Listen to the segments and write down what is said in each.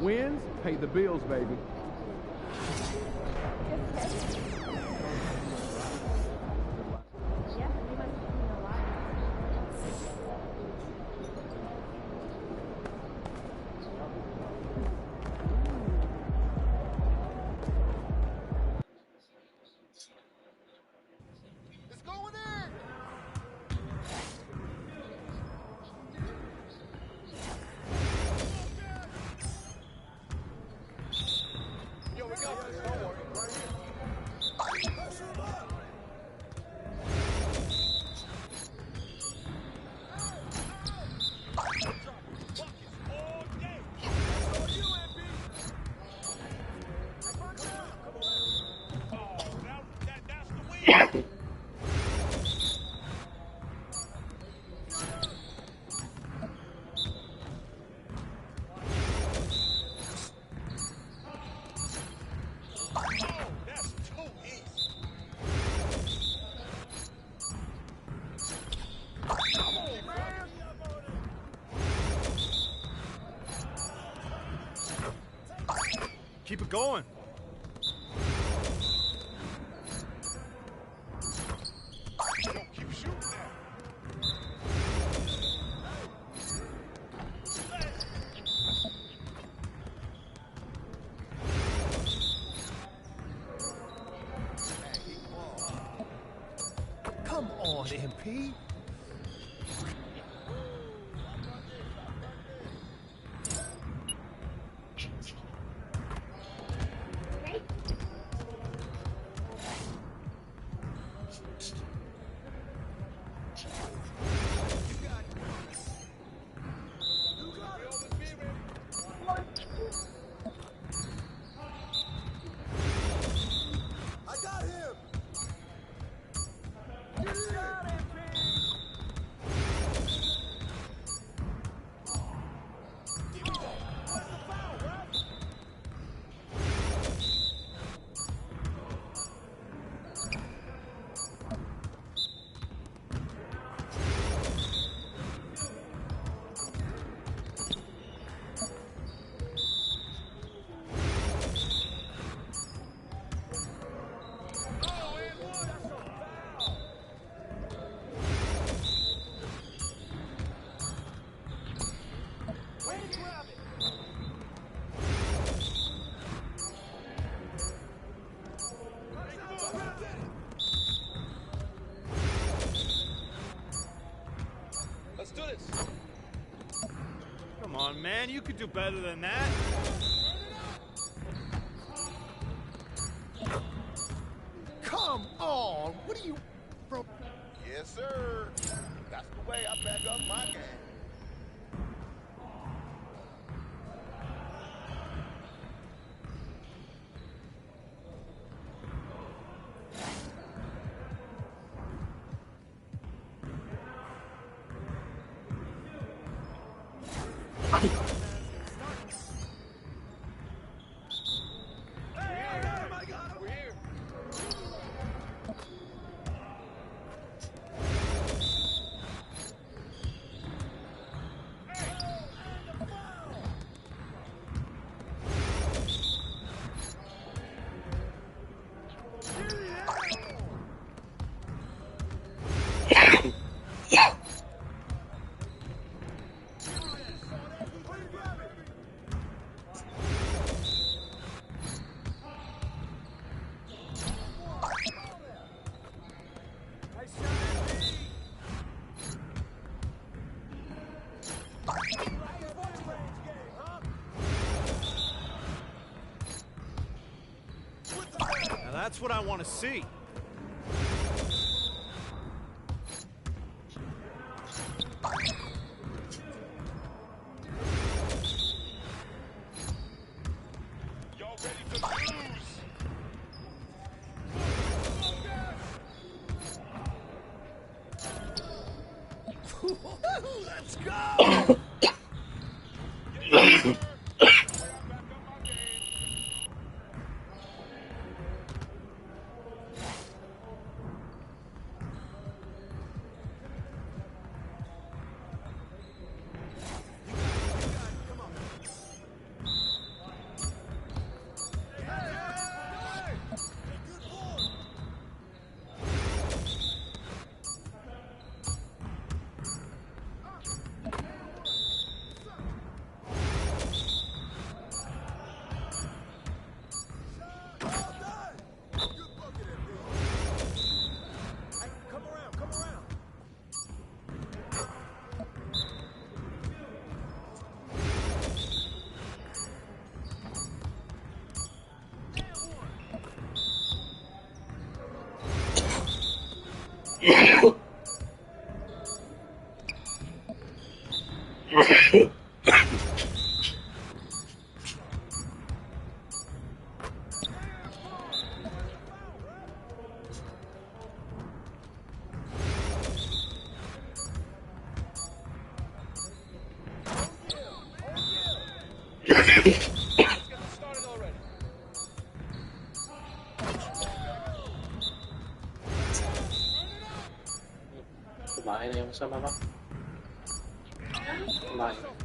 Wins pay the bills, baby. Keep it going. Don't keep shooting that. Come on, MP. Let's do this. Come on, man. You could do better than that. Come on! What are you... Bro? Yes, sir. That's the way I back up my game. Now that's what I want to see. Y'all ready to lose? Let's go!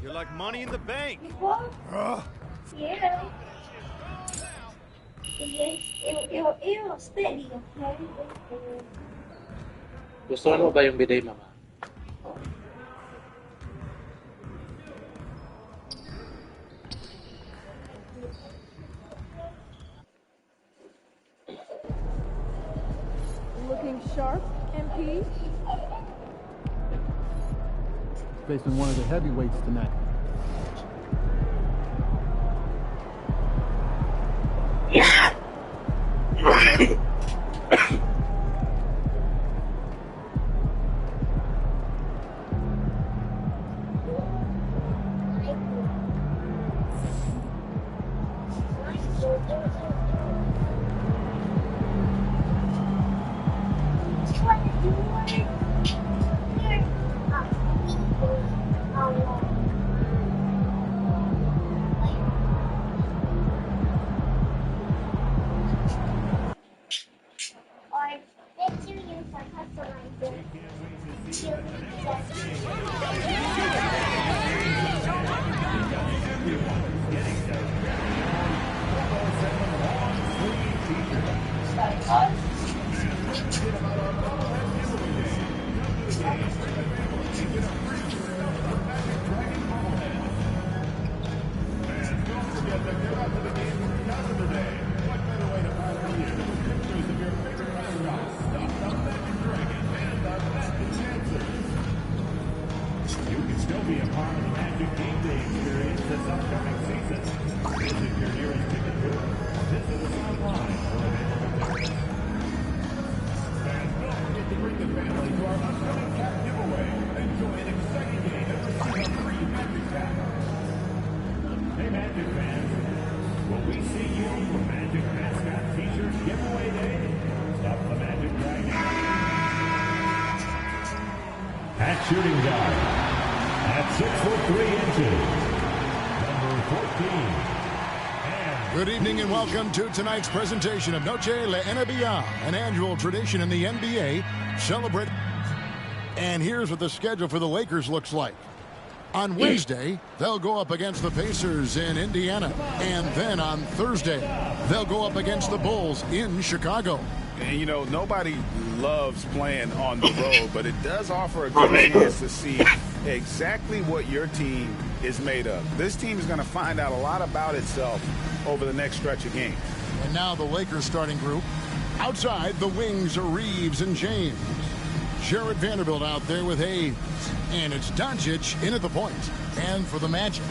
You're like money in the bank. Yeah. Eu steady, okay? Gusto mo ba yung bidet, mama? Looking sharp, MP? Facing one of the heavyweights tonight. Shooting guard at 6'3" number 14. Good evening and welcome to tonight's presentation of Noche La NBA, an annual tradition in the NBA. Celebrate. And here's what the schedule for the Lakers looks like. On Wednesday, they'll go up against the Pacers in Indiana. And then on Thursday, they'll go up against the Bulls in Chicago. And, you know, nobody loves playing on the road, but it does offer a good chance to see exactly what your team is made of. This team is going to find out a lot about itself over the next stretch of games. And now the Lakers starting group. Outside, the wings are Reeves and James. Jared Vanderbilt out there with Hayes. And it's Doncic in at the point. And for the Magic,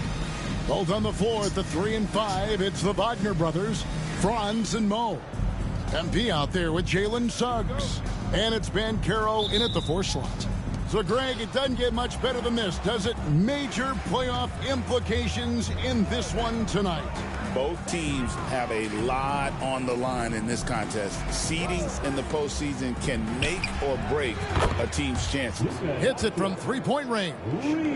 both on the floor at the 3 and 5, it's the Wagner brothers, Franz and Mo. MP out there with Jalen Suggs. And it's Banchero in at the 4 slot. So, Greg, it doesn't get much better than this, does it? Major playoff implications in this one tonight. Both teams have a lot on the line in this contest. Seedings in the postseason can make or break a team's chances. Hits it from three-point range.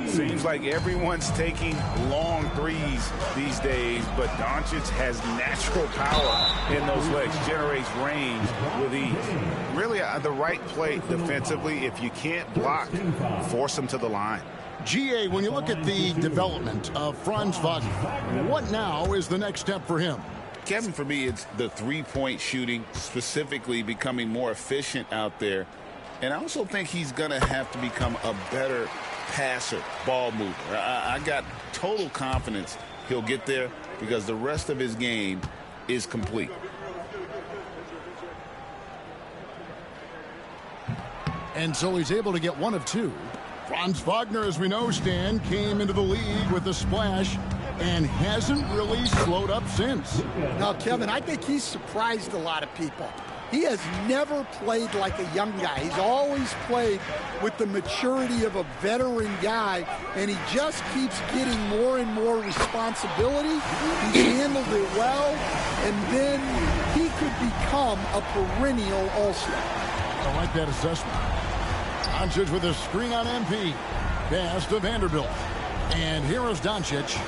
Seems like everyone's taking long threes these days, but Doncic has natural power in those legs, generates range with ease. Really, the right play defensively. If you can't block, force them to the line. GA, when you look at the development of Franz Wagner, what now is the next step for him? Kevin, for me, it's the three-point shooting, specifically becoming more efficient out there. And I also think he's going to have to become a better passer, ball mover. I got total confidence he'll get there because the rest of his game is complete. And so he's able to get one of two. Franz Wagner, as we know, Stan, came into the league with a splash and hasn't really slowed up since. Now, Kevin, I think he's surprised a lot of people. He has never played like a young guy. He's always played with the maturity of a veteran guy, and he just keeps getting more and more responsibility. He's handled it well, and then he could become a perennial all-star. I like that assessment. Doncic with a screen on MP. Pass to Vanderbilt. And here is Doncic.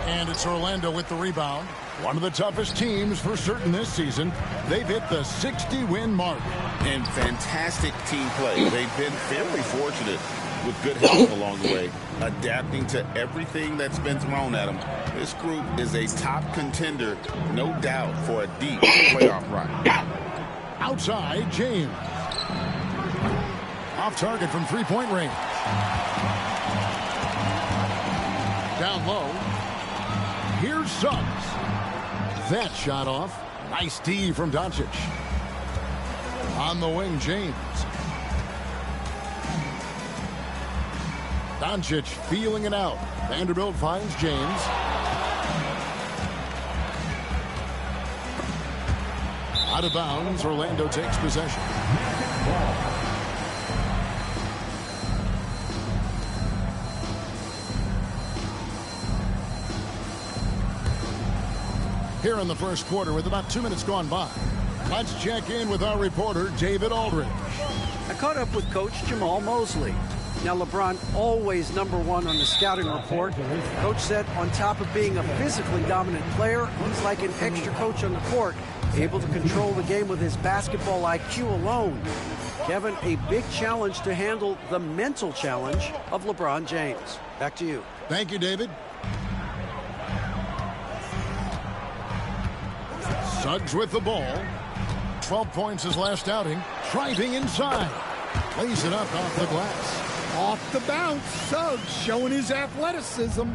And it's Orlando with the rebound. One of the toughest teams for certain this season. They've hit the 60-win mark. And fantastic team play. They've been fairly fortunate with good help along the way, adapting to everything that's been thrown at them. This group is a top contender, no doubt, for a deep playoff run. Outside, James. Off target from three-point range. Down low. Here's Suggs. That shot off. Nice D from Doncic. On the wing, James. Doncic feeling it out. Vanderbilt finds James. Out of bounds, Orlando takes possession. Here in the first quarter with about 2 minutes gone by. Let's check in with our reporter, David Aldridge. I caught up with Coach Jamal Mosley. Now, LeBron always #1 on the scouting report. Coach said on top of being a physically dominant player, he's like an extra coach on the court, able to control the game with his basketball IQ alone. Kevin, a big challenge to handle the mental challenge of LeBron James. Back to you. Thank you, David. Suggs with the ball. 12 points his last outing. Driving inside. Lays it up off the glass. Off the bounce, Suggs showing his athleticism.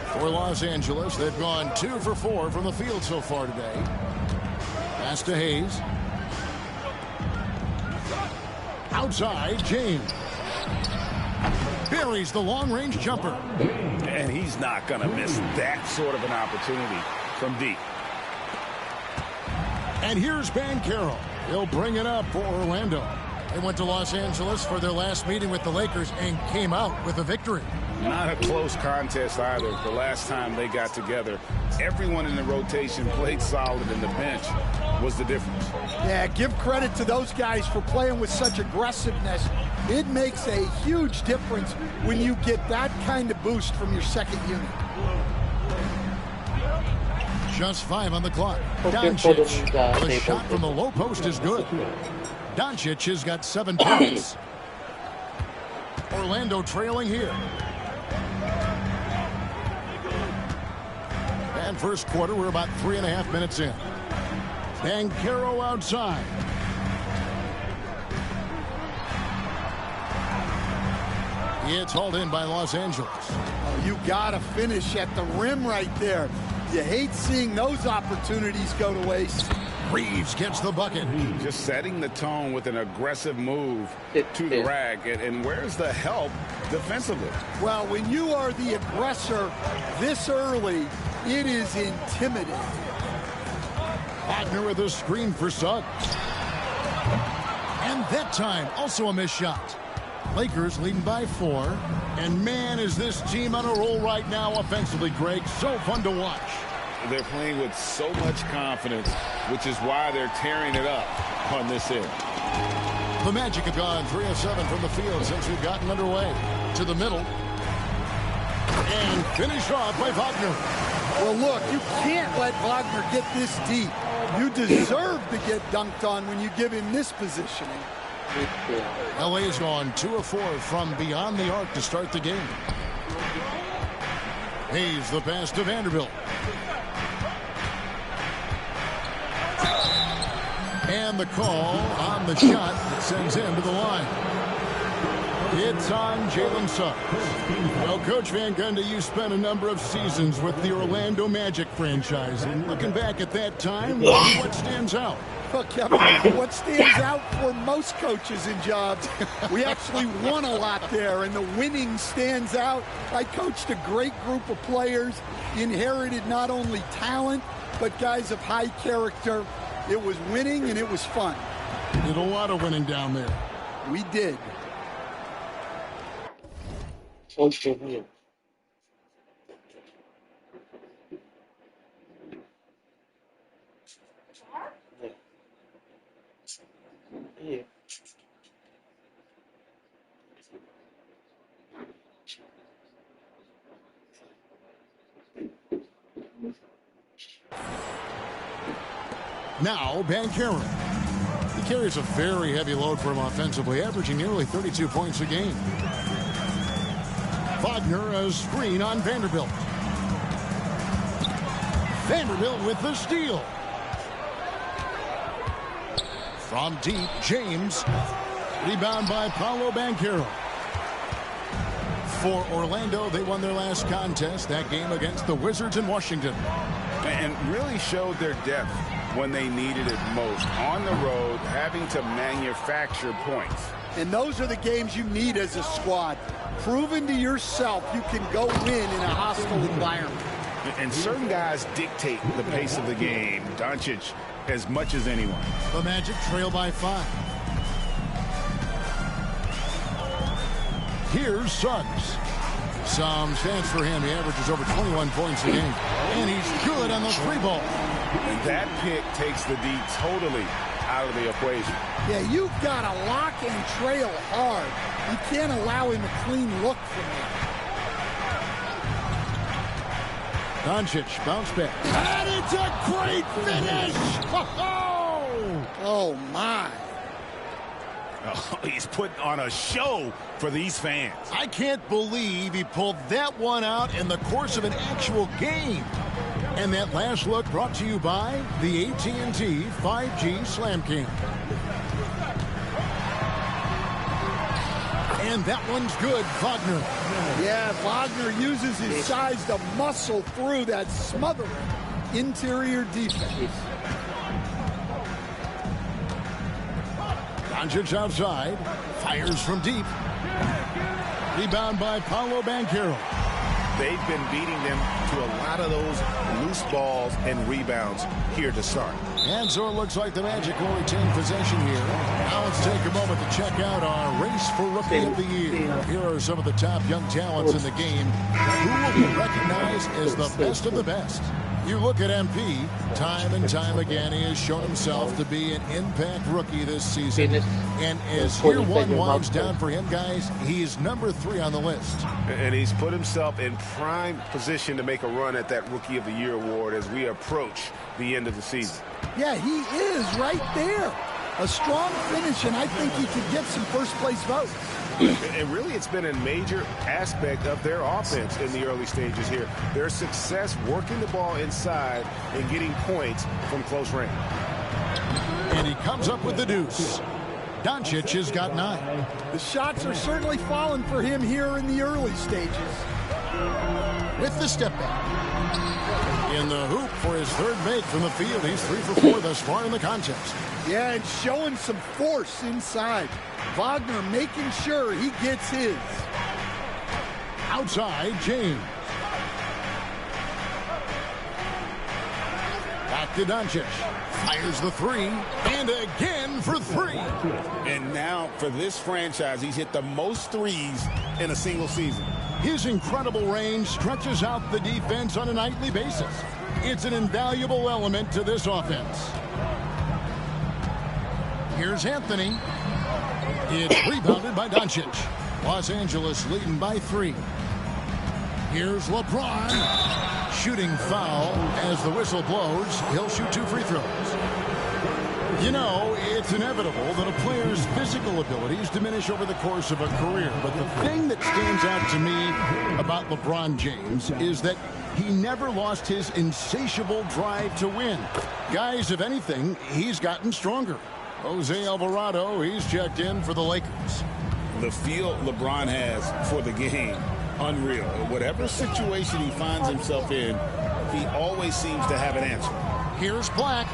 For Los Angeles, they've gone 2 for 4 from the field so far today. Pass to Hayes. Outside, James. Buries the long-range jumper. And he's not going to miss that sort of an opportunity from deep. And here's Banchero. He'll bring it up for Orlando. They went to Los Angeles for their last meeting with the Lakers and came out with a victory. Not a close contest either. The last time they got together, everyone in the rotation played solid, and the bench was the difference. Yeah, give credit to those guys for playing with such aggressiveness. It makes a huge difference when you get that kind of boost from your second unit. Just 5 on the clock. Doncic. The shot from the low post is good. Doncic has got 7 points. Orlando trailing here. And first quarter, we're about 3.5 minutes in. Banchero outside. It's hauled in by Los Angeles. Oh, you got to finish at the rim right there. You hate seeing those opportunities go to waste. Reeves gets the bucket. Just setting the tone with an aggressive move to the rack. And where's the help defensively? Well, when you are the aggressor this early, it is intimidating. Wagner with a screen for Suggs. And that time, also a missed shot. Lakers leading by 4. And man, is this team on a roll right now offensively, Greg. So fun to watch. They're playing with so much confidence, which is why they're tearing it up on this end. The Magic have gone 3 of 7 from the field since we've gotten underway. To the middle. And finished off by Wagner. Well, look, you can't let Wagner get this deep. You deserve to get dunked on when you give him this positioning. LA has gone 2 of 4 from beyond the arc to start the game. Hayes the pass to Vanderbilt. And the call on the shot that sends him to the line. It's on Jalen Suggs. Well, Coach Van Gundy, you spent a number of seasons with the Orlando Magic franchise. And looking back at that time, what stands out? Well, Kevin, what stands out for most coaches in jobs, we actually won a lot there, and the winning stands out. I coached a great group of players, inherited not only talent, but guys of high character. It was winning, and it was fun. Did a lot of winning down there. We did. Yeah. Now, Banchero. He carries a very heavy load for him offensively, averaging nearly 32 points a game. Wagner a screen on Vanderbilt. Vanderbilt with the steal. From deep, James. Rebound by Paolo Banchero. For Orlando, they won their last contest, that game against the Wizards in Washington. And really showed their depth when they needed it most. On the road, having to manufacture points. And those are the games you need as a squad. Proving to yourself you can go win in a hostile environment. And certain guys dictate the pace of the game. Doncic as much as anyone. The Magic trail by 5. Here's Suggs. Some stats for him. He averages over 21 points a game. And he's good on the 3-ball. And that pick takes the D totally out of the equation. Yeah, you've got to lock and trail hard. You can't allow him a clean look from there. Doncic bounce back. And it's a great finish! Oh, my. Oh, he's putting on a show for these fans. I can't believe he pulled that one out in the course of an actual game. And that last look brought to you by the AT&T 5G Slam King. And that one's good, Wagner. Yeah, Wagner uses his size to muscle through that smothering interior defense. Doncic outside, fires from deep. Rebound by Paolo Banchero. They've been beating them to a lot of those loose balls and rebounds here to start. And so it looks like the Magic will retain possession here. Now let's take a moment to check out our race for Rookie of the Year. Here are some of the top young talents in the game who will be recognized as the best of the best. You look at MP, time and time again, he has shown himself to be an impact rookie this season. And as year one winds down for him, guys, he's number 3 on the list. And he's put himself in prime position to make a run at that Rookie of the Year award as we approach the end of the season. Yeah, he is right there. A strong finish, and I think he could get some first-place votes. And really, it's been a major aspect of their offense in the early stages here. Their success working the ball inside and getting points from close range. And he comes up with the deuce. Doncic has got 9. The shots are certainly falling for him here in the early stages. With the step back. In the hoop for his 3rd make from the field. He's 3 for 4 thus far in the contest. Yeah, and showing some force inside. Wagner making sure he gets his. Outside, James. Back to Doncic. Fires the 3. And again for 3. And now for this franchise, he's hit the most threes in a single season. His incredible range stretches out the defense on a nightly basis. It's an invaluable element to this offense. Here's Anthony. It's rebounded by Doncic. Los Angeles leading by 3. Here's LeBron. Shooting foul as the whistle blows. He'll shoot 2 free throws. You know, it's inevitable that a player's physical abilities diminish over the course of a career. But the thing that stands out to me about LeBron James is that he never lost his insatiable drive to win. Guys, if anything, he's gotten stronger. Jose Alvarado, he's checked in for the Lakers. The feel LeBron has for the game, unreal. Whatever situation he finds himself in, he always seems to have an answer. Here's Black.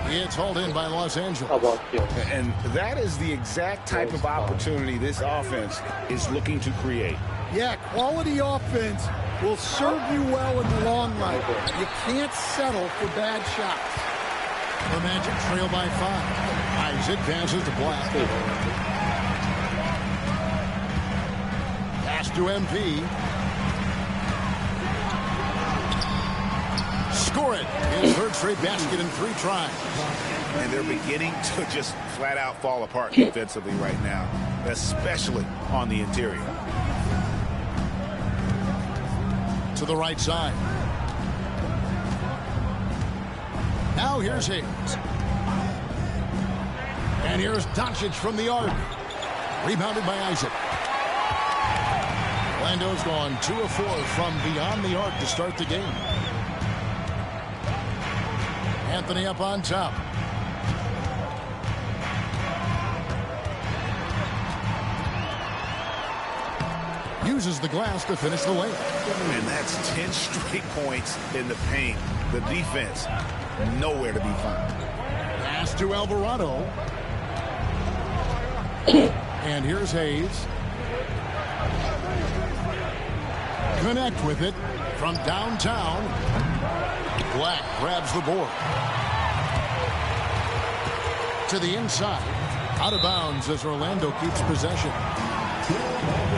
It's hauled in by Los How Angeles. about you? And that is the exact type of opportunity this offense is looking to create. Yeah, quality offense will serve you well in the long run. You can't settle for bad shots. The Magic trail by 5. Isaac passes to Black. Pass to MP. Score it. His third straight basket in 3 tries. And they're beginning to just flat out fall apart defensively right now, especially on the interior. To the right side. Now here's Hayes. And here's Doncic from the arc. Rebounded by Isaac. Orlando's gone 2 of 4 from beyond the arc to start the game. Anthony up on top. Uses the glass to finish the layup. And that's 10 straight points in the paint. The defense, nowhere to be found. Pass to Alvarado. And here's Hayes. Connect with it from downtown. Black grabs the board. To the inside. Out of bounds as Orlando keeps possession.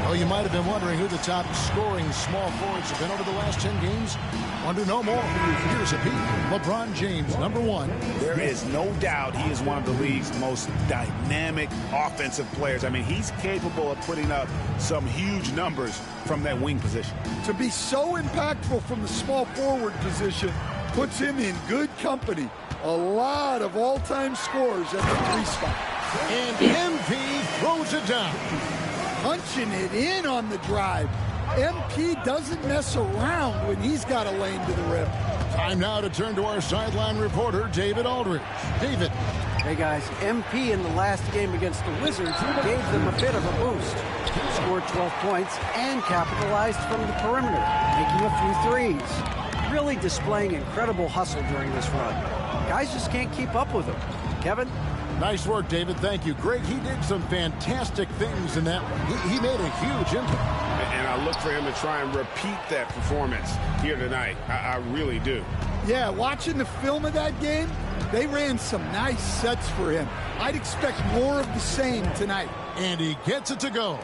Oh, you might have been wondering who the top scoring small forwards have been over the last 10 games. Want to know more? Here's a peek. LeBron James, #1. There is no doubt he is one of the league's most dynamic offensive players. I mean, he's capable of putting up some huge numbers from that wing position. To be so impactful from the small forward position puts him in good company. A lot of all-time scores at the 3 spot. And MP throws it down. Punching it in on the drive. MP doesn't mess around when he's got a lane to the rim. Time now to turn to our sideline reporter, David Aldridge. David. Hey guys, MP in the last game against the Wizards gave them a bit of a boost. Scored 12 points and capitalized from the perimeter, making a few threes. Really displaying incredible hustle during this run. Guys just can't keep up with him. Kevin? Nice work, David. Thank you. Greg, he did some fantastic things in that one. He made a huge impact. And I look for him to try and repeat that performance here tonight. I really do. Yeah, watching the film of that game, they ran some nice sets for him. I'd expect more of the same tonight. And he gets it to go.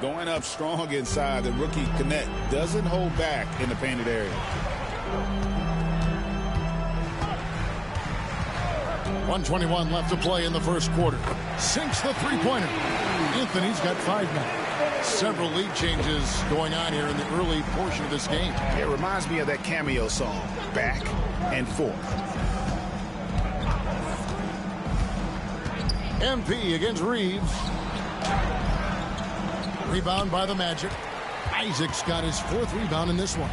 Going up strong inside, the rookie Connect doesn't hold back in the painted area. 1:21 left to play in the first quarter. Sinks the three-pointer. Anthony's got 5 now. Several lead changes going on here in the early portion of this game. It reminds me of that cameo song, Back and Forth. MP against Reeves. Rebound by the Magic. Isaac's got his 4th rebound in this one.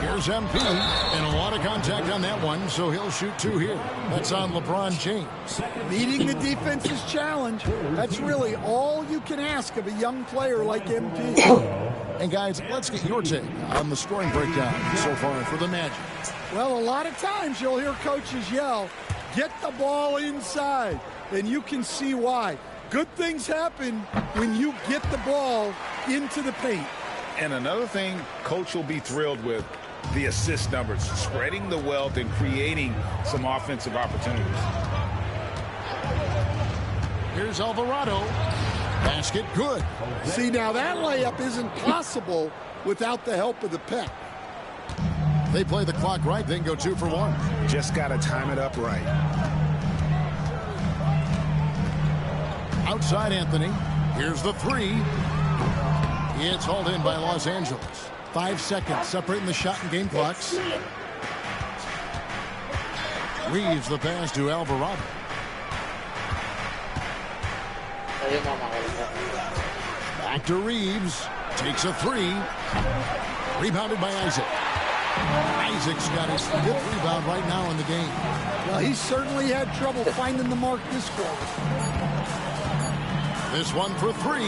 Here's MP, and a lot of contact on that one, so he'll shoot 2 here. That's on LeBron James. Meeting the defense's challenge, that's really all you can ask of a young player like MP. And guys, let's get your take on the scoring breakdown so far for the Magic. Well, a lot of times you'll hear coaches yell, get the ball inside, and you can see why. Good things happen when you get the ball into the paint. And another thing coach will be thrilled with, the assist numbers, spreading the wealth and creating some offensive opportunities. Here's Alvarado. Basket good. See, now that layup isn't possible without the help of the pep. They play the clock right, then go 2 for 1. Just got to time it up right. Outside Anthony. Here's the 3. It's hauled in by Los Angeles. 5 seconds separating the shot and game clocks. Reeves the pass to Alvarado. Back to Reeves. Takes a 3. Rebounded by Isaac. Isaac's got his 5th rebound right now in the game. Well, he certainly had trouble finding the mark this quarter. This one for 3.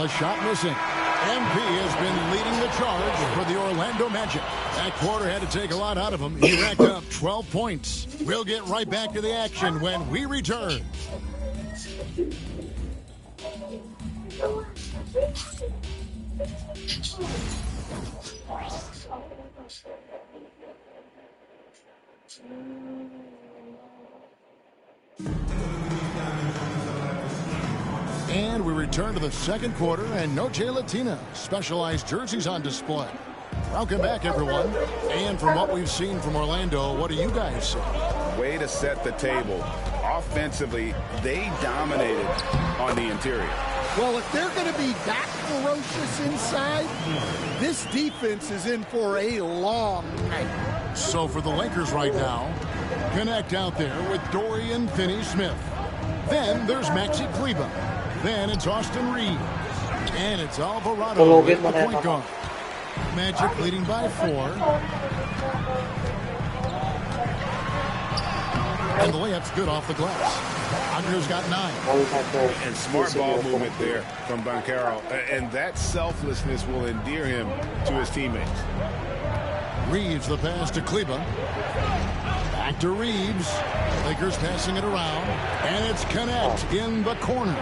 A shot missing. MP has been leading the charge for the Orlando Magic. That quarter had to take a lot out of him. He racked up 12 points. We'll get right back to the action when we return. And we return to the second quarter, and no Jay Latina. Specialized jerseys on display. Welcome back, everyone. And from what we've seen from Orlando, what do you guys see? Way to set the table. Offensively, they dominated on the interior. Well, if they're going to be that ferocious inside, this defense is in for a long night. So for the Lakers right now, connect out there with Dorian Finney-Smith. Then there's Maxi Kleber. Then it's Austin Reeves. And it's Alvarado with the point guard. Magic leading by 4. And the layup's good off the glass. Wagner's got 9. And smart ball movement there from Banchero. And that selflessness will endear him to his teammates. Reeves the pass to Kleber. Back to Reeves. Lakers passing it around. And it's Connect in the corner.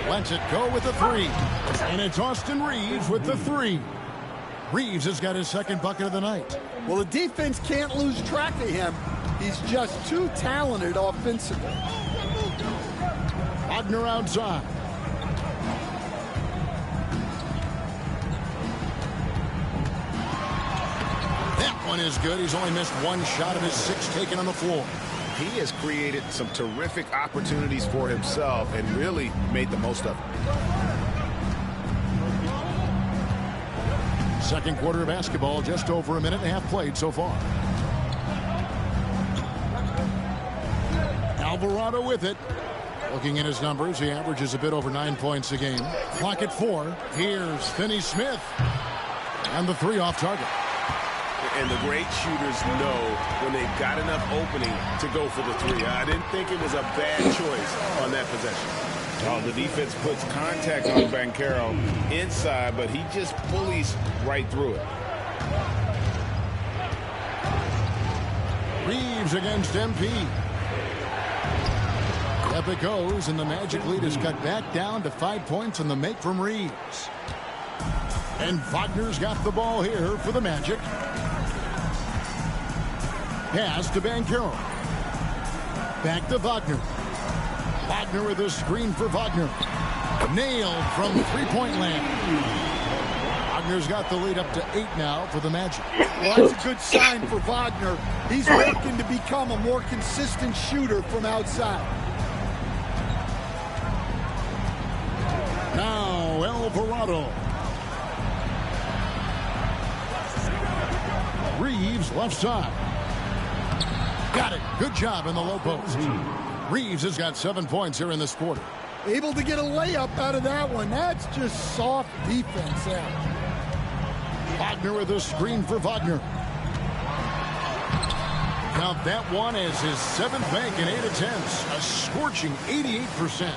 Lets it go with the 3. And it's Austin Reeves with the 3. Reeves has got his second bucket of the night. Well, the defense can't lose track of him. He's just too talented offensively. Wagner outside. That one is good. He's only missed 1 shot of his 6 taken on the floor. He has created some terrific opportunities for himself and really made the most of it. Second quarter of basketball, just over a minute and a half played so far. Alvarado with it. Looking at his numbers, he averages a bit over 9 points a game. Clock at 4. Here's Finney-Smith. And the 3 off target. And the great shooters know when they've got enough opening to go for the 3. I didn't think it was a bad choice on that possession. Oh, the defense puts contact on Banchero inside, but he just pulleys right through it. Reeves against MP. Up it goes, and the Magic lead is cut back down to 5 points on the make from Reeves. And Wagner's got the ball here for the Magic. Pass to Banchero. Back to Wagner. Wagner with a screen for Wagner. Nailed from 3-point land. Wagner's got the lead up to 8 now for the Magic. Well, that's a good sign for Wagner. He's working to become a more consistent shooter from outside. Now Alvarado. Reeves left side. Got it. Good job in the low post. Reeves has got 7 points here in this quarter. Able to get a layup out of that one. That's just soft defense there. Wagner with a screen for Wagner. Now that one is his 7th bank in 8 attempts. A scorching 88%.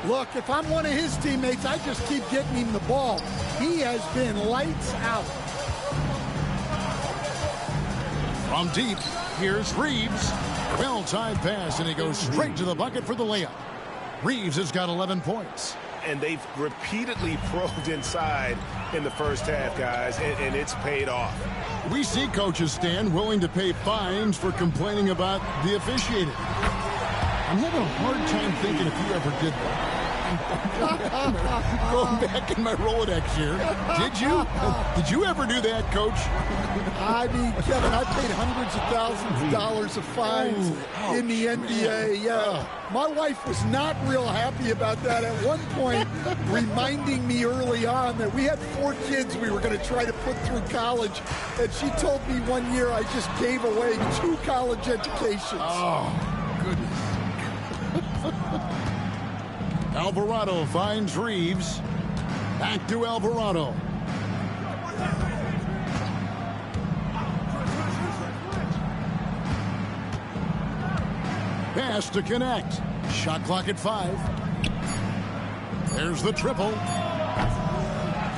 Look, if I'm one of his teammates, I just keep getting him the ball. He has been lights out. From deep, here's Reeves. Well-timed pass, and he goes straight to the bucket for the layup. Reeves has got 11 points. And they've repeatedly probed inside in the first half, guys, and it's paid off. We see coaches stand willing to pay fines for complaining about the officiating. I'm having a hard time thinking if you ever did that. Going back in my Rolodex here. Did you? Did you ever do that, Coach? I mean, Kevin, I paid hundreds of thousands of dollars of fines in the NBA. Yeah. My wife was not real happy about that at one point, reminding me early on that we had 4 kids we were going to try to put through college. And she told me one year I just gave away 2 college educations. Oh, goodness. Alvarado finds Reeves. Back to Alvarado. Pass to connect. Shot clock at 5. There's the triple.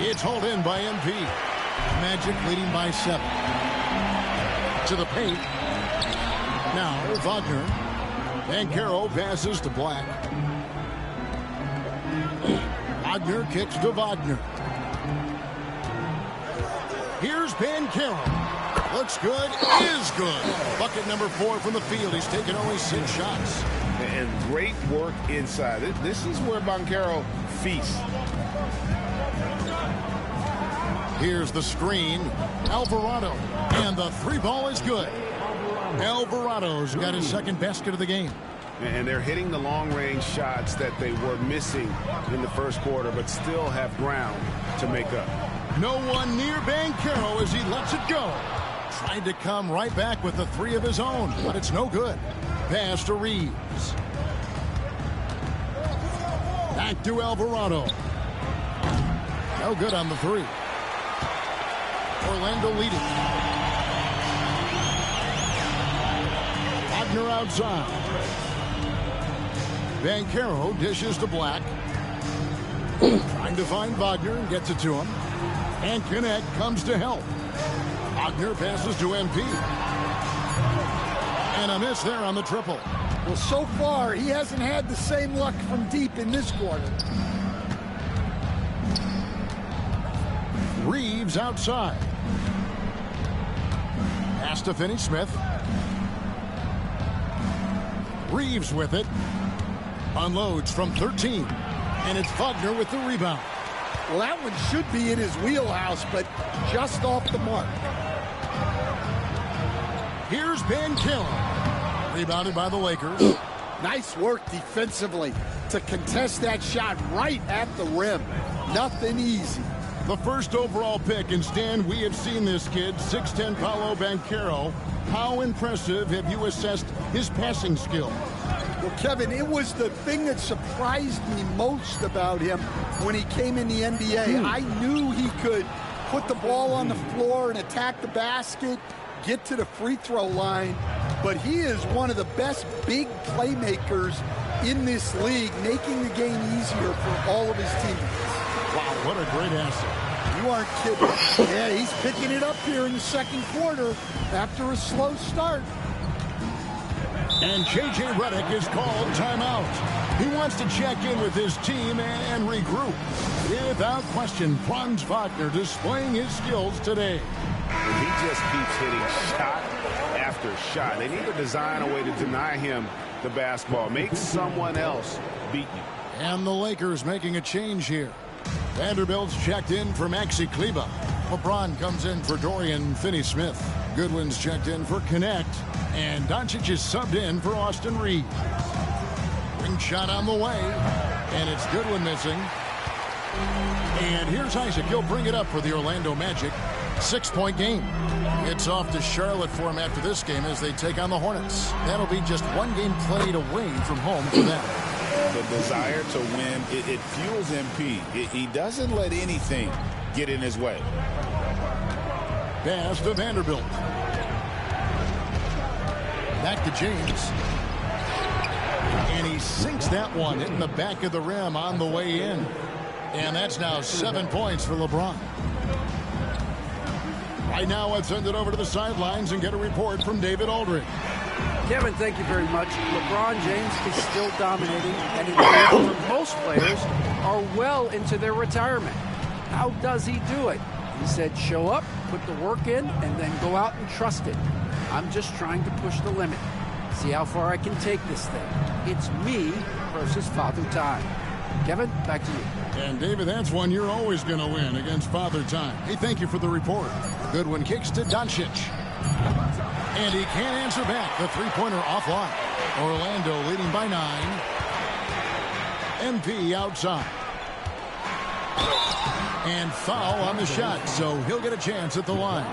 It's hauled in by MP. Magic leading by 7. To the paint. Now Wagner. Banchero passes to Black. Wagner kicks to Wagner. Here's Banchero. Looks good, is good. Bucket number 4 from the field. He's taken only 6 shots. And great work inside. This is where Banchero feasts. Here's the screen. Alvarado. And the 3-ball is good. Alvarado's got his second basket of the game. And they're hitting the long-range shots that they were missing in the first quarter, but still have ground to make up. No one near Banchero as he lets it go. Tried to come right back with the 3 of his own, but it's no good. Pass to Reeves. Back to Alvarado. No good on the 3. Orlando leading. Wagner outside. Banchero dishes to Black. Trying to find Wagner and gets it to him. And Connect comes to help. Wagner passes to MP. And a miss there on the triple. Well, so far, he hasn't had the same luck from deep in this quarter. Reeves outside. Pass to Finney-Smith. Reeves with it. Unloads from 13. And it's Wagner with the rebound. Well, that one should be in his wheelhouse, but just off the mark. Here's Banchero. Rebounded by the Lakers. Nice work defensively to contest that shot right at the rim. Nothing easy. The first overall pick, and Stan, we have seen this kid, 6'10" Paolo Banchero. How impressive have you assessed his passing skill? Well, Kevin, it was the thing that surprised me most about him when he came in the NBA. I knew he could put the ball on the floor and attack the basket, get to the free throw line, but he is one of the best big playmakers in this league, making the game easier for all of his teammates. Wow, what a great asset. You aren't kidding. Yeah, he's picking it up here in the second quarter after a slow start. And J.J. Redick is called timeout. He wants to check in with his team and regroup. Without question, Franz Wagner displaying his skills today. And he just keeps hitting shot after shot. They need to design a way to deny him the basketball. Make someone else beat you. And the Lakers making a change here. Vanderbilt's checked in for Maxi Kleber. LeBron comes in for Dorian Finney-Smith. Goodwin's checked in for Connect. And Doncic is subbed in for Austin Reeves. Ring shot on the way. And it's Goodwin missing. And here's Isaac. He'll bring it up for the Orlando Magic. 6-point game. It's off to Charlotte for him after this game as they take on the Hornets. That'll be just one game played away from home for them. The desire to win, it fuels MP. He doesn't let anything get in his way. Pass to Vanderbilt. Back to James. And he sinks that one in the back of the rim on the way in. And that's now 7 points for LeBron. Right now, let's send it over to the sidelines and get a report from David Aldridge. Kevin, thank you very much. LeBron James is still dominating, and in fact, for most players, are well into their retirement. How does he do it? He said, show up, put the work in, and then go out and trust it. I'm just trying to push the limit. See how far I can take this thing. It's me versus Father Time. Kevin, back to you. And David, that's one you're always going to win against Father Time. Hey, thank you for the report. Goodwin kicks to Doncic. And he can't answer back. The three-pointer offline. Orlando leading by 9. MP outside. And foul on the shot, so he'll get a chance at the line.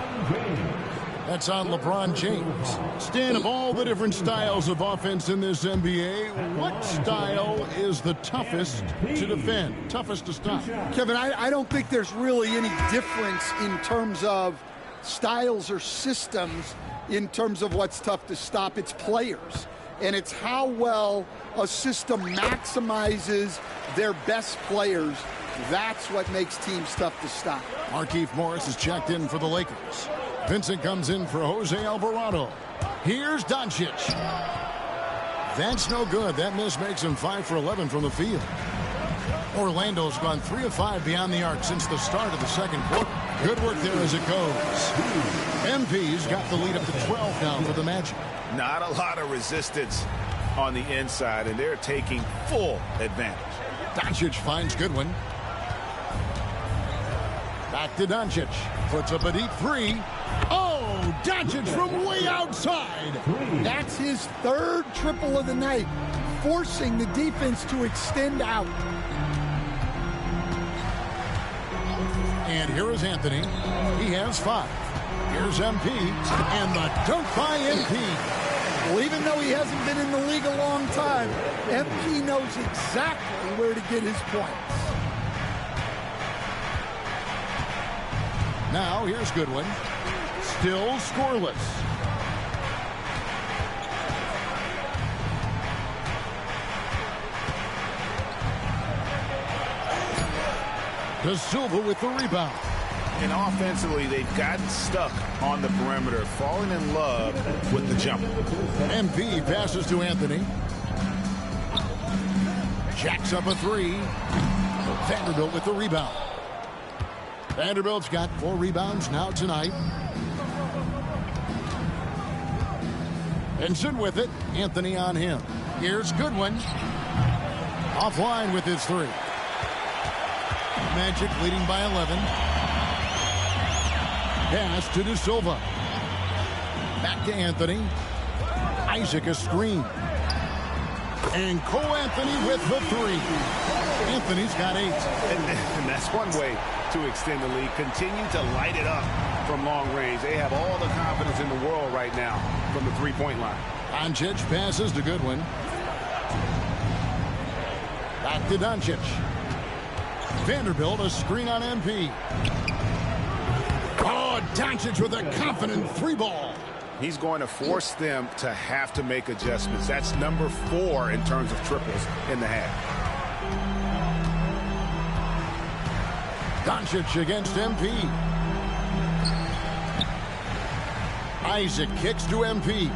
That's on LeBron James. Stan, of all the different styles of offense in this NBA, what style is the toughest to defend, toughest to stop? Kevin, I don't think there's really any difference in terms of styles or systems in terms of what's tough to stop. It's players. and it's how well a system maximizes their best players. That's what makes teams tough to stop. Markieff Morris is checked in for the Lakers. Vincent comes in for Jose Alvarado. Here's Doncic. That's no good. That miss makes him 5 for 11 from the field. Orlando's gone 3 of 5 beyond the arc since the start of the second quarter. Good work there as it goes. MP's got the lead up to 12 now for the Magic. Not a lot of resistance on the inside, and they're taking full advantage. Doncic finds Goodwin. Back to Doncic. Puts up a deep three. Oh, Doncic from way outside. That's his third triple of the night, forcing the defense to extend out. And here is Anthony. He has 5. Here's MP. And the dunk by MP. Well, even though he hasn't been in the league a long time, MP knows exactly where to get his points. Now here's Goodwin. Still scoreless. De Silva with the rebound. And offensively, they've gotten stuck on the perimeter, falling in love with the jumper. MP passes to Anthony. Jacks up a 3. Vanderbilt with the rebound. Vanderbilt's got 4 rebounds now tonight. Vincent with it. Anthony on him. Here's Goodwin. Offline with his 3. Magic leading by 11. Pass to De Silva. Back to Anthony. Isaac a screen. And Cole Anthony with the 3. Anthony's got 8. And that's one way to extend the lead. Continue to light it up from long range. They have all the confidence in the world right now from the three-point line. Doncic passes to Goodwin. Back to Doncic. Vanderbilt a screen on MP. Oh, Doncic with a confident 3-ball. He's going to force them to have to make adjustments. That's number 4 in terms of triples in the half. Doncic against MP. Isaac kicks to MP.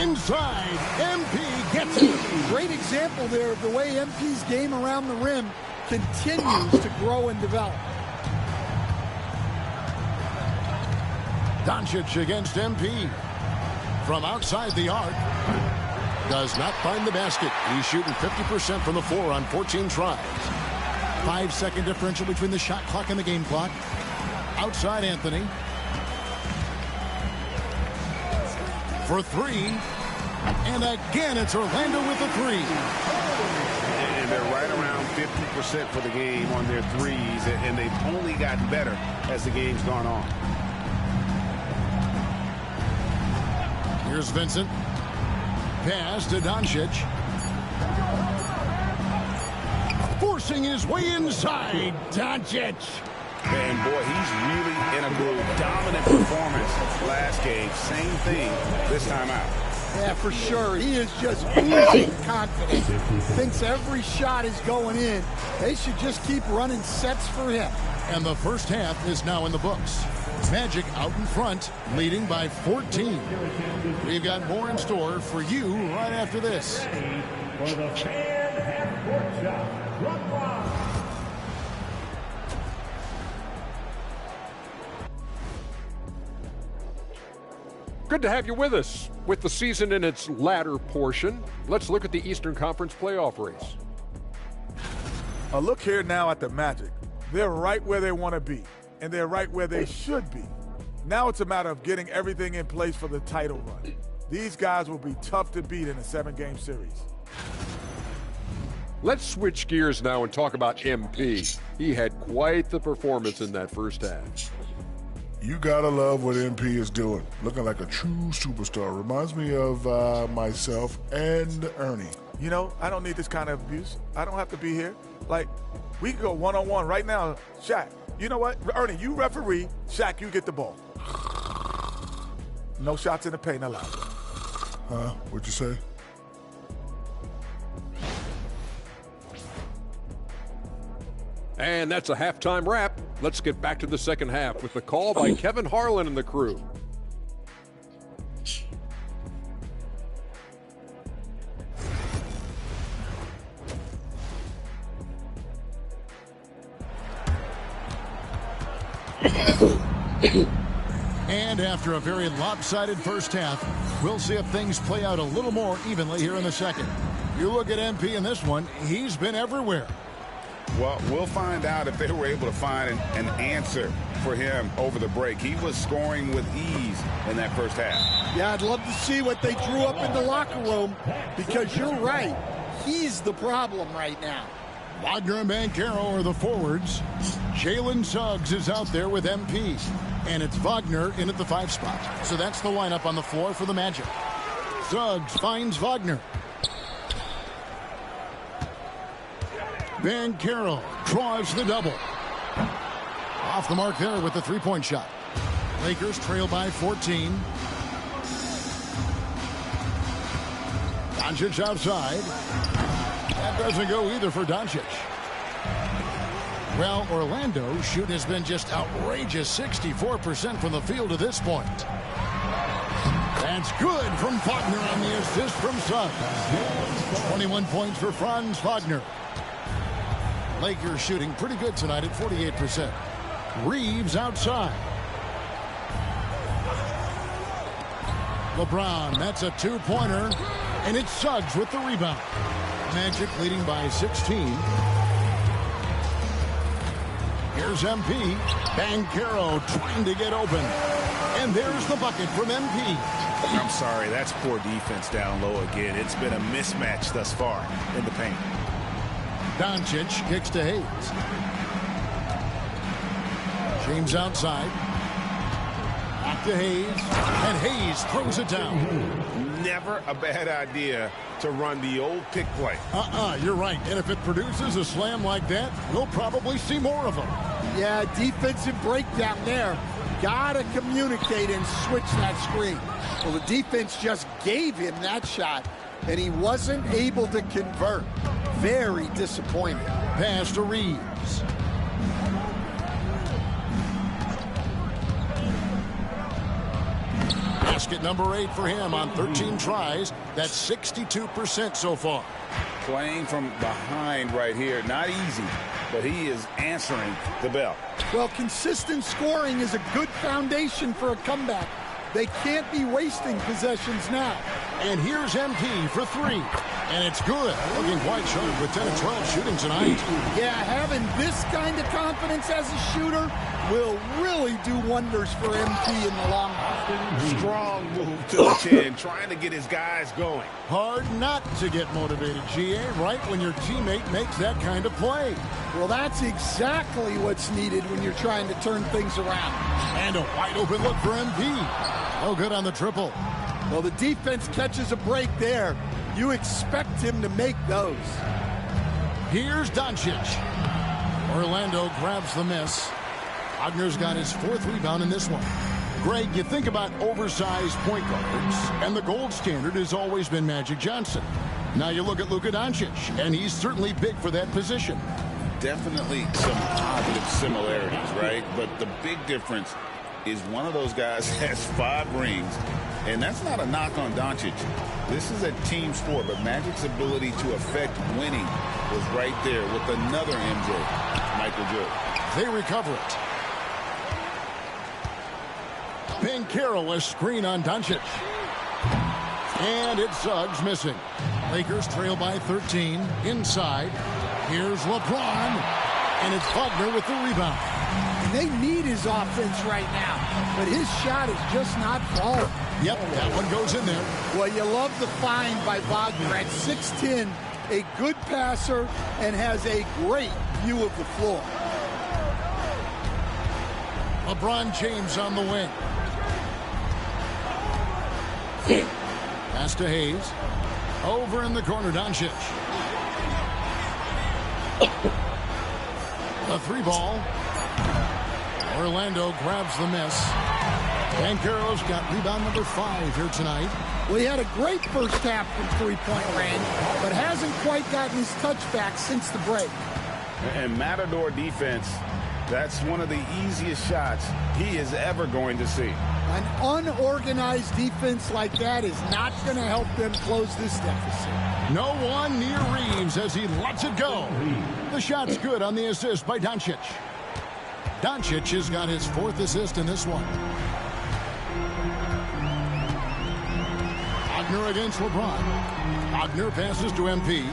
Inside, MP gets it. Great example there of the way MP's game around the rim continues to grow and develop. Doncic against MP. From outside the arc. Does not find the basket. He's shooting 50% from the floor on 14 tries. 5-second differential between the shot clock and the game clock. Outside Anthony. For 3. And again, it's Orlando with the 3. And they're right around 50% for the game on their threes. And they've only gotten better as the game's gone on. Here's Vincent. Pass to Doncic. Forcing his way inside. Doncic. And boy, he's really in a groove. Dominant performance last game. Same thing this time out. Yeah, for sure. He is just oozing confidence. Thinks every shot is going in. They should just keep running sets for him. And the first half is now in the books. Magic out in front, leading by 14. We've got more in store for you right after this. Good to have you with us. With the season in its latter portion, let's look at the Eastern Conference playoff race. A look here now at the Magic. They're right where they want to be, and they're right where they should be. Now it's a matter of getting everything in place for the title run. These guys will be tough to beat in a 7-game series. Let's switch gears now and talk about MP. He had quite the performance in that first half. You gotta love what MP is doing. Looking like a true superstar. Reminds me of myself and Ernie. You know, I don't need this kind of abuse. I don't have to be here. Like, we can go one-on-one right now. Shaq, you know what? Ernie, you referee. Shaq, you get the ball. No shots in the paint allowed. Huh? What'd you say? And that's a halftime wrap. Let's get back to the second half with the call by Kevin Harlan and the crew. And after a very lopsided first half, we'll see if things play out a little more evenly here in the second. You look at MP in this one, he's been everywhere. Well, we'll find out if they were able to find an answer for him over the break. He was scoring with ease in that first half. Yeah, I'd love to see what they drew up in the locker room, because you're right. He's the problem right now. Wagner and Banchero are the forwards. Jalen Suggs is out there with MP. And it's Wagner in at the 5 spot. So that's the lineup on the floor for the Magic. Suggs finds Wagner. Banchero draws the double. Off the mark there with the three-point shot. Lakers trail by 14. Doncic outside. That doesn't go either for Doncic. Well, Orlando shooting has been just outrageous, 64% from the field to this point. That's good from Wagner on the assist from Suggs. 21 points for Franz Wagner. Lakers shooting pretty good tonight at 48%. Reeves outside. LeBron, that's a two-pointer, and it's Suggs with the rebound. Magic leading by 16. Here's MP. Banchero trying to get open. And there's the bucket from MP. I'm sorry, that's poor defense down low again. It's been a mismatch thus far in the paint. Doncic kicks to Hayes. James outside. Back to Hayes. And Hayes throws it down. Never a bad idea to run the old pick play. You're right. And if it produces a slam like that, we'll probably see more of them. Yeah, defensive breakdown there. Gotta communicate and switch that screen. Well, the defense just gave him that shot, and he wasn't able to convert. Very disappointing. Pass to Reeves. Basket number 8 for him on 13 tries. That's 62% so far. Playing from behind right here. Not easy, but he is answering the bell. Well, consistent scoring is a good foundation for a comeback. They can't be wasting possessions now. And here's MP for 3. And it's good. Looking quite sharp with 10 of 12 shooting tonight. Yeah, having this kind of confidence as a shooter will really do wonders for MP in the long run. Strong move to the chin, trying to get his guys going. Hard not to get motivated, GA, right when your teammate makes that kind of play. Well, that's exactly what's needed when you're trying to turn things around. And a wide open look for MP. Oh, good on the triple. Well, the defense catches a break there. You expect him to make those. Here's Doncic. Orlando grabs the miss. Wagner's got his 4th rebound in this one. Greg, you think about oversized point guards, and the gold standard has always been Magic Johnson. Now you look at Luka Doncic, and he's certainly big for that position. Definitely some positive similarities, right? But the big difference is one of those guys has 5 rings, and that's not a knock on Doncic. This is a team sport, but Magic's ability to affect winning was right there with another MJ, Michael Jordan. They recover it. Banchero, a screen on Doncic. And it's Suggs missing. Lakers trail by 13. Inside. Here's LeBron. And it's Wagner with the rebound. And they need his offense right now, but his shot is just not falling. Yep, that one goes in there. Well, you love the find by Wagner at 6'10", a good passer, and has a great view of the floor. LeBron James on the wing. Pass to Hayes. Over in the corner, Doncic. The 3 ball. Orlando grabs the miss. Banchero's got rebound number 5 here tonight. Well, he had a great first half from three-point range, but hasn't quite gotten his touchback since the break. And Matador defense, that's one of the easiest shots he is ever going to see. An unorganized defense like that is not going to help them close this deficit. No one near Reeves as he lets it go. The shot's good on the assist by Doncic. Doncic has got his 4th assist in this one. Wagner against LeBron. Wagner passes to MP.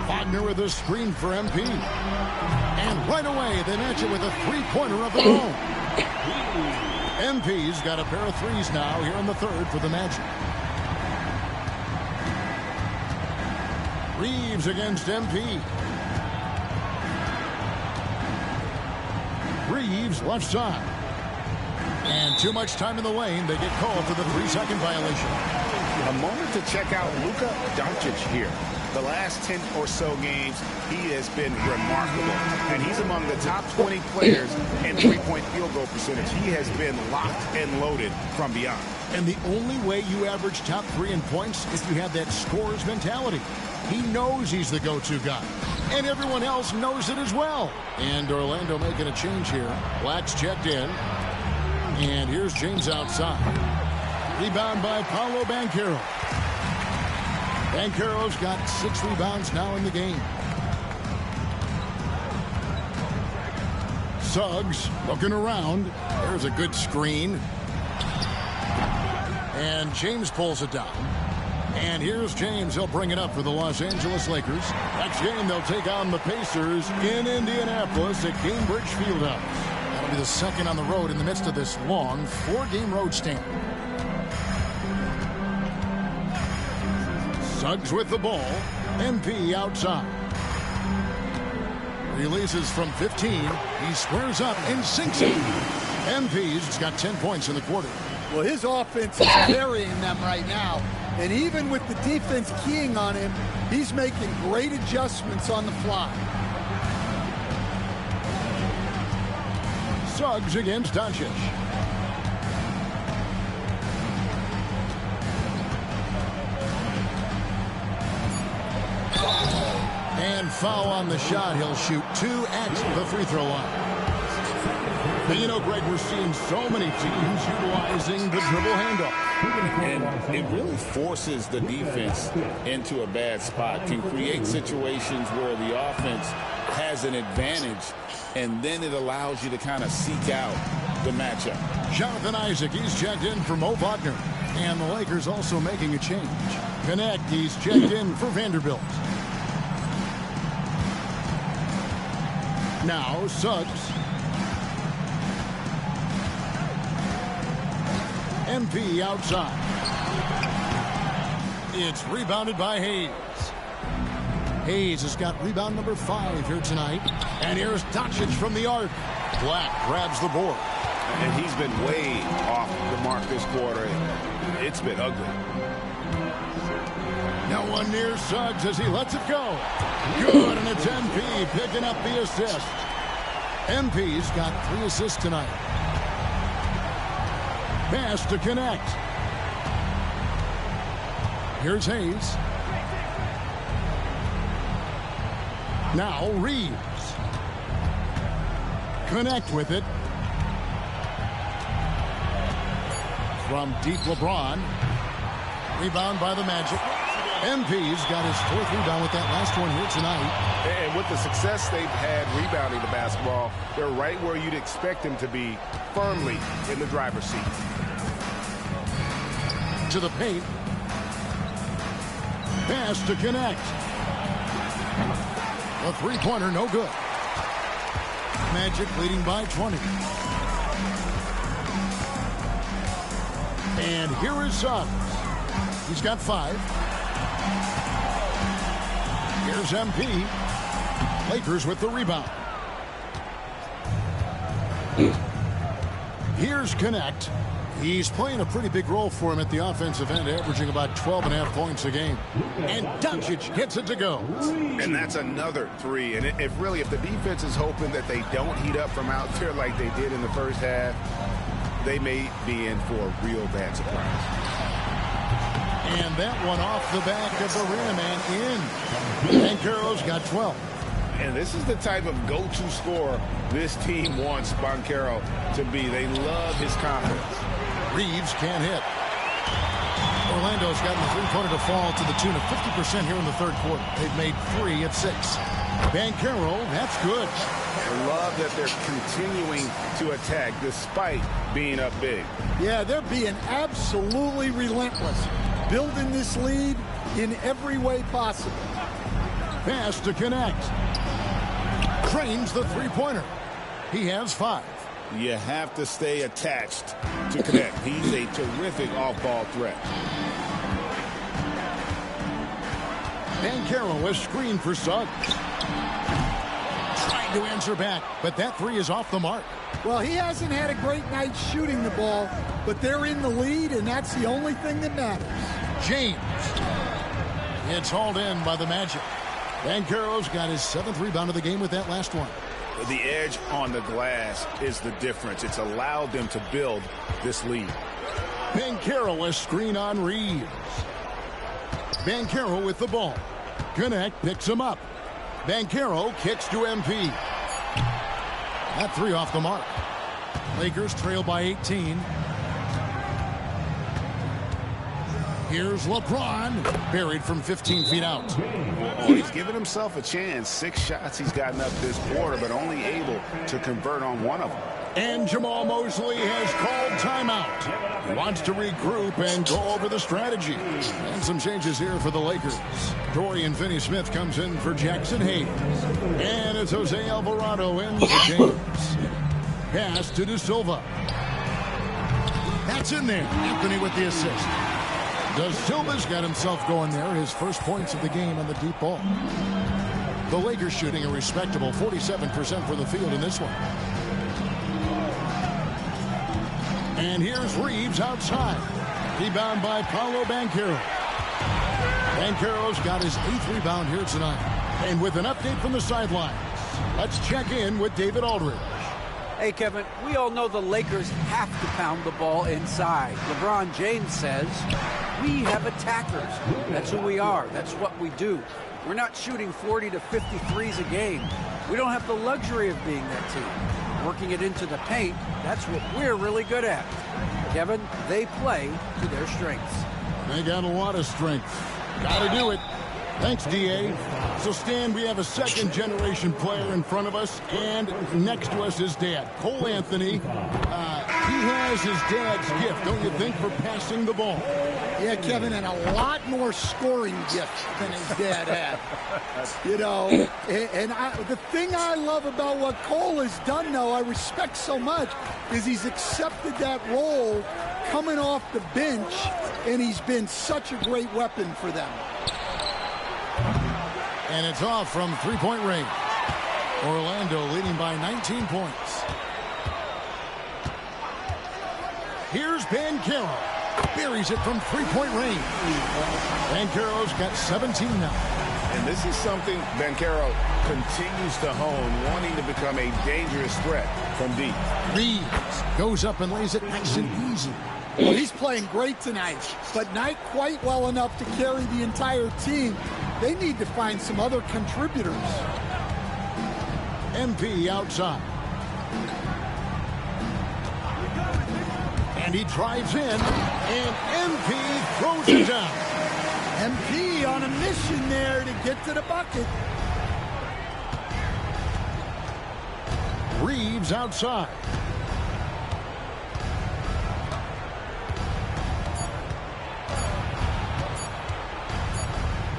Wagner with a screen for MP. And right away, they match it with a three-pointer of their own. MP's got a pair of threes now here in the 3rd for the Magic. Reeves against MP. Reeves left side. And too much time in the lane. They get called for the 3-second violation. A moment to check out Luka Doncic here. The last 10 or so games, he has been remarkable. And he's among the top 20 players in three-point field goal percentage. He has been locked and loaded from beyond. And the only way you average top 3 in points is if you have that scorer's mentality. He knows he's the go-to guy. And everyone else knows it as well. And Orlando making a change here. Black's checked in. And here's James outside. Rebound by Paolo Banchero. Banchero's got 6 rebounds now in the game. Suggs looking around. There's a good screen. And James pulls it down. And here's James. He'll bring it up for the Los Angeles Lakers. Next game, they'll take on the Pacers in Indianapolis at Gainbridge Fieldhouse. That'll be the second on the road in the midst of this long 4-game road stand. Suggs with the ball. MP outside. Releases from 15. He squares up and sinks it. MP's got 10 points in the quarter. Well, his offense is carrying them right now. And even with the defense keying on him, he's making great adjustments on the fly. Suggs against Doncic. And foul on the shot. He'll shoot 2 at the free throw line. But you know, Greg, we're seeing so many teams utilizing the dribble handoff. And it really forces the defense into a bad spot, can create situations where the offense has an advantage, and then it allows you to kind of seek out the matchup. Jonathan Isaac, he's checked in for Mo Wagner. And the Lakers also making a change. Connect, he's checked in for Vanderbilt. Now, Suggs. MP outside. It's rebounded by Hayes. Hayes has got rebound number 5 here tonight. And here's Doncic from the arc. Black grabs the board. And he's been way off the mark this quarter. It's been ugly. No one near Suggs as he lets it go. Good, and it's MP picking up the assist. MP's got 3 assists tonight. Pass to Connect. Here's Hayes. Now Reeves. Connect with it. From deep, LeBron. Rebound by the Magic. MP's got his 4th rebound with that last one here tonight. And with the success they've had rebounding the basketball, they're right where you'd expect them to be, firmly in the driver's seat. To the paint. Pass to Connect. A 3-pointer, no good. Magic leading by 20. And here is Suggs. He's got 5. Here's MP. Lakers with the rebound. Here's Connect. He's playing a pretty big role for him at the offensive end, averaging about 12.5 points a game. And Doncic hits it to go. And that's another three. And if the defense is hoping that they don't heat up from out there like they did in the first half, they may be in for a real bad surprise. And that one off the back of the rim and in. And Banchero's got 12. And this is the type of go-to scorer this team wants Banchero to be. They love his confidence. Reeves can't hit. Orlando's gotten the three-pointer to fall to the tune of 50% here in the third quarter. They've made 3 of 6. Banchero, that's good. I love that they're continuing to attack despite being up big. Yeah, they're being absolutely relentless, building this lead in every way possible. Pass to connect. Trains the three-pointer. He has 5. You have to stay attached to connect. He's a terrific off-ball threat. Banchero is screened for Suggs. Trying to answer back, but that 3 is off the mark. Well, he hasn't had a great night shooting the ball, but they're in the lead, and that's the only thing that matters. James. It's hauled in by the Magic. Banchero's got his 7th rebound of the game with that last one. The edge on the glass is the difference. It's allowed them to build this lead. Banchero a screen on Reeves. Banchero with the ball. Connect picks him up. Banchero kicks to MP. That 3 off the mark. Lakers trail by 18. Here's LeBron, buried from 15 feet out. Oh, he's given himself a chance. 6 shots he's gotten up this quarter, but only able to convert on 1 of them. And Jamal Mosley has called timeout. He wants to regroup and go over the strategy. And some changes here for the Lakers. Dorian Finney-Smith comes in for Jackson Hayes. And it's Jose Alvarado in for James. Pass to De Silva. That's in there. Anthony with the assist. De Silva's got himself going there. His first points of the game on the deep ball. The Lakers shooting a respectable 47% from the field in this one. And here's Reeves outside. Rebound by Paolo Banchero. Banchero's got his 8th rebound here tonight. And with an update from the sidelines, let's check in with David Aldridge. Hey, Kevin, we all know the Lakers have to pound the ball inside. LeBron James says, we have attackers. That's who we are. That's what we do. We're not shooting 40 to 50 threes a game. We don't have the luxury of being that team. Working it into the paint, that's what we're really good at. Kevin, they play to their strengths. They got a lot of strength. Got to do it. Thanks, D.A. So, Stan, we have a second-generation player in front of us, and next to us is Dad, Cole Anthony. He has his dad's gift, don't you think, for passing the ball? Yeah, Kevin, and a lot more scoring gift than his dad had. You know, and the thing I love about what Cole has done, though, I respect so much, is he's accepted that role coming off the bench, and he's been such a great weapon for them. And it's off from three-point range. Orlando leading by 19 points. Here's Banchero. Buries it from three-point range. Banchero's got 17 now. And this is something Banchero continues to hone, wanting to become a dangerous threat from deep. Reeves goes up and lays it nice and easy. Well, he's playing great tonight, but not quite well enough to carry the entire team. They need to find some other contributors. MP outside. And he drives in, and MP throws it down. MP on a mission there to get to the bucket. Reeves outside.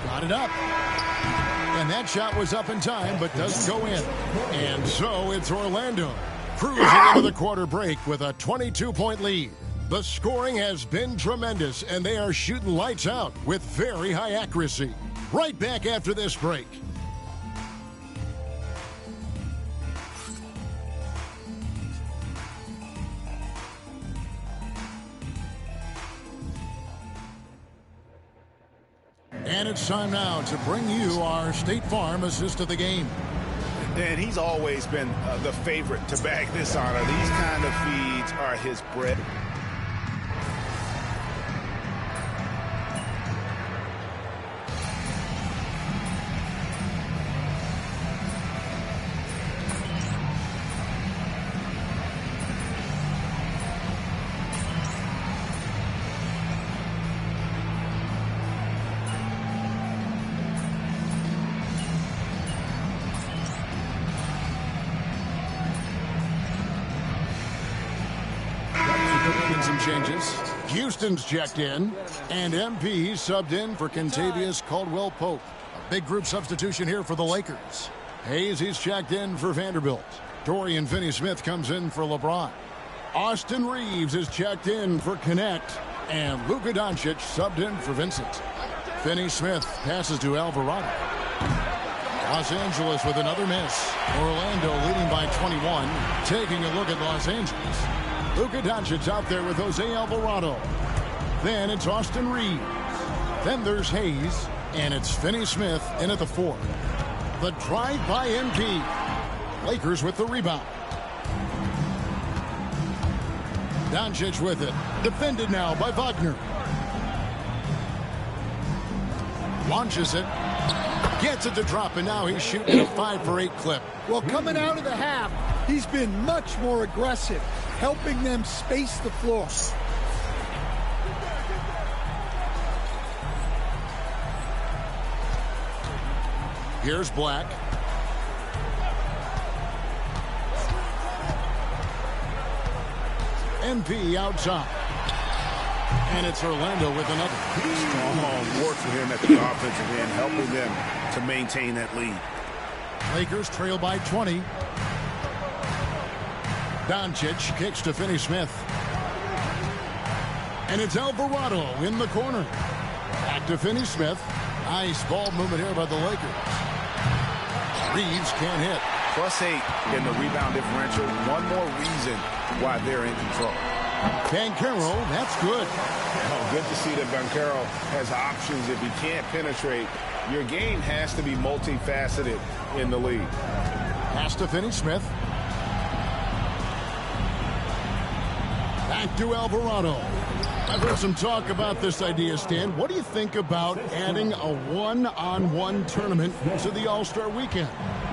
Got it up. And that shot was up in time, but doesn't go in. And so it's Orlando cruising into the quarter break with a 22-point lead. The scoring has been tremendous, and they are shooting lights out with very high accuracy. Right back after this break. And it's time now to bring you our State Farm assist of the game. And he's always been the favorite to bag this honor. These kind of feeds are his bread. Some changes. Houston's checked in, and MP subbed in for Kentavious Caldwell-Pope. A big group substitution here for the Lakers. Hayes, he's checked in for Vanderbilt. Dorian Finney-Smith comes in for LeBron. Austin Reeves is checked in for Connect, and Luka Doncic subbed in for Vincent. Finney-Smith passes to Alvarado. Los Angeles with another miss. Orlando leading by 21. Taking a look at Los Angeles. Luka Doncic out there with Jose Alvarado. Then it's Austin Reeves. Then there's Hayes. And it's Finney-Smith in at the 4. The drive by MP. Lakers with the rebound. Doncic with it. Defended now by Wagner. Launches it. Gets it to drop, and now he's shooting a 5-for-8 clip. Well, coming out of the half, he's been much more aggressive, helping them space the floor. Here's Black. MP outside. And it's Orlando with another. Strong work for him at the offensive end, helping them to maintain that lead. Lakers trail by 20. Doncic kicks to Finney-Smith. And it's Alvarado in the corner. Back to Finney-Smith. Nice ball movement here by the Lakers. Reeves can't hit. +8 in the rebound differential. One more reason why they're in control. Banchero, that's good. Oh, good to see that Banchero has options if he can't penetrate. Your game has to be multifaceted in the league. Pass to Finney-Smith. Back to Alvarado. I've heard some talk about this idea, Stan. What do you think about adding a one-on-one tournament to the All-Star Weekend?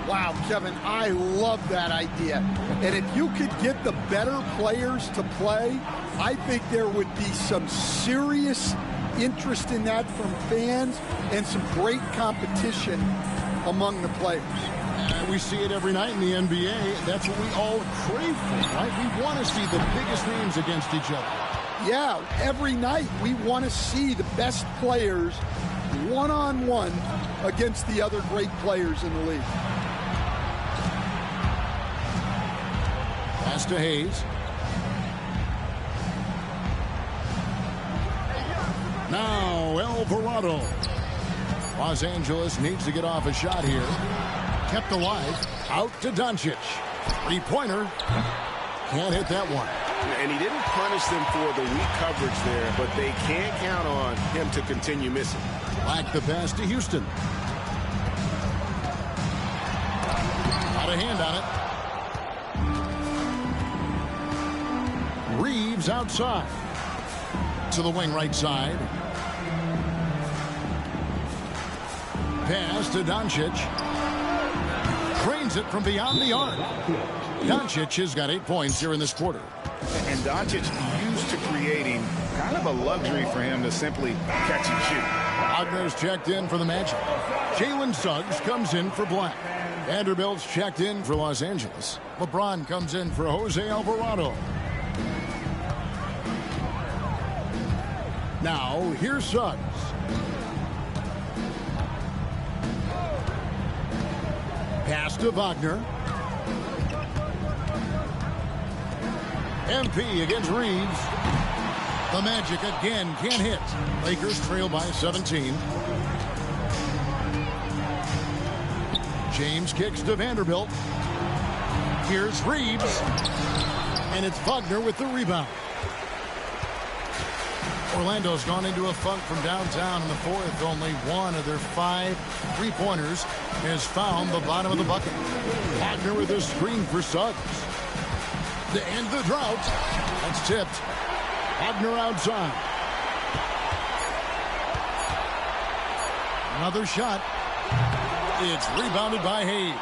Wow, Kevin, I love that idea. And if you could get the better players to play, I think there would be some serious interest in that from fans and some great competition among the players. We see it every night in the NBA. That's what we all crave for, right? We want to see the biggest names against each other. Yeah, every night we want to see the best players one-on-one against the other great players in the league. Pass to Hayes. Now Alvarado. Los Angeles needs to get off a shot here. Kept alive. Out to Doncic. Three-pointer. Can't hit that one. And he didn't punish them for the weak coverage there, but they can't count on him to continue missing. Black the pass to Houston. Got a hand on it. Reeves outside. To the wing right side. Pass to Doncic. Trains it from beyond the arc. Doncic has got 8 points here in this quarter. And Doncic used to creating kind of a luxury for him to simply catch and shoot. Wagner's checked in for the Magic. Jalen Suggs comes in for Black. Vanderbilt's checked in for Los Angeles. LeBron comes in for Jose Alvarado. Now, here's Suggs. Pass to Wagner. MP against Reeves. The Magic again can't hit. Lakers trail by 17. James kicks to Vanderbilt. Here's Reeves. And it's Wagner with the rebound. Orlando's gone into a funk from downtown in the fourth. Only one of their 5 3-pointers has found the bottom of the bucket. Wagner with a screen for Suggs. To end the drought. That's tipped. Wagner outside. Another shot. It's rebounded by Hayes.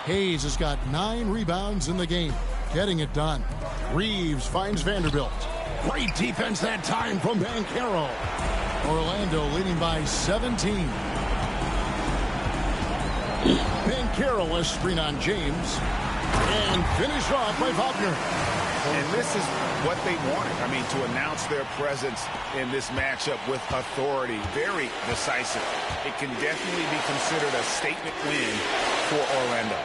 Hayes has got 9 rebounds in the game. Getting it done. Reeves finds Vanderbilt. Great defense that time from Banchero. Orlando leading by 17. Banchero a screen on James. And finished off by Wagner. And this is what they wanted. I mean, to announce their presence in this matchup with authority. Very decisive. It can definitely be considered a statement win for Orlando.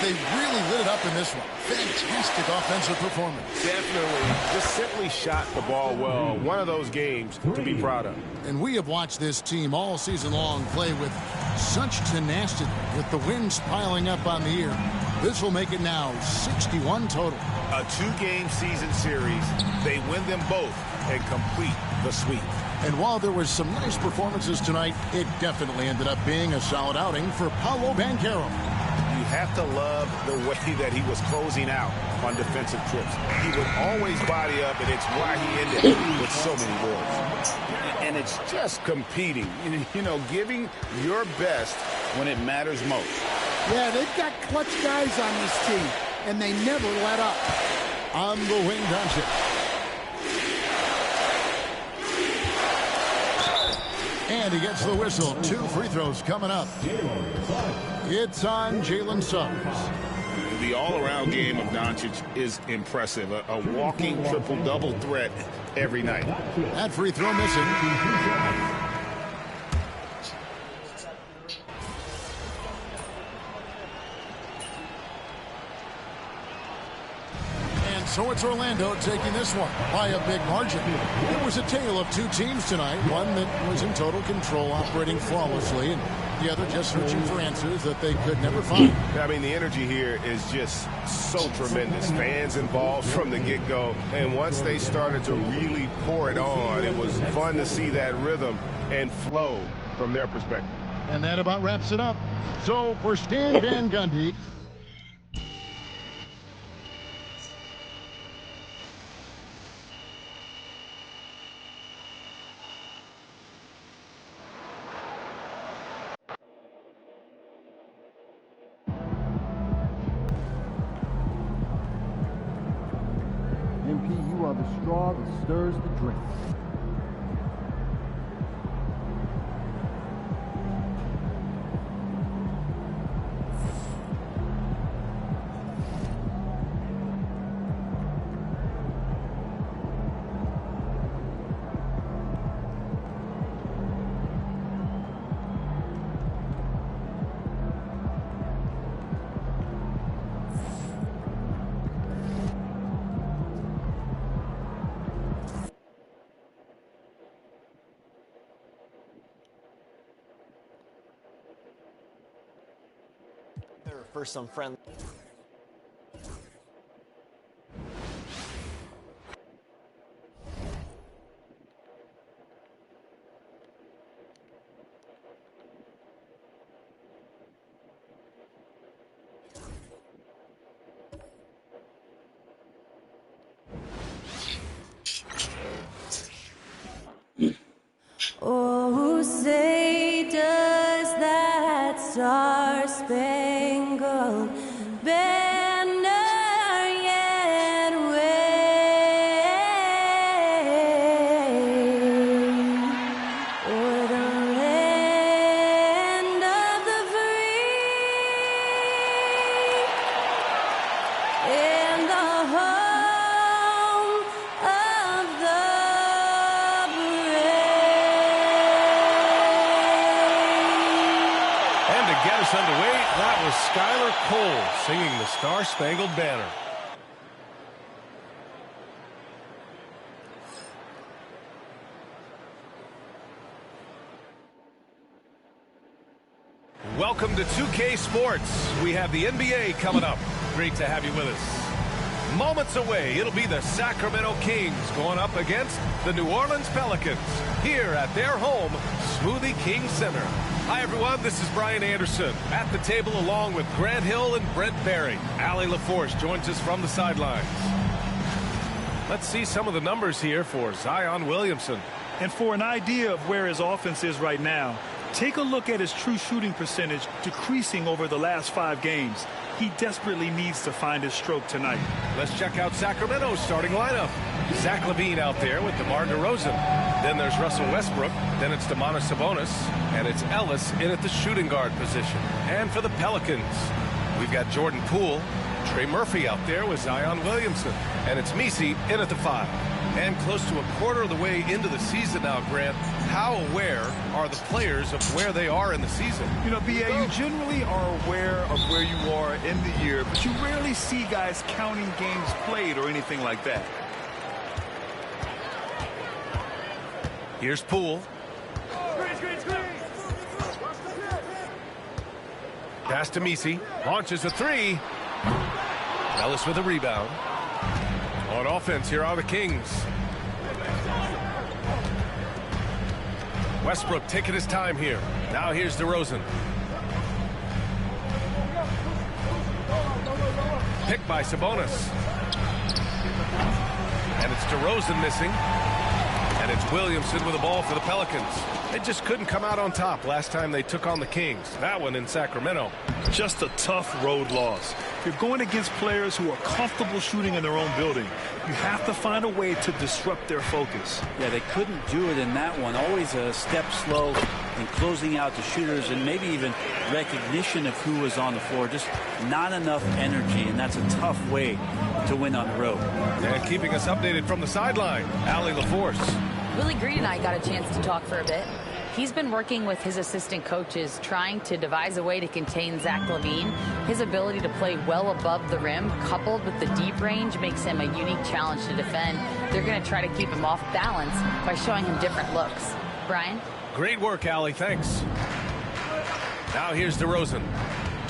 They really lit it up in this one. Fantastic offensive performance. Definitely. Just simply shot the ball well. One of those games to be proud of. And we have watched this team all season long play with such tenacity, with the wins piling up on the year. This will make it now 61 total. A 2-game season series. They win them both and complete the sweep. And while there was some nice performances tonight, it definitely ended up being a solid outing for Paolo Banchero. You have to love the way that he was closing out on defensive trips. He would always body up, and it's why he ended with so many boards. And it's just competing, you know, giving your best when it matters most. Yeah, they've got clutch guys on this team, and they never let up. On the wing, Doncic. And he gets the whistle. 2 free throws coming up. It's on Jalen Suggs. The all-around game of Doncic is impressive. A walking triple-double threat every night. That free throw missing. So it's Orlando taking this one by a big margin. It was a tale of 2 teams tonight. One that was in total control, operating flawlessly, and the other just searching for answers that they could never find. I mean, the energy here is just so tremendous. Fans involved from the get-go. And once they started to really pour it on, it was fun to see that rhythm and flow from their perspective. And that about wraps it up. So for Stan Van Gundy, MP, you are the straw that stirs the drink. For some friendly. Oh, say does that star-spangled banner yet wave o'er the land of the free and the home of the Get us underway. That was Skylar Cole singing the Star-Spangled Banner. Welcome to 2K Sports. We have the NBA coming up. Great to have you with us. Moments away, it'll be the Sacramento Kings going up against the New Orleans Pelicans here at their home, Smoothie King Center. Hi, everyone. This is Brian Anderson at the table along with Grant Hill and Brent Barry. Allie LaForce joins us from the sidelines. Let's see some of the numbers here for Zion Williamson. And for an idea of where his offense is right now, take a look at his true shooting percentage decreasing over the last 5 games. He desperately needs to find his stroke tonight. Let's check out Sacramento's starting lineup. Zach LaVine out there with DeMar DeRozan. Then there's Russell Westbrook. Then it's Domantas Sabonis. And it's Ellis in at the shooting guard position. And for the Pelicans, we've got Jordan Poole, Trey Murphy out there with Zion Williamson. And it's Messi in at the 5. And close to a quarter of the way into the season now, Grant, how aware are the players of where they are in the season? You know, B.A., you generally are aware of where you are in the year, but you rarely see guys counting games played or anything like that. Here's Poole. Pass to Messi. Launches a 3. Ellis with a rebound. On offense, here are the Kings. Westbrook taking his time here. Now here's DeRozan. Picked by Sabonis. And it's DeRozan missing. And it's Williamson with the ball for the Pelicans. They just couldn't come out on top last time they took on the Kings. That one in Sacramento. Just a tough road loss. If you're going against players who are comfortable shooting in their own building, you have to find a way to disrupt their focus. Yeah, they couldn't do it in that one. Always a step slow in closing out the shooters and maybe even recognition of who was on the floor. Just not enough energy, and that's a tough way to win on the road. And keeping us updated from the sideline, Allie LaForce. Willie Green and I got a chance to talk for a bit. He's been working with his assistant coaches trying to devise a way to contain Zach LaVine. His ability to play well above the rim, coupled with the deep range, makes him a unique challenge to defend. They're going to try to keep him off balance by showing him different looks. Brian? Great work, Allie. Thanks. Now here's DeRozan.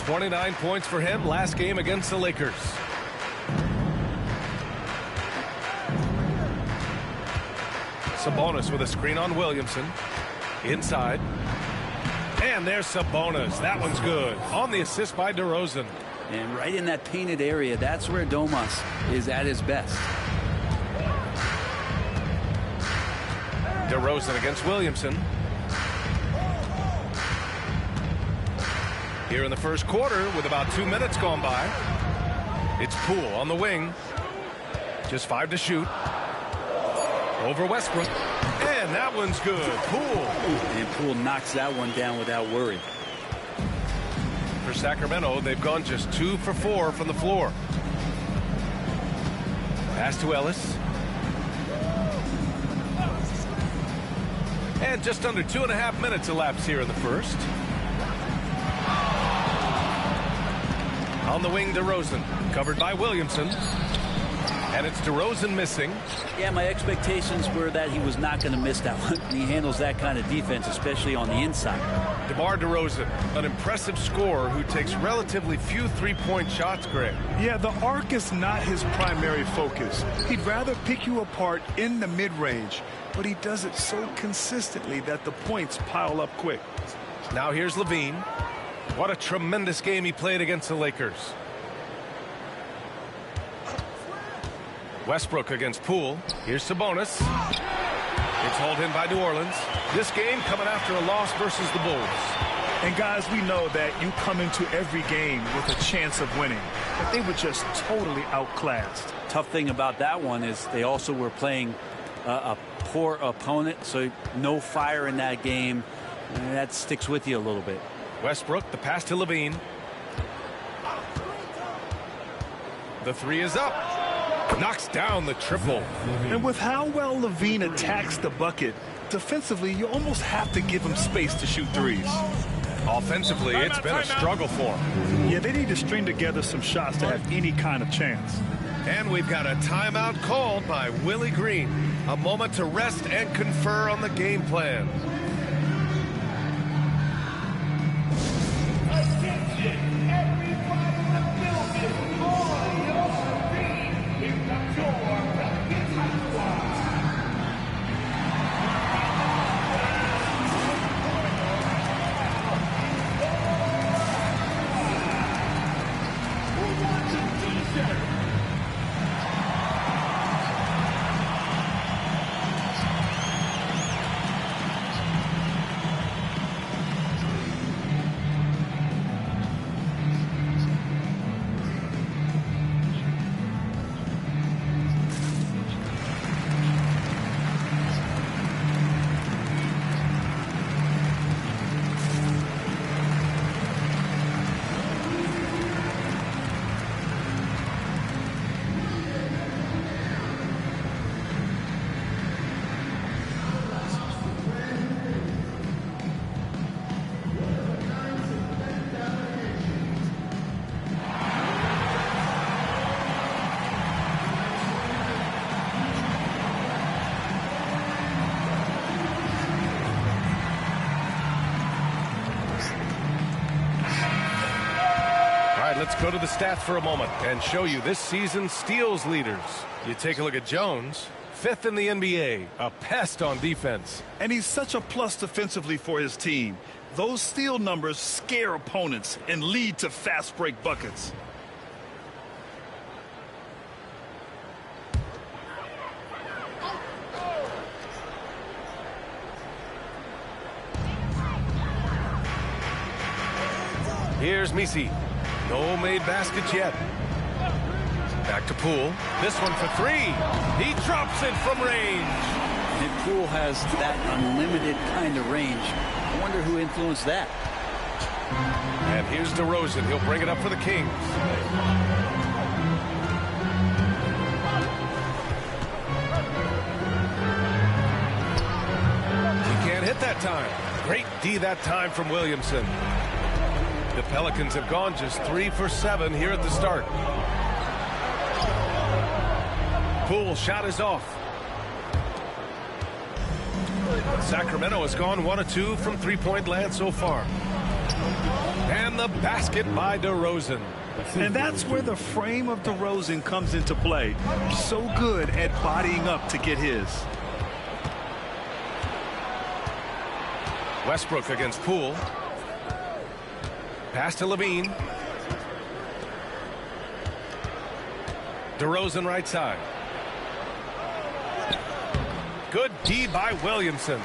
29 points for him last game against the Lakers. Sabonis with a screen on Williamson. Inside. And there's Sabonis. That one's good. On the assist by DeRozan. And right in that painted area, that's where Domas is at his best. DeRozan against Williamson. Here in the first quarter with about 2 minutes gone by. It's Poole on the wing. Just 5 to shoot. Over Westbrook. And that one's good. Poole. And Poole knocks that one down without worry. For Sacramento, they've gone just 2 for 4 from the floor. Pass to Ellis. And just under 2.5 minutes elapsed here in the first. On the wing, DeRozan. Covered by Williamson. And it's DeRozan missing. Yeah, my expectations were that he was not going to miss that one. He handles that kind of defense, especially on the inside. DeMar DeRozan, an impressive scorer who takes relatively few three-point shots, Greg. Yeah, the arc is not his primary focus. He'd rather pick you apart in the mid-range, but he does it so consistently that the points pile up quick. Now here's LaVine. What a tremendous game he played against the Lakers. Westbrook against Poole. Here's Sabonis. It's hauled in by New Orleans. This game coming after a loss versus the Bulls. And guys, we know that you come into every game with a chance of winning, but they were just totally outclassed. Tough thing about that one is they also were playing a poor opponent, so no fire in that game. And that sticks with you a little bit. Westbrook, the pass to LaVine. The 3 is up. Knocks down the triple. And with how well LaVine attacks the bucket, defensively, you almost have to give him space to shoot threes. Offensively, it's been a struggle for him. Yeah, they need to string together some shots to have any kind of chance. And we've got a timeout called by Willie Green. A moment to rest and confer on the game plan. right, let's go to the stats for a moment and show you this season's steals leaders. You take a look at Jones, 5th in the NBA, a pest on defense. And he's such a plus defensively for his team. Those steal numbers scare opponents and lead to fast break buckets. Here's Misi. No made baskets yet. Back to Poole. This one for 3. He drops it from range. And Poole has that unlimited kind of range. I wonder who influenced that. And here's DeRozan. He'll bring it up for the Kings. He can't hit that time. Great D that time from Williamson. The Pelicans have gone just 3 for 7 here at the start. Poole shot is off. Sacramento has gone 1 of 2 from three-point land so far. And the basket by DeRozan. And that's where the frame of DeRozan comes into play. So good at bodying up to get his. Westbrook against Poole. Pass to Levine. DeRozan right side. Good D by Williamson.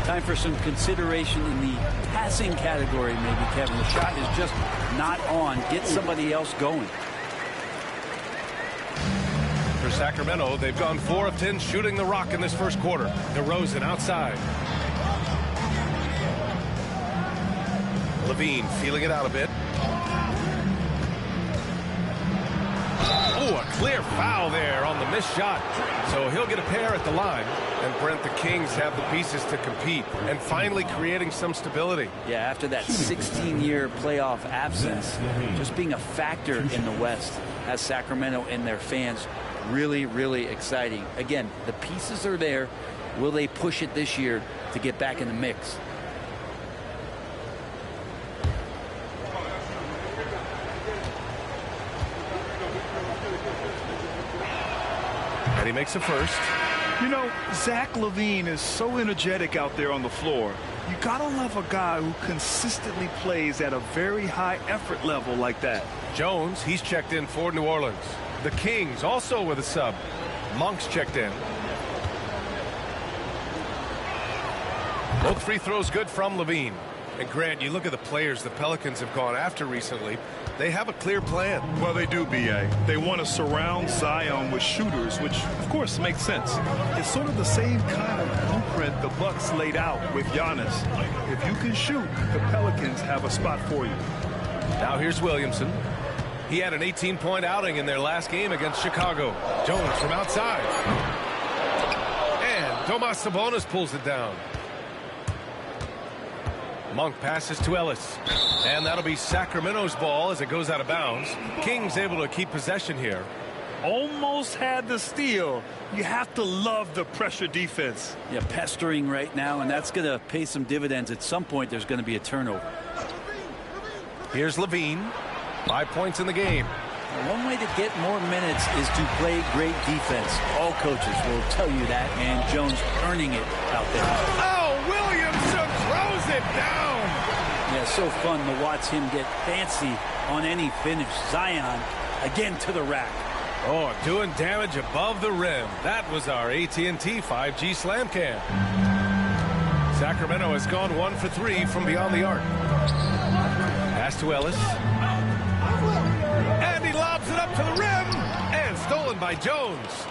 Time for some consideration in the passing category, maybe, Kevin. The shot is just not on. Get somebody else going. For Sacramento, they've gone 4 of 10 shooting the rock in this first quarter. DeRozan outside. Levine feeling it out a bit. Oh, a clear foul there on the missed shot. So he'll get a pair at the line. And Brent, the Kings have the pieces to compete and finally creating some stability. Yeah, after that 16-year playoff absence, just being a factor in the West has Sacramento and their fans really, really exciting. Again, the pieces are there. Will they push it this year to get back in the mix? And he makes a first. You know, Zach LaVine is so energetic out there on the floor. You gotta love a guy who consistently plays at a very high effort level like that. Jones, he's checked in for New Orleans. The Kings also with a sub. Monk's checked in. Both free throws good from Levine. And Grant, you look at the players the Pelicans have gone after recently. They have a clear plan. Well, they do, B.A. They want to surround Zion with shooters, which, of course, makes sense. It's sort of the same kind of blueprint the Bucks laid out with Giannis. If you can shoot, the Pelicans have a spot for you. Now here's Williamson. He had an 18-point outing in their last game against Chicago. Jones from outside. And Domas Sabonis pulls it down. Monk passes to Ellis. And that'll be Sacramento's ball as it goes out of bounds. Kings able to keep possession here. Almost had the steal. You have to love the pressure defense. Yeah, pestering right now, and that's going to pay some dividends. At some point, there's going to be a turnover. Here's Levine. 5 points in the game. One way to get more minutes is to play great defense. All coaches will tell you that, and Jones earning it out there. Oh, Williamson throws it down. Yeah, so fun to watch him get fancy on any finish. Zion again to the rack. Oh, doing damage above the rim. That was our AT&T 5G slam cam. Sacramento has gone 1 for 3 from beyond the arc. Pass to Ellis. And he lobs it up to the rim. And stolen by Jones.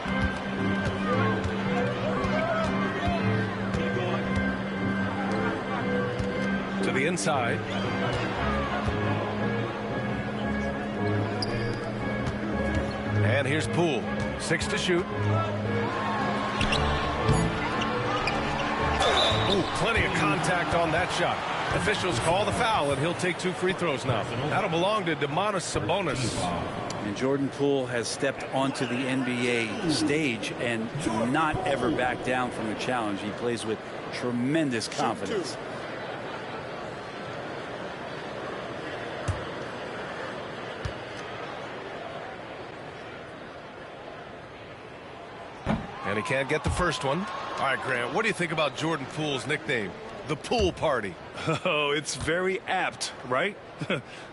To the inside. And here's Poole. 6 to shoot. Ooh, plenty of contact on that shot. Officials call the foul, and he'll take 2 free throws now. That'll belong to Domas Sabonis. And Jordan Poole has stepped onto the NBA stage and not ever back down from a challenge. He plays with tremendous confidence. And he can't get the first one. All right, Grant, what do you think about Jordan Poole's nickname, the Pool Party? Oh, it's very apt, right?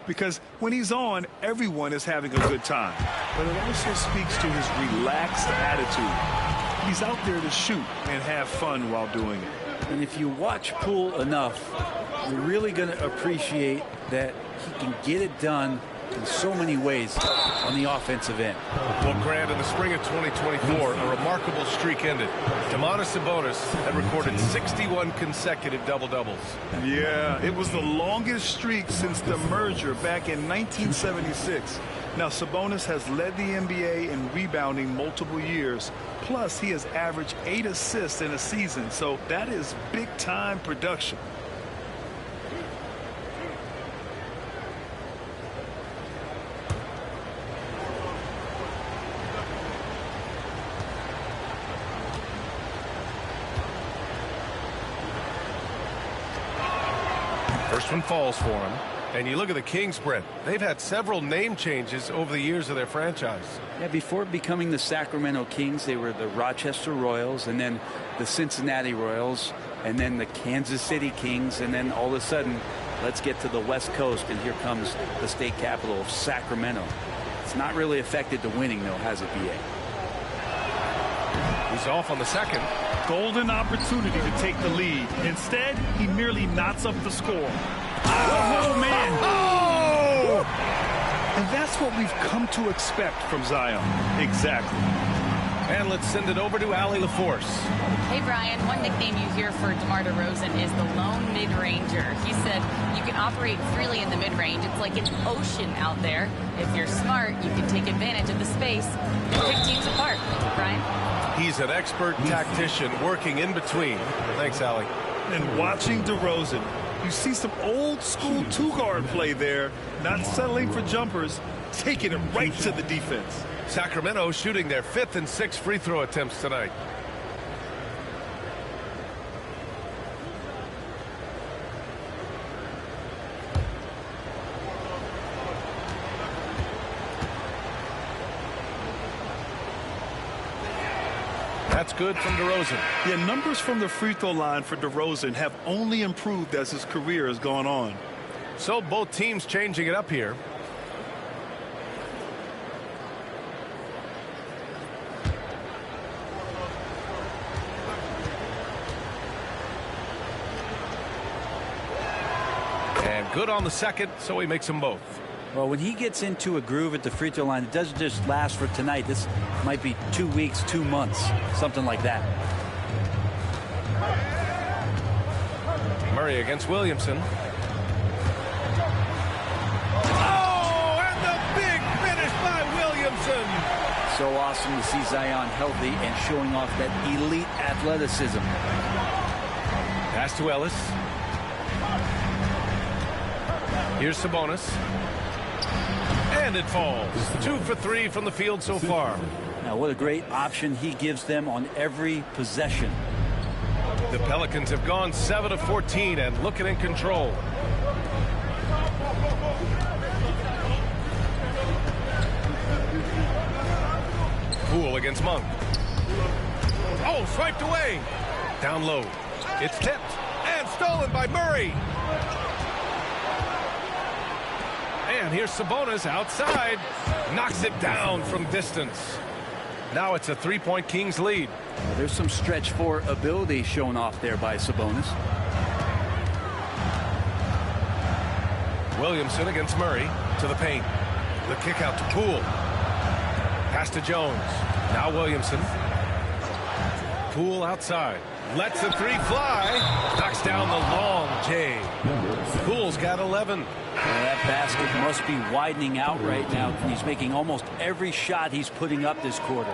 Because when he's on, everyone is having a good time. But it also speaks to his relaxed attitude. He's out there to shoot and have fun while doing it. And if you watch Poole enough, you're really going to appreciate that he can get it done in so many ways on the offensive end. Well, Grant, in the spring of 2024, a remarkable streak ended. Domantas Sabonis had recorded 61 consecutive double-doubles. Yeah, it was the longest streak since the merger back in 1976. Now, Sabonis has led the NBA in rebounding multiple years. Plus, he has averaged 8 assists in a season, so that is big-time production. First one falls for him. And you look at the Kings, Brent. They've had several name changes over the years of their franchise. Yeah, before becoming the Sacramento Kings, they were the Rochester Royals, and then the Cincinnati Royals, and then the Kansas City Kings, and then all of a sudden, let's get to the West Coast, and here comes the state capital of Sacramento. It's not really affected the winning, though, has it, B.A.? He's off on the second. Golden opportunity to take the lead. Instead, he merely knots up the score. Oh, man. Oh! And that's what we've come to expect from Zion. Exactly. And let's send it over to Allie LaForce. Hey, Brian, one nickname you hear for DeMar DeRozan is the lone mid-ranger. He said you can operate freely in the mid-range. It's like an ocean out there. If you're smart, you can take advantage of the space and pick teams apart. Brian? He's an expert tactician working in between. Thanks, Allie. And watching DeRozan, you see some old-school two-guard play there, not settling for jumpers, taking it right to the defense. Sacramento shooting their 5th and 6th free throw attempts tonight. That's good from DeRozan. Yeah, numbers from the free throw line for DeRozan have only improved as his career has gone on. So both teams changing it up here. And good on the second, so he makes them both. Well, when he gets into a groove at the free throw line, it doesn't just last for tonight. This might be 2 weeks, 2 months, something like that. Murray against Williamson. Oh, and the big finish by Williamson. So awesome to see Zion healthy and showing off that elite athleticism. Pass to Ellis. Here's Sabonis. And it falls. 2 for 3 from the field so far. Now, what a great option he gives them on every possession. The Pelicans have gone 7 of 14 and looking in control. Poole against Monk. Oh, swiped away. Down low. It's tipped and stolen by Murray. And here's Sabonis outside. Knocks it down from distance. Now it's a 3-point Kings lead. Well, there's some stretch four ability shown off there by Sabonis. Williamson against Murray to the paint. The kick out to Poole. Pass to Jones. Now Williamson. Poole outside. Lets the three fly. Knocks down the long J. Poole's got 11. Well, that basket must be widening out right now. He's making almost every shot he's putting up this quarter.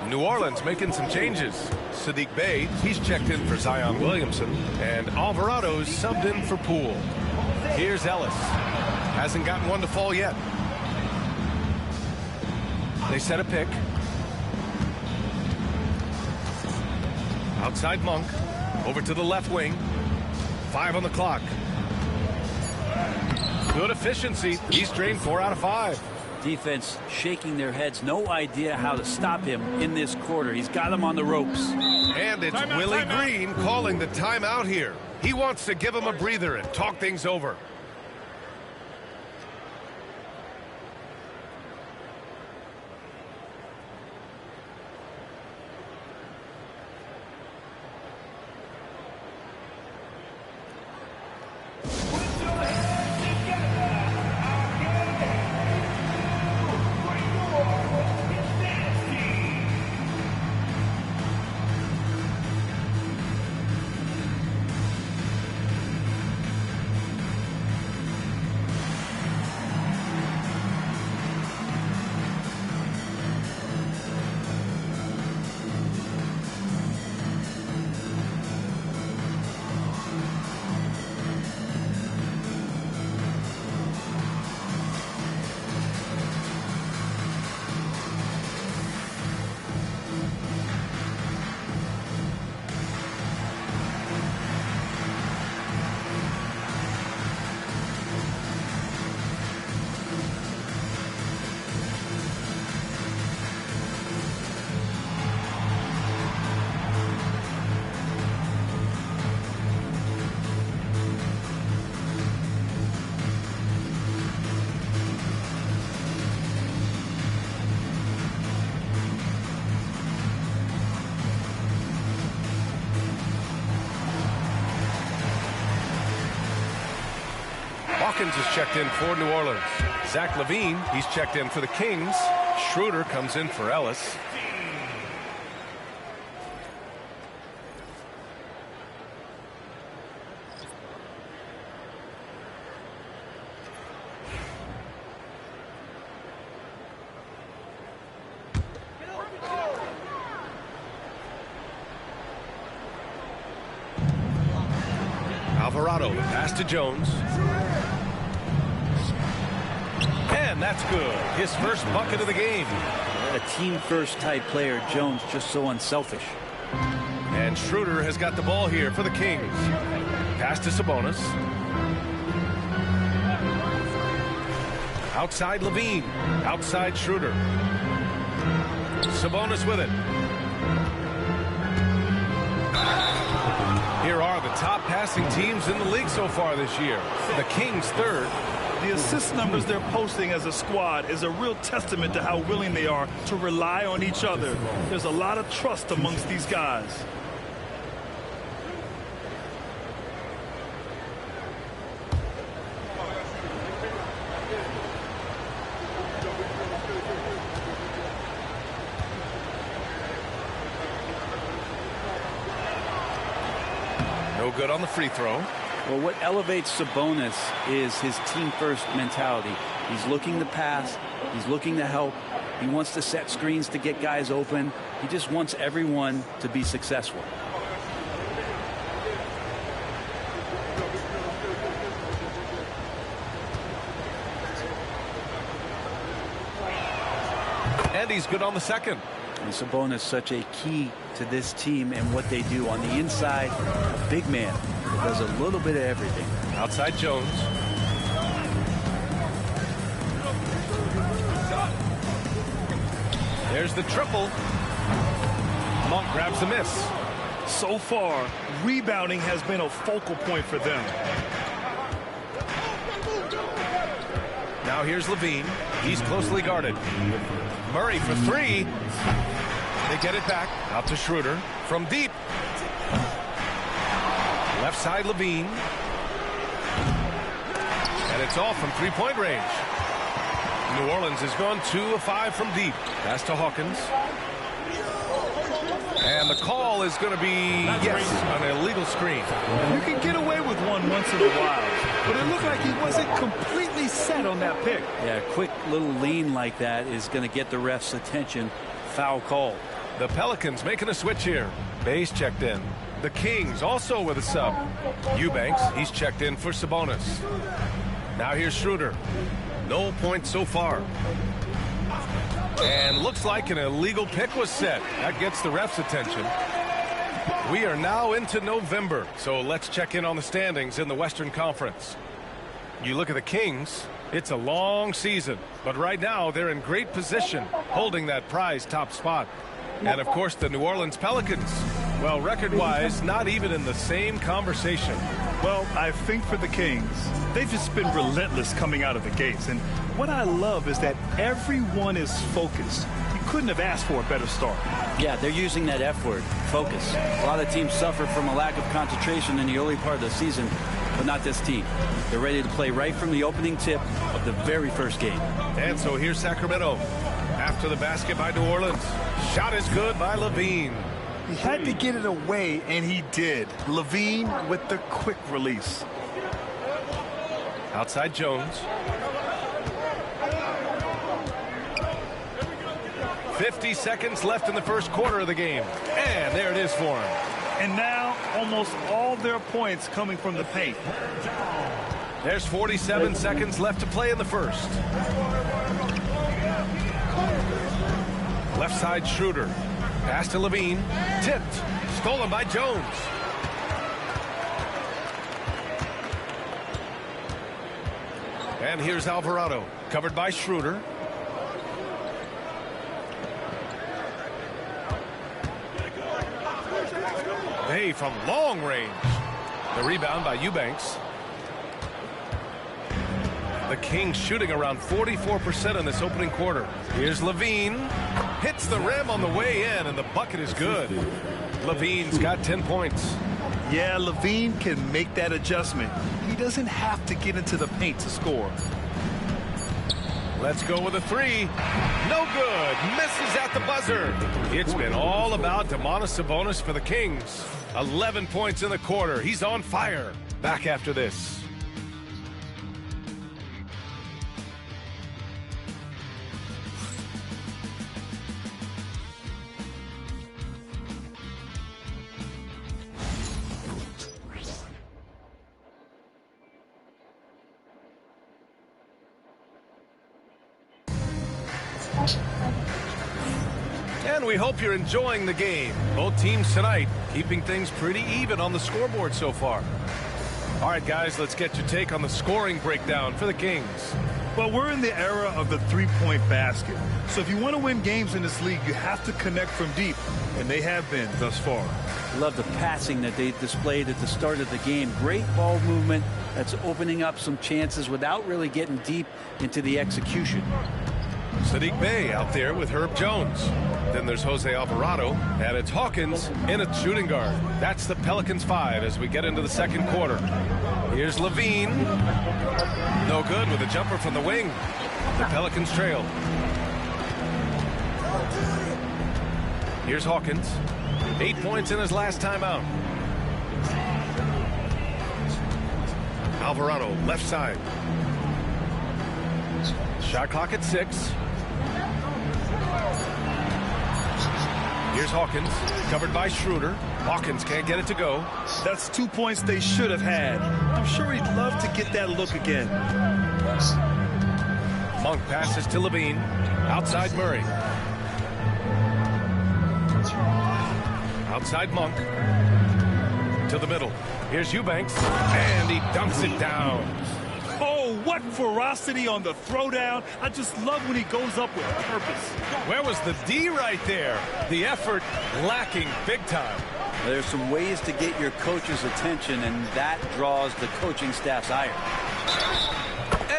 New Orleans making some changes. Sadiq Bey, he's checked in for Zion Williamson. And Alvarado's subbed in for Poole. Here's Ellis. Hasn't gotten one to fall yet. They set a pick. Outside Monk. Over to the left wing. 5 on the clock. Good efficiency. He's drained 4 out of 5. Defense shaking their heads. No idea how to stop him in this quarter. He's got him on the ropes. And it's Willie Green calling the timeout here. He wants to give him a breather and talk things over. Hawkins is checked in for New Orleans. Zach LaVine, he's checked in for the Kings. Schroeder comes in for Ellis. Alvarado, the pass to Jones. And that's good. His first bucket of the game. A team-first type player. Jones just so unselfish. And Schroeder has got the ball here for the Kings. Pass to Sabonis. Outside LaVine. Outside Schroeder. Sabonis with it. Here are the top passing teams in the league so far this year. The Kings third. The assist numbers they're posting as a squad is a real testament to how willing they are to rely on each other. There's a lot of trust amongst these guys. No good on the free throw. Well, what elevates Sabonis is his team-first mentality. He's looking to pass. He's looking to help. He wants to set screens to get guys open. He just wants everyone to be successful. And he's good on the second. And Sabonis such a key to this team and what they do on the inside. A big man that does a little bit of everything. Outside Jones. There's the triple. Monk grabs the miss. So far, rebounding has been a focal point for them. Now here's LaVine. He's closely guarded. Murray for three. They get it back. Out to Schroeder. From deep. Left side LaVine. And it's off from three-point range. New Orleans has gone 2 of 5 from deep. Pass to Hawkins. And the call is going to be, yes, an illegal screen. You can get away with one once in a while, but it looked like he wasn't completely set on that pick. Yeah, a quick little lean like that is going to get the ref's attention. Foul call. The Pelicans making a switch here. Bay's checked in. The Kings also with a sub. Eubanks, he's checked in for Sabonis. Now here's Schroeder. No points so far. And looks like an illegal pick was set. That gets the ref's attention. We are now into November, so let's check in on the standings in the Western Conference. You look at the Kings, it's a long season, but right now they're in great position, holding that prized top spot. And, of course, the New Orleans Pelicans, well, record-wise, not even in the same conversation. Well, I think for the Kings, they've just been relentless coming out of the gates. And what I love is that everyone is focused. You couldn't have asked for a better start. Yeah, they're using that F word, focus. A lot of teams suffer from a lack of concentration in the early part of the season, but not this team. They're ready to play right from the opening tip of the very first game. And so here's Sacramento. After the basket by New Orleans. Shot is good by Levine. He had to get it away, and he did. Levine with the quick release. Outside Jones. 50 seconds left in the first quarter of the game. And there it is for him. And now almost all their points coming from the paint. There's 47 seconds left to play in the first. Left side Schroeder. Pass to Levine. Tipped. Stolen by Jones. And here's Alvarado. Covered by Schroeder. Hey, from long range. The rebound by Eubanks. The Kings shooting around 44% in this opening quarter. Here's Levine. Hits the rim on the way in, and the bucket is good. Levine's got 10 points. Yeah, Levine can make that adjustment. He doesn't have to get into the paint to score. Let's go with a three. No good. Misses at the buzzer. It's been all about Domantas Sabonis for the Kings. 11 points in the quarter. He's on fire. Back after this. And we hope you're enjoying the game. Both teams tonight keeping things pretty even on the scoreboard so far. All right, guys, let's get your take on the scoring breakdown for the Kings. Well, we're in the era of the three-point basket. So if you want to win games in this league, you have to connect from deep, and they have been thus far. Love the passing that they displayed at the start of the game. Great ball movement that's opening up some chances without really getting deep into the execution. Sadiq Bey out there with Herb Jones. Then there's Jose Alvarado, and it's Hawkins in at shooting guard. That's the Pelicans 5 as we get into the second quarter. Here's Levine. No good with a jumper from the wing. The Pelicans trail. Here's Hawkins. 8 points in his last time out. Alvarado, left side. Shot clock at 6. Here's Hawkins, covered by Schroeder. Hawkins can't get it to go. That's 2 points they should have had. I'm sure he'd love to get that look again. Monk passes to Levine. Outside Murray. Outside Monk. To the middle. Here's Eubanks. And he dunks it down. Oh, what ferocity on the throwdown. I just love when he goes up with purpose. Where was the D right there? The effort lacking big time. There's some ways to get your coach's attention, and that draws the coaching staff's ire.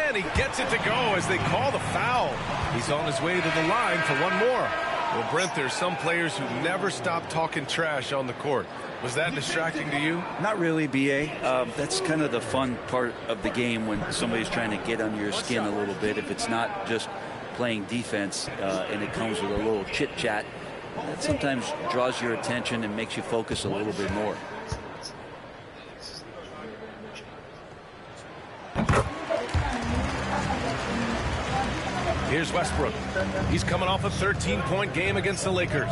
And he gets it to go as they call the foul. He's on his way to the line for one more. Well, Brent, there's some players who never stop talking trash on the court. Was that distracting to you? Not really, B.A. That's kind of the fun part of the game when somebody's trying to get under your skin a little bit. If it's not just playing defense and it comes with a little chit-chat, that sometimes draws your attention and makes you focus a little bit more. Here's Westbrook. He's coming off a 13-point game against the Lakers.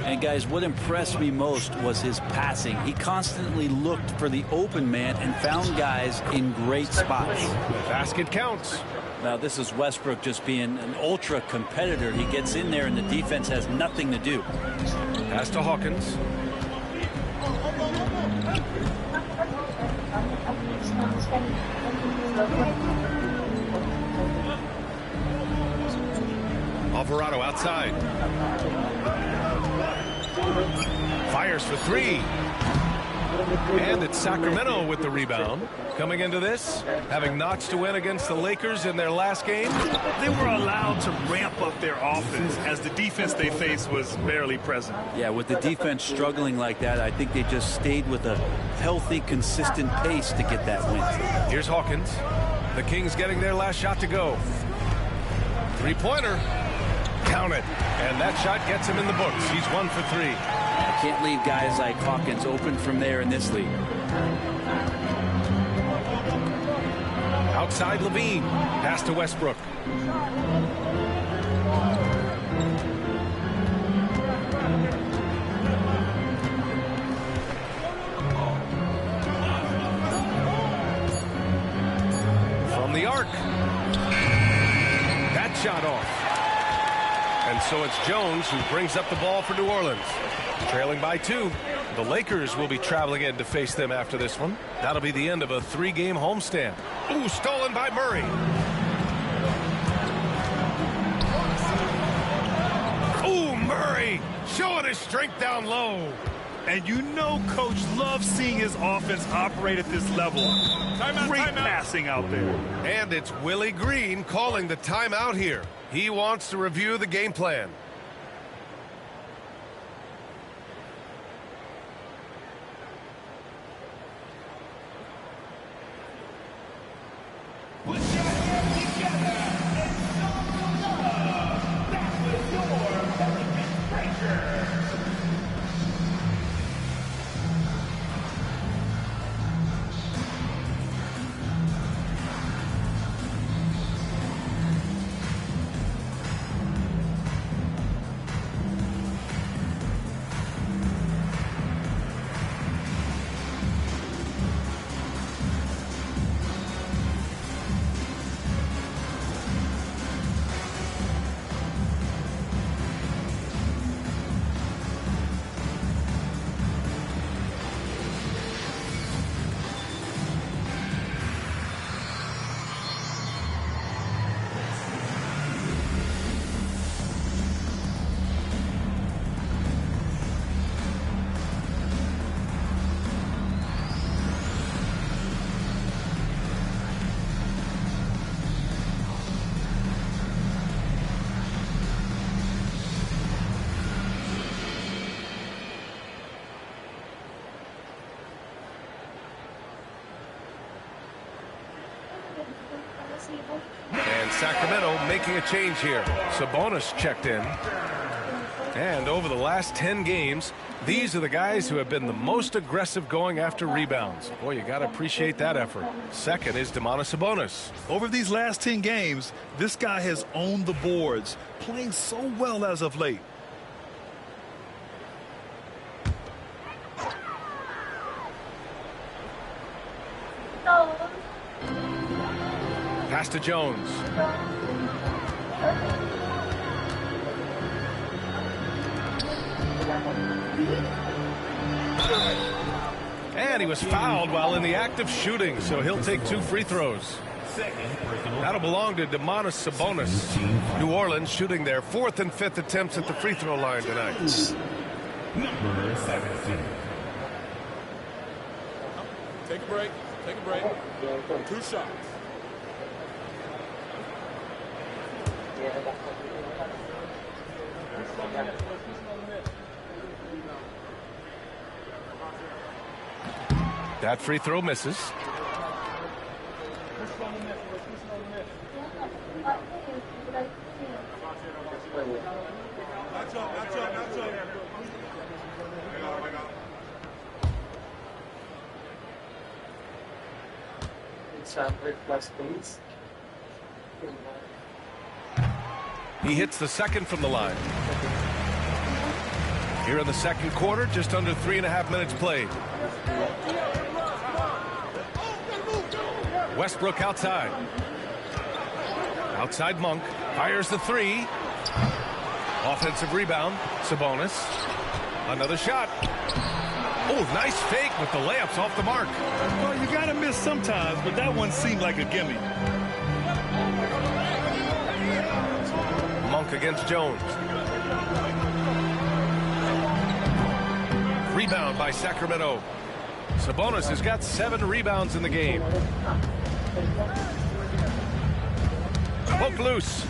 And guys, what impressed me most was his passing. He constantly looked for the open man and found guys in great spots. Basket counts. Now this is Westbrook just being an ultra competitor. He gets in there and the defense has nothing to do. Pass to Hawkins. Alvarado outside. Fires for three. And it's Sacramento with the rebound. Coming into this, having notched to win against the Lakers in their last game. They were allowed to ramp up their offense as the defense they faced was barely present. Yeah, with the defense struggling like that, I think they just stayed with a healthy, consistent pace to get that win. Here's Hawkins. The Kings getting their last shot to go. Three-pointer. Count it. And that shot gets him in the books. He's 1 for 3. I can't leave guys like Hawkins open from there in this league. Outside Levine. Pass to Westbrook. From the arc. That shot off. And so it's Jones who brings up the ball for New Orleans. Trailing by 2. The Lakers will be traveling in to face them after this one. That'll be the end of a 3-game homestand. Ooh, stolen by Murray. Ooh, Murray showing his strength down low. And you know Coach loves seeing his offense operate at this level. Great passing out there. And it's Willie Green calling the timeout here. He wants to review the game plan. And Sacramento making a change here. Sabonis checked in. And over the last 10 games, these are the guys who have been the most aggressive going after rebounds. Boy, you got to appreciate that effort. Second is Domantas Sabonis. Over these last 10 games, this guy has owned the boards, playing so well as of late. Pass to Jones. And he was fouled while in the act of shooting, so he'll take 2 free throws. That'll belong to Domantas Sabonis. New Orleans shooting their 4th and 5th attempts at the free throw line tonight. Number 17. Take a break. Take a break. 2 shots. That free throw misses. He hits the second from the line. Here in the second quarter, just under 3.5 minutes played. Westbrook outside. Outside Monk. Fires the 3. Offensive rebound. Sabonis. Another shot. Oh, nice fake, but the layup's off the mark. Well, you got to miss sometimes, but that one seemed like a gimme. Monk against Jones. Rebound by Sacramento. Sabonis has got 7 rebounds in the game. Poke loose.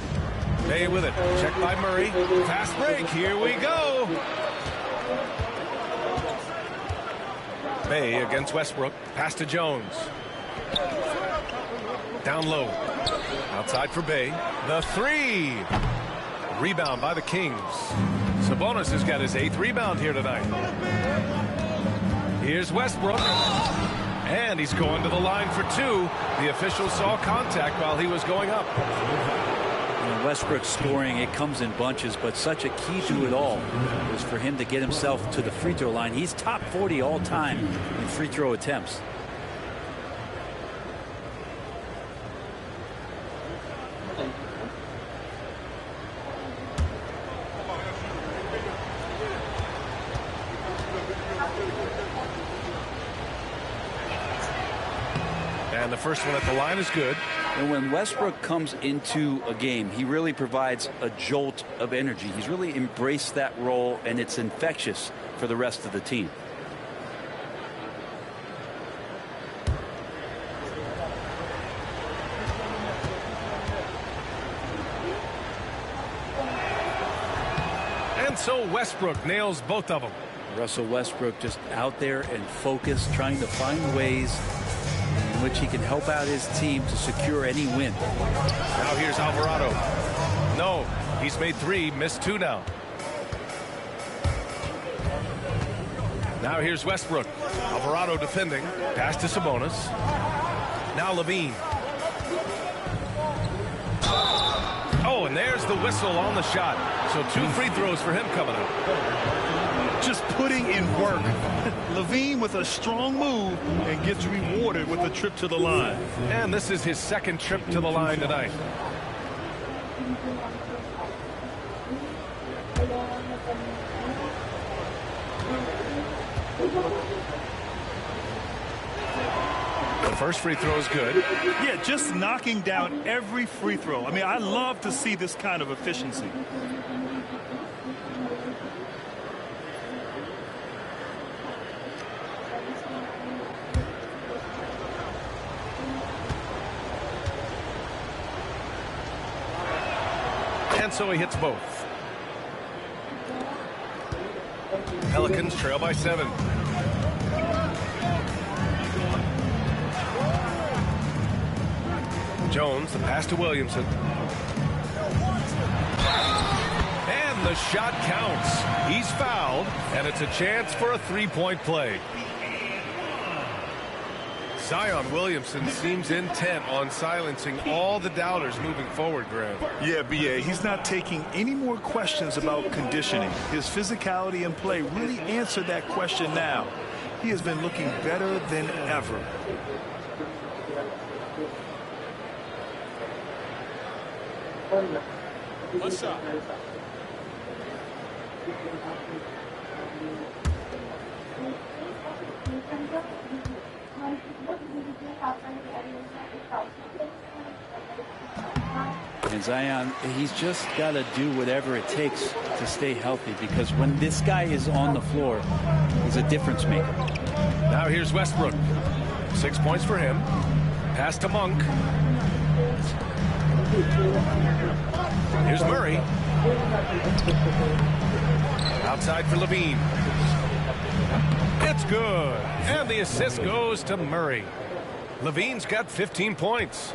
Bay with it. Check by Murray. Fast break. Here we go. Bay against Westbrook. Pass to Jones. Down low. Outside for Bay. The 3. Rebound by the Kings. Sabonis has got his 8th rebound here tonight. Here's Westbrook. And he's going to the line for 2. The official saw contact while he was going up. When Westbrook scoring, it comes in bunches, but such a key to it all is for him to get himself to the free throw line. He's top 40 all time in free throw attempts. And the first one at the line is good. And when Westbrook comes into a game, he really provides a jolt of energy. He's really embraced that role, and it's infectious for the rest of the team. And so Westbrook nails both of them. Russell Westbrook just out there and focused, trying to find ways in which he can help out his team to secure any win. Now here's Alvarado. No, he's made 3, missed 2 now. Now here's Westbrook. Alvarado defending. Pass to Sabonis. Now Levine. Oh, and there's the whistle on the shot. So 2 free throws for him coming up. Just putting in work. Levine with a strong move and gets rewarded with a trip to the line. And this is his 2nd trip to the line tonight. The first free throw is good. Yeah, just knocking down every free throw. I mean, I love to see this kind of efficiency. And so he hits both. Pelicans trail by 7. Jones, the pass to Williamson. And the shot counts. He's fouled, and it's a chance for a 3-point play. Zion Williamson seems intent on silencing all the doubters moving forward, Grant. Yeah, B.A., he's not taking any more questions about conditioning. His physicality and play really answered that question now. He has been looking better than ever. What's up? And Zion, he's just got to do whatever it takes to stay healthy, because when this guy is on the floor, he's a difference maker. Now here's Westbrook. 6 points for him. Pass to Monk. Here's Murray. Outside for Levine. It's good. And the assist goes to Murray. Levine's got 15 points.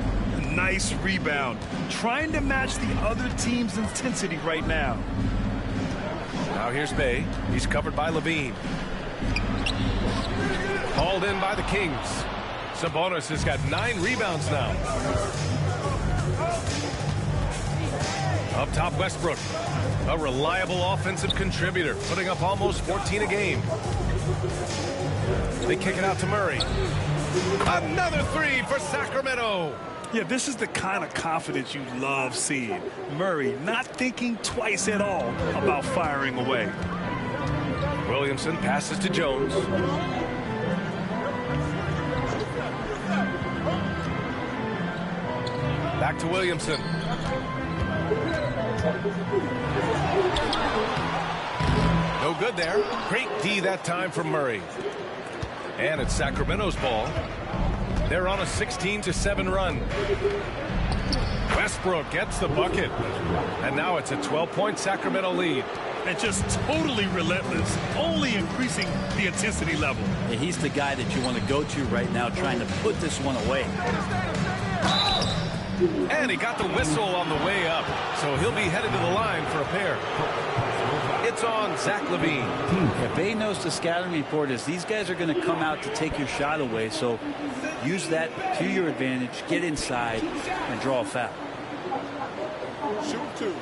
Nice rebound. Trying to match the other team's intensity right now. Now here's Bay. He's covered by Levine. Hauled in by the Kings. Sabonis has got 9 rebounds now. Up top, Westbrook. A reliable offensive contributor, putting up almost 14 a game. They kick it out to Murray. Another 3 for Sacramento. Yeah, this is the kind of confidence you love seeing. Murray not thinking twice at all about firing away. Williamson passes to Jones. Back to Williamson. No good there. Great D that time from Murray. And it's Sacramento's ball. They're on a 16-7 run. Westbrook gets the bucket. And now it's a 12-point Sacramento lead. And just totally relentless, only increasing the intensity level. Yeah, he's the guy that you want to go to right now, trying to put this one away. And he got the whistle on the way up, so he'll be headed to the line for a pair. It's on Zach LaVine. Yeah, Bay knows the scouting report is these guys are going to come out to take your shot away, so use that to your advantage, get inside, and draw a foul. Shoot two.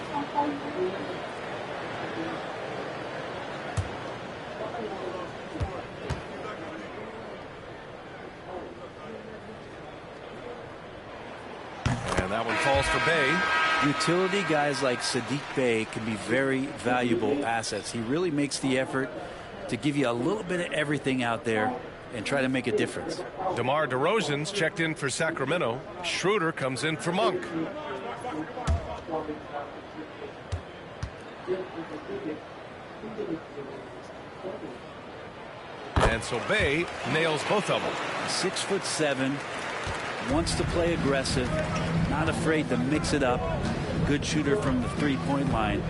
And that one falls for Bay. Utility guys like Sadiq Bey can be very valuable assets. He really makes the effort to give you a little bit of everything out there and try to make a difference. DeMar DeRozan's checked in for Sacramento. Schroeder comes in for Monk. And so Bay nails both of them. 6'7", wants to play aggressive, not afraid to mix it up. Good shooter from the three-point line.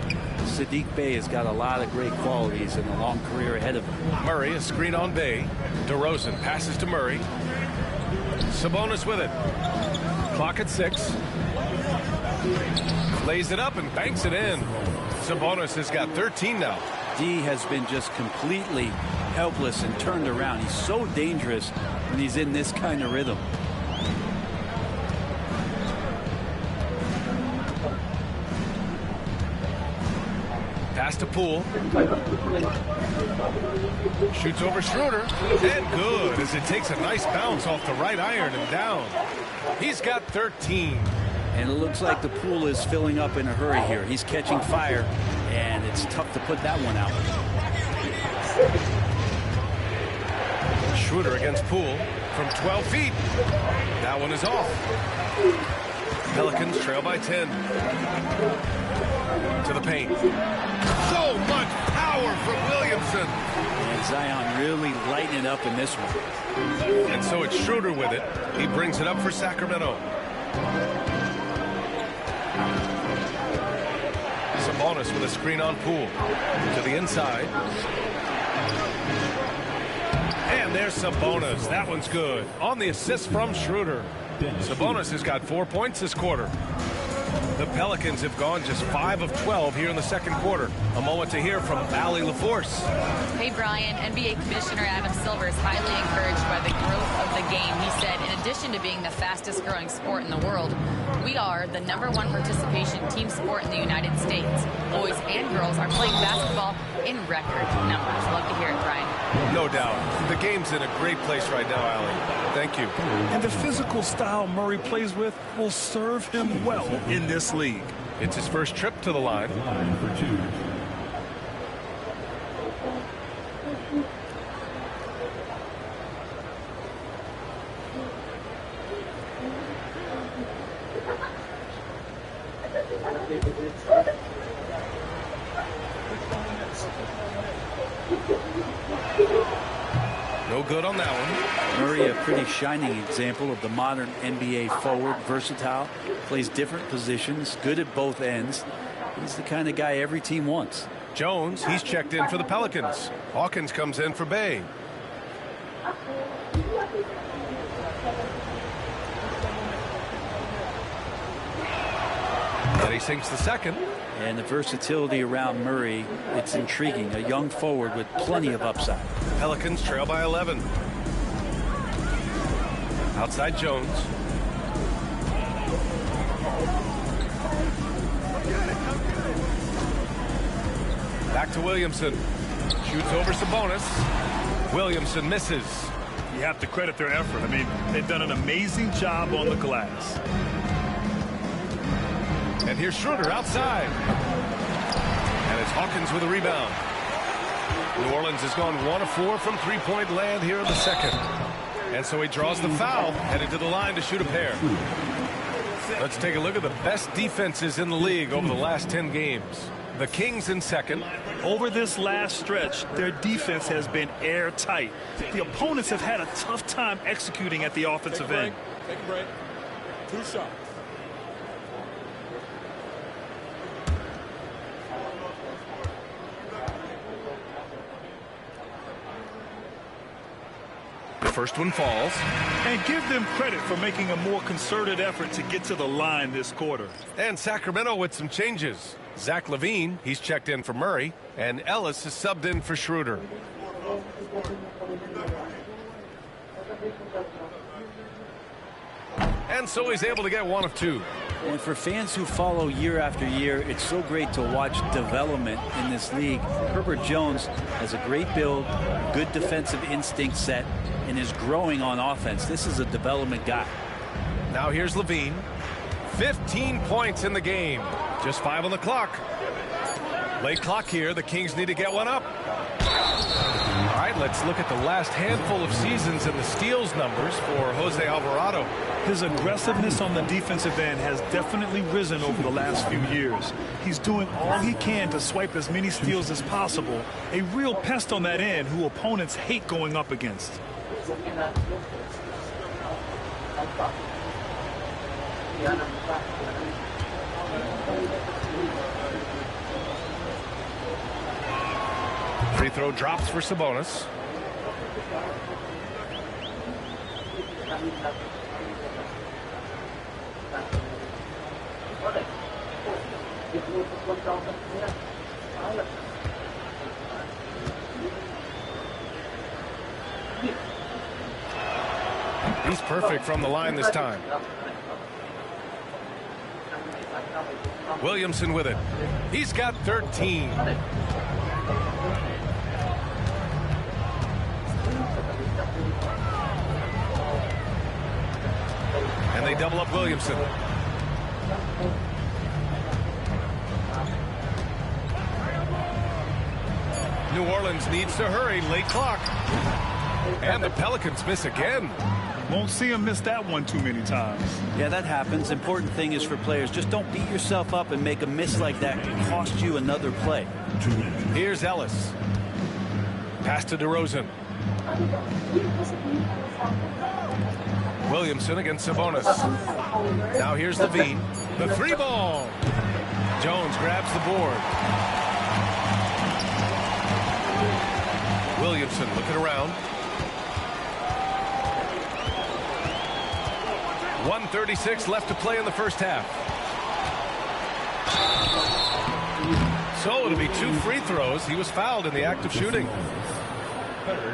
Sadiq Bey has got a lot of great qualities and a long career ahead of him. Murray, a screen on Bay. DeRozan passes to Murray. Sabonis with it. Clock at 6. Lays it up and banks it in. Sabonis has got 13 now. D has been just completely helpless and turned around. He's so dangerous when he's in this kind of rhythm. Pass to Poole. Shoots over Schroeder. And good as it takes a nice bounce off the right iron and down. He's got 13. And it looks like the pool is filling up in a hurry here. He's catching fire, and it's tough to put that one out. Schroeder against Poole from 12 feet. That one is off. Pelicans trail by 10. To the paint. So much power from Williamson. And Zion really lighting it up in this one. And so it's Schroeder with it. He brings it up for Sacramento. Sabonis with a screen on Poole. To the inside. And there's Sabonis. That one's good. On the assist from Schroeder. Sabonis has got 4 points this quarter. The Pelicans have gone just 5 of 12 here in the second quarter. A moment to hear from Allie LaForce. Hey, Brian. NBA Commissioner Adam Silver is highly encouraged by the growth of the game. He said, in addition to being the fastest growing sport in the world, we are the #1 participation team sport in the United States. Boys and girls are playing basketball in record numbers. Love to hear it, Brian. No doubt. The game's in a great place right now, Allie. Thank you. And the physical style Murray plays with will serve him well in this league. It's his first trip to the line. Line for 2. No good on that one. Murray, a pretty shining example of the modern NBA forward, versatile, plays different positions, good at both ends. He's the kind of guy every team wants. Jones, he's checked in for the Pelicans. Hawkins comes in for Bay. And he sinks the second. And the versatility around Murray, it's intriguing. A young forward with plenty of upside. Pelicans trail by 11. Outside Jones. Back to Williamson. Shoots over Sabonis. Williamson misses. You have to credit their effort. I mean, they've done an amazing job on the glass. And here's Schroeder outside. And it's Hawkins with a rebound. New Orleans has gone 1 of 4 from three-point land here in the second. And so he draws the foul, headed to the line to shoot a pair. Let's take a look at the best defenses in the league over the last 10 games. The Kings in second. Over this last stretch, their defense has been airtight. The opponents have had a tough time executing at the offensive end. Take a break. 2 shots. The first one falls. And give them credit for making a more concerted effort to get to the line this quarter. And Sacramento with some changes. Zach LaVine, he's checked in for Murray, and Ellis is subbed in for Schroeder. And so he's able to get 1 of 2. And for fans who follow year after year, it's so great to watch development in this league. Herbert Jones has a great build, good defensive instinct set, and is growing on offense. This is a development guy. Now here's LaVine. 15 points in the game. Just 5 on the clock. Late clock here. The Kings need to get 1 up. All right, let's look at the last handful of seasons and the steals numbers for Jose Alvarado. His aggressiveness on the defensive end has definitely risen over the last few years. He's doing all he can to swipe as many steals as possible. A real pest on that end who opponents hate going up against. Free throw drops for Sabonis. He's perfect from the line this time. Williamson with it. He's got 13. And they double up Williamson. New Orleans needs to hurry. Late clock. And the Pelicans miss again. Won't see him miss that one too many times. Yeah, that happens. Important thing is for players, just don't beat yourself up and make a miss like that can cost you another play. Here's Ellis. Pass to DeRozan. Williamson against Sabonis. Now here's LaVine. The 3-ball. Jones grabs the board. Williamson looking around. 1:36 left to play in the first half. So it'll be 2 free throws. He was fouled in the act of shooting.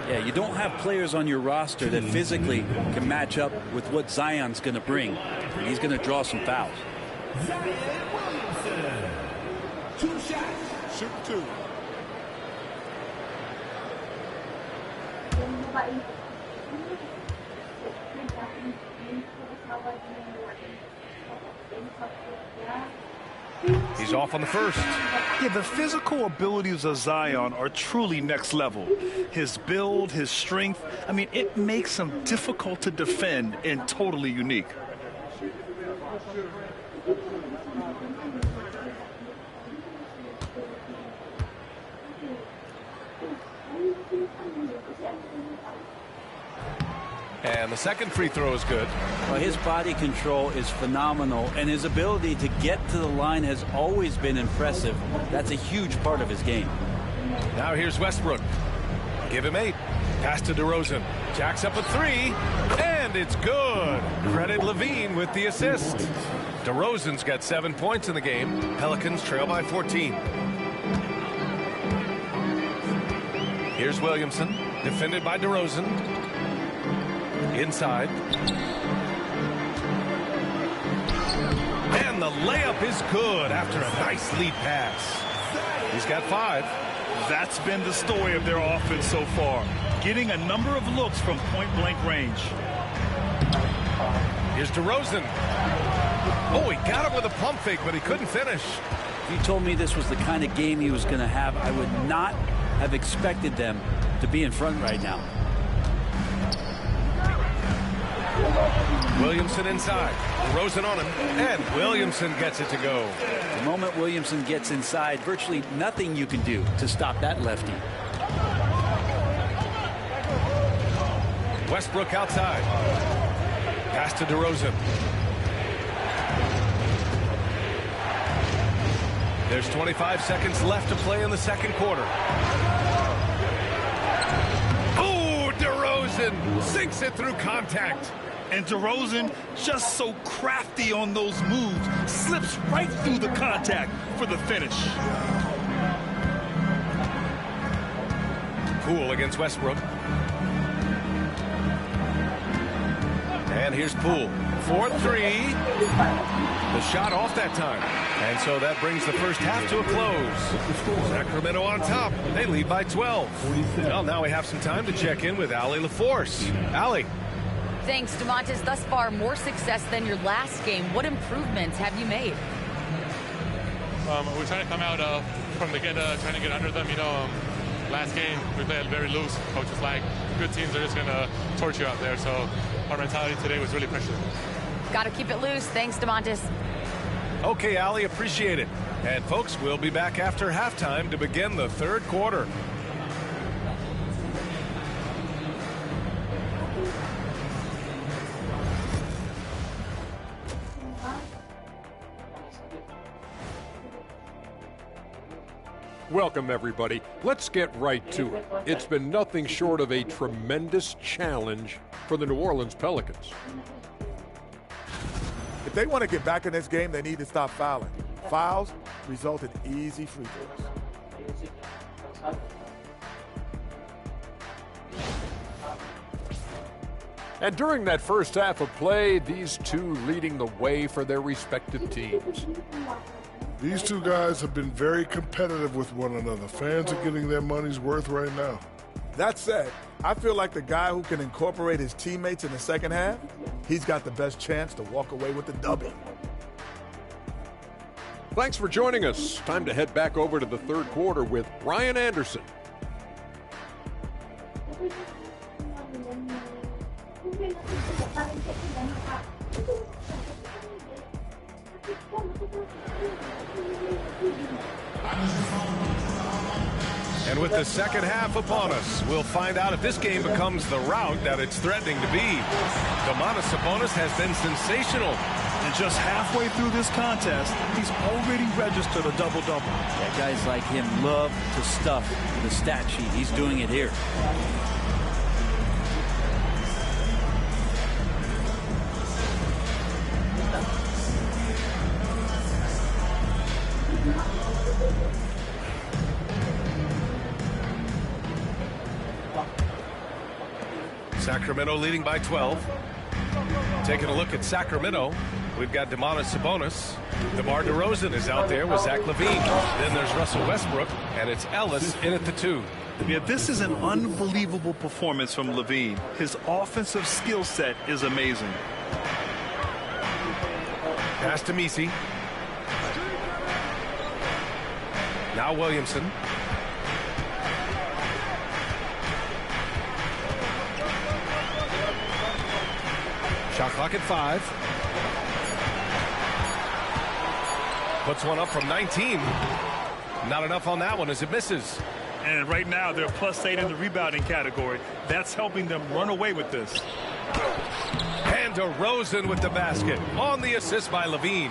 Yeah, you don't have players on your roster that physically can match up with what Zion's going to bring. And he's going to draw some fouls. Williamson. 2 shots. Shoot 2. He's off on the first. Yeah, the physical abilities of Zion are truly next level. His build, his strength, I mean, it makes him difficult to defend and totally unique. And the second free throw is good. Well, his body control is phenomenal, and his ability to get to the line has always been impressive. That's a huge part of his game. Now here's Westbrook. Give him 8. Pass to DeRozan. Jacks up a 3, and it's good. Credit LaVine with the assist. DeRozan's got 7 points in the game. Pelicans trail by 14. Here's Williamson, defended by DeRozan. Inside. And the layup is good after a nice lead pass. He's got 5. That's been the story of their offense so far. Getting a number of looks from point-blank range. Here's DeRozan. Oh, he got him with a pump fake, but he couldn't finish. you told me this was the kind of game he was going to have, I would not have expected them to be in front right now. Williamson inside. Rosen on him. And Williamson gets it to go. The moment Williamson gets inside, virtually nothing you can do to stop that lefty. Westbrook outside. Pass to DeRozan. There's 25 seconds left to play in the second quarter. Oh, DeRozan sinks it through contact. And DeRozan, just so crafty on those moves, slips right through the contact for the finish. Poole against Westbrook. And here's Poole. 4-3. The shot off that time. And so that brings the first half to a close. Sacramento on top. They lead by 12. Well, now we have some time to check in with Allie LaForce. Allie. Thanks, DeMontis. Thus far, more success than your last game. What improvements have you made? We're trying to come out from the get, trying to get under them. Last game, we played very loose. Coach was like, good teams are just going to torch you out there. So our mentality today was really pressure. Got to keep it loose. Thanks, DeMontis. Okay, Allie, appreciate it. And, folks, we'll be back after halftime to begin the third quarter. Welcome, everybody. Let's get right to it. It's been nothing short of a tremendous challenge for the New Orleans Pelicans. If they want to get back in this game, they need to stop fouling. Fouls result in easy free throws. And during that first half of play, these two leading the way for their respective teams. These two guys have been very competitive with one another. Fans are getting their money's worth right now. That said, I feel like the guy who can incorporate his teammates in the second half, he's got the best chance to walk away with the W. Thanks for joining us. Time to head back over to the third quarter with Ryan Anderson. And with the second half upon us, we'll find out if this game becomes the rout that it's threatening to be. Domantas Sabonis has been sensational. And just halfway through this contest, he's already registered a double-double. Yeah, guys like him love to stuff the stat sheet. He's doing it here. Sacramento leading by 12. Taking a look at Sacramento, we've got Domantas Sabonis. DeMar DeRozan is out there with Zach LaVine. Then there's Russell Westbrook, and it's Ellis in at the 2. Yeah, this is an unbelievable performance from LaVine. His offensive skill set is amazing. Pass to Messi. Now Williamson. Shot clock at 5. Puts one up from 19. Not enough on that one as it misses. And right now they're +8 in the rebounding category. That's helping them run away with this. And DeRozan with the basket on the assist by LaVine.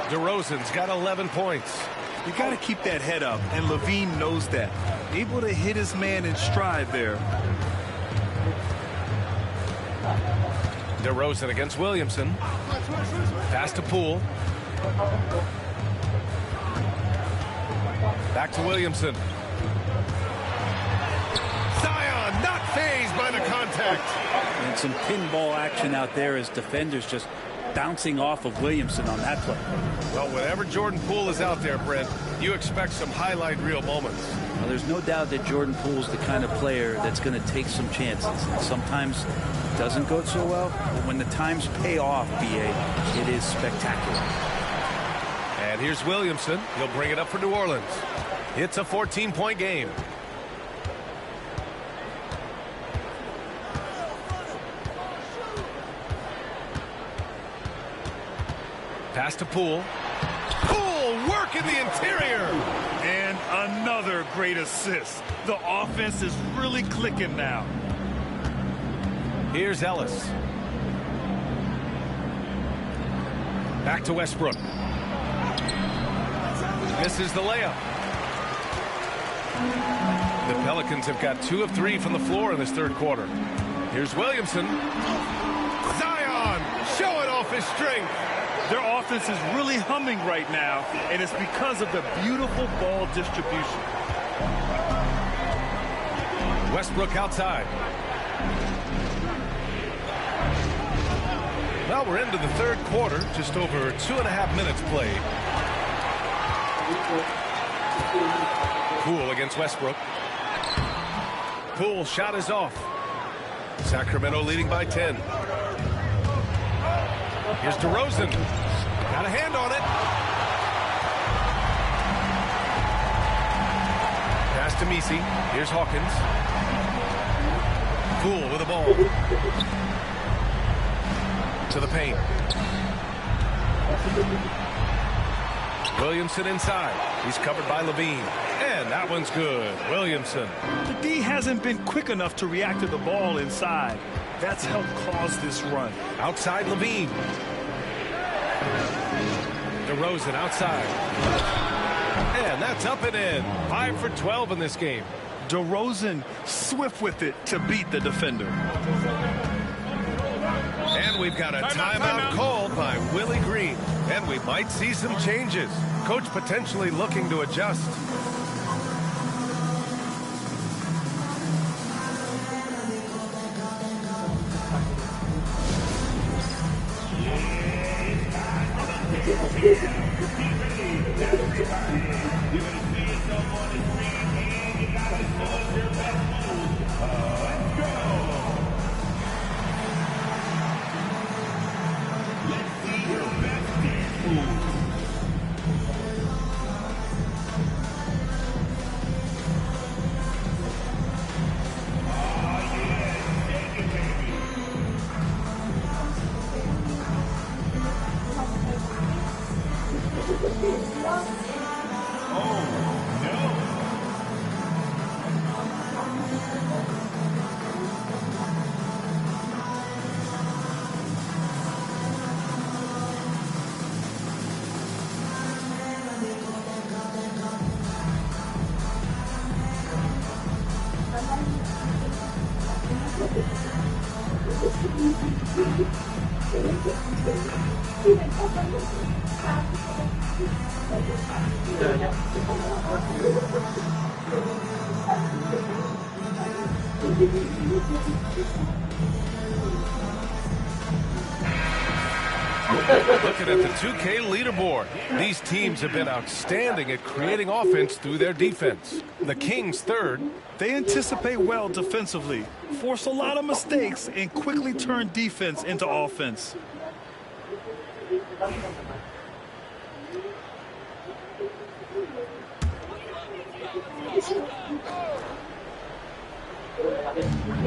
DeRozan's got 11 points. You got to keep that head up, and LaVine knows that. Able to hit his man in stride there. DeRozan against Williamson. Pass to Poole. Back to Williamson. Zion not fazed by the contact. And some pinball action out there as defenders just bouncing off of Williamson on that play. Well, whenever Jordan Poole is out there, Brent, you expect some highlight reel moments. Well, there's no doubt that Jordan Poole's the kind of player that's going to take some chances. And sometimes it doesn't go so well, but when the times pay off, BA, it is spectacular. And And here's Williamson. He'll bring it up for New Orleans. It's a 14-point game. Pass to Poole. Poole work in the interior. And another great assist. The offense is really clicking now. Here's Ellis. Back to Westbrook. Misses the layup. The Pelicans have got 2 of 3 from the floor in this third quarter. Here's Williamson. Zion showing off his strength. Their offense is really humming right now, and it's because of the beautiful ball distribution. Westbrook outside. Well, we're into the third quarter, just over 2.5 minutes played. Poole against Westbrook. Poole shot is off. Sacramento leading by 10. Here's DeRozan. Got a hand on it. Pass to Messi. Here's Hawkins. Poole with the ball. To the paint. Williamson inside. He's covered by Levine. And that one's good. Williamson. The D hasn't been quick enough to react to the ball inside. That's helped cause this run. Outside Levine. DeRozan outside. And that's up and in. 5 for 12 in this game. DeRozan swift with it to beat the defender. And we've got a timeout called by Willie Green. And we might see some changes. Coach potentially looking to adjust. Looking at the 2K leaderboard, these teams have been outstanding at creating offense through their defense. The Kings third. They anticipate well defensively, force a lot of mistakes, and quickly turn defense into offense.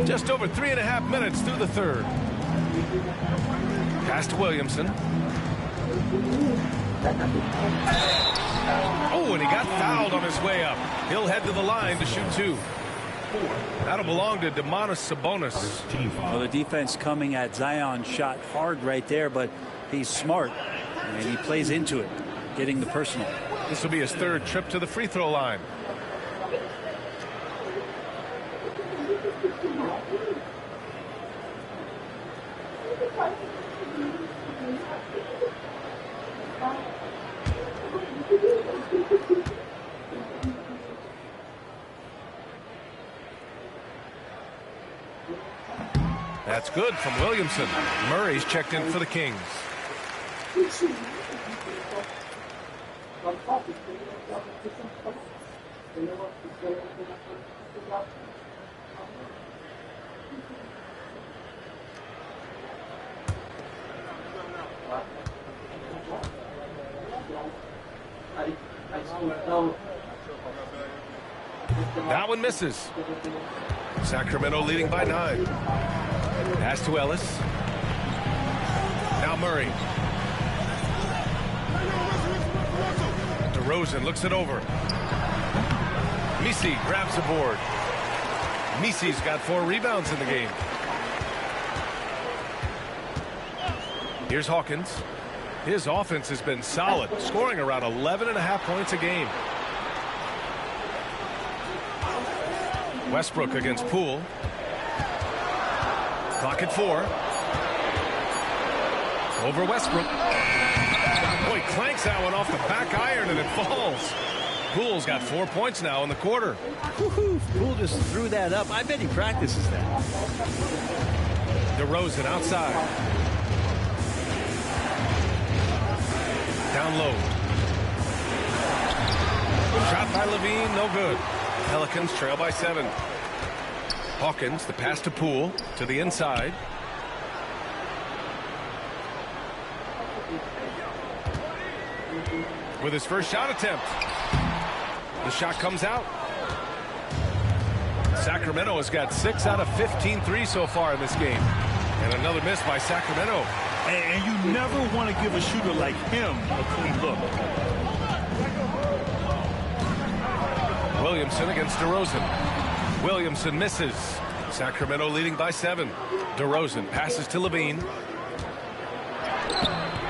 Just over 3.5 minutes through the third. Pass to Williamson. Oh, and he got fouled on his way up. He'll head to the line to shoot 2. That'll belong to Sabonis. Well, the defense coming at Zion shot hard right there, but he's smart, and he plays into it, getting the personal. This will be his third trip to the free throw line. That's good from Williamson. Murray's checked in for the Kings. That one misses. Sacramento leading by 9. Pass to Ellis. Now Murray. DeRozan looks it over. Misi grabs the board. Misi's got 4 rebounds in the game. Here's Hawkins. His offense has been solid, scoring around 11.5 points a game. Westbrook against Poole. Clock at 4. Over Westbrook. Boy, clanks that one off the back iron and it falls. Poole's got 4 points now in the quarter. Poole just threw that up. I bet he practices that. DeRozan outside. Down low. Shot by Levine, no good. Pelicans trail by 7. Hawkins, the pass to Poole, to the inside. With his first shot attempt. The shot comes out. Sacramento has got 6 out of 15 threes so far in this game. And another miss by Sacramento. And you never want to give a shooter like him a clean look. Williamson against DeRozan. Williamson misses. Sacramento leading by 7. DeRozan passes to Levine.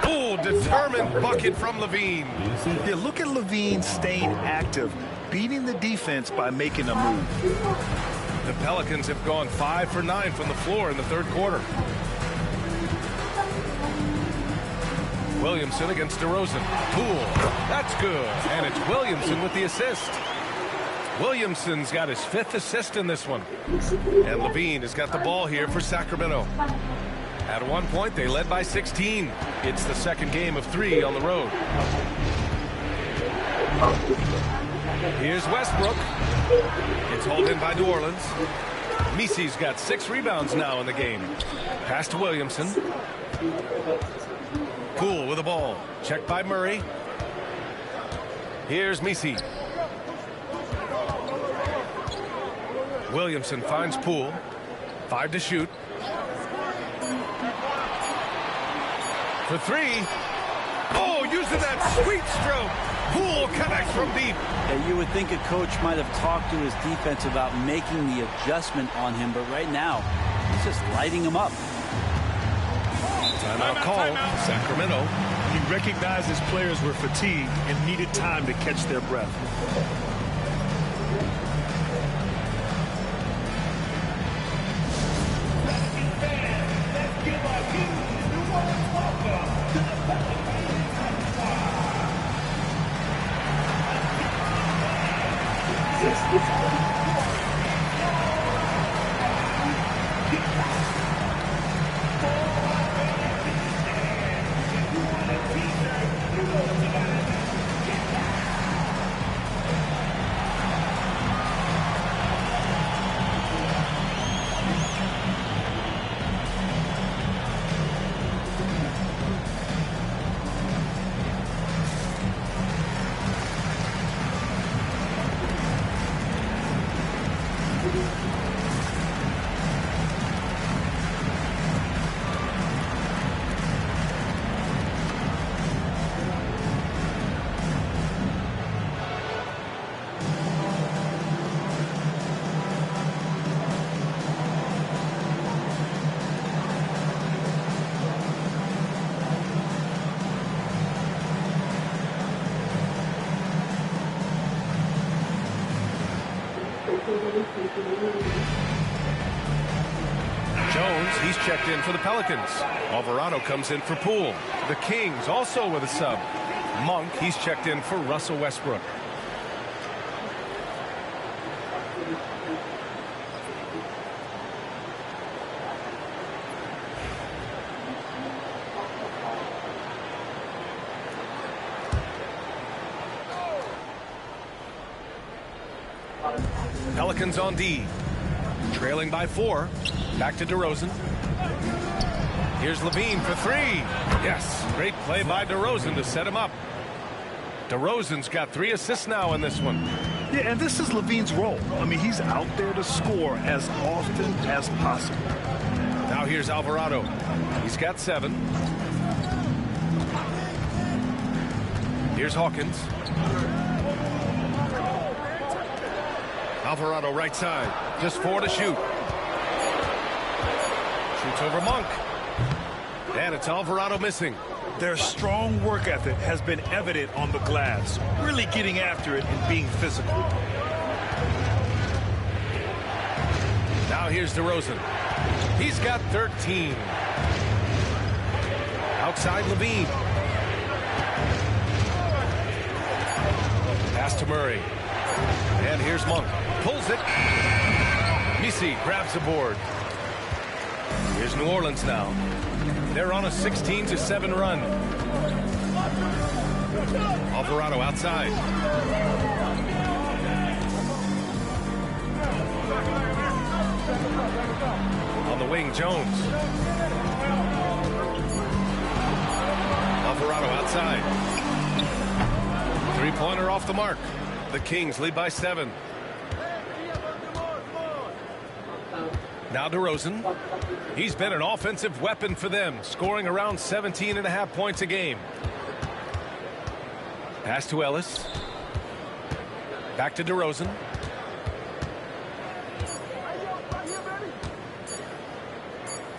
Oh, determined bucket from Levine. Yeah, look at Levine staying active, beating the defense by making a move. The Pelicans have gone 5 for 9 from the floor in the third quarter. Williamson against DeRozan. Poole. That's good. And it's Williamson with the assist. Williamson's got his 5th assist in this one. And Levine has got the ball here for Sacramento. At one point, they led by 16. It's the second game of 3 on the road. Here's Westbrook. It's hauled in by New Orleans. Misi's got 6 rebounds now in the game. Pass to Williamson. Poole with the ball. Checked by Murray. Here's Misi. Williamson finds Poole. 5 to shoot. For 3. Oh, using that sweet stroke. Poole connects from deep. Yeah, you would think a coach might have talked to his defense about making the adjustment on him, but right now, he's just lighting him up. Timeout call. Sacramento. He recognized his players were fatigued and needed time to catch their breath. Jones, he's checked in for the Pelicans. Alvarado comes in for Poole. The Kings also with a sub. Monk, he's checked in for Russell Westbrook. Pelicans on D. Trailing by 4. Back to DeRozan. Here's Levine for 3. Yes, great play by DeRozan to set him up. DeRozan's got 3 assists now in this one. Yeah, and this is Levine's role. I mean, he's out there to score as often as possible. Now here's Alvarado. He's got 7. Here's Hawkins. Alvarado right side. Just 4 to shoot. Shoots over Monk. And it's Alvarado missing. Their strong work ethic has been evident on the glass, really getting after it and being physical. Now here's DeRozan. He's got 13. Outside Levine. Pass to Murray. And here's Monk. Pulls it. Misi grabs the board. Here's New Orleans now. They're on a 16-7 run. Alvarado outside. On the wing, Jones. Alvarado outside. Three-pointer off the mark. The Kings lead by 7. Now DeRozan. He's been an offensive weapon for them, scoring around 17.5 points a game. Pass to Ellis. Back to DeRozan.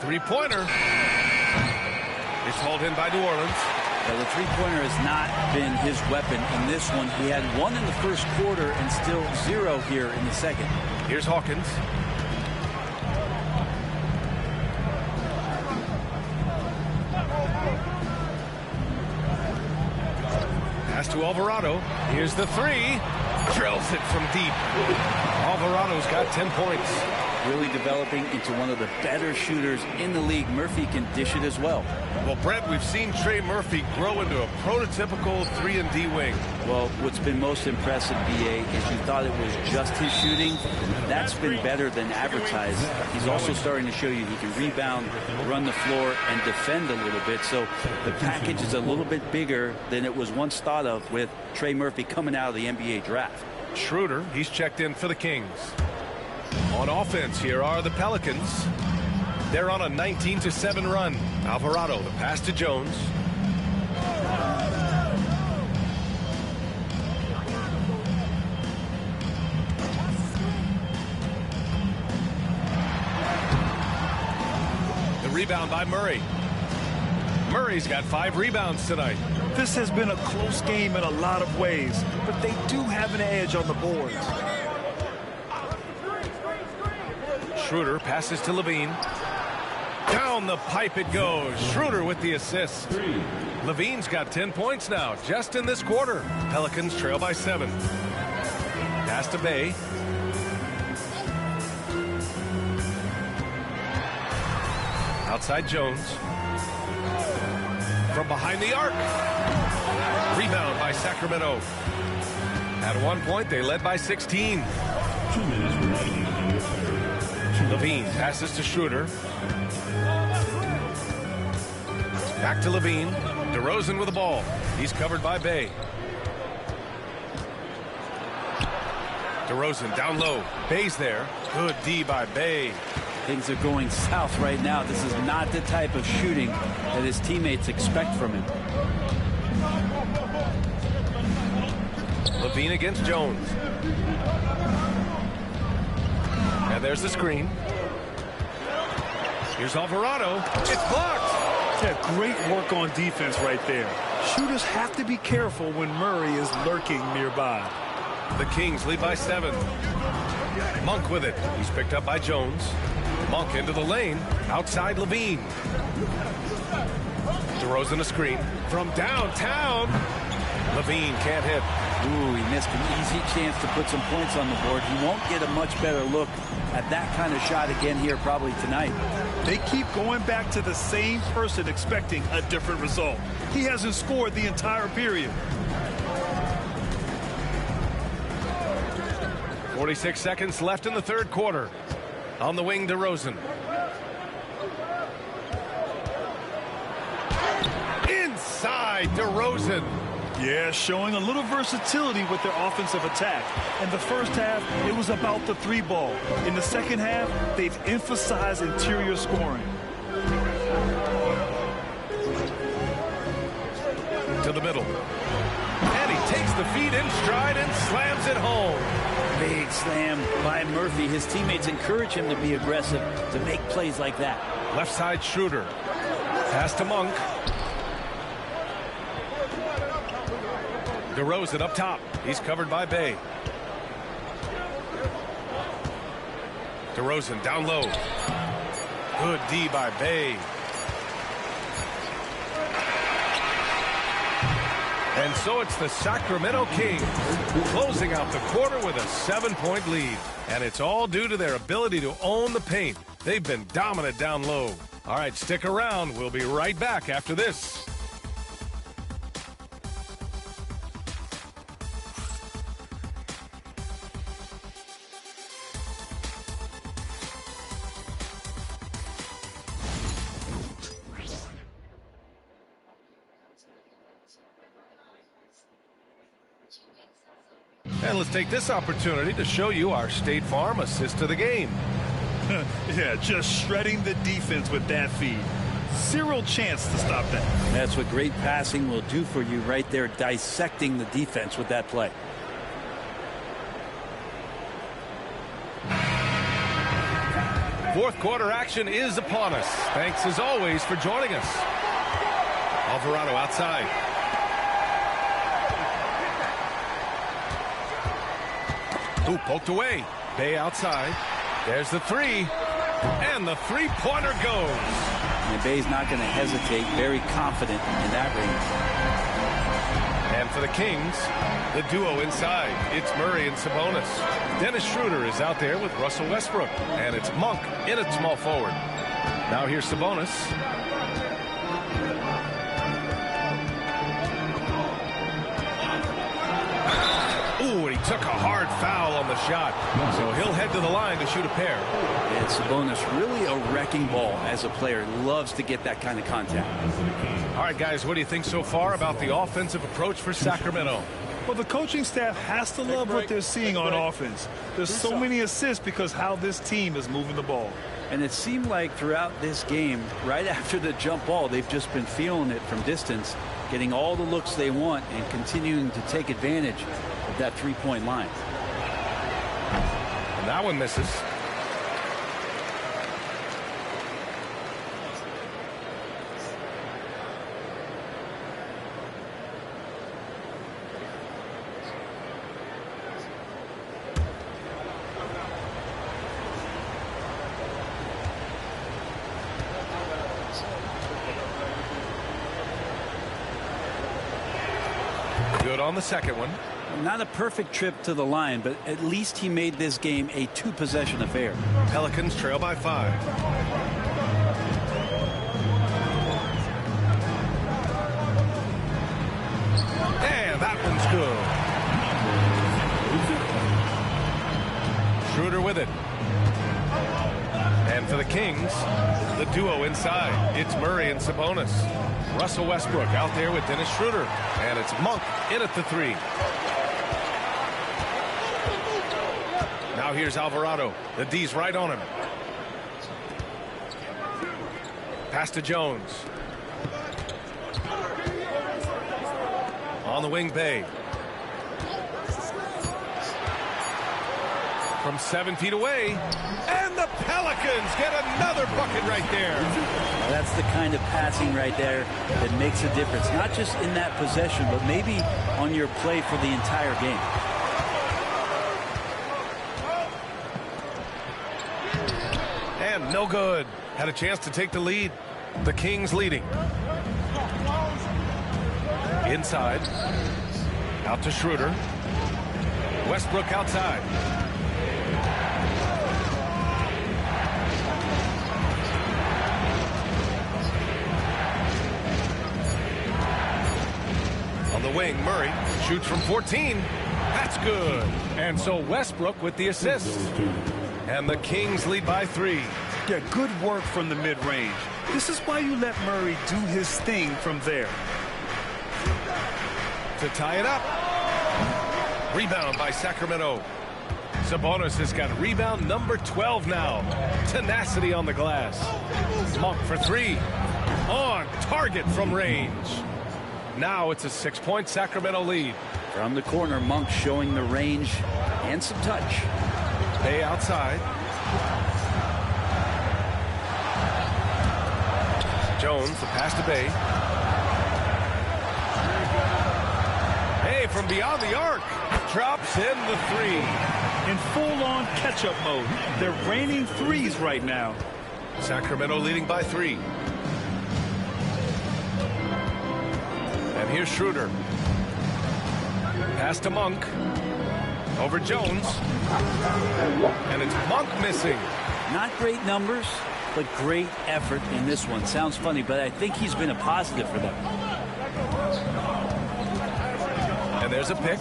Three-pointer. It's hauled in by New Orleans. Well, the three-pointer has not been his weapon in this one. He had 1 in the first quarter and still 0 here in the second. Here's Hawkins. Pass to Alvarado. Here's the 3. Drills it from deep. Alvarado's got 10 points. Really developing into one of the better shooters in the league. Murphy can dish it as well. Well, Brett, we've seen Trey Murphy grow into a prototypical 3-and-D wing. Well, what's been most impressive, BA, is you thought it was just his shooting. That's been better than advertised. He's also starting to show you he can rebound, run the floor, and defend a little bit. So the package is a little bit bigger than it was once thought of with Trey Murphy coming out of the NBA draft. Schroeder, he's checked in for the Kings. On offense, here are the Pelicans. They're on a 19-7 run. Alvarado, the pass to Jones. The rebound by Murray. Murray's got 5 rebounds tonight. This has been a close game in a lot of ways, but they do have an edge on the boards. Schroeder passes to Levine. Down the pipe it goes. Schroeder with the assist. Levine's got 10 points now, just in this quarter. Pelicans trail by 7. Pass to Bay. Outside Jones. From behind the arc. Rebound by Sacramento. At one point, they led by 16. 2 minutes remaining in the third. Levine passes to Schroeder. Back to Levine. DeRozan with the ball. He's covered by Bay. DeRozan down low. Bay's there. Good D by Bay. Things are going south right now. This is not the type of shooting that his teammates expect from him. Levine against Jones. And there's the screen. Here's Alvarado. It's blocked. Yeah, great work on defense right there. Shooters have to be careful when Murray is lurking nearby. The Kings lead by 7. Monk with it. He's picked up by Jones. Monk into the lane. Outside Levine. DeRozan a screen. From downtown. Levine can't hit. Ooh, he missed an easy chance to put some points on the board. He won't get a much better look at that kind of shot again here probably tonight. They keep going back to the same person expecting a different result. He hasn't scored the entire period. 46 seconds left in the third quarter. On the wing, DeRozan. Inside, DeRozan. Yeah, showing a little versatility with their offensive attack. In the first half, it was about the three ball. In the second half, they've emphasized interior scoring. To the middle. And he takes the feed in stride and slams it home. Big slam by Murphy. His teammates encourage him to be aggressive, to make plays like that. Left side Schroeder. Pass to Monk. DeRozan up top. He's covered by Bay. DeRozan down low. Good D by Bay. And so it's the Sacramento Kings closing out the quarter with a 7-point lead. And it's all due to their ability to own the paint. They've been dominant down low. All right, stick around. We'll be right back after this. And let's take this opportunity to show you our State Farm assist to the game. Yeah, just shredding the defense with that feed. Zero chance to stop that. That's what great passing will do for you right there, dissecting the defense with that play. Fourth quarter action is upon us. Thanks as always for joining us. Alvarado outside. Ooh, poked away. Bay outside. There's the three. And the three-pointer goes. And Bay's not going to hesitate. Very confident in that range. And for the Kings, the duo inside. It's Murray and Sabonis. Dennis Schroeder is out there with Russell Westbrook. And it's Monk in at small forward. Now here's Sabonis. Ooh, and he took a hard foul on the shot. So he'll head to the line to shoot a pair. And Sabonis really a wrecking ball as a player. Loves to get that kind of contact. All right, guys, what do you think so far about the offensive approach for Sacramento? Well, the coaching staff has to love what they're seeing on offense. There's so many assists because how this team is moving the ball. And it seemed like throughout this game, right after the jump ball, they've just been feeling it from distance, getting all the looks they want and continuing to take advantage of that three-point line. And that one misses. Good on the second one. Not a perfect trip to the line, but at least he made this game a two-possession affair. Pelicans trail by 5. And that one's good. Schroeder with it. And for the Kings, the duo inside. It's Murray and Sabonis. Russell Westbrook out there with Dennis Schroeder. And it's Monk in at the 3. Now here's Alvarado. The D's right on him. Pass to Jones. On the wing, Bay. From 7 feet away. And the Pelicans get another bucket right there. That's the kind of passing right there that makes a difference. Not just in that possession, but maybe on your play for the entire game. And no good. Had a chance to take the lead. The Kings leading. Inside. Out to Schroeder. Westbrook outside. On the wing, Murray shoots from 14. That's good. And so Westbrook with the assist. And the Kings lead by 3. Yeah, good work from the mid-range. This is why you let Murray do his thing from there. to tie it up. Rebound by Sacramento. Sabonis has got rebound number 12 now. Tenacity on the glass. Monk for three. On target from range. Now it's a 6-point Sacramento lead. From the corner, Monk showing the range and some touch. Bay outside. Jones, the pass to Bay. Bay from beyond the arc. Drops in the three. In full-on catch-up mode. They're raining threes right now. Sacramento leading by 3. And here's Schroeder. Pass to Monk. Over Jones. And it's Monk missing. Not great numbers, but great effort in this one. Sounds funny, but I think he's been a positive for them. And there's a pick.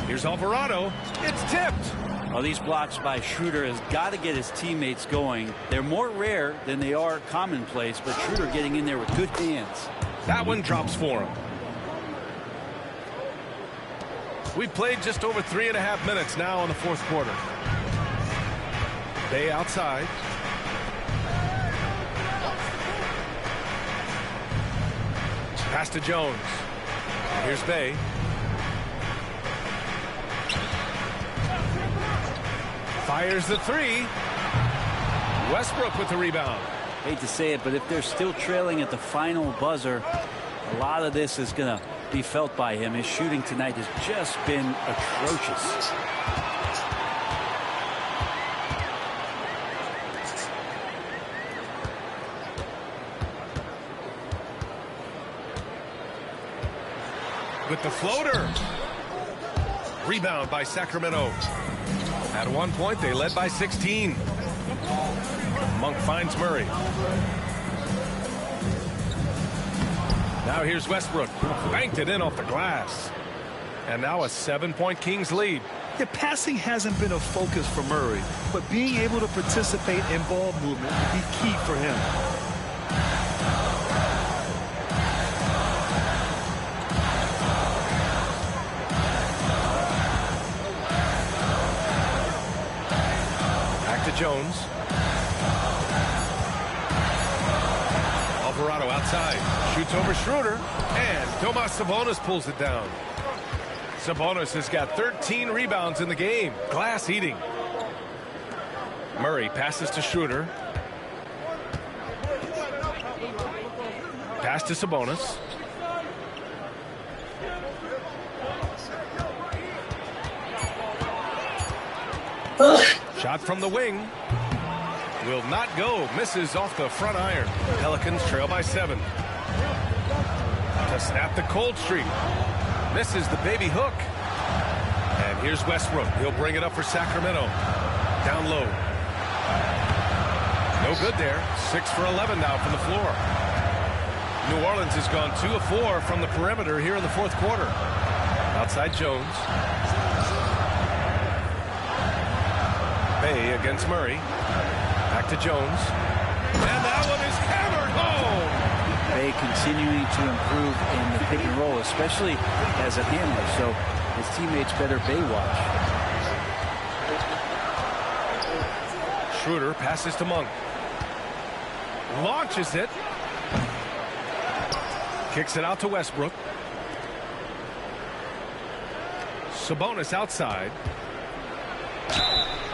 Here's Alvarado. It's tipped. Well, these blocks by Schroeder has got to get his teammates going. They're more rare than they are commonplace, but Schroeder getting in there with good hands. That one drops for him. We've played just over 3.5 minutes now in the fourth quarter. Bay outside. Pass to Jones. Here's Bay. Fires the three. Westbrook with the rebound. Hate to say it, but if they're still trailing at the final buzzer, a lot of this is going to be felt by him. His shooting tonight has just been atrocious. With the floater. Rebound by Sacramento. At one point, they led by 16. Monk finds Murray. Now here's Westbrook. Banked it in off the glass. And now a 7-point Kings lead. Yeah, passing hasn't been a focus for Murray, but being able to participate in ball movement will be key for him. Jones. Alvarado outside. Shoots over Schroeder. And Domas Sabonis pulls it down. Sabonis has got 13 rebounds in the game. Glass eating. Murray passes to Schroeder. Pass to Sabonis. Shot from the wing. Will not go. Misses off the front iron. Pelicans trail by 7. To snap the cold streak. Misses the baby hook. And here's Westbrook. He'll bring it up for Sacramento. Down low. No good there. 6 for 11 now from the floor. New Orleans has gone 2 of 4 from the perimeter here in the fourth quarter. Outside Jones. Bay against Murray. Back to Jones. And that one is hammered home. Bay continuing to improve in the pick and roll, especially as a handler, so his teammates better Bay watch. Schroeder passes to Monk. Launches it. Kicks it out to Westbrook. Sabonis outside.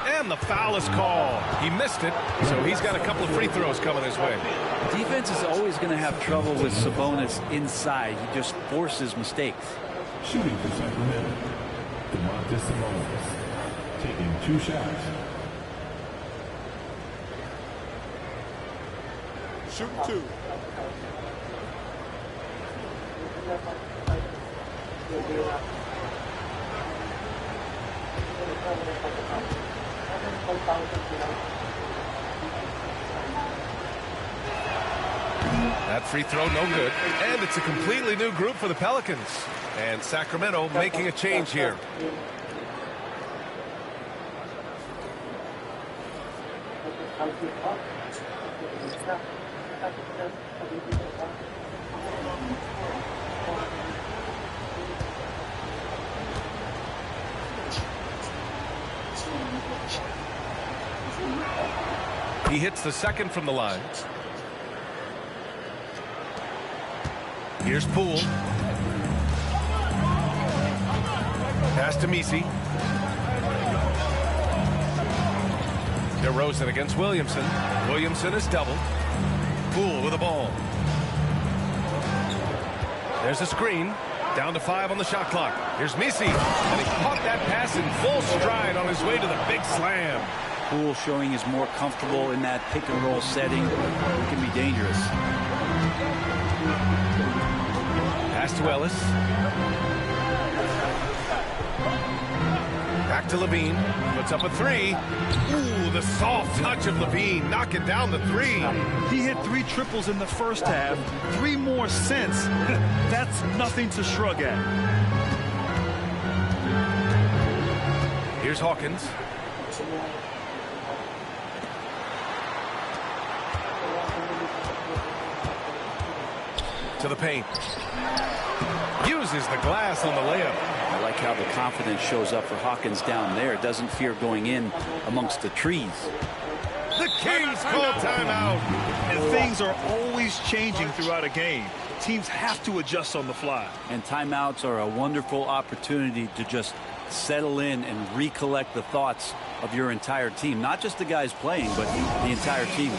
And the foul is called. He missed it, so he's got a couple of free throws coming his way. Defense is always going to have trouble with Sabonis inside. He just forces mistakes. Shooting for Sacramento. DeMontis Sabonis taking 2 shots. Shooting 2. That free throw no good. And it's a completely new group for the Pelicans. And Sacramento making a change here. He hits the second from the line. Here's Poole. Pass to Messi. DeRozan against Williamson. Williamson is doubled. Poole with the ball. There's a screen. Down to 5 on the shot clock. Here's Messi. And he caught that pass in full stride on his way to the big slam. Poole showing he's more comfortable in that pick and roll setting. It can be dangerous. Pass to Ellis. Back to Levine. Puts up a 3. Ooh, the soft touch of Levine. Knocking down the 3. He hit 3 triples in the first half. 3 more since. That's nothing to shrug at. Here's Hawkins. To the paint. Uses the glass on the layup. I like how the confidence shows up for Hawkins down there. Doesn't fear going in amongst the trees. The Kings call timeout. And things are always changing throughout a game. Teams have to adjust on the fly. And timeouts are a wonderful opportunity to just settle in and recollect the thoughts of your entire team. Not just the guys playing, but the entire team.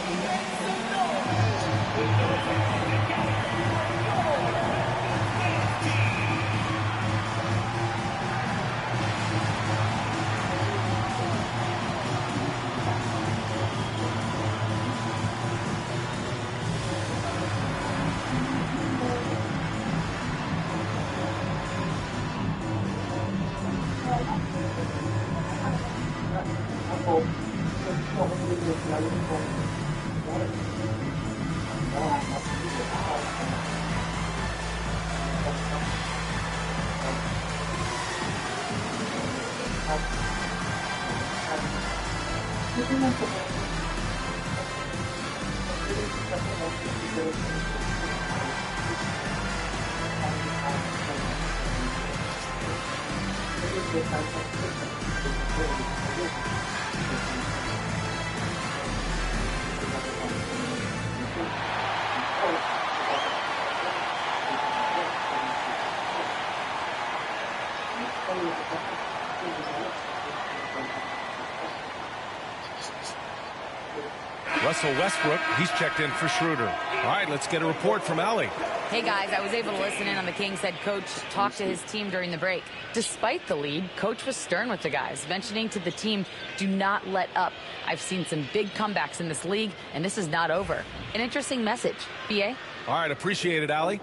Russell Westbrook, he's checked in for Schroeder. All right, let's get a report from Allie. Hey guys, I was able to listen in on the Kings head coach talk to his team during the break. Despite the lead, coach was stern with the guys, mentioning to the team, do not let up. I've seen some big comebacks in this league, and this is not over. An interesting message. BA? All right, appreciate it, Allie.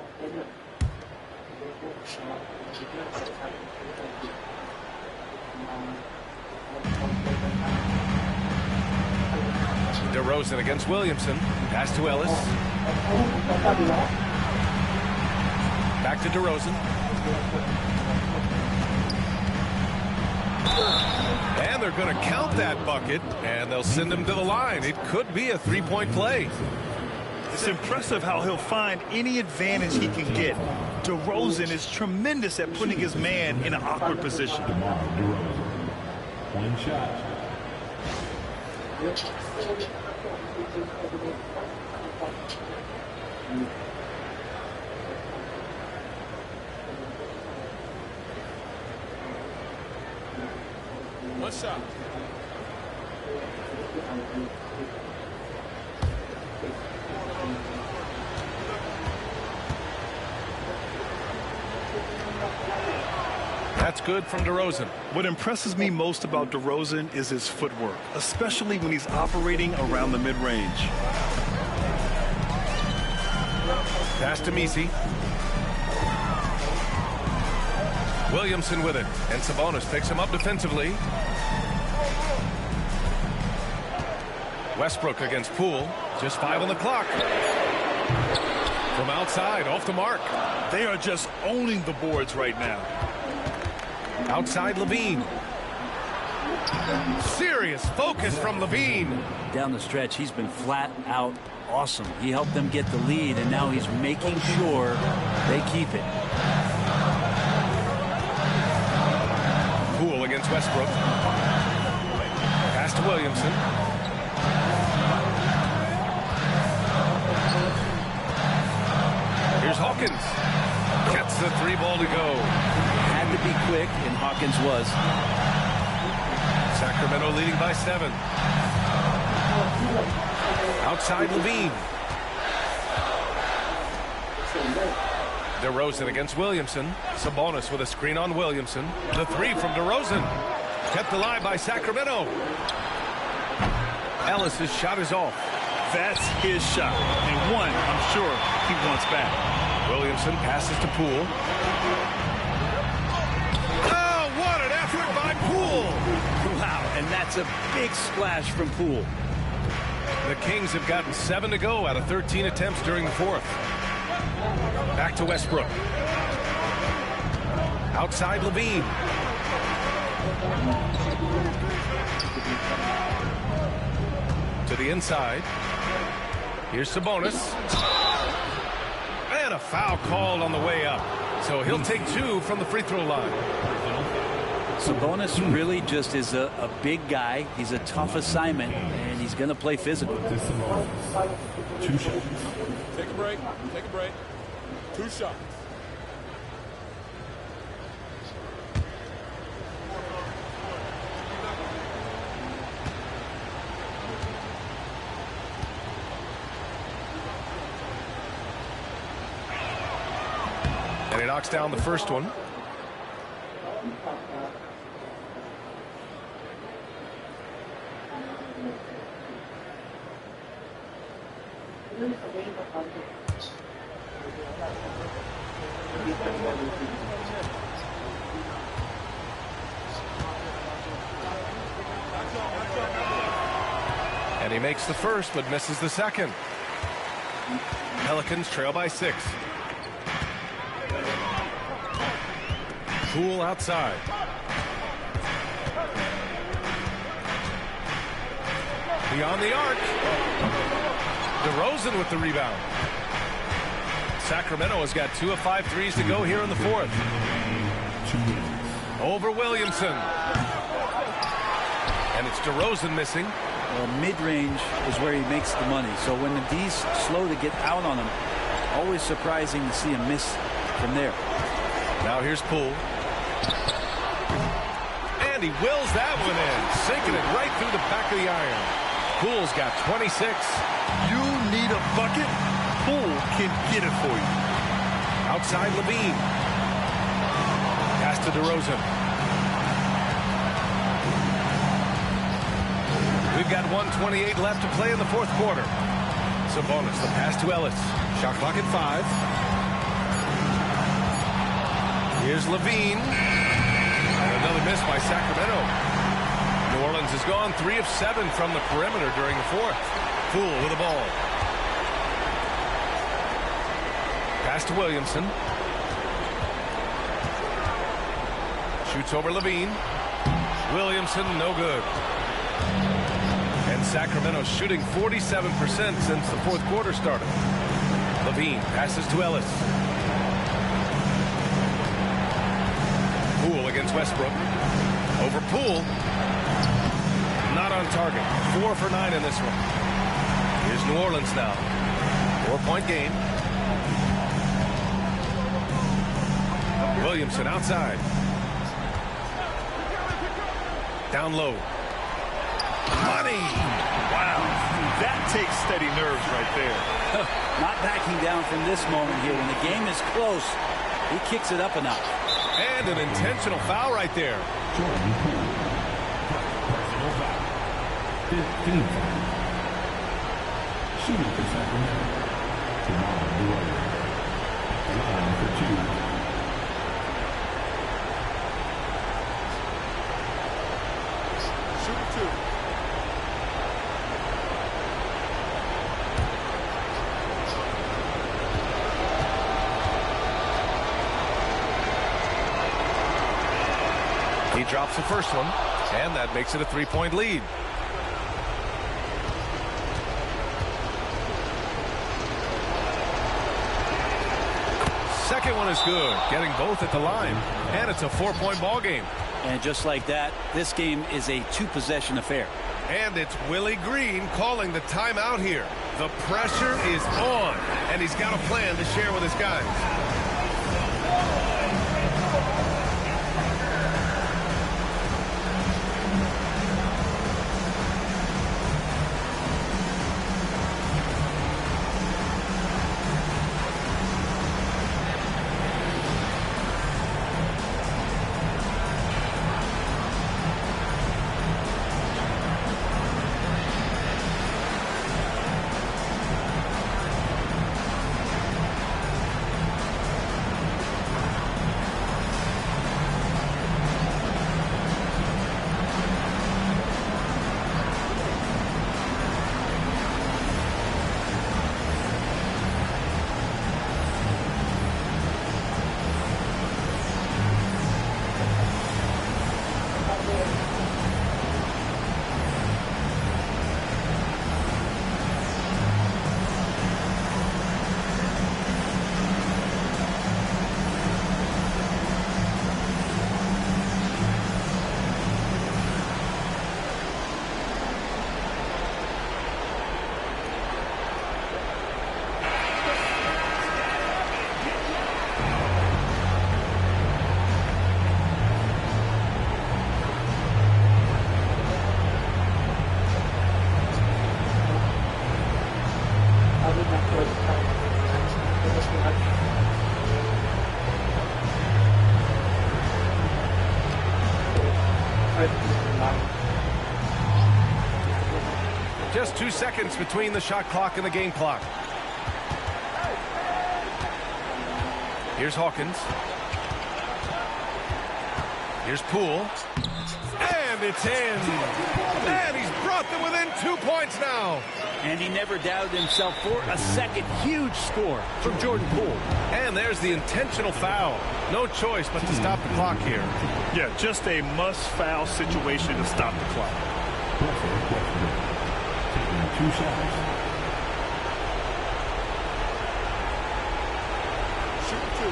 DeRozan against Williamson. Pass to Ellis. Back to DeRozan. And they're going to count that bucket, and they'll send him to the line. It could be a three-point play. It's impressive how he'll find any advantage he can get. DeRozan is tremendous at putting his man in an awkward position. One shot. One shot. That's good from DeRozan. What impresses me most about DeRozan is his footwork, especially when he's operating around the mid-range. Pass to Messi. Williamson with it, and Sabonis picks him up defensively. Westbrook against Poole. Just 5 on the clock. From outside, off the mark. They are just owning the boards right now. Outside Levine. Serious focus from Levine. Down the stretch, he's been flat out awesome. He helped them get the lead, and now he's making sure they keep it. Poole against Westbrook. to Williamson. Here's Hawkins. Gets the 3 ball to go. Had to be quick, and Hawkins was. Sacramento leading by 7. Outside Levine. DeRozan against Williamson. Sabonis with a screen on Williamson. The 3 from DeRozan. Kept alive by Sacramento. Ellis's shot is off. That's his shot. And one, I'm sure, he wants back. Williamson passes to Poole. Oh, what an effort by Poole. Wow, and that's a big splash from Poole. The Kings have gotten 7 to go out of 13 attempts during the 4th. Back to Westbrook. Outside Levine. To the inside. Here's Sabonis. And a foul called on the way up. So he'll take 2 from the free throw line. Sabonis really just is a big guy. He's a tough assignment, and he's going to play physical. 2 shots. Take a break. Take a break. 2 shots. And he knocks down the first one. And he makes the first, but misses the second. Pelicans trail by 6. Poole outside. Beyond the arc. DeRozan with the rebound. Sacramento has got 2 of 5 threes to go here in the 4th. Over Williamson. And it's DeRozan missing. Well, mid-range is where he makes the money. So when the D's slow to get out on him, always surprising to see him miss from there. Now here's Poole. And he wills that one in, sinking it right through the back of the iron. Poole's got 26. You need a bucket? Poole can get it for you. Outside Levine. Pass to DeRozan. We've got 1:28 left to play in the 4th quarter. Sabonis, the pass to Ellis. Shot clock at 5. Here's Levine. And another miss by Sacramento. New Orleans has gone 3 of 7 from the perimeter during the 4th. Poole with the ball. Pass to Williamson. Shoots over Levine. Williamson, no good. And Sacramento shooting 47% since the 4th quarter started. Levine passes to Ellis. Poole against Westbrook. Over Poole. Not on target. 4 for 9 in this one. Here's New Orleans now. 4-point game. Williamson outside. Down low. Money! Wow. That takes steady nerves right there. Not backing down from this moment here. When the game is close, he kicks it up a notch. And an intentional foul right there. Jordan Poole. Personal foul. 15 foul. Shooting for Sacramento. Tomorrow, New Orleans. Line for 2. He drops the first one, and that makes it a 3-point lead. Second one is good, getting both at the line, and it's a 4-point ball game. And just like that, this game is a 2-possession affair. And it's Willie Green calling the timeout here. The pressure is on, and he's got a plan to share with his guys. Just 2 seconds between the shot clock and the game clock. Here's Hawkins. Here's Poole. And it's in. And he's brought them within 2 points now. And he never doubted himself for a second. Huge score from Jordan Poole. And there's the intentional foul. No choice but to stop the clock here. Yeah, just a must-foul situation to stop the clock. Taking 2 shots. Shoot 2.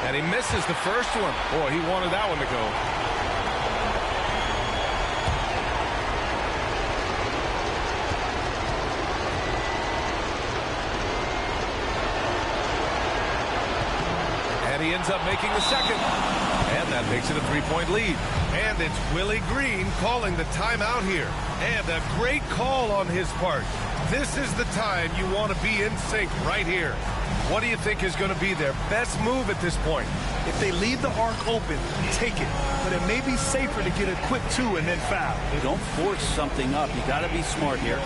And he misses the first one. Boy, he wanted that one to go. And he ends up making the second. And that makes it a 3-point lead. And it's Willie Green calling the timeout here. And a great call on his part. This is the time you want to be in sync right here. What do you think is going to be their best move at this point? If they leave the arc open, take it. But it may be safer to get a quick 2 and then foul. Don't force something up. You got to be smart here.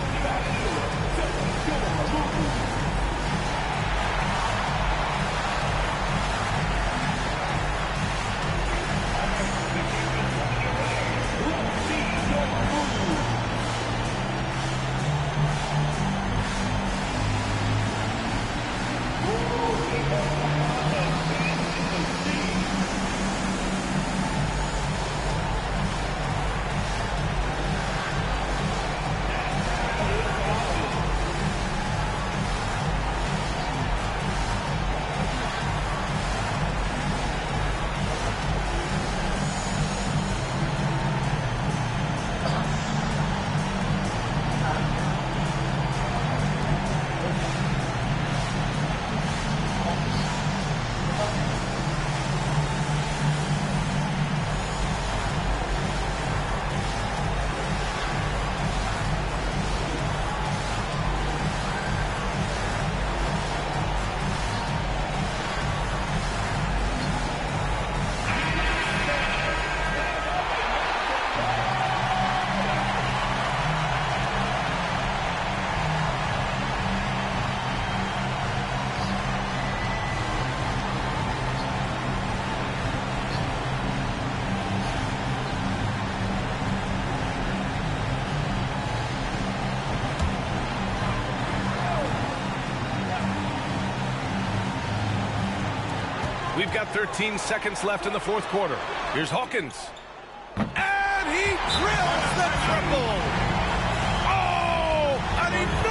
We've got 13 seconds left in the fourth quarter. Here's Hawkins. And he drills the triple. Oh, an enormous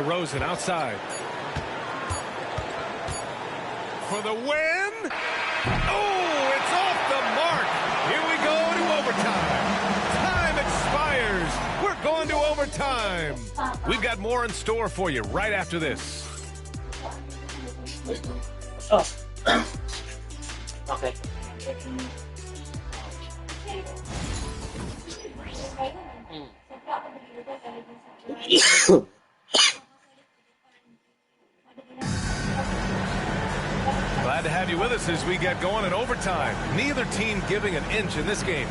DeRozan outside. For the win. Oh, it's off the mark. Here we go to overtime. Time expires. We're going to overtime. We've got more in store for you right after this. Oh. Okay. Glad to have you with us as we get going in overtime. Neither team giving an inch in this game.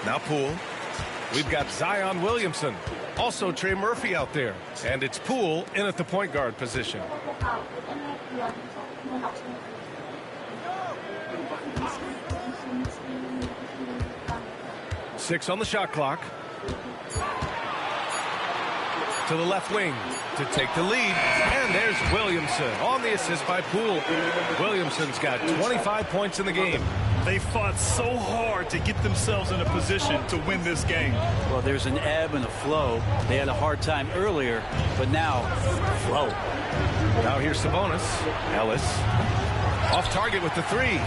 Now Poole. We've got Zion Williamson. Also Trey Murphy out there. And it's Poole in at the point guard position. Six on the shot clock. To the left wing to take the lead. And there's Williamson on the assist by Poole. Williamson's got 25 points in the game. They fought so hard to get themselves in a position to win this game. Well, there's an ebb and a flow. They had a hard time earlier, but now, flow. Now here's Sabonis. Ellis. Off target with the three.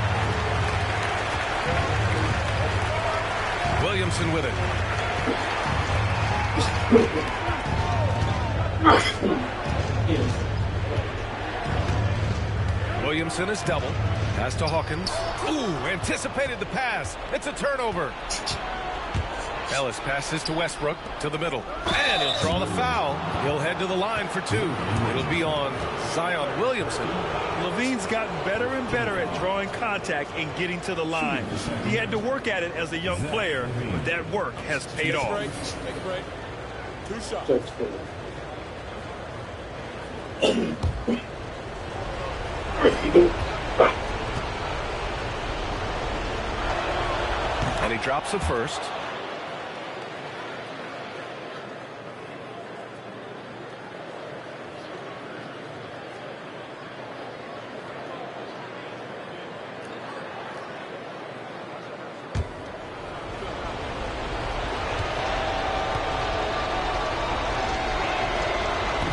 Williamson with it. Williamson is double. Pass to Hawkins. Ooh, anticipated the pass. It's a turnover. Ellis passes to Westbrook to the middle. And he'll draw the foul. He'll head to the line for two. It'll be on Zion Williamson. Levine's gotten better and better at drawing contact and getting to the line. He had to work at it as a young player, but that work has paid off. Take a break. 2 shots. And he drops the first.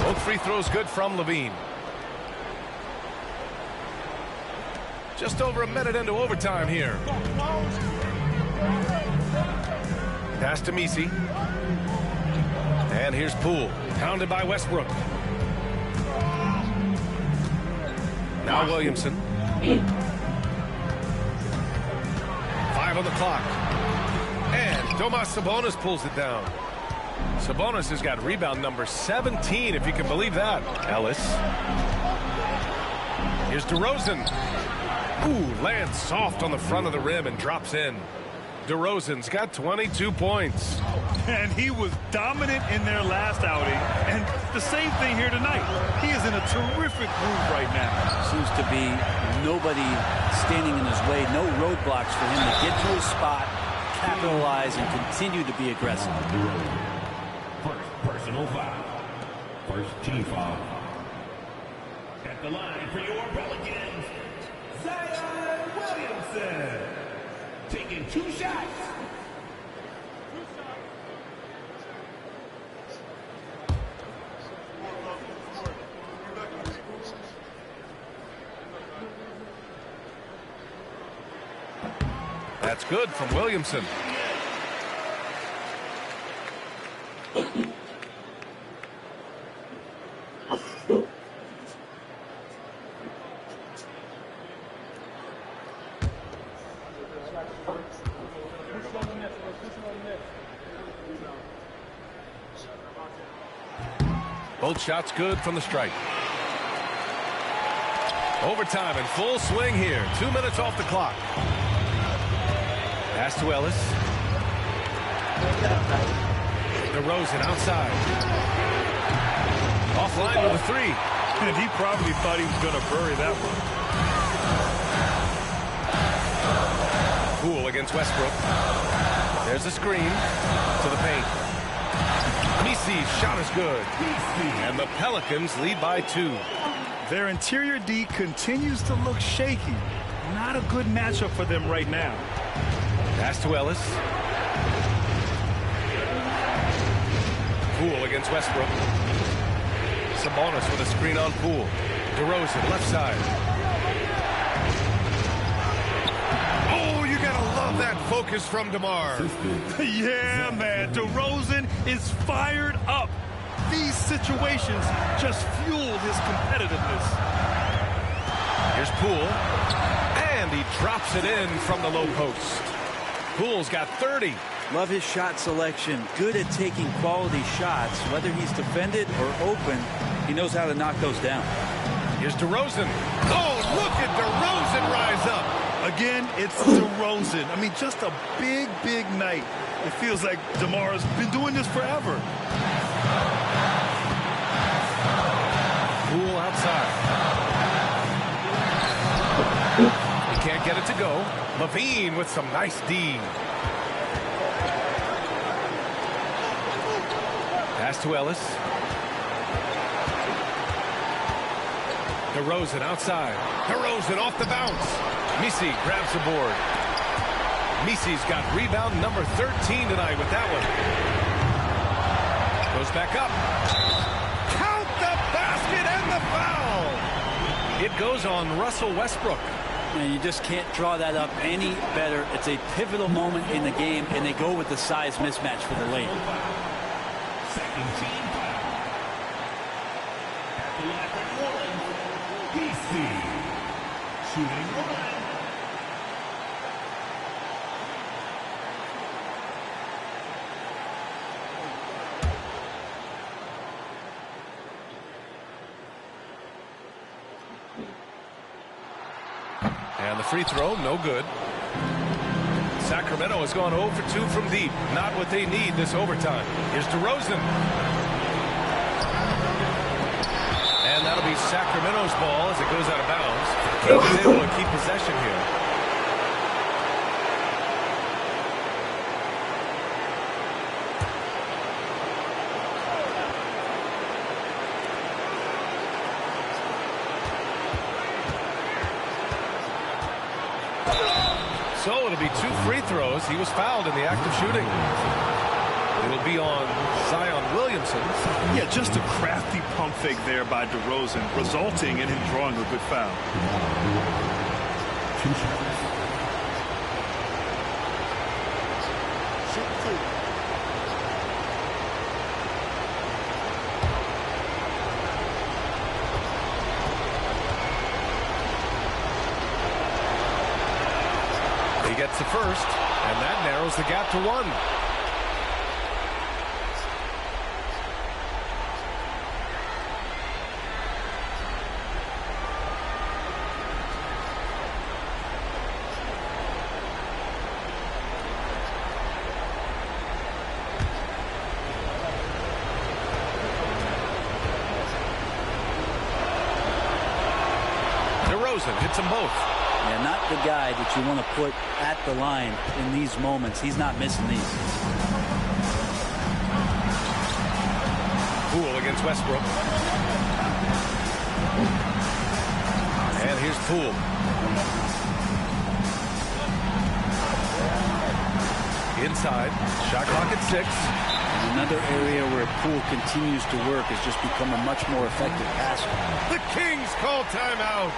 Both free throws good from Levine. Just over a minute into overtime here. Pass to Messi. And here's Poole. Pounded by Westbrook. Now Williamson. 5 on the clock. And Domas Sabonis pulls it down. Sabonis has got rebound number 17, if you can believe that. Ellis. Here's DeRozan. Ooh, lands soft on the front of the rim and drops in. DeRozan's got 22 points. And he was dominant in their last outing. And the same thing here tonight. He is in a terrific groove right now. Seems to be nobody standing in his way. No roadblocks for him to get to his spot, capitalize, and continue to be aggressive. First personal foul. First team foul. At the line for your Pelicans, Zion Williamson. Taking 2 shots. That's good from Williamson. Both shots good from the stripe. Overtime in full swing here. 2 minutes off the clock. Pass to Ellis. DeRozan outside. Offline with a three. And he probably thought he was going to bury that one. Poole against Westbrook. There's a screen to the paint. Messi's shot is good. And the Pelicans lead by 2. Their interior D continues to look shaky. not a good matchup for them right now. Pass to Ellis. Poole against Westbrook. Sabonis with a screen on Poole. DeRozan, left side. Oh, you gotta love that focus from DeMar. Yeah, man. DeRozan is fired up. These situations just fuel his competitiveness. Here's Poole. And he drops it in from the low post. Poole's got 30. Love his shot selection. Good at taking quality shots. Whether he's defended or open, he knows how to knock those down. Here's DeRozan. Oh, look at DeRozan rise up. Again, it's DeRozan. I mean, just a big, big night. It feels like DeMar's been doing this forever. Poole outside. He can't get it to go. Levine with some nice D. Pass to Ellis. DeRozan outside. DeRozan off the bounce. Misi grabs the board. Misi's got rebound number 13 tonight with that one. Goes back up. Count the basket and the foul. It goes on Russell Westbrook. And you just can't draw that up any better. It's a pivotal moment in the game, and they go with the size mismatch for the lane. Second team foul. At the line for New Orleans, PC. Shooting one. And the free throw, no good. Sacramento has gone 0 for 2 from deep. Not what they need this overtime. Here's DeRozan. And that'll be Sacramento's ball as it goes out of bounds. Kings is able to keep possession here. So it'll be 2 free throws. He was fouled in the act of shooting. It'll be on Zion Williamson. Yeah, just a crafty pump fake there by DeRozan, resulting in him drawing a good foul. 2 shots. Shoot 2. He gets the first, and that narrows the gap to 1. DeRozan hits them both. Yeah, not the guy that you want to put at the line in these moments. He's not missing these. Poole against Westbrook. And here's Poole. Inside. Shot clock at 6. And another area where Poole continues to work is just become a much more effective passer. The Kings call timeout.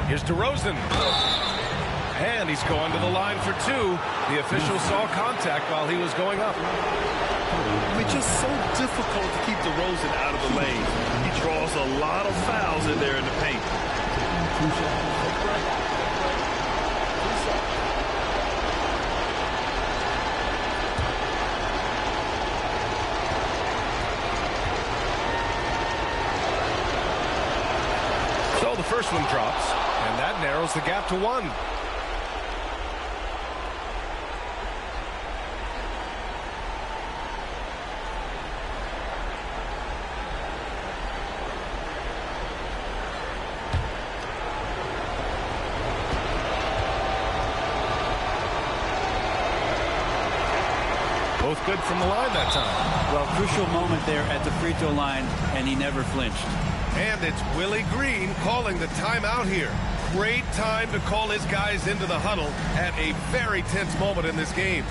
Here's DeRozan. And he's going to the line for two. The official saw contact while he was going up. I mean, just so difficult to keep DeRozan out of the lane. He draws a lot of fouls in there in the paint. So the first one drops, and that narrows the gap to one. Both good from the line that time. Well, crucial moment there at the free throw line, and he never flinched. And it's Willie Green calling the timeout here. Great time to call his guys into the huddle at a very tense moment in this game.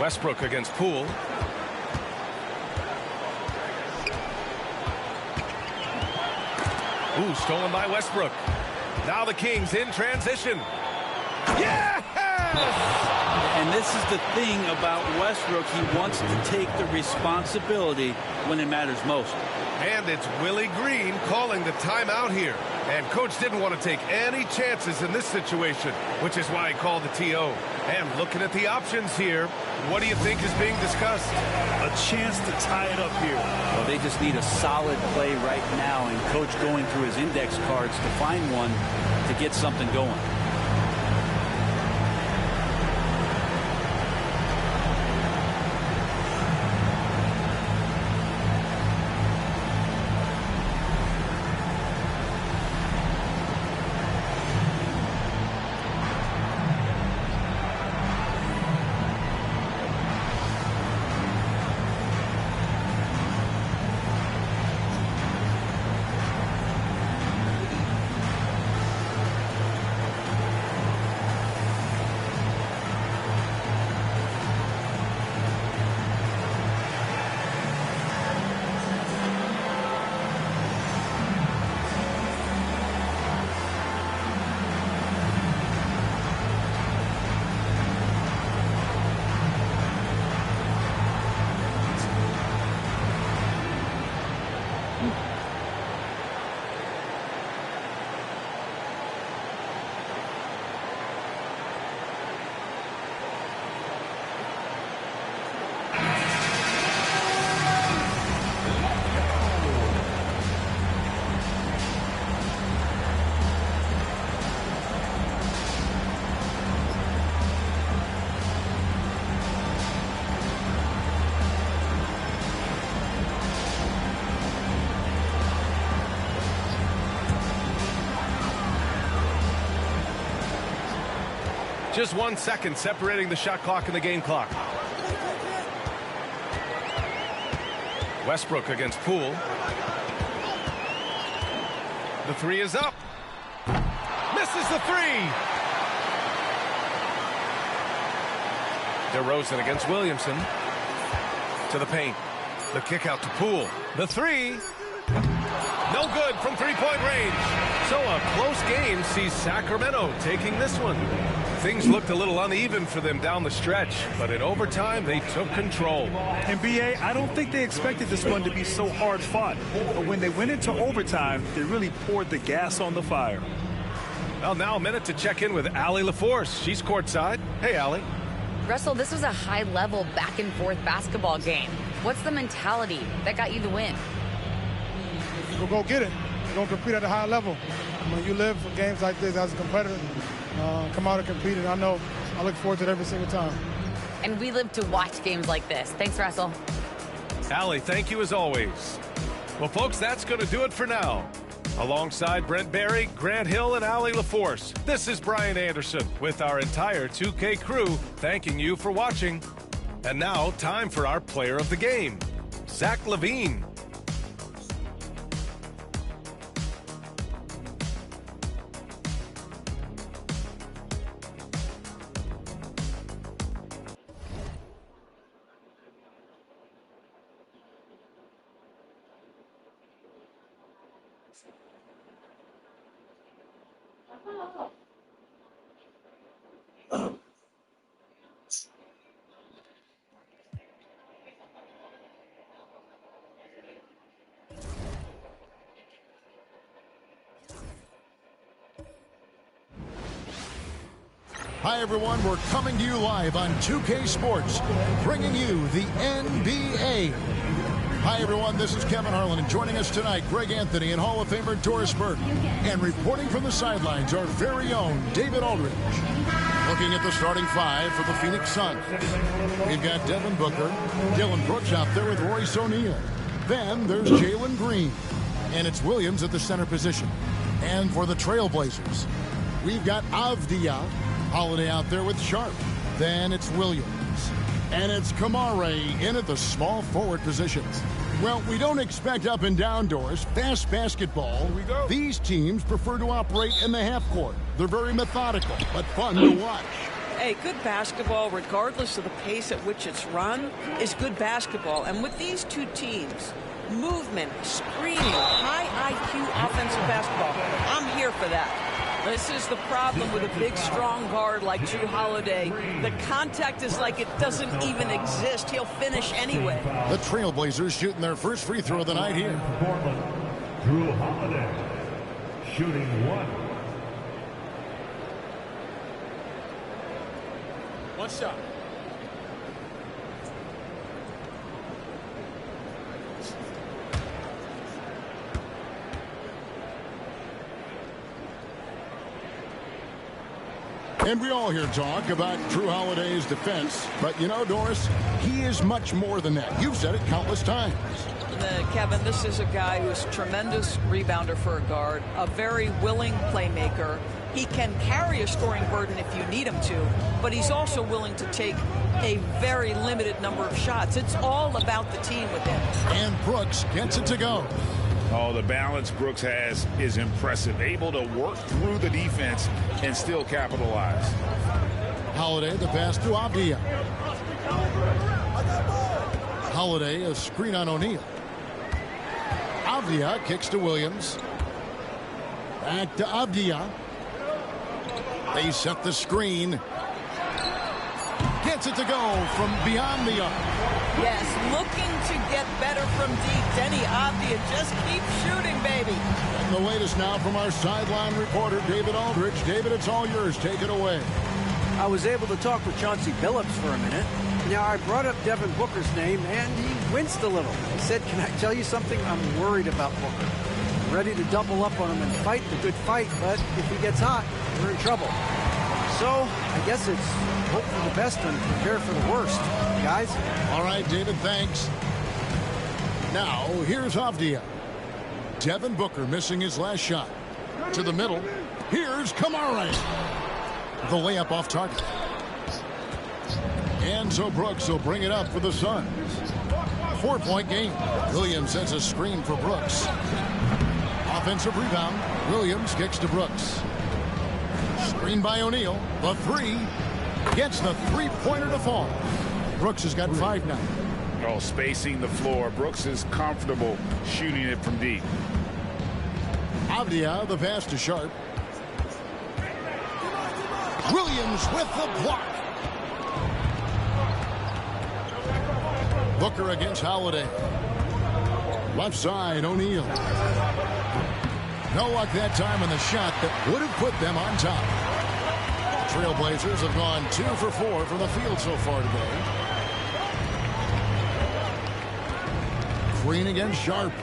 Westbrook against Poole. Ooh, stolen by Westbrook. Now the Kings in transition. Yes! And this is the thing about Westbrook. He wants to take the responsibility when it matters most. And it's Willie Green calling the timeout here. And coach didn't want to take any chances in this situation, which is why he called the TO. And looking at the options here, what do you think is being discussed? A chance to tie it up here. Well, they just need a solid play right now, and coach going through his index cards to find one to get something going. Just 1 second separating the shot clock and the game clock. Westbrook against Poole. The three is up. Misses the three. DeRozan against Williamson. To the paint. The kick out to Poole. The three. No good from three-point range. So a close game sees Sacramento taking this one. Things looked a little uneven for them down the stretch, but in overtime, they took control. And B.A., I don't think they expected this one to be so hard-fought. But when they went into overtime, they really poured the gas on the fire. Well, now a minute to check in with Allie LaForce. She's courtside. Hey, Allie. Russell, this was a high-level back-and-forth basketball game. What's the mentality that got you the win? We'll go get it. We're going to compete at a high level. When you live for games like this as a competitor, come out and compete, and I look forward to it every single time. And we live to watch games like this. Thanks, Russell. Allie, thank you as always. Well, folks, that's going to do it for now. Alongside Brent Barry, Grant Hill, and Allie LaForce, this is Brian Anderson with our entire 2K crew thanking you for watching. And now, time for our player of the game, Zach LaVine. Hi, everyone. We're coming to you live on 2K Sports, bringing you the NBA. Hi, everyone. This is Kevin Harlan, and joining us tonight, Greg Anthony and Hall of Famer Doris Burke. And reporting from the sidelines, our very own David Aldridge. Looking at the starting five for the Phoenix Suns. We've got Devin Booker, Dylan Brooks out there with Royce O'Neal. Then there's Jalen Green. And it's Williams at the center position. And for the Trailblazers, we've got Avdia. Holiday out there with Sharp. Then it's Williams. And it's Kamare in at the small forward positions. Well, we don't expect up and down doors, fast basketball. Here we go. These teams prefer to operate in the half court. They're very methodical, but fun to watch. Hey, good basketball, regardless of the pace at which it's run, is good basketball. And with these two teams, movement, screening, high IQ offensive basketball, I'm here for that. This is the problem with a big, strong guard like Jrue Holiday. The contact is like it doesn't even exist. He'll finish anyway. The Trailblazers shooting their first free throw of the night here. Jrue Holiday shooting one. One shot. And we all hear talk about Jrue Holiday's defense. But you know, Doris, he is much more than that. You've said it countless times. Kevin, this is a guy who's a tremendous rebounder for a guard, a very willing playmaker. He can carry a scoring burden if you need him to, but he's also willing to take a very limited number of shots. It's all about the team with him. And Brooks gets it to go. Oh, the balance Brooks has is impressive. Able to work through the defense and still capitalize. Holiday, the pass to Avdia. Holiday, a screen on O'Neal. Avdia kicks to Williams. Back to Avdia. They set the screen. Gets it to go from beyond the arc. Yes, looking to get better from deep. Denny Avdia just keep shooting, baby. And the latest now from our sideline reporter, David Aldridge. David, it's all yours. Take it away. I was able to talk with Chauncey Billups for a minute. Now, I brought up Devin Booker's name, and he winced a little. He said, can I tell you something? I'm worried about Booker. I'm ready to double up on him and fight the good fight, but if he gets hot, we're in trouble. So, I guess it's hope for the best and prepare for the worst, guys. All right, David, thanks. Now, here's Avdia. Devin Booker missing his last shot. To the middle. Here's Kamare. The layup off target. And so Brooks will bring it up for the Suns. 4-point game. Williams sets a screen for Brooks. Offensive rebound. Williams kicks to Brooks. Screen by O'Neal. The three. Gets the three-pointer to fall. Brooks has got 5 now. Oh, spacing the floor. Brooks is comfortable shooting it from deep. Avdia, the pass to Sharp. Williams with the block. Booker against Holiday. Left side, O'Neal. No luck that time on the shot that would have put them on top. Trailblazers have gone 2 for 4 from the field so far today. Green against Sharp.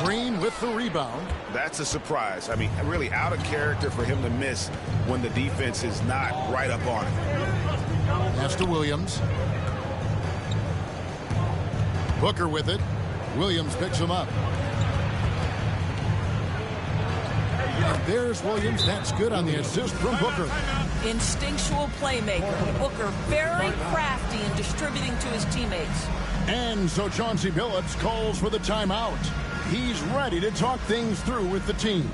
Green with the rebound. That's a surprise. I mean, really out of character for him to miss when the defense is not right up on him. Pass to Williams. Booker with it. Williams picks him up. And there's Williams. That's good on the assist from Booker. Instinctual playmaker. Booker very crafty in distributing to his teammates. And so Chauncey Billups calls for the timeout. He's ready to talk things through with the team.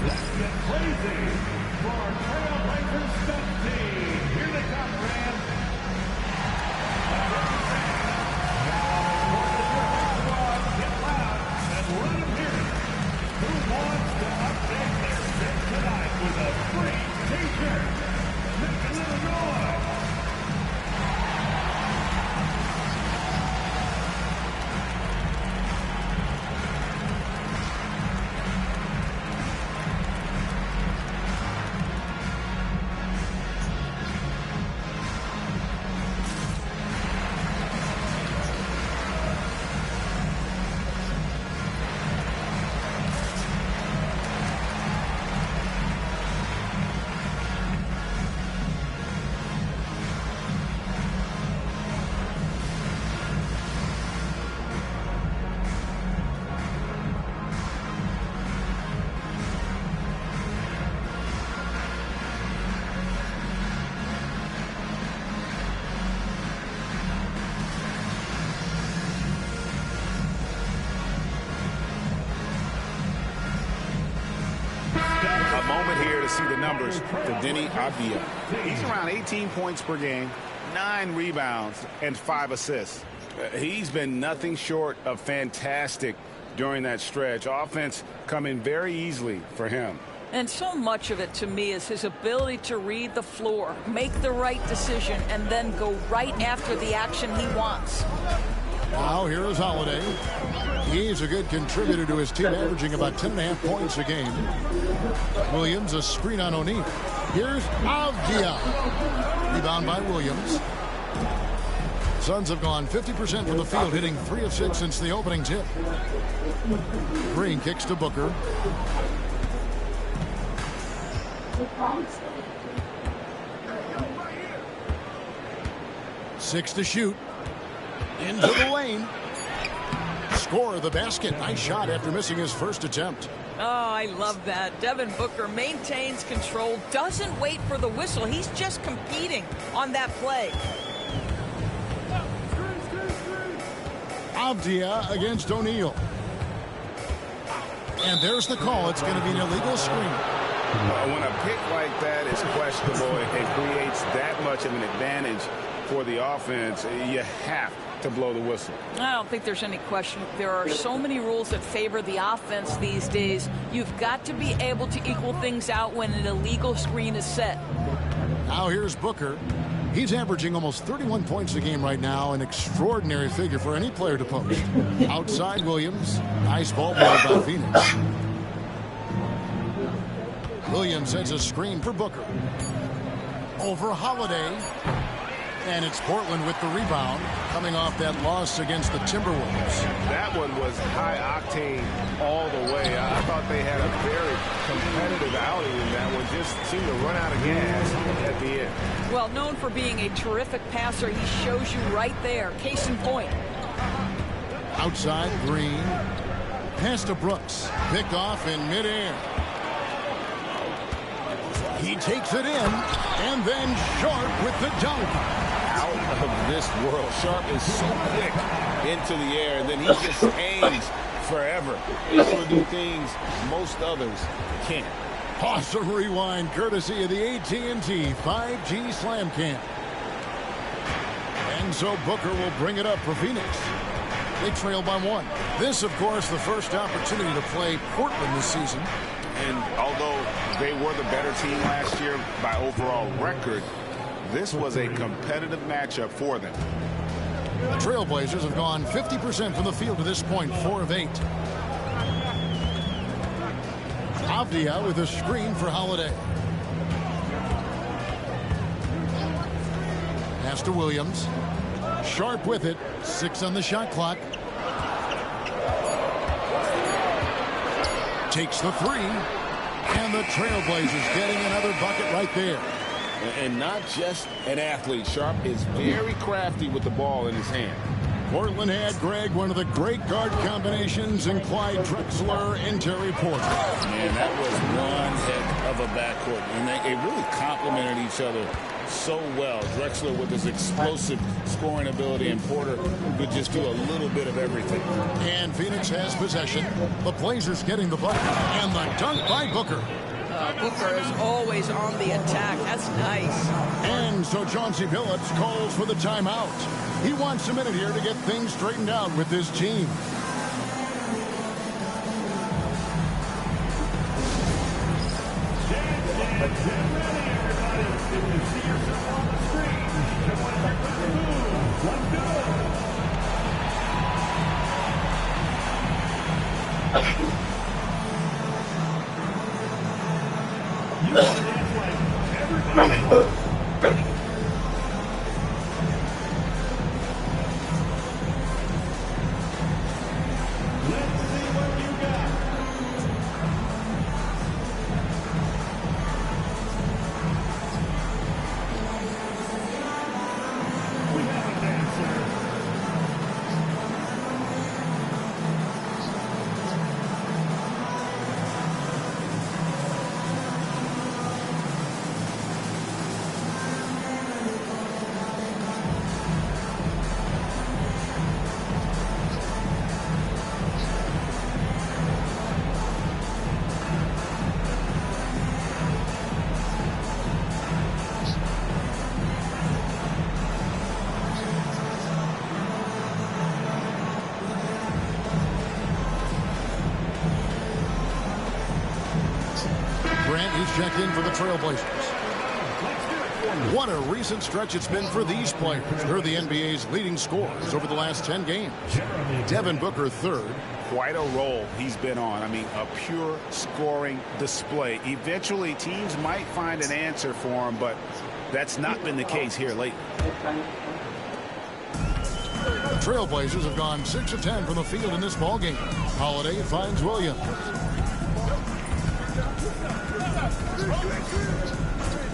Let's get crazy for our Trailblazers stuff team. Here they come, Rams. Get loud and let them hear it. Who wants to update their set tonight with a free t-shirt? Make a little noise. A moment here to see the numbers for Denny Avdia. He's around 18 points per game, 9 rebounds, and 5 assists. He's been nothing short of fantastic during that stretch. Offense coming very easily for him. And so much of it, to me, is his ability to read the floor, make the right decision, and then go right after the action he wants. Now here is Holiday. He's a good contributor to his team, averaging about 10.5 points a game. Williams, a screen on O'Neal. Here's Avdia. Rebound by Williams. Suns have gone 50% from the field, hitting 3 of 6 since the opening tip. Green kicks to Booker. Six to shoot. Into the lane. Score the basket. Nice shot after missing his first attempt. Oh, I love that. Devin Booker maintains control, doesn't wait for the whistle. He's just competing on that play. Avdia against O'Neal. And there's the call. It's going to be an illegal screen. When a pick like that is questionable and creates that much of an advantage for the offense, you have to blow the whistle. I don't think there's any question. There are so many rules that favor the offense these days. You've got to be able to equal things out when an illegal screen is set. Now here's Booker. He's averaging almost 31 points a game right now, an extraordinary figure for any player to post. Outside Williams. Nice ball played by Phoenix. Williams sends a screen for Booker. Over Holiday. And it's Portland with the rebound, coming off that loss against the Timberwolves. That one was high octane all the way. I thought they had a very competitive outing in that one. Just seemed to run out of gas at the end. Well, known for being a terrific passer, he shows you right there. Case in point. Outside, Green. Pass to Brooks. Picked off in midair. He takes it in, and then Sharp with the dunk. Out of this world. Sharp is so quick into the air, and then he just hangs forever. Able to do things most others can't. Awesome rewind, courtesy of the AT&T 5G Slam Cam. And so Booker will bring it up for Phoenix. They trail by 1. This, of course, the first opportunity to play Portland this season. And although they were the better team last year by overall record, this was a competitive matchup for them. The Trailblazers have gone 50% from the field to this point, 4 of 8. Avdia with a screen for Holiday. Pass to Williams. Sharp with it. 6 on the shot clock. Takes the 3. And the Trailblazers getting another bucket right there. And not just an athlete. Sharp is very crafty with the ball in his hand. Portland had, Greg, one of the great guard combinations in Clyde Drexler and Terry Porter. Man, that was one heck of a backcourt. And they really complemented each other so well. Drexler with his explosive scoring ability, and Porter could just do a little bit of everything. And Phoenix has possession. The Blazers getting the bucket. And the dunk by Booker. Booker is always on the attack. That's nice. And so Chauncey Billups calls for the timeout. He wants a minute here to get things straightened out with this team. Checked in for the Trailblazers. What a recent stretch it's been for these players. They're the NBA's leading scorers over the last 10 games. Devin Booker third. Quite a role he's been on. I mean, a pure scoring display. Eventually, teams might find an answer for him, but that's not been the case here lately. The Trailblazers have gone 6 of 10 from the field in this ballgame. Holiday finds Williams.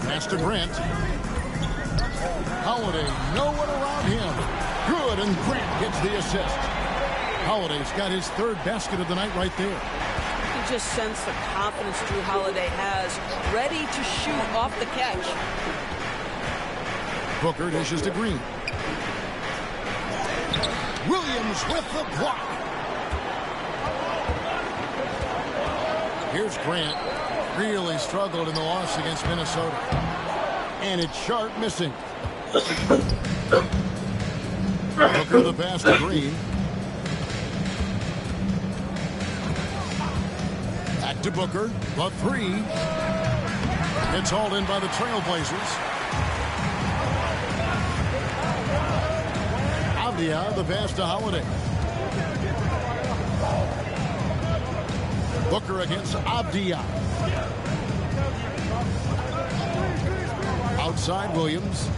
Pass to Grant. Holiday, no one around him. Good, and Grant gets the assist. Holiday's got his 3rd basket of the night right there. You just sense the confidence Drew Holiday has, ready to shoot off the catch. Booker dishes to Green. Williams with the block. Here's Grant. Really struggled in the loss against Minnesota. And it's Sharp missing. Booker the pass to Green. Back to Booker. The 3. It's hauled in by the Trailblazers. Avdia the pass to Holiday. Booker against Avdia. Outside Williams.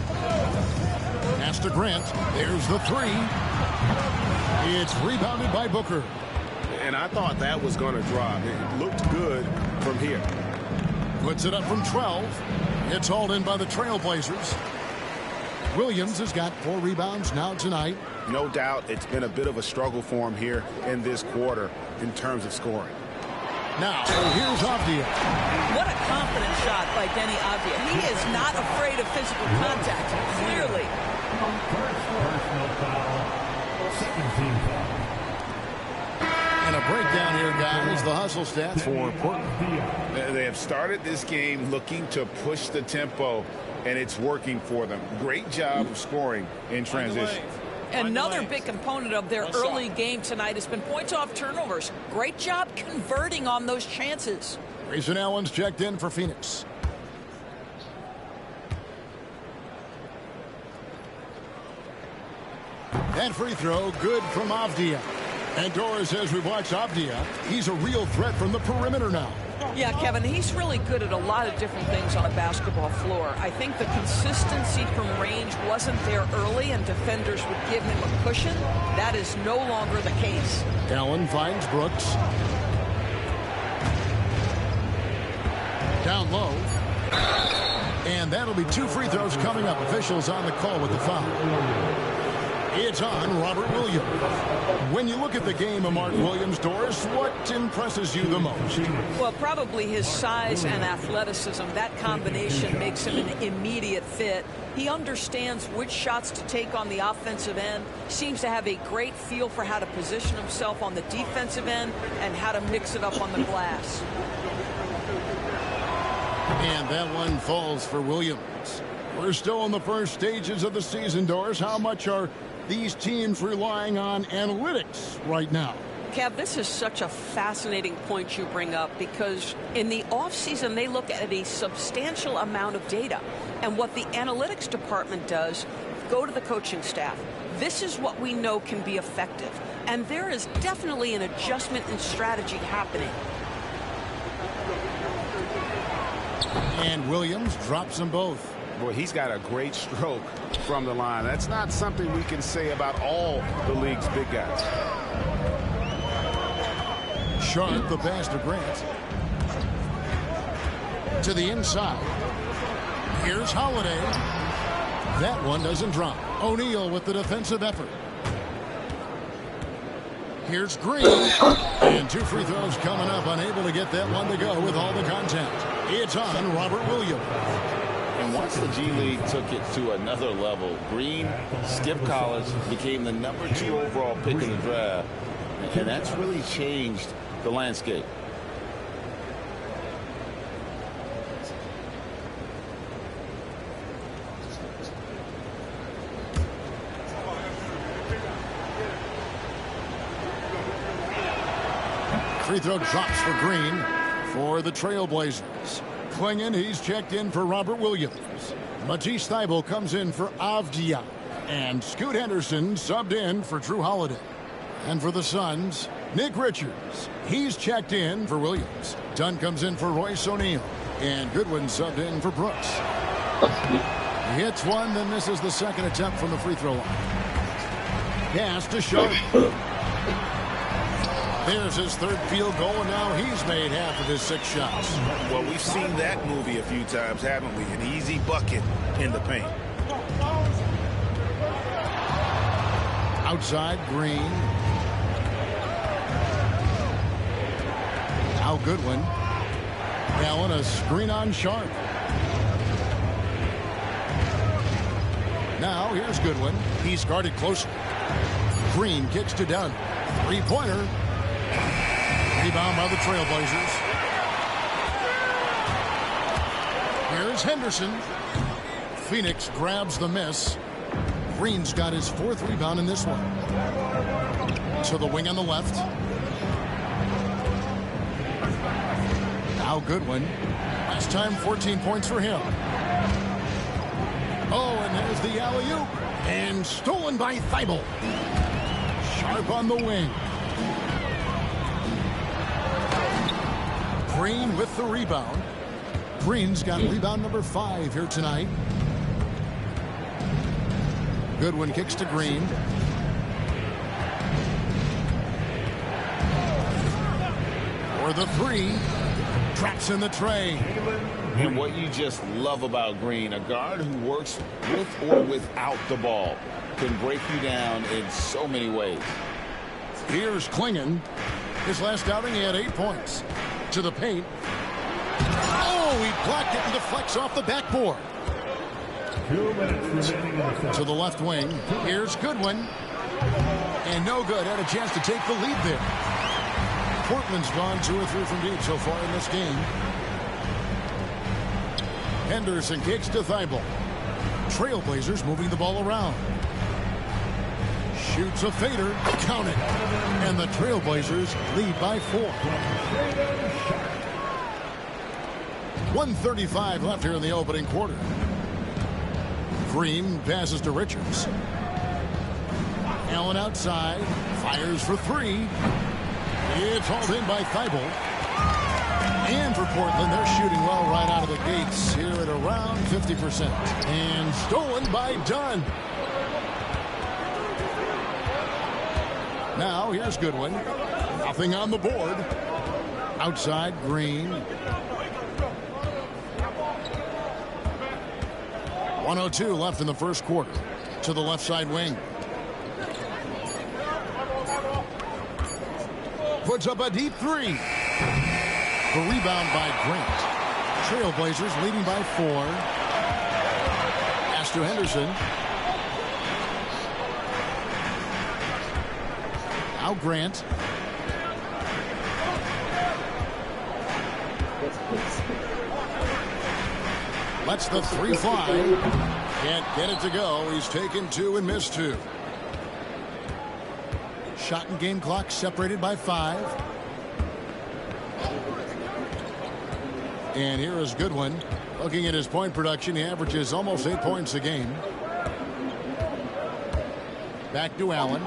Pass to Grant. There's the three. It's rebounded by Booker. And I thought that was going to drop. It looked good from here. Puts it up from 12. It's hauled in by the Trailblazers. Williams has got 4 rebounds now tonight. No doubt it's been a bit of a struggle for him here in this quarter in terms of scoring. Now, here's Avdia. What a confident shot by Denny Avdia. He is not afraid of physical contact, clearly. Personal foul. Second team foul. And a breakdown here, guys. The hustle stats for Portland. They have started this game looking to push the tempo, and it's working for them. Great job of scoring in transition. Another big component of their early game tonight has been points off turnovers. Great job converting on those chances. Grayson Allen's checked in for Phoenix. That free throw, good from Avdia. And Dora says we've watched Avdia. He's a real threat from the perimeter now. Yeah, Kevin, he's really good at a lot of different things on a basketball floor. I think the consistency from range wasn't there early, and defenders would give him a cushion. That is no longer the case. Allen finds Brooks. Down low. And that'll be 2 free throws coming up. Officials on the call with the foul. It's on Robert Williams. When you look at the game of Mark Williams, Doris, what impresses you the most? Well, probably his size and athleticism. That combination makes him an immediate fit. He understands which shots to take on the offensive end, seems to have a great feel for how to position himself on the defensive end and how to mix it up on the glass. And that one falls for Williams. We're still in the first stages of the season, Doris. How much are these teams relying on analytics right now? Kev, this is such a fascinating point you bring up, because in the offseason they look at a substantial amount of data. And what the analytics department does, go to the coaching staff. This is what we know can be effective. And there is definitely an adjustment in strategy happening. And Williams drops them both. Boy, he's got a great stroke from the line. That's not something we can say about all the league's big guys. Sharp, the pass to Grant. To the inside. Here's Holiday. That one doesn't drop. O'Neal with the defensive effort. Here's Green. And 2 free throws coming up. Unable to get that one to go with all the contact. It's on Robert Williams. And once the G League took it to another level, Green skipped college, became the #2 overall pick in the draft, and that's really changed the landscape. Free throw drops for Green for the Trailblazers. Klingon, he's checked in for Robert Williams. Matisse Thybulle comes in for Avdia. And Scoot Henderson subbed in for Drew Holiday. And for the Suns, Nick Richards. He's checked in for Williams. Dunn comes in for Royce O'Neal. And Goodwin subbed in for Brooks. He hits one, then misses the second attempt from the free throw line. Pass to Sharp. There's his 3rd field goal, and now he's made half of his 6 shots. Well, we've seen that movie a few times, haven't we? An easy bucket in the paint. Outside, Green. Now Goodwin. Allen, a screen on Sharp. Now here's Goodwin. He's guarded closely. Green kicks to Dunn. 3-pointer. Rebound by the Trailblazers. Here's Henderson. Phoenix grabs the miss. Green's got his 4th rebound in this one. To the wing on the left. Now Goodwin. Last time 14 points for him. Oh, and there's the alley-oop. And stolen by Thybulle. Sharp on the wing. Green with the rebound. Green's got rebound number 5 here tonight. Goodwin kicks to Green. For the three. Traps in the tray. And what you just love about Green, a guard who works with or without the ball, can break you down in so many ways. Here's Klingon. His last outing, he had 8 points. To the paint. Oh, he blocked it and deflects off the backboard. 2 minutes remaining. To the left wing. Here's Goodwin. And no good. Had a chance to take the lead there. Portland's gone 2 or 3 from deep so far in this game. Henderson kicks to Thibault. Trailblazers moving the ball around. Shoots a fader. Count it. And the Trailblazers lead by 4. 1:35 left here in the opening quarter. Green passes to Richards. Allen outside. Fires for 3. It's hauled in by Thibault. And for Portland, they're shooting well right out of the gates here at around 50%. And stolen by Dunn. Now here's Goodwin. Nothing on the board. Outside Green. 1:02 left in the first quarter. To the left side wing. Puts up a deep 3. The rebound by Grant. Trailblazers leading by 4. Pass to Henderson. Now Grant. Lets the 3 fly. Can't get it to go. He's taken 2 and missed 2. Shot and game clock separated by 5. And here is Goodwin. Looking at his point production, he averages almost 8 points a game. Back to Allen.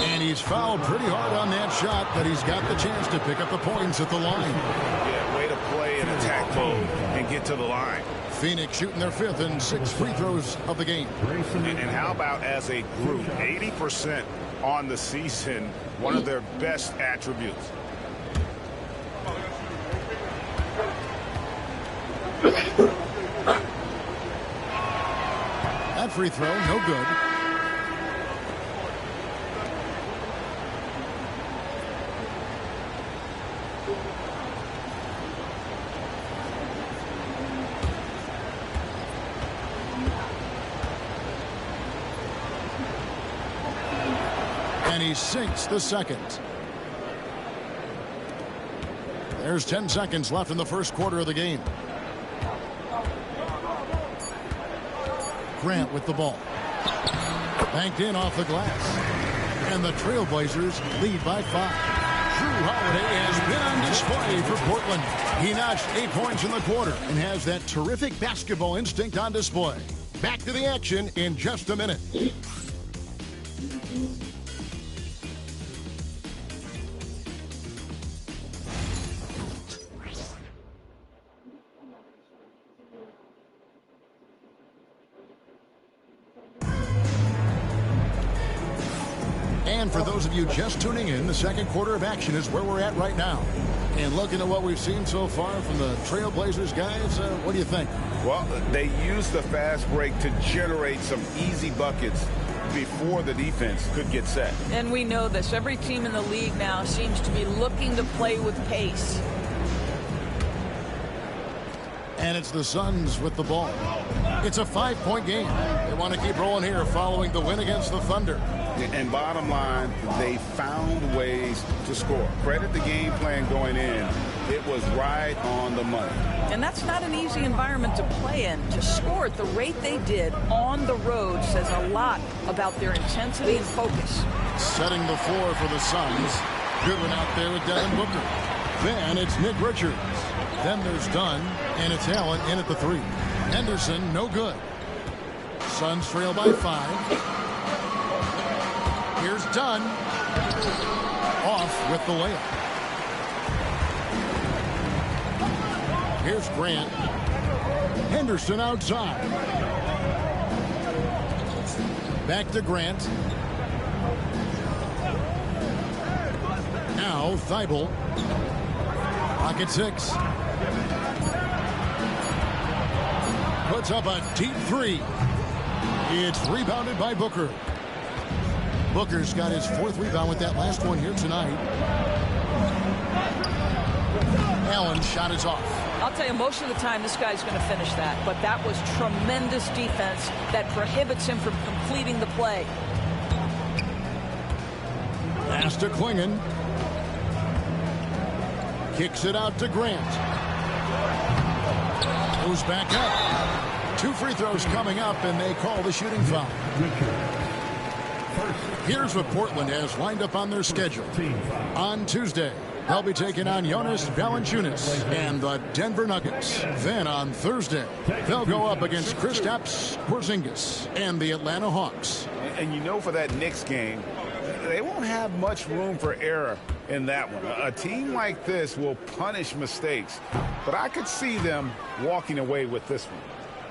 And he's fouled pretty hard on that shot, but he's got the chance to pick up the points at the line. Yeah, way to play in attack mode and get to the line. Phoenix shooting their 5th and 6th free throws of the game. And how about as a group, 80% on the season, one of their best attributes. That free throw, no good. And he sinks the second. There's 10 seconds left in the first quarter of the game. Grant with the ball. Banked in off the glass. And the Trailblazers lead by 5. Drew Holiday has been on display for Portland. He notched 8 points in the quarter and has that terrific basketball instinct on display. Back to the action in just a minute. And for those of you just tuning in, the second quarter of action is where we're at right now. And looking at what we've seen so far from the Trailblazers guys, what do you think? Well, they used the fast break to generate some easy buckets before the defense could get set. And we know this. Every team in the league now seems to be looking to play with pace. And it's the Suns with the ball. It's a 5-point game. They want to keep rolling here following the win against the Thunder. And bottom line, they found ways to score. Credit the game plan going in. It was right on the money. And that's not an easy environment to play in. To score at the rate they did on the road says a lot about their intensity and focus. Setting the floor for the Suns. Goodwin out there with Devin Booker. Then it's Nick Richards. Then there's Dunn, and it's Allen in at the 3. Henderson, no good. Suns trail by 5. Here's Dunn. Off with the layup. Here's Grant. Henderson outside. Back to Grant. Now Thibault. Pocket 6. Puts up a deep 3. It's rebounded by Booker. Booker's got his 4th rebound with that last one here tonight. Allen's shot is off. I'll tell you, most of the time this guy's going to finish that, but that was tremendous defense that prohibits him from completing the play. Pass to Klingon. Kicks it out to Grant. Goes back up. 2 free throws coming up, and they call the shooting foul. Here's what Portland has lined up on their schedule. On Tuesday, they'll be taking on Jonas Valanciunas and the Denver Nuggets. Then on Thursday, they'll go up against Kristaps Porzingis and the Atlanta Hawks. And you know, for that Knicks game, they won't have much room for error in that one. A team like this will punish mistakes, but I could see them walking away with this one.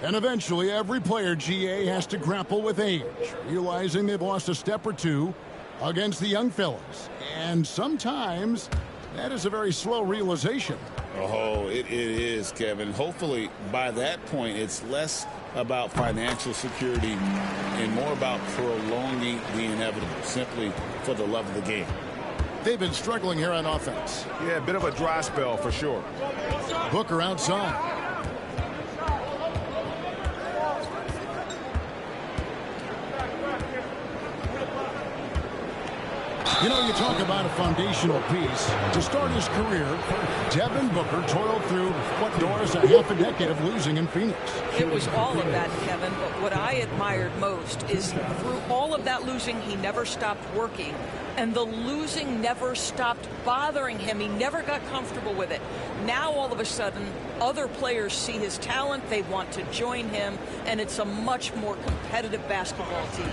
And eventually, every player, GA, has to grapple with age, realizing they've lost a step or two against the young fellas. And sometimes that is a very slow realization. Oh, it is, Kevin. Hopefully, by that point, it's less about financial security and more about prolonging the inevitable, simply for the love of the game. They've been struggling here on offense. Yeah, a bit of a dry spell for sure. Booker outside. You know, you talk about a foundational piece. To start his career, Devin Booker toiled through what, Doris, a half a decade of losing in Phoenix. It was all of that, Kevin, but what I admired most is through all of that losing, he never stopped working. And the losing never stopped bothering him. He never got comfortable with it. Now, all of a sudden, other players see his talent. They want to join him, and it's a much more competitive basketball team.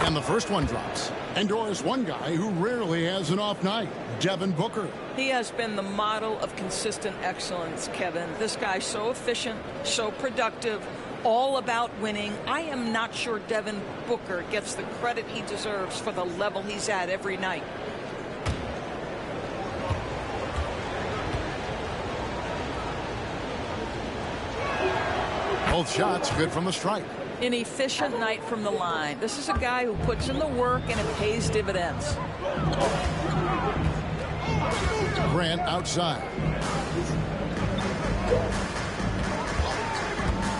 And the first one drops. And Doris, one guy who rarely has an off night, Devin Booker. He has been the model of consistent excellence, Kevin. This guy's so efficient, so productive, all about winning. I am not sure Devin Booker gets the credit he deserves for the level he's at every night. Both shots good from the strike. An efficient night from the line. This is a guy who puts in the work and it pays dividends. Grant outside.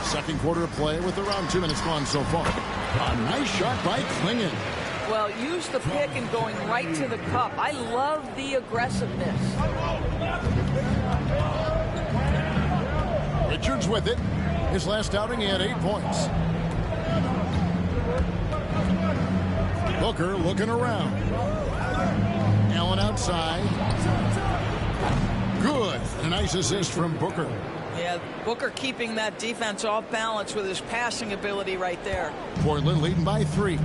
Second quarter of play with around 2 minutes gone so far. A nice shot by Klingon. Well, use the pick and going right to the cup. I love the aggressiveness. Richards with it. His last outing, he had 8 points. Booker looking around. Allen outside. Good. A nice assist from Booker. Yeah, Booker keeping that defense off balance with his passing ability right there. Portland leading by 3.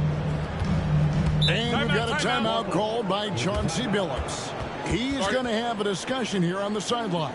And we've got a timeout called by Chauncey Billups. He's going to have a discussion here on the sideline.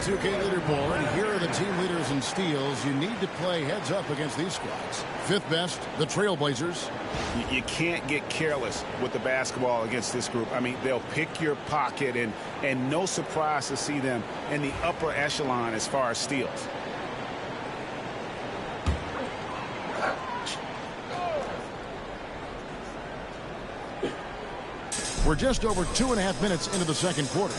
2K leaderboard, here are the team leaders in steals. You need to play heads up against these squads. Fifth best, the Trailblazers. You can't get careless with the basketball against this group. I mean, they'll pick your pocket, and no surprise to see them in the upper echelon as far as steals. We're just over 2.5 minutes into the second quarter.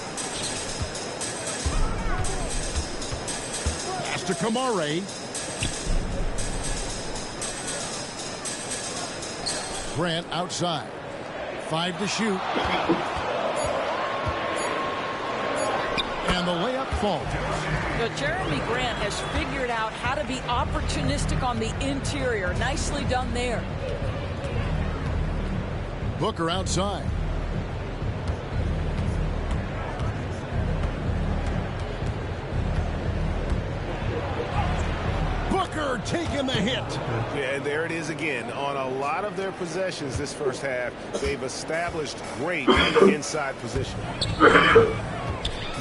Pass to Kamare. Grant outside. 5 to shoot. And the layup falls. Jeremy Grant has figured out how to be opportunistic on the interior. Nicely done there. Booker outside. Booker taking the hit. Yeah, and there it is again. On a lot of their possessions this first half, they've established great inside position.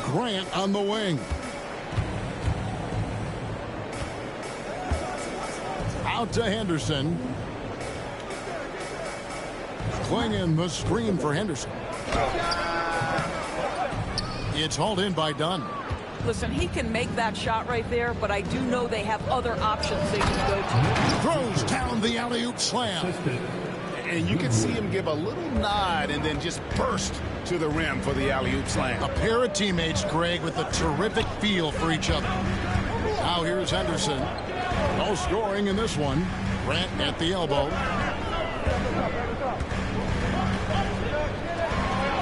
Grant on the wing. Out to Henderson. Clinging the screen for Henderson. It's hauled in by Dunn. Listen, he can make that shot right there, but I do know they have other options they can go to. Throws down the alley-oop slam. And you can see him give a little nod and then just burst to the rim for the alley-oop slam. A pair of teammates, Greg, with a terrific feel for each other. Now here's Henderson. No scoring in this one. Grant at the elbow.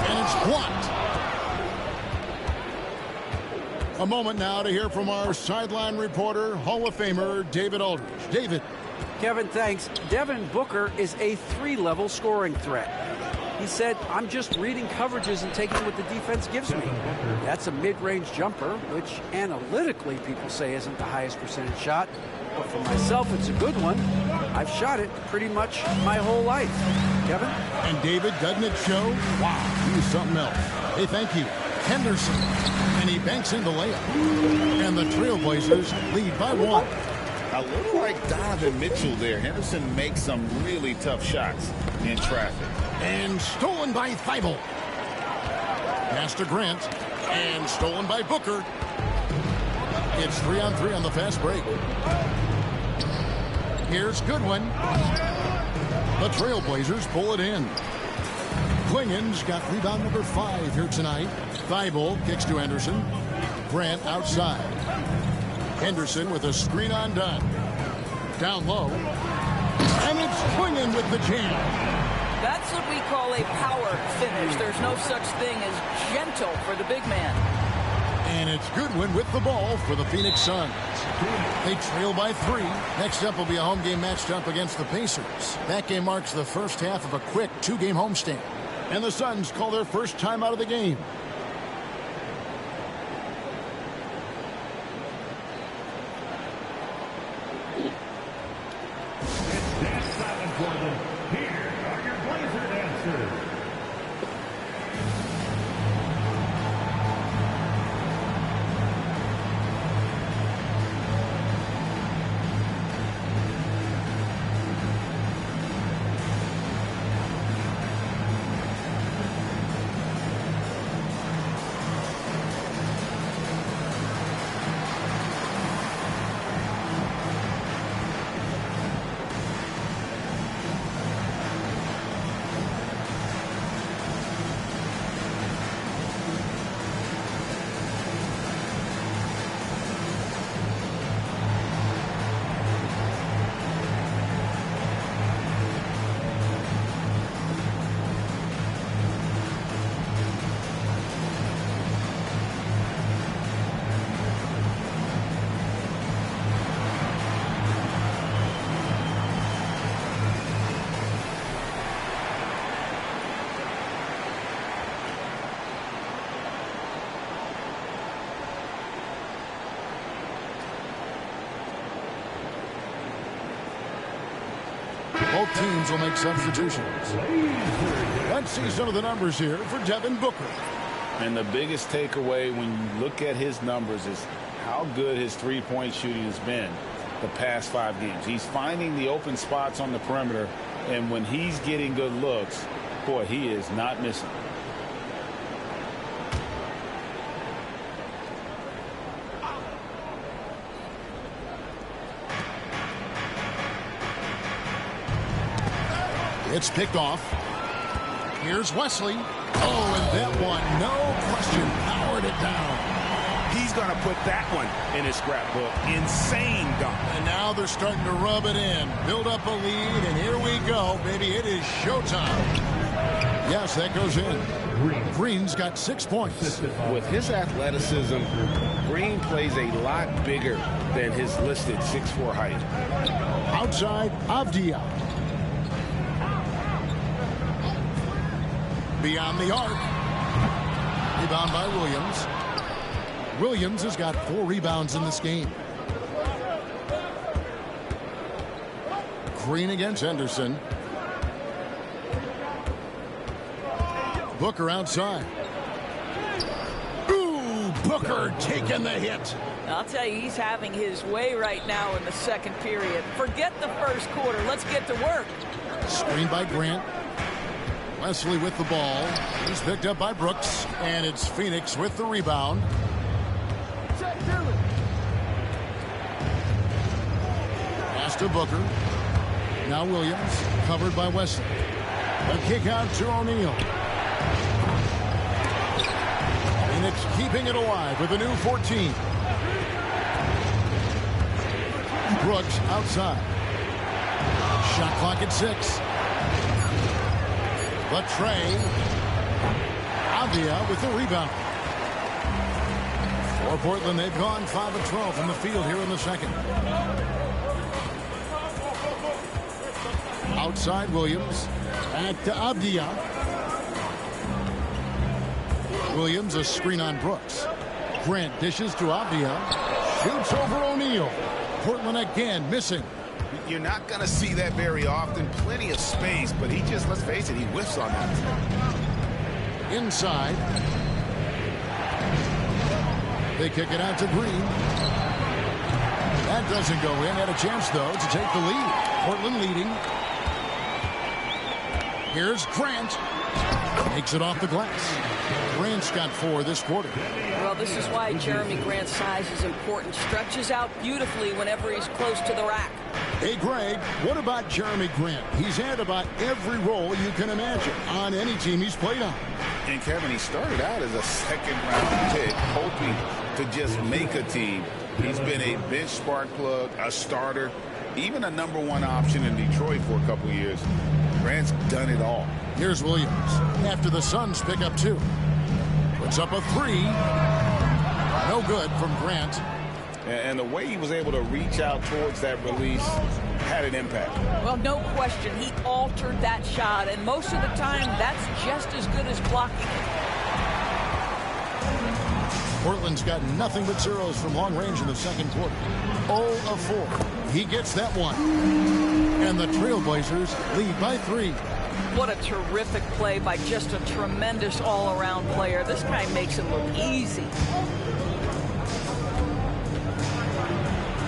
And it's blocked. A moment now to hear from our sideline reporter, Hall of Famer David Aldridge. David. Kevin, thanks. Devin Booker is a 3-level scoring threat. He said, I'm just reading coverages and taking what the defense gives me. That's a mid-range jumper, which analytically people say isn't the highest percentage shot. But for myself, it's a good one. I've shot it pretty much my whole life. Kevin? And David, doesn't it show? Wow, he's something else. Hey, thank you. Henderson. And he banks in the layup. And the Trailblazers lead by 1. A little like Donovan Mitchell there. Henderson makes some really tough shots in traffic. And stolen by Thibault. Pass to Grant. And stolen by Booker. It's 3-on-3 on the fast break. Here's Goodwin. The Trailblazers pull it in. Klingen's got rebound number 5 here tonight. Thibault kicks to Henderson. Grant outside. Henderson with a screen on Dunn. Down low. And it's Klingen with the jam. That's what we call a power finish. There's no such thing as gentle for the big man. And it's Goodwin with the ball for the Phoenix Suns. They trail by 3. Next up will be a home game matched up against the Pacers. That game marks the first half of a quick 2-game homestand. And the Suns call their first time out of the game. Both teams will make substitutions. Let's see some of the numbers here for Devin Booker. And the biggest takeaway when you look at his numbers is how good his three-point shooting has been the past 5 games. He's finding the open spots on the perimeter, and when he's getting good looks, boy, he is not missing. It's picked off. Here's Wesley. Oh, and that one, no question, powered it down. He's going to put that one in his scrapbook. Insane dunk. And now they're starting to rub it in. Build up a lead, and here we go, baby. It is showtime. Yes, that goes in. Green's got 6 points. With his athleticism, Green plays a lot bigger than his listed 6'4" height. Outside, Avdia. Beyond the arc. Rebound by Williams. Williams has got 4 rebounds in this game. Green against Henderson. Booker outside. Ooh, Booker taking the hit. I'll tell you, he's having his way right now in the second period. Forget the first quarter. Let's get to work. Screen by Grant. Wesley with the ball. He's picked up by Brooks. And it's Phoenix with the rebound. Pass to Booker. Now Williams. Covered by Wesley. A kick out to O'Neal. Phoenix keeping it alive with a new 14. Brooks outside. Shot clock at 6. But Trey. Avdia with the rebound. For Portland, they've gone 5 of 12 from the field here in the second. Outside Williams. Back to Avdia. Williams a screen on Brooks. Grant dishes to Avdia. Shoots over O'Neal. Portland again missing. You're not going to see that very often. Plenty of space, but he just, let's face it, he whiffs on that. Inside. They kick it out to Green. That doesn't go in. Had a chance, though, to take the lead. Portland leading. Here's Grant. Makes it off the glass. Grant's got 4 this quarter. Well, this is why Jeremy Grant's size is important. Stretches out beautifully whenever he's close to the rack. Hey, Greg, what about Jeremy Grant? He's had about every role you can imagine on any team he's played on. And, Kevin, he started out as a second-round pick, hoping to just make a team. He's been a bench spark plug, a starter, even a #1 option in Detroit for a couple years. Grant's done it all. Here's Williams after the Suns pick up 2. Puts up a 3. No good from Grant. And the way he was able to reach out towards that release had an impact. Well, no question. He altered that shot, and most of the time, that's just as good as blocking. Portland's got nothing but zeros from long range in the second quarter. 0 of 4. He gets that one. And the Trailblazers lead by 3. What a terrific play by just a tremendous all-around player. This guy makes it look easy.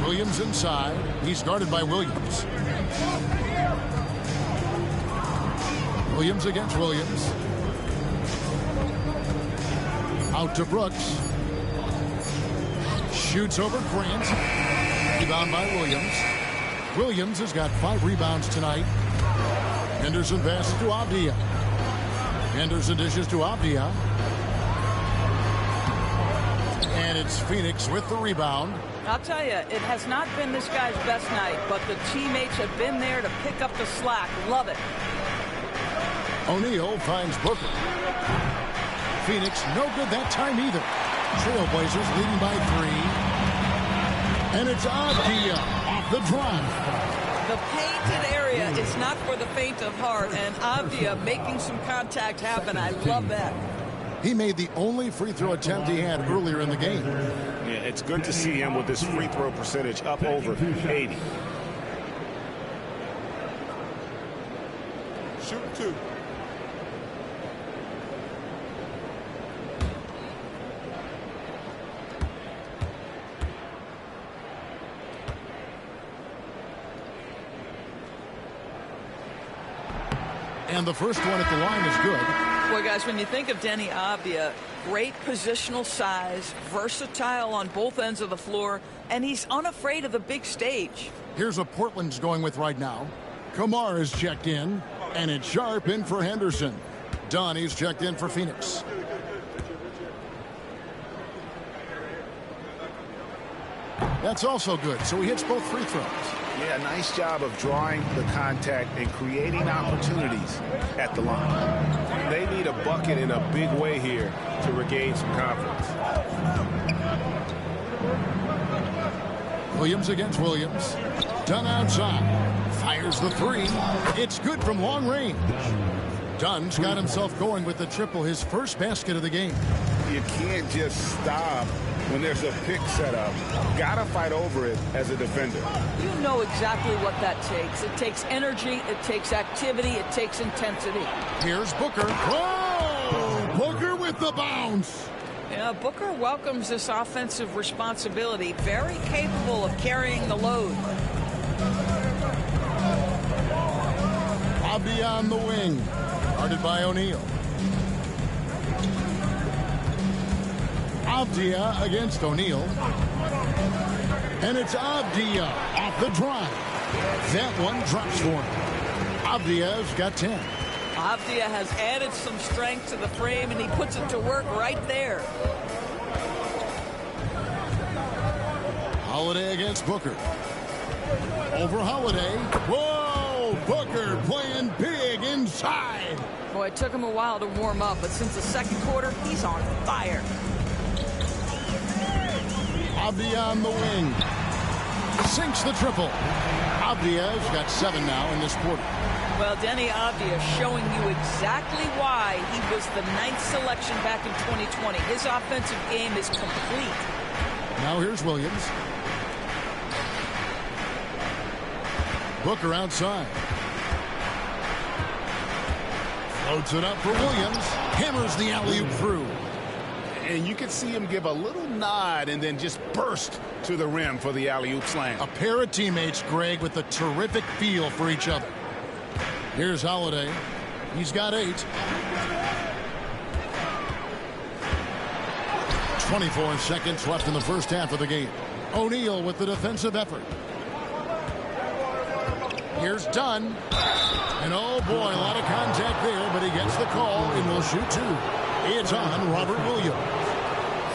Williams inside. He's guarded by Williams. Williams against Williams. Out to Brooks. Shoots over Grant. Rebound by Williams. Williams has got 5 rebounds tonight. Henderson passes to Avdia. Henderson dishes to Avdia. And it's Phoenix with the rebound. I'll tell you, it has not been this guy's best night, but the teammates have been there to pick up the slack. Love it. O'Neal finds Booker. Phoenix no good that time either. Trailblazers leading by 3. And it's Avdia off the drive. The painted area is not for the faint of heart, and Avdia making some contact happen. I love that. He made the only free throw attempt he had earlier in the game. Yeah, it's good to see him with his free throw percentage up over 80. Shoot 2. And the first one at the line is good. Well, guys, when you think of Denny Avdia, great positional size, versatile on both ends of the floor, and he's unafraid of the big stage. Here's what Portland's going with right now. Kamar is checked in, and it's Sharp in for Henderson. Donnie's checked in for Phoenix. That's also good, so he hits both free throws. Yeah, nice job of drawing the contact and creating opportunities at the line. They need a bucket in a big way here to regain some confidence. Williams against Williams. Dunn outside. Fires the three. It's good from long range. Dunn's got himself going with the triple, his first basket of the game. You can't just stop when there's a pick set up. Gotta fight over it as a defender. You know exactly what that takes. It takes energy, it takes activity, it takes intensity. Here's Booker. Whoa! Booker with the bounce. Yeah, Booker welcomes this offensive responsibility. Very capable of carrying the load. Avdia on the wing. Guarded by O'Neal. Avdia against O'Neal. And it's Avdia off the drive. That one drops for him. Avdia's got 10. Avdia has added some strength to the frame, and he puts it to work right there. Holiday against Booker. Over Holiday. Whoa! Booker playing big inside. Boy, it took him a while to warm up, but since the second quarter, he's on fire. Avdia on the wing. Sinks the triple. Avdia's got 7 now in this quarter. Well, Denny Avdia showing you exactly why he was the 9th selection back in 2020. His offensive game is complete. Now here's Williams. Booker outside. Floats it up for Williams. Hammers the alley-oop through. And you can see him give a little nod and then just burst to the rim for the alley-oop slam. A pair of teammates, Greg, with a terrific feel for each other. Here's Holiday. He's got 8. 24 seconds left in the first half of the game. O'Neal with the defensive effort. Here's Dunn. And oh boy, a lot of contact there, but he gets the call and will shoot 2. It's on Robert Williams.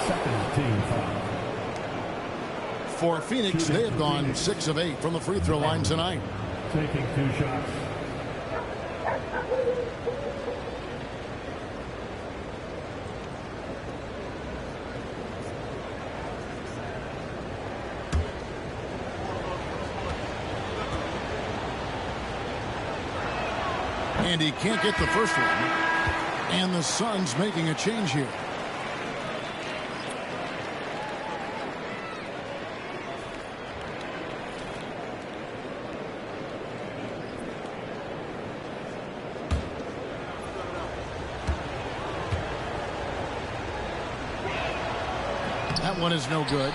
Second team foul. For Phoenix, they have gone 6 of 8 from the free throw line tonight. Taking 2 shots. And he can't get the first one. And the Suns making a change here. That one is no good.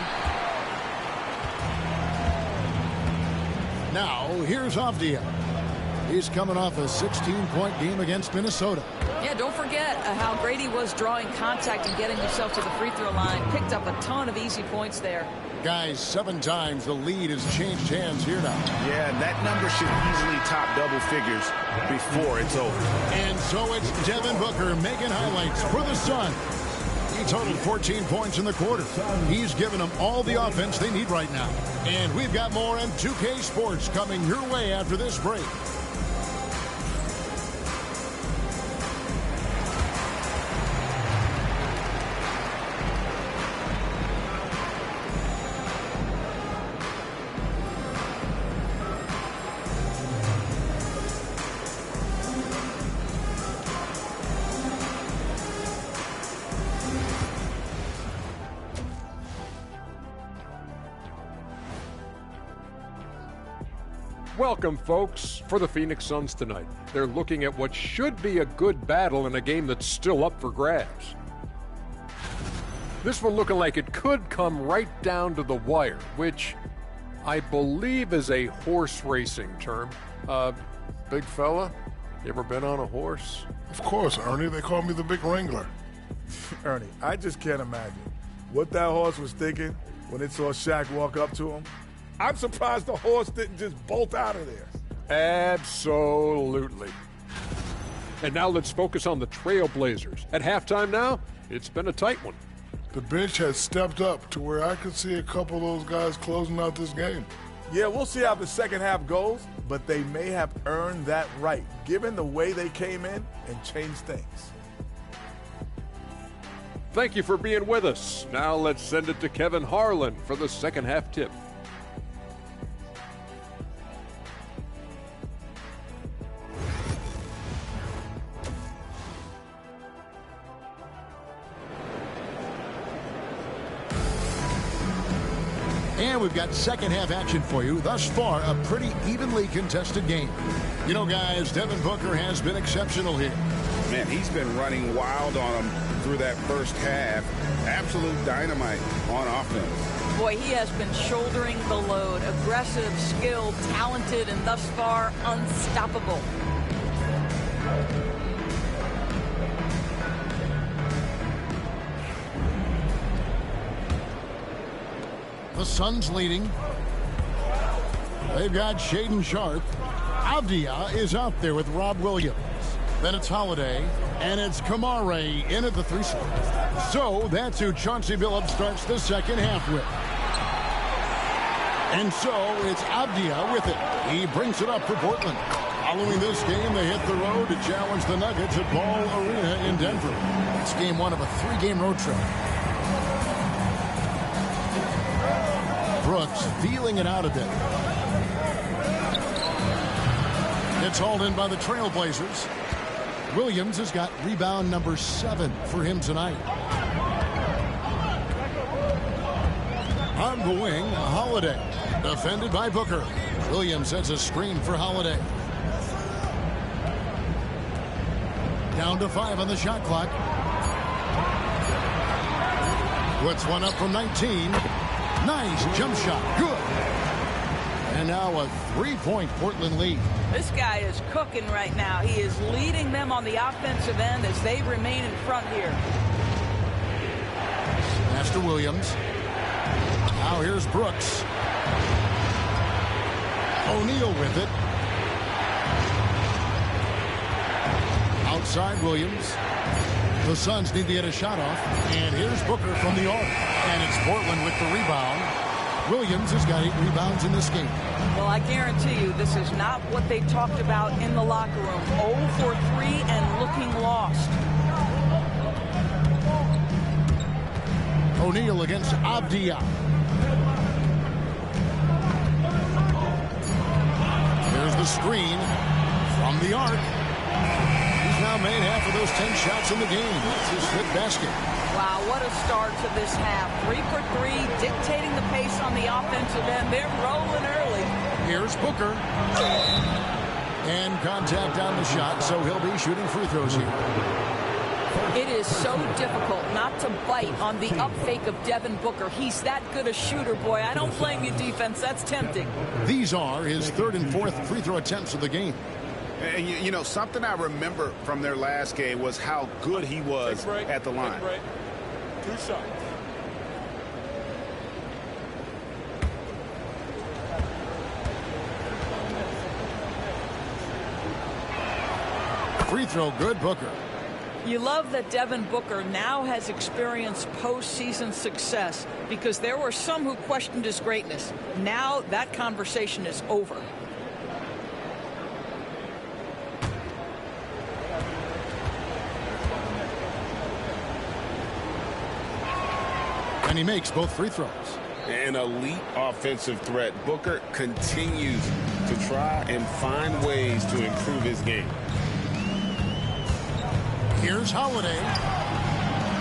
Now, here's Avdia. He's coming off a 16-point game against Minnesota. Yeah, don't forget how great he was drawing contact and getting himself to the free throw line. Picked up a ton of easy points there. Guys, 7 times the lead has changed hands here now. Yeah, that number should easily top double figures before it's over. And so it's Devin Booker making highlights for the Suns. He totaled 14 points in the quarter. He's given them all the offense they need right now. And we've got more M2K Sports coming your way after this break. Welcome, folks, for the Phoenix Suns tonight. They're looking at what should be a good battle in a game that's still up for grabs. This one looking like it could come right down to the wire, which I believe is a horse racing term. Big fella? You ever been on a horse? Of course, Ernie. They call me the Big Wrangler. Ernie, I just can't imagine what that horse was thinking when it saw Shaq walk up to him. I'm surprised the horse didn't just bolt out of there. Absolutely. And now let's focus on the Trailblazers. At halftime now, it's been a tight one. The bench has stepped up to where I could see a couple of those guys closing out this game. Yeah, we'll see how the second half goes, but they may have earned that right, given the way they came in and changed things. Thank you for being with us. Now let's send it to Kevin Harlan for the second half tip. And we've got second half action for you. Thus far, a pretty evenly contested game. You know, guys, Devin Booker has been exceptional here. Man, he's been running wild on them through that first half. Absolute dynamite on offense. Boy, he has been shouldering the load. Aggressive, skilled, talented, and thus far unstoppable. The Suns leading. They've got Shaedon Sharpe. Avdia is out there with Rob Williams. Then it's Holiday, and it's Kamare in at the 3 slot. So that's who Chauncey Billups starts the second half with. And so it's Avdia with it. He brings it up for Portland. Following this game, they hit the road to challenge the Nuggets at Ball Arena in Denver. It's game 1 of a 3-game road trip. Brooks feeling it out a bit. It's hauled in by the Trailblazers. Williams has got rebound number 7 for him tonight. On the wing, Holiday. Defended by Booker. Williams sets a screen for Holiday. Down to 5 on the shot clock. Puts one up from 19. Nice jump shot. Good. And now a 3-point Portland lead. This guy is cooking right now. He is leading them on the offensive end as they remain in front here. Pass to Williams. Now here's Brooks. O'Neal with it. Outside Williams. The Suns need to get a shot off. And here's Booker from the arc. And it's Portland with the rebound. Williams has got 8 rebounds in this game. Well, I guarantee you this is not what they talked about in the locker room. 0 for 3 and looking lost. O'Neal against Avdia. There's the screen from the arc. He's now made half of those 10 shots in the game. It's his 5th basket. Wow, what a start to this half. 3 for 3, dictating the pace on the offensive end. They're rolling early. Here's Booker. And contact on the shot, so he'll be shooting free throws here. It is so difficult not to bite on the up fake of Devin Booker. He's that good a shooter, boy. I don't blame you, defense. That's tempting. These are his 3rd and 4th free throw attempts of the game. And you know, something I remember from their last game was how good he was at the line. 2 shots. Free throw good, Booker. You love that Devin Booker now has experienced postseason success because there were some who questioned his greatness. Now that conversation is over. And he makes both free throws. An elite offensive threat. Booker continues to try and find ways to improve his game. Here's Holiday.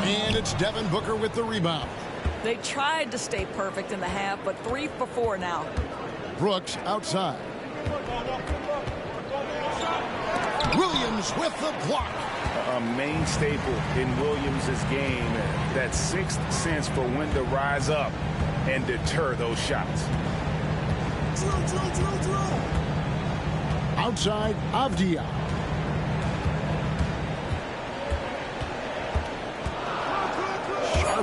And it's Devin Booker with the rebound. They tried to stay perfect in the half, but 3 for 4 now. Brooks outside. Williams with the block. A main staple in Williams' game, that 6th sense for when to rise up and deter those shots. Outside, Avdia.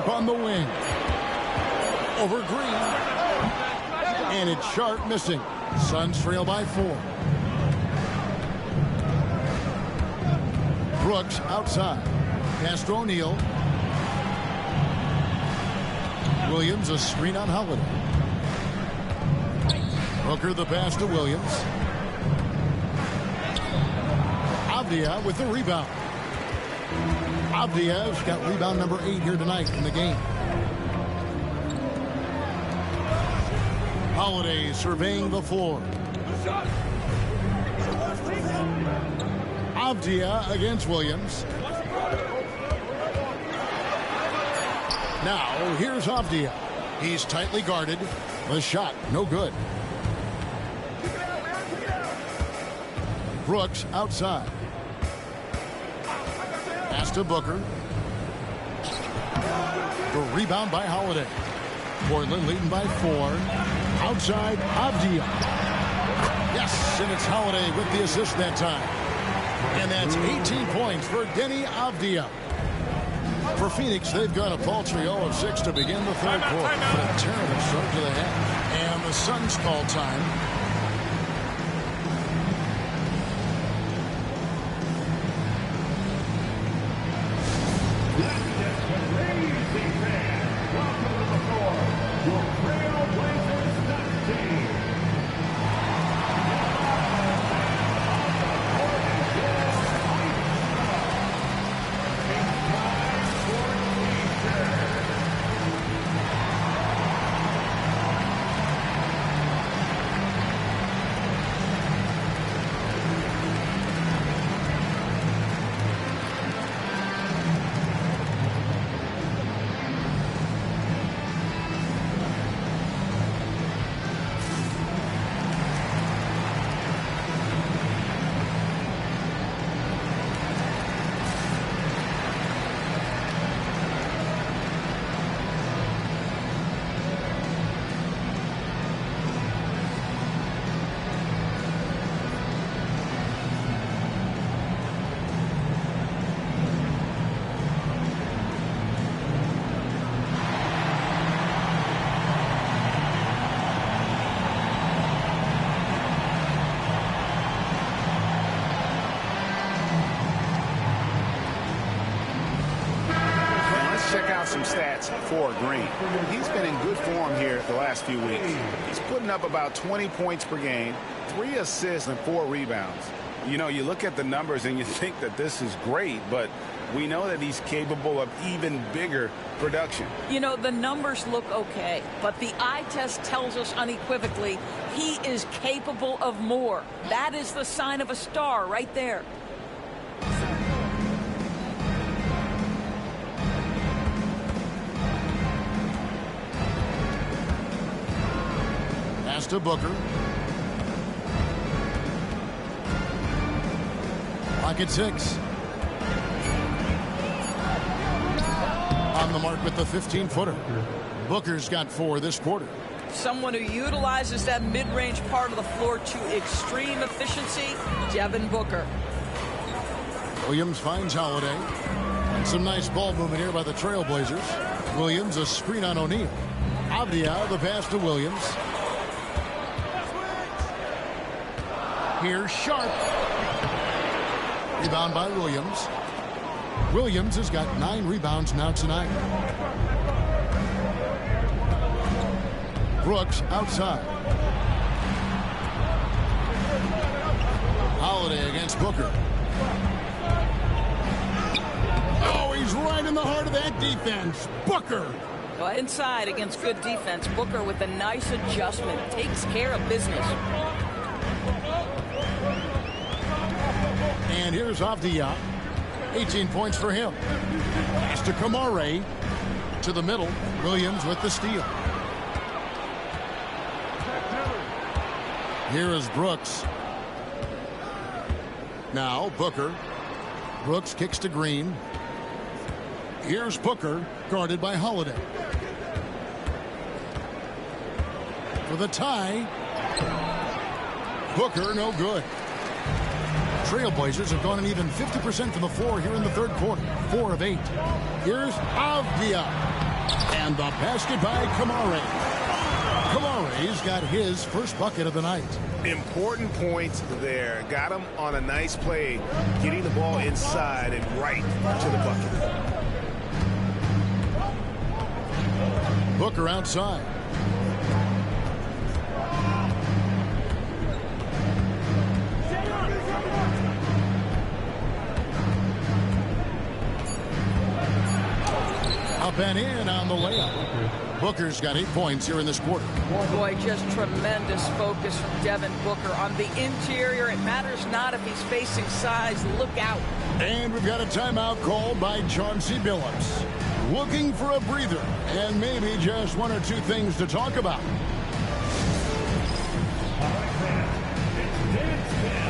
Sharp on the wing. Over Green. And it's Sharp missing. Suns trail by 4. Brooks outside. Pass to O'Neal. Williams a screen on Holiday. Booker the pass to Williams. Avdia with the rebound. Avdia's got rebound number 8 here tonight in the game. Holiday surveying the floor. Avdia against Williams. Now, here's Avdia. He's tightly guarded. The shot, no good. Brooks outside. Pass to Booker. The rebound by Holiday. Portland leading by 4. Outside, Avdia. Yes, and it's Holiday with the assist that time. And that's 18 points for Denny Avdia. For Phoenix, they've got a paltry 0-6 to begin the third quarter. But a terrible start to the half. And the Suns call time. Some stats for Green. He's been in good form here the last few weeks. He's putting up about 20 points per game, 3 assists and 4 rebounds. You know, you look at the numbers and you think that this is great, but we know that he's capable of even bigger production. You know, the numbers look okay, but the eye test tells us unequivocally he is capable of more. That is the sign of a star right there. To Booker. Pocket 6. On the mark with the 15-footer. Booker's got 4 this quarter. Someone who utilizes that mid-range part of the floor to extreme efficiency, Devin Booker. Williams finds Holiday. And some nice ball movement here by the Trailblazers. Williams a screen on O'Neal. Avdia the pass to Williams. Here's Sharp. Rebound by Williams. Williams has got 9 rebounds now tonight. Brooks outside. Holiday against Booker. Oh, he's right in the heart of that defense. Booker. Well, inside against good defense, Booker with a nice adjustment takes care of business. And here's Avdia. 18 points for him. Pass to Kamare. To the middle. Williams with the steal. Here is Brooks. Now Booker. Brooks kicks to Green. Here's Booker, guarded by Holiday. For the tie. Booker, no good. Trailblazers have gone an even 50% from the floor here in the third quarter. 4 of 8. Here's Avdia. And the basket by Kamare. Kamare's got his first bucket of the night. Important points there. Got him on a nice play, getting the ball inside and right to the bucket. Booker outside. Up and in on the layup. Booker's got 8 points here in this quarter. Boy, just tremendous focus from Devin Booker on the interior. It matters not if he's facing size. Look out. And we've got a timeout called by Chauncey Billups. Looking for a breather and maybe just one or two things to talk about. All right, fans, it's dance time.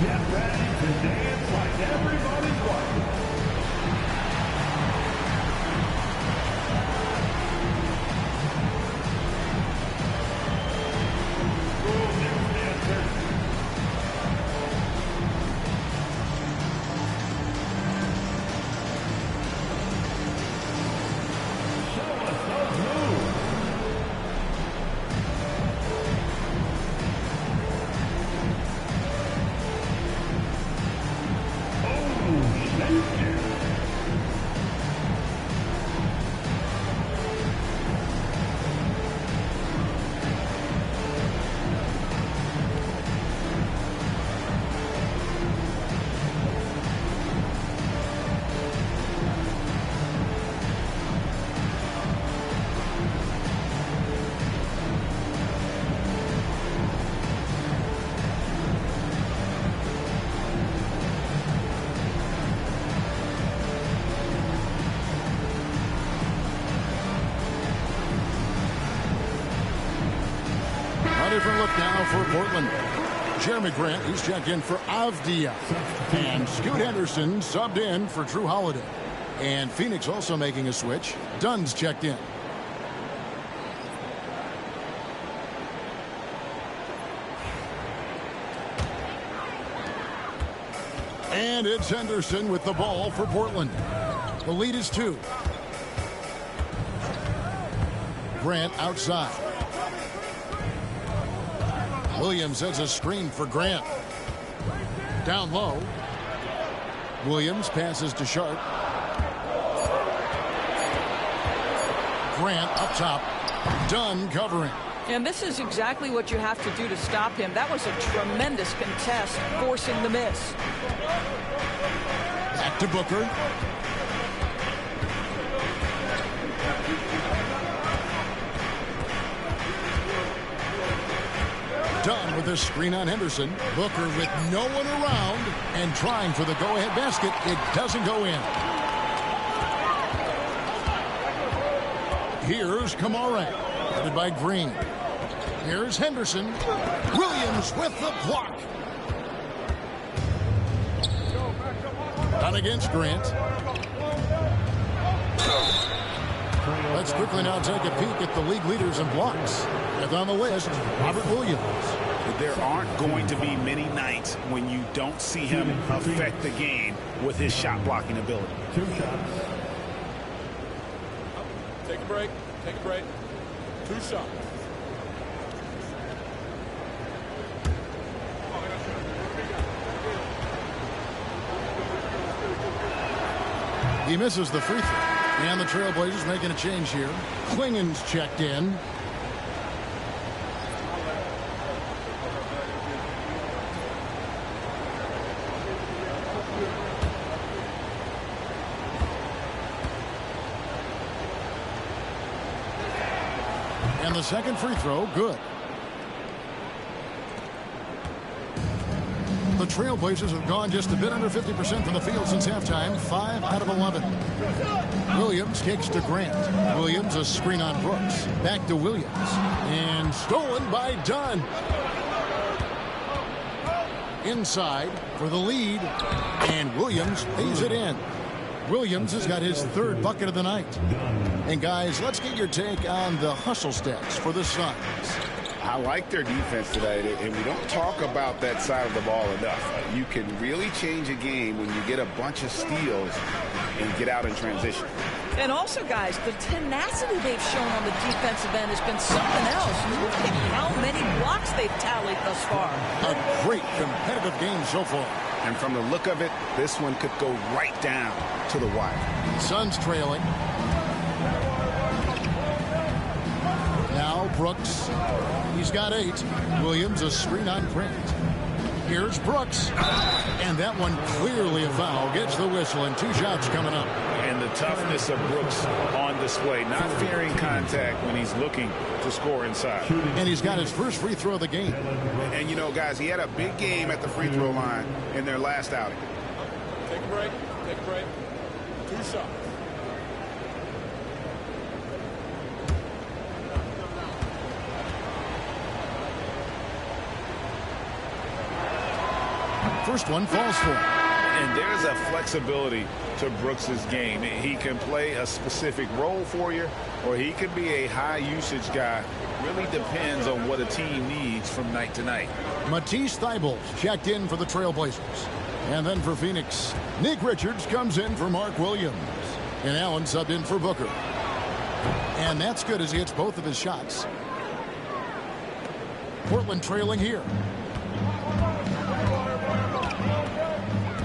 Get ready to dance like everybody's watching. Different look now for Portland. Jeremy Grant, he's checked in for Avdia. And Scoot Henderson subbed in for Drew Holiday. And Phoenix also making a switch. Dunn's checked in. And it's Henderson with the ball for Portland. The lead is 2. Grant outside. Williams has a screen for Grant. Down low. Williams passes to Sharp. Grant up top. Dunn covering. And this is exactly what you have to do to stop him. That was a tremendous contest, forcing the miss. Back to Booker. Dunn with a screen on Henderson. Booker with no one around and trying for the go-ahead basket. It doesn't go in. Here's Kamare, headed by Green. Here's Henderson. Williams with the block. Done against Grant. Let's quickly now take a peek at the league leaders in blocks. Fifth on the list, Robert Williams. There aren't going to be many nights when you don't see him affect the game with his shot blocking ability. 2 shots. Take a break. Take a break. 2 shots. He misses the free throw. And the Trailblazers making a change here. Klingen's checked in. And the second free throw, good. The Trailblazers have gone just a bit under 50% from the field since halftime, 5 out of 11. Williams kicks to Grant. Williams a screen on Brooks. Back to Williams. And stolen by Dunn. Inside for the lead. And Williams pays it in. Williams has got his 3rd bucket of the night. And guys, let's get your take on the hustle stats for the Suns. I like their defense today, and we don't talk about that side of the ball enough. You can really change a game when you get a bunch of steals and get out in transition. And also, guys, the tenacity they've shown on the defensive end has been something else. Look at how many blocks they've tallied thus far. A great competitive game so far. And from the look of it, this one could go right down to the wire. Suns trailing. Now Brooks. He's got 8. Williams a screen on Grant. Here's Brooks. And that one clearly a foul. Gets the whistle and 2 shots coming up. And the toughness of Brooks on display. Not fearing contact when he's looking to score inside. And he's got his first free throw of the game. And, you know, guys, he had a big game at the free throw line in their last outing. Take a break. Take a break. 2 shots. First one falls for him. And there's a flexibility to Brooks's game. He can play a specific role for you, or he could be a high-usage guy. Really depends on what a team needs from night to night. Matisse Thybulle checked in for the Trailblazers. And then for Phoenix, Nick Richards comes in for Mark Williams. And Allen subbed in for Booker. And that's good as he hits both of his shots. Portland trailing here.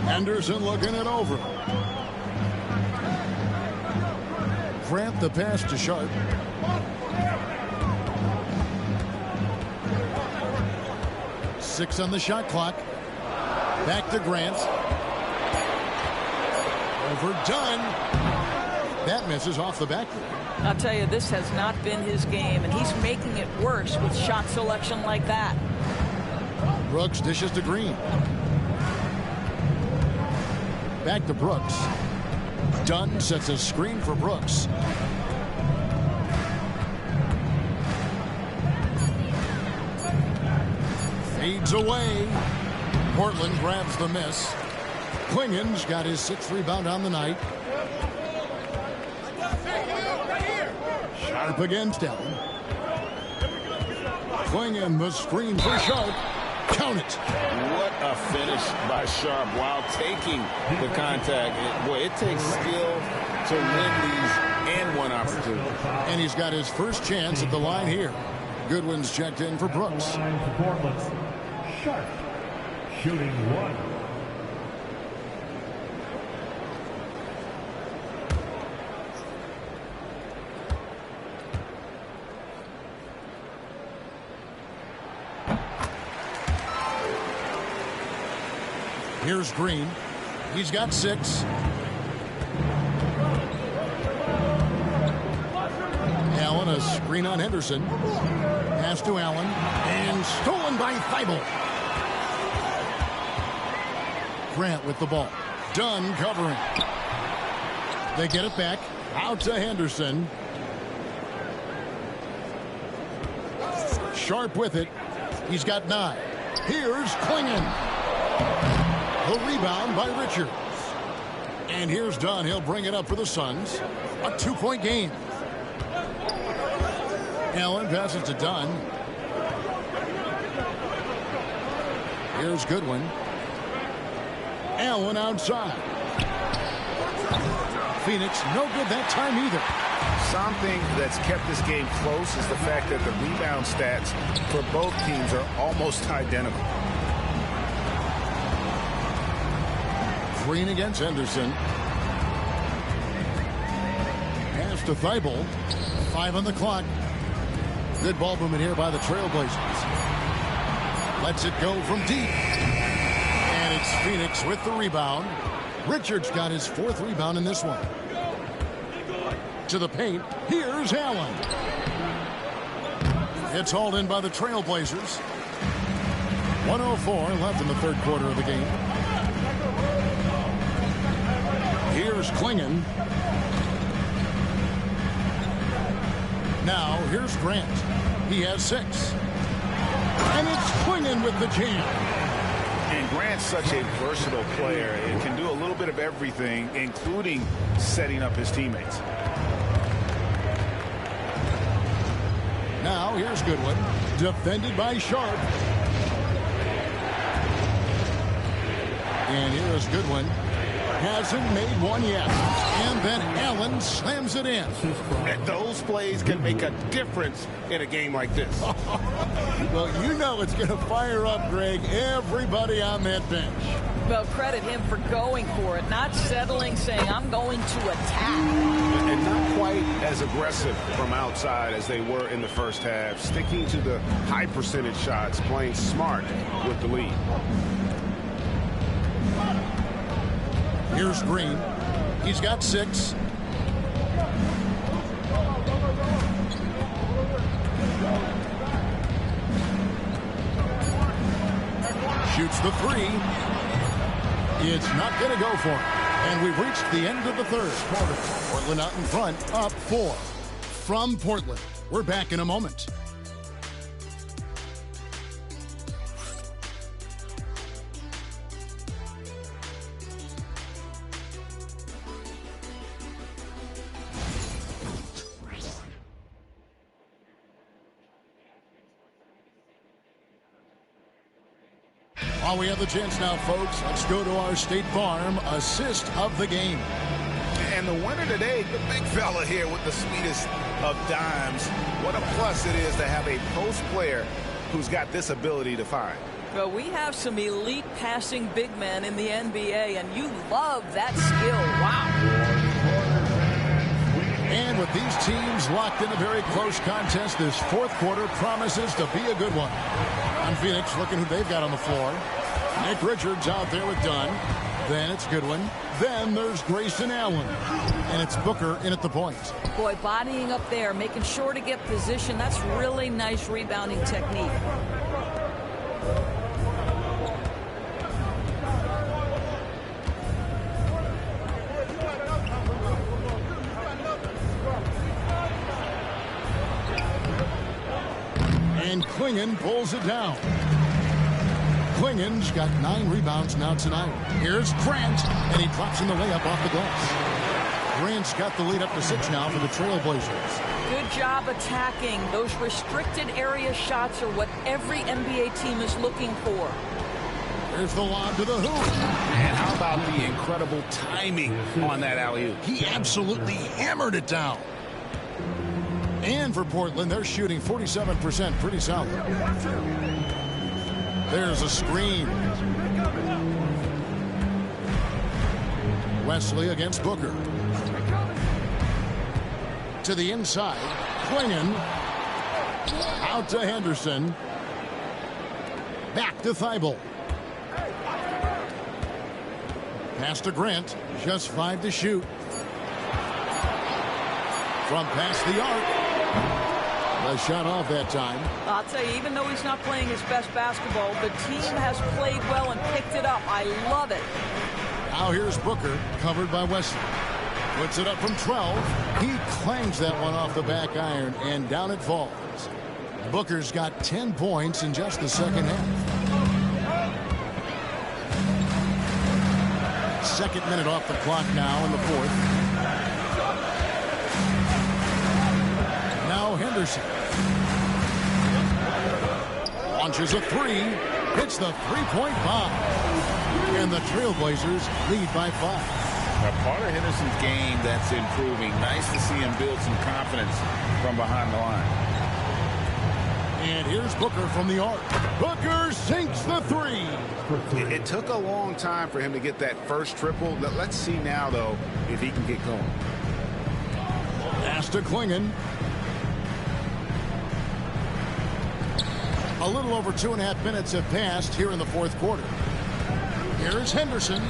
Henderson looking it over. Grant the pass to Sharp. Six on the shot clock. Back to Grant. Overdone. That misses off the backboard. I'll tell you, this has not been his game, and he's making it worse with shot selection like that. Brooks dishes to Green. Back to Brooks. Dunn sets a screen for Brooks. Fades away. Portland grabs the miss. Quingen's got his 6th rebound on the night. Sharp against Allen. Quingen the screen for Sharp. Count it. What a finish by Sharp while taking the contact. Boy, it takes skill to win these and one opportunity. And he's got his first chance at the line here. Goodwin's checked in for Brooks. Sharp, shooting 1. Here's Green. He's got 6. Allen, a screen on Henderson. Pass to Allen. And stolen by Thybulle. Grant with the ball. Dunn covering. They get it back. Out to Henderson. Sharp with it. He's got 9. Here's Quingen. The rebound by Richards. And here's Dunn. He'll bring it up for the Suns. A 2-point game. Allen passes to Dunn. Here's Goodwin. Allen outside. Phoenix no good that time either. Something that's kept this game close is the fact that the rebound stats for both teams are almost identical. Green against Henderson. Pass to Thybulle. 5 on the clock. Good ball movement here by the Trailblazers. Lets it go from deep. And it's Phoenix with the rebound. Richards got his 4th rebound in this one. To the paint. Here's Allen. It's hauled in by the Trailblazers. 1:04 left in the 3rd quarter of the game. Here's Quingen. Now, here's Grant. He has 6. And it's Quingen with the jam. And Grant's such a versatile player and can do a little bit of everything, including setting up his teammates. Now, here's Goodwin. Defended by Sharp. And here's Goodwin. Hasn't made one yet. And And then Allen slams it in. And those plays can make a difference in a game like this. Well, you know it's going to fire up, Greg, everybody on that bench. Well, credit him for going for it, not settling, saying, I'm going to attack. And not quite as aggressive from outside as they were in the first half, sticking to the high percentage shots, playing smart with the lead. Here's Green. He's got 6. Shoots the 3. It's not going to go for him. And we've reached the end of the third quarter. Portland out in front, up 4. From Portland, we're back in a moment. While we have the chance now, folks, let's go to our State Farm assist of the game. And the winner today, the big fella here with the sweetest of dimes. What a plus it is to have a post player who's got this ability to find. Well, we have some elite passing big men in the NBA, and you love that skill. Wow. And with these teams locked in a very close contest, this fourth quarter promises to be a good one. On Phoenix, looking who they've got on the floor. Nick Richards out there with Dunn. Then it's Goodwin. Then there's Grayson Allen. And it's Booker in at the point. Boy, bodying up there, making sure to get position. That's really nice rebounding technique. And Klingon pulls it down. Klingon's got 9 rebounds now tonight. Here's Grant, and he drops in the layup off the glass. Grant's got the lead up to 6 now for the Trailblazers. Good job attacking. Those restricted area shots are what every NBA team is looking for. There's the lob to the hoop. And how about the incredible timing on that alley-oop? He absolutely hammered it down. And for Portland, they're shooting 47%, pretty solid. There's a screen. Wesley against Booker. To the inside. Klingon. Out to Henderson. Back to Thibault. Pass to Grant. Just 5 to shoot. From past the arc. A shot off that time. I'll tell you, even though he's not playing his best basketball, the team has played well and picked it up. I love it. Now here's Booker, covered by Wesley. Puts it up from 12. He clangs that one off the back iron, and down it falls. Booker's got 10 points in just the second half. Second minute off the clock now in the fourth. Now Henderson. Launches a 3. Hits the three-point bomb. And the Trailblazers lead by 5. Now, part of Henderson's game that's improving. Nice to see him build some confidence from behind the line. And here's Booker from the arc. Booker sinks the 3. It took a long time for him to get that first triple. Let's see now, though, if he can get going. Pass to Klingon. A little over 2.5 minutes have passed here in the fourth quarter. Here's Henderson.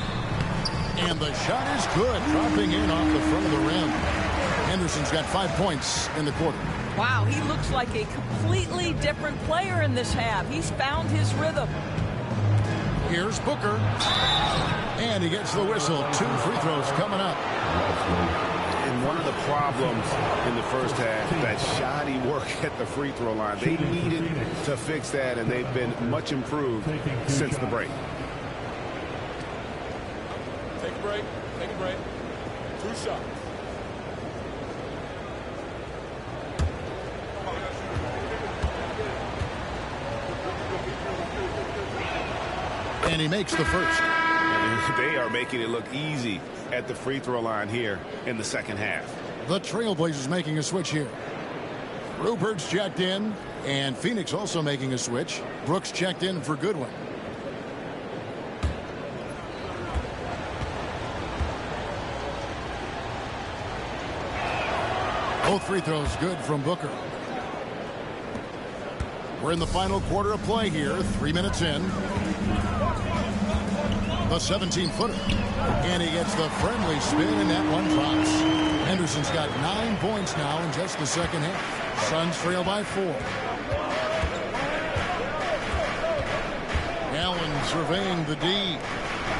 And the shot is good, dropping in off the front of the rim. Henderson's got 5 points in the quarter. Wow, he looks like a completely different player in this half. He's found his rhythm. Here's Booker. And he gets the whistle. 2 free throws coming up. And one of the problems in the first half, that shoddy work at the free throw line. They needed to fix that, and they've been much improved since the break. Take a break. Take a break. 2 shots. And he makes the first. They are making it look easy at the free throw line here in the second half. The Trailblazers making a switch here. Rupert's checked in, and Phoenix also making a switch. Brooks checked in for Goodwin. Both free throws good from Booker. We're in the final quarter of play here, 3 minutes in. The 17-footer. And he gets the friendly spin, and that one drops. Henderson's got 9 points now in just the second half. Suns trail by 4. Allen surveying the D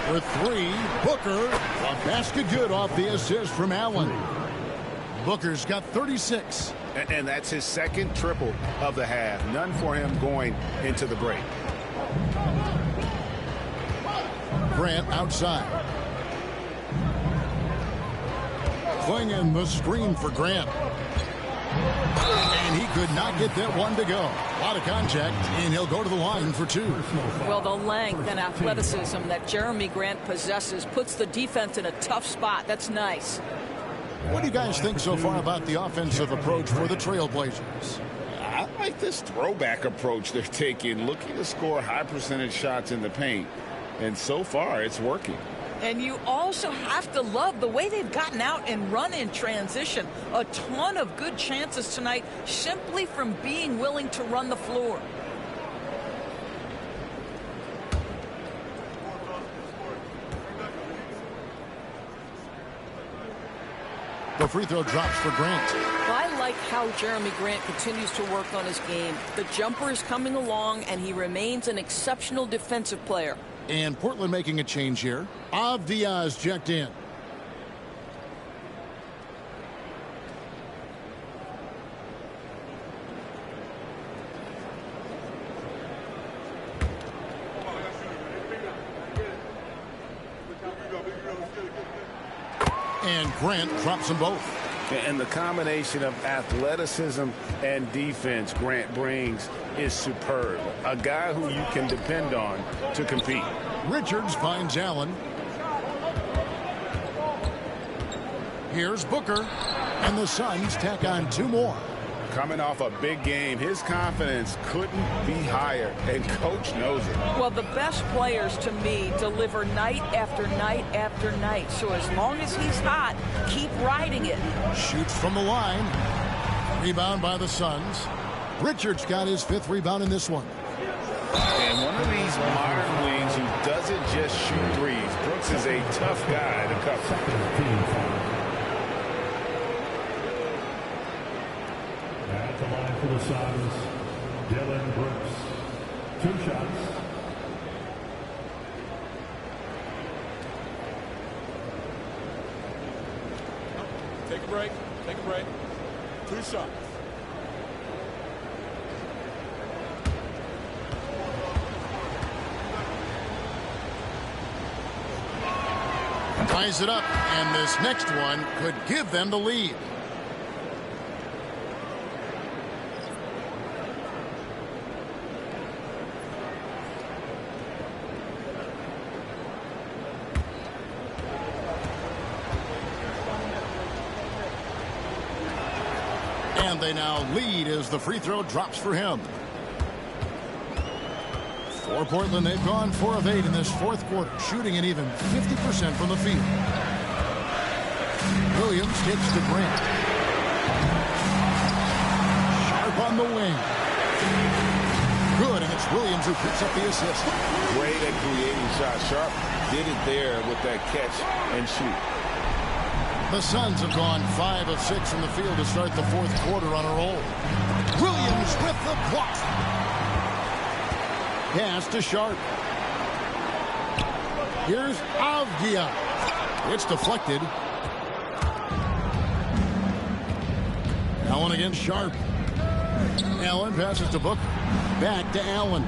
for 3. Booker, a basket good off the assist from Allen. Booker's got 36. And that's his second triple of the half. None for him going into the break. Grant outside. Flinging the screen for Grant. And he could not get that one to go. A lot of contact, and he'll go to the line for 2. Well, the length and athleticism that Jeremy Grant possesses puts the defense in a tough spot. That's nice. What do you guys think so far about the offensive approach for the Trailblazers? I like this throwback approach they're taking, looking to score high percentage shots in the paint. And so far, it's working. And you also have to love the way they've gotten out and run in transition. A ton of good chances tonight simply from being willing to run the floor. The free throw drops for Grant. I like how Jeremy Grant continues to work on his game. The jumper is coming along, and he remains an exceptional defensive player. And Portland making a change here. Avdia's checked in. And Grant drops them both. And the combination of athleticism and defense Grant brings is superb. A guy who you can depend on to compete. Richards finds Allen. Here's Booker. And the Suns tack on 2 more. Coming off a big game, his confidence couldn't be higher, and Coach knows it. Well, the best players, to me, deliver night after night after night. So as long as he's hot, keep riding it. Shoots from the line. Rebound by the Suns. Richards got his 5th rebound in this one. And one of these modern wings who doesn't just shoot threes. Brooks is a tough guy to cover. At the line for the Suns, Dylan Brooks. 2 shots. Take a break. Take a break. 2 shots. Ties it up, and this next one could give them the lead. And they now lead as the free throw drops for him. For Portland, they've gone 4 of 8 in this 4th quarter, shooting an even 50% from the field. Williams gets to Grant. Sharp on the wing. Good, and it's Williams who picks up the assist. Great at creating shots. Sharp did it there with that catch and shoot. The Suns have gone 5 of 6 from the field to start the 4th quarter on a roll. Williams with the block. Pass to Sharp. Here's Avdia. It's deflected. Allen against Sharp. Allen passes to Booker. Back to Allen.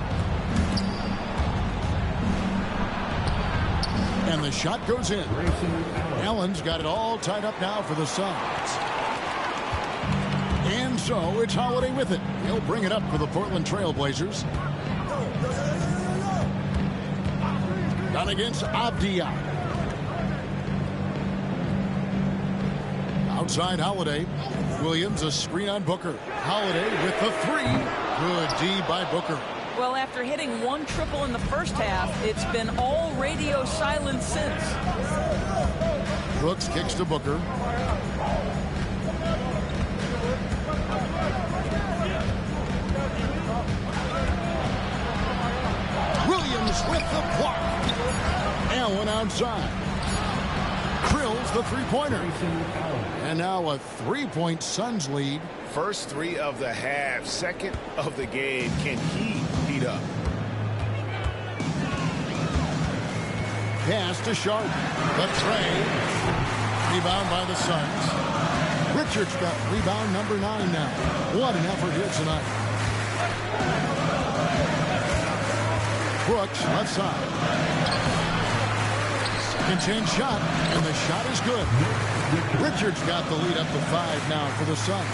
And the shot goes in. Allen's got it all tied up now for the Suns. And so it's Holiday with it. He'll bring it up for the Portland Trailblazers. Down against Avdia. Outside Holiday. Williams a screen on Booker. Holiday with the three. Good D by Booker. Well, after hitting one triple in the first half, it's been all radio silence since. Brooks kicks to Booker. Williams with the block. Allen outside. Drills the three-pointer. And now a three-point Suns lead. First three of the half, second of the game. Can he heat up? Pass to Sharp. The tray. Rebound by the Suns. Richards got rebound number 9 now. What an effort here tonight. Brooks left side. Second chance shot, and the shot is good. Richards got the lead up to 5 now for the Suns.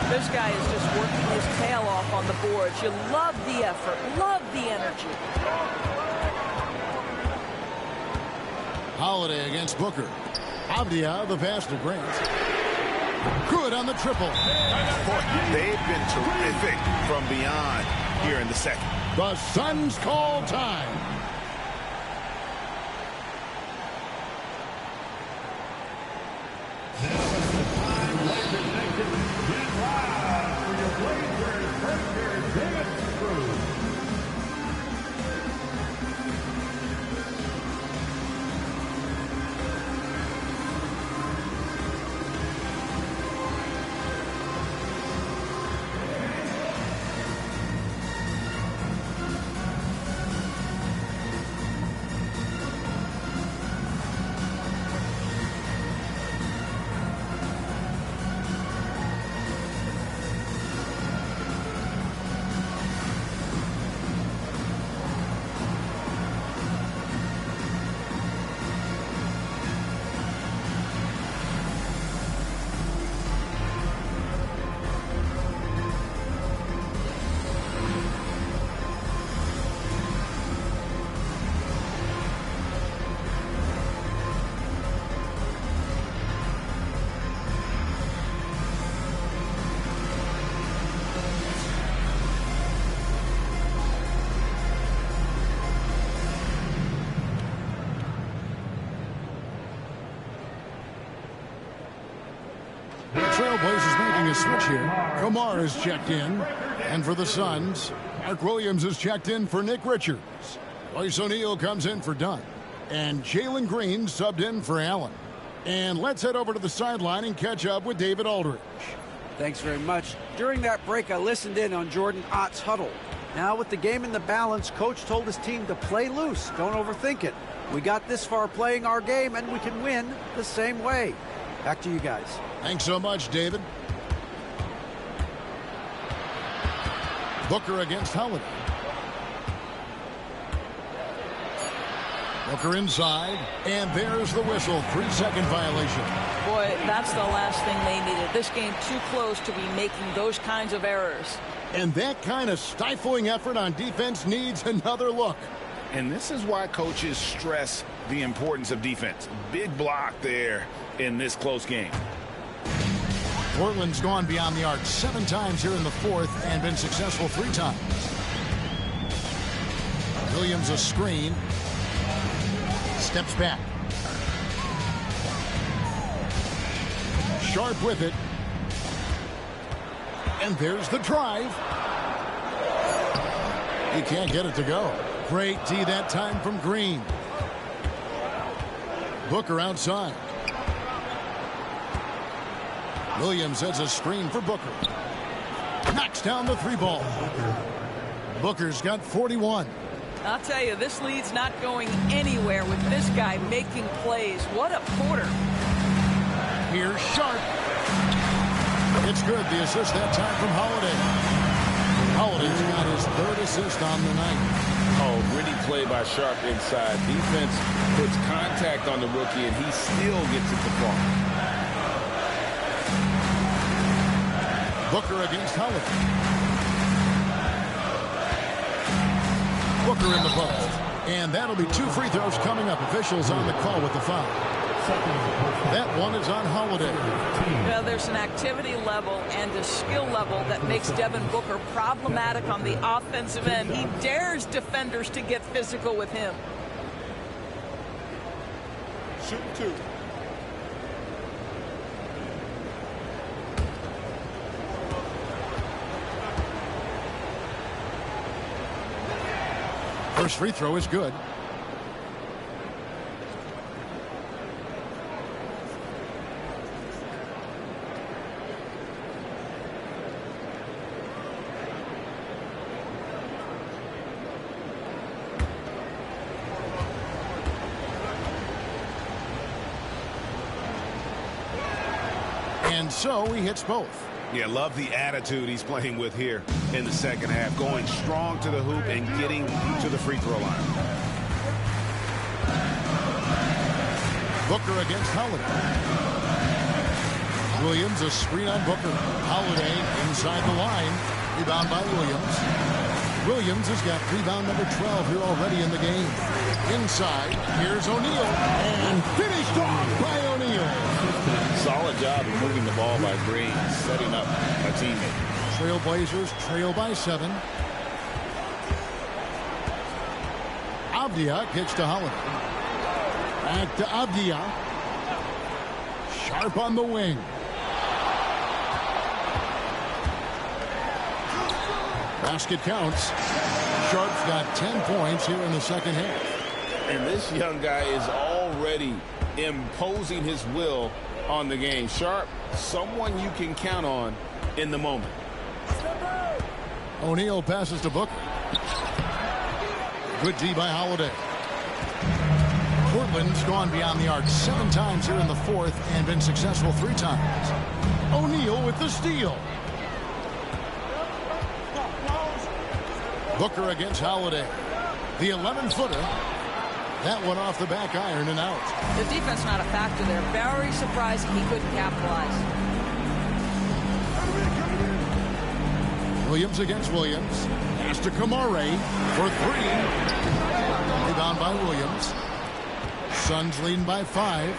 This guy is just working his tail off on the boards. You love the effort, love the energy. Holiday against Booker. Avdia, the pass to Grant. Good on the triple. They've been terrific from beyond here in the second. The Suns call time. Trailblazers making a switch here. Kamar is checked in. And for the Suns, Mark Williams is checked in for Nick Richards. Royce O'Neal comes in for Dunn. And Jalen Green subbed in for Allen. And let's head over to the sideline and catch up with David Aldridge. Thanks very much. During that break, I listened in on Jordan Ott's huddle. Now with the game in the balance, coach told his team to play loose. Don't overthink it. We got this far playing our game, and we can win the same way. Back to you guys. Thanks so much, David. Booker against Holiday. Booker inside, and there's the whistle. 3-second violation. Boy, that's the last thing they needed. This game too close to be making those kinds of errors. And that kind of stifling effort on defense needs another look. And this is why coaches stress the importance of defense. Big block there in this close game. Portland's gone beyond the arc 7 times here in the fourth and been successful 3 times. Williams a screen. Steps back. Sharp with it. And there's the drive. He can't get it to go. Great D that time from Green. Booker outside. Williams has a screen for Booker. Knocks down the 3-ball. Booker's got 41. I'll tell you, this lead's not going anywhere with this guy making plays. What a quarter. Here's Sharp. It's good. The assist that time from Holiday. Holiday's got his 3rd assist on the night. Oh, gritty play by Sharp inside. Defense puts contact on the rookie, and he still gets it to fall. Booker against Holiday. Booker in the post. And that'll be 2 free throws coming up. Officials on the call with the foul. That one is on Holiday. There's an activity level and a skill level that makes Devin Booker problematic on the offensive end. He dares defenders to get physical with him. Shoot 2. First free throw is good. And so he hits both. Yeah, love the attitude he's playing with here in the second half. Going strong to the hoop and getting to the free throw line. Booker against Holiday. Williams, a screen on Booker. Holiday inside the line. Rebound by Williams. Williams has got rebound number 12 here already in the game. Inside, here's O'Neal. And finished off by O'Neal. Solid job of moving the ball by Green, setting up a teammate. Trailblazers trail by 7. Avdia kicks to Holiday. Back to Avdia. Sharp on the wing. Basket counts. Sharp's got 10 points here in the second half. And this young guy is already imposing his will on the game. Sharp, someone you can count on in the moment. O'Neal passes to Booker. Good D by Holiday. Portland's gone beyond the arc 7 times here in the fourth and been successful 3 times. O'Neal with the steal. Booker against Holiday. The 11-footer. That one off the back iron and out. The defense not a factor there. Very surprising he couldn't capitalize. Williams against Williams. Pass to Kamare for 3. Rebound by Williams. Suns leading by 5.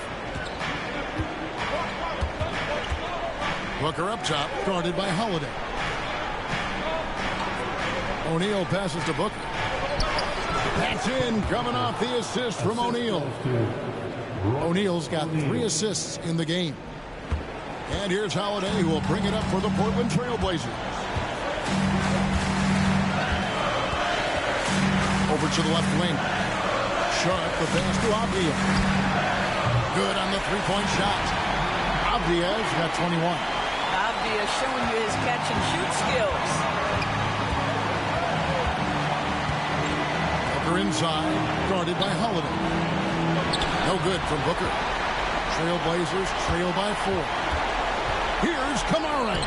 Booker up top, guarded by Holiday. O'Neal passes to Booker. That's in, coming off the assist from O'Neal. O'Neal's got 3 assists in the game. And here's Holiday, who will bring it up for the Portland Trailblazers. Over to the left wing. Sharp, the pass to Avdia. Good on the 3-point shot. Avdia's got 21. Avdia showing you his catch and shoot skills. Booker inside, guarded by Holiday. No good from Booker. Trailblazers trail by 4. Here's Kamare.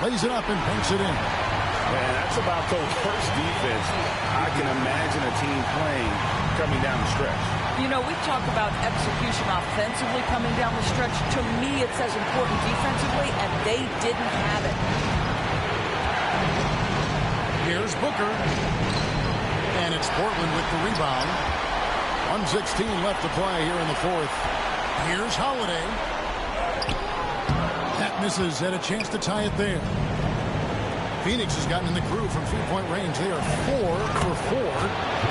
Lays it up and banks it in. Man, that's about the worst defense I can imagine a team playing coming down the stretch. You know, we talk about execution offensively coming down the stretch. To me, it's as important defensively, and they didn't have it. Here's Booker. And it's Portland with the rebound. 1:16 left to play here in the fourth. Here's Holiday. That misses. Had a chance to tie it there. Phoenix has gotten in the groove from 3-point range. They are 4 for 4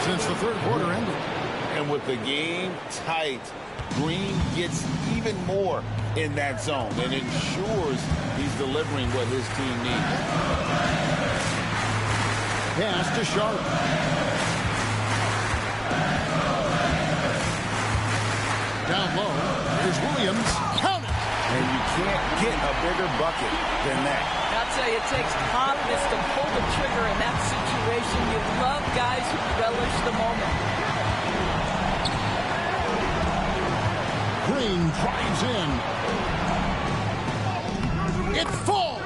since the third quarter ended. And with the game tight, Green gets even more in that zone and ensures he's delivering what his team needs. Pass to Sharp. Down low. Here's Williams. Count it. And you can't get a bigger bucket than that. I'll tell you, it takes confidence to pull the trigger in that situation. You love guys who relish the moment. Green drives in. It falls.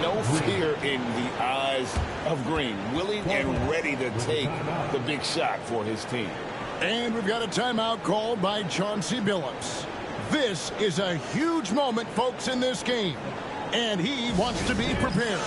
No fear in the eyes of Green. Willing and ready to take the big shot for his team. And we've got a timeout called by Chauncey Billups. This is a huge moment, folks, in this game. And he wants to be prepared.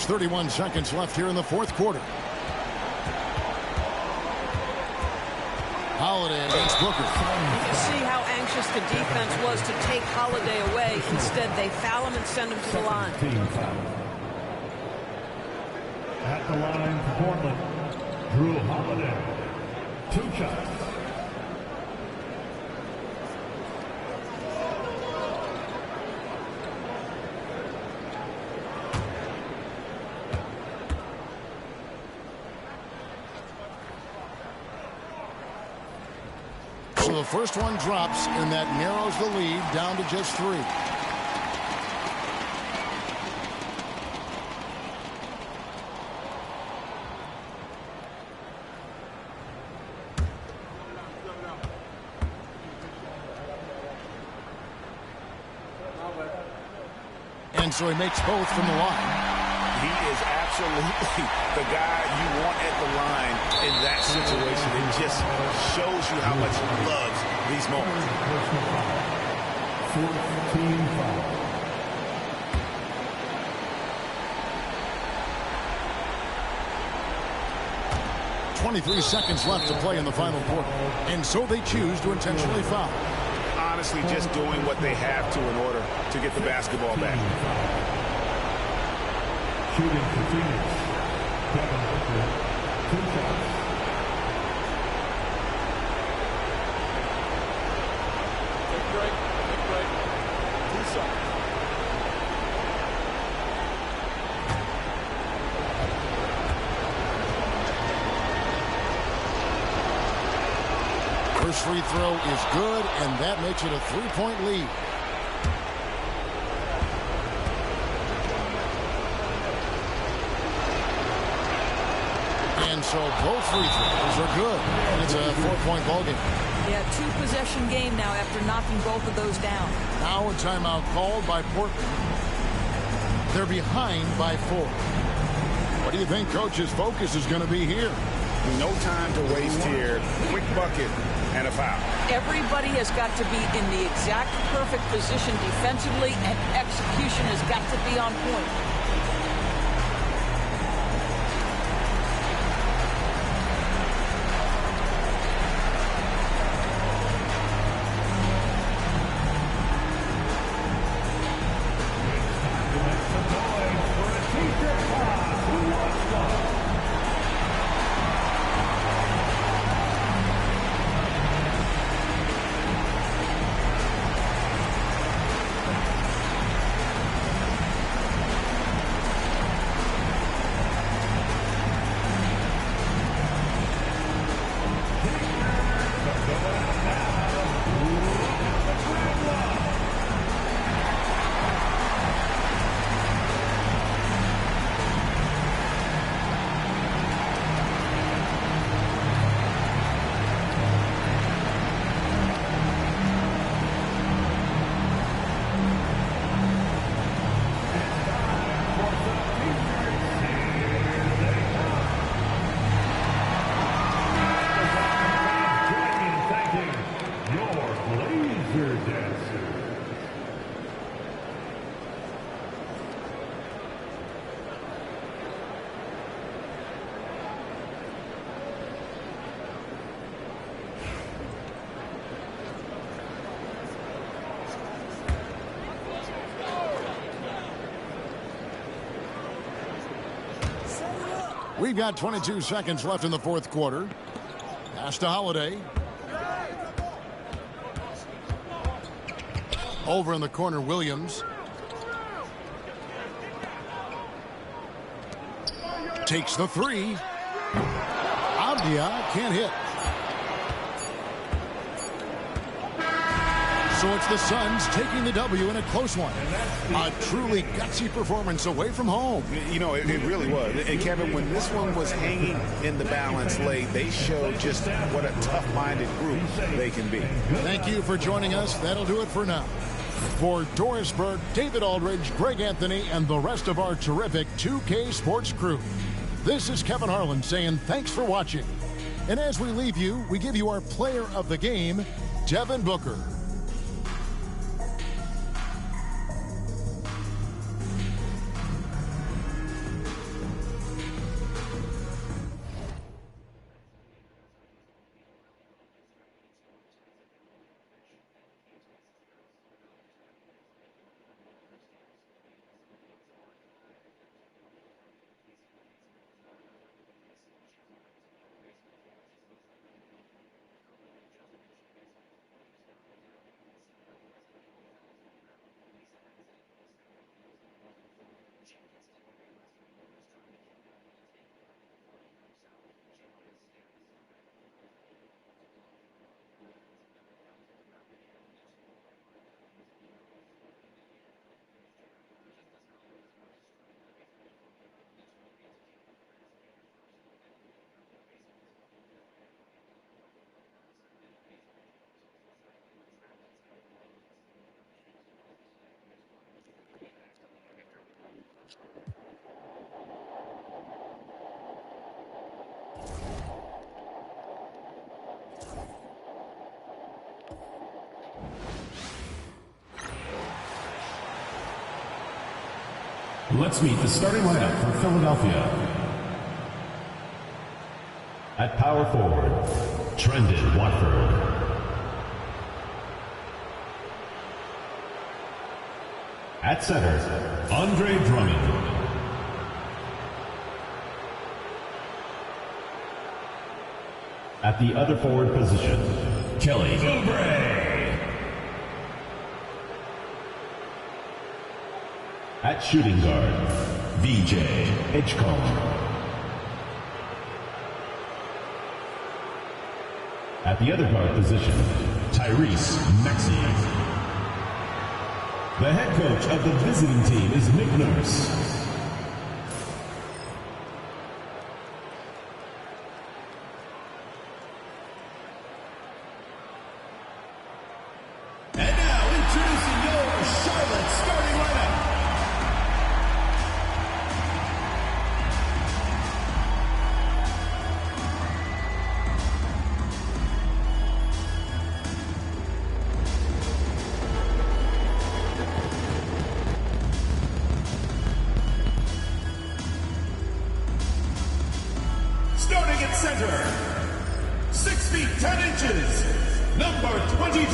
There's 31 seconds left here in the fourth quarter. Holiday against Booker. You can see how anxious the defense was to take Holiday away. Instead, they foul him and send him to the line. At the line for Portland, Drew Holiday. 2 shots. So the first one drops, and that narrows the lead down to just 3. And so he makes both from the line. He is absolutely the guy you want at the line in that situation. It just shows you how much he loves these moments. 14 foul. .23 seconds left to play in the final quarter. And so they choose to intentionally foul. Honestly, just doing what they have to in order to get the basketball back. Shooting for Phoenix. Devin Booker. 2 shots. Big break. 2 shots. First free throw is good, and that makes it a 3-point lead. And so both free throws are good. And it's a 4-point ballgame. Yeah, 2-possession game now after knocking both of those down. Now a timeout called by Portland. They're behind by 4. What do you think Coach's focus is going to be here? No time to waste here. Quick bucket and a foul. Everybody has got to be in the exact perfect position defensively, and execution has got to be on point. We've got 22 seconds left in the fourth quarter. Pass to Holiday. Over in the corner, Williams. Takes the 3. Abdia can't hit. So it's the Suns taking the W in a close one. A truly gutsy performance away from home. You know, it really was. And Kevin, when this one was hanging in the balance late, they showed just what a tough-minded group they can be. Thank you for joining us. That'll do it for now. For Doris Burke, David Aldridge, Greg Anthony, and the rest of our terrific 2K Sports crew, this is Kevin Harlan saying thanks for watching. And as we leave you, we give you our player of the game, Devin Booker. Let's meet the starting lineup for Philadelphia. At power forward, Trendon Watford. At center, Andre Drummond. At the other forward position, Kelly Oubre. At shooting guard, VJ Edgecombe. At the other guard position, Tyrese Maxey. The head coach of the visiting team is Nick Nurse. And now, introducing your Charlotte starting lineup. Starting at center, 6 feet 10 inches, number 22,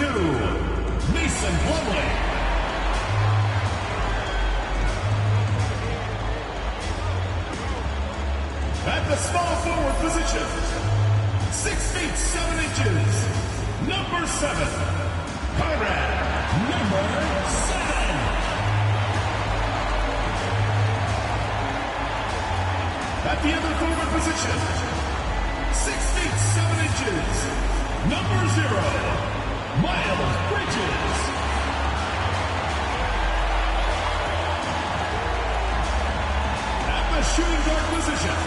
Mason Plumlee. At the small forward position, 6 feet 7 inches, number 7, Conrad, number 7. At the other forward position, 6 feet 7 inches, number 0, Miles Bridges. At the shooting guard position,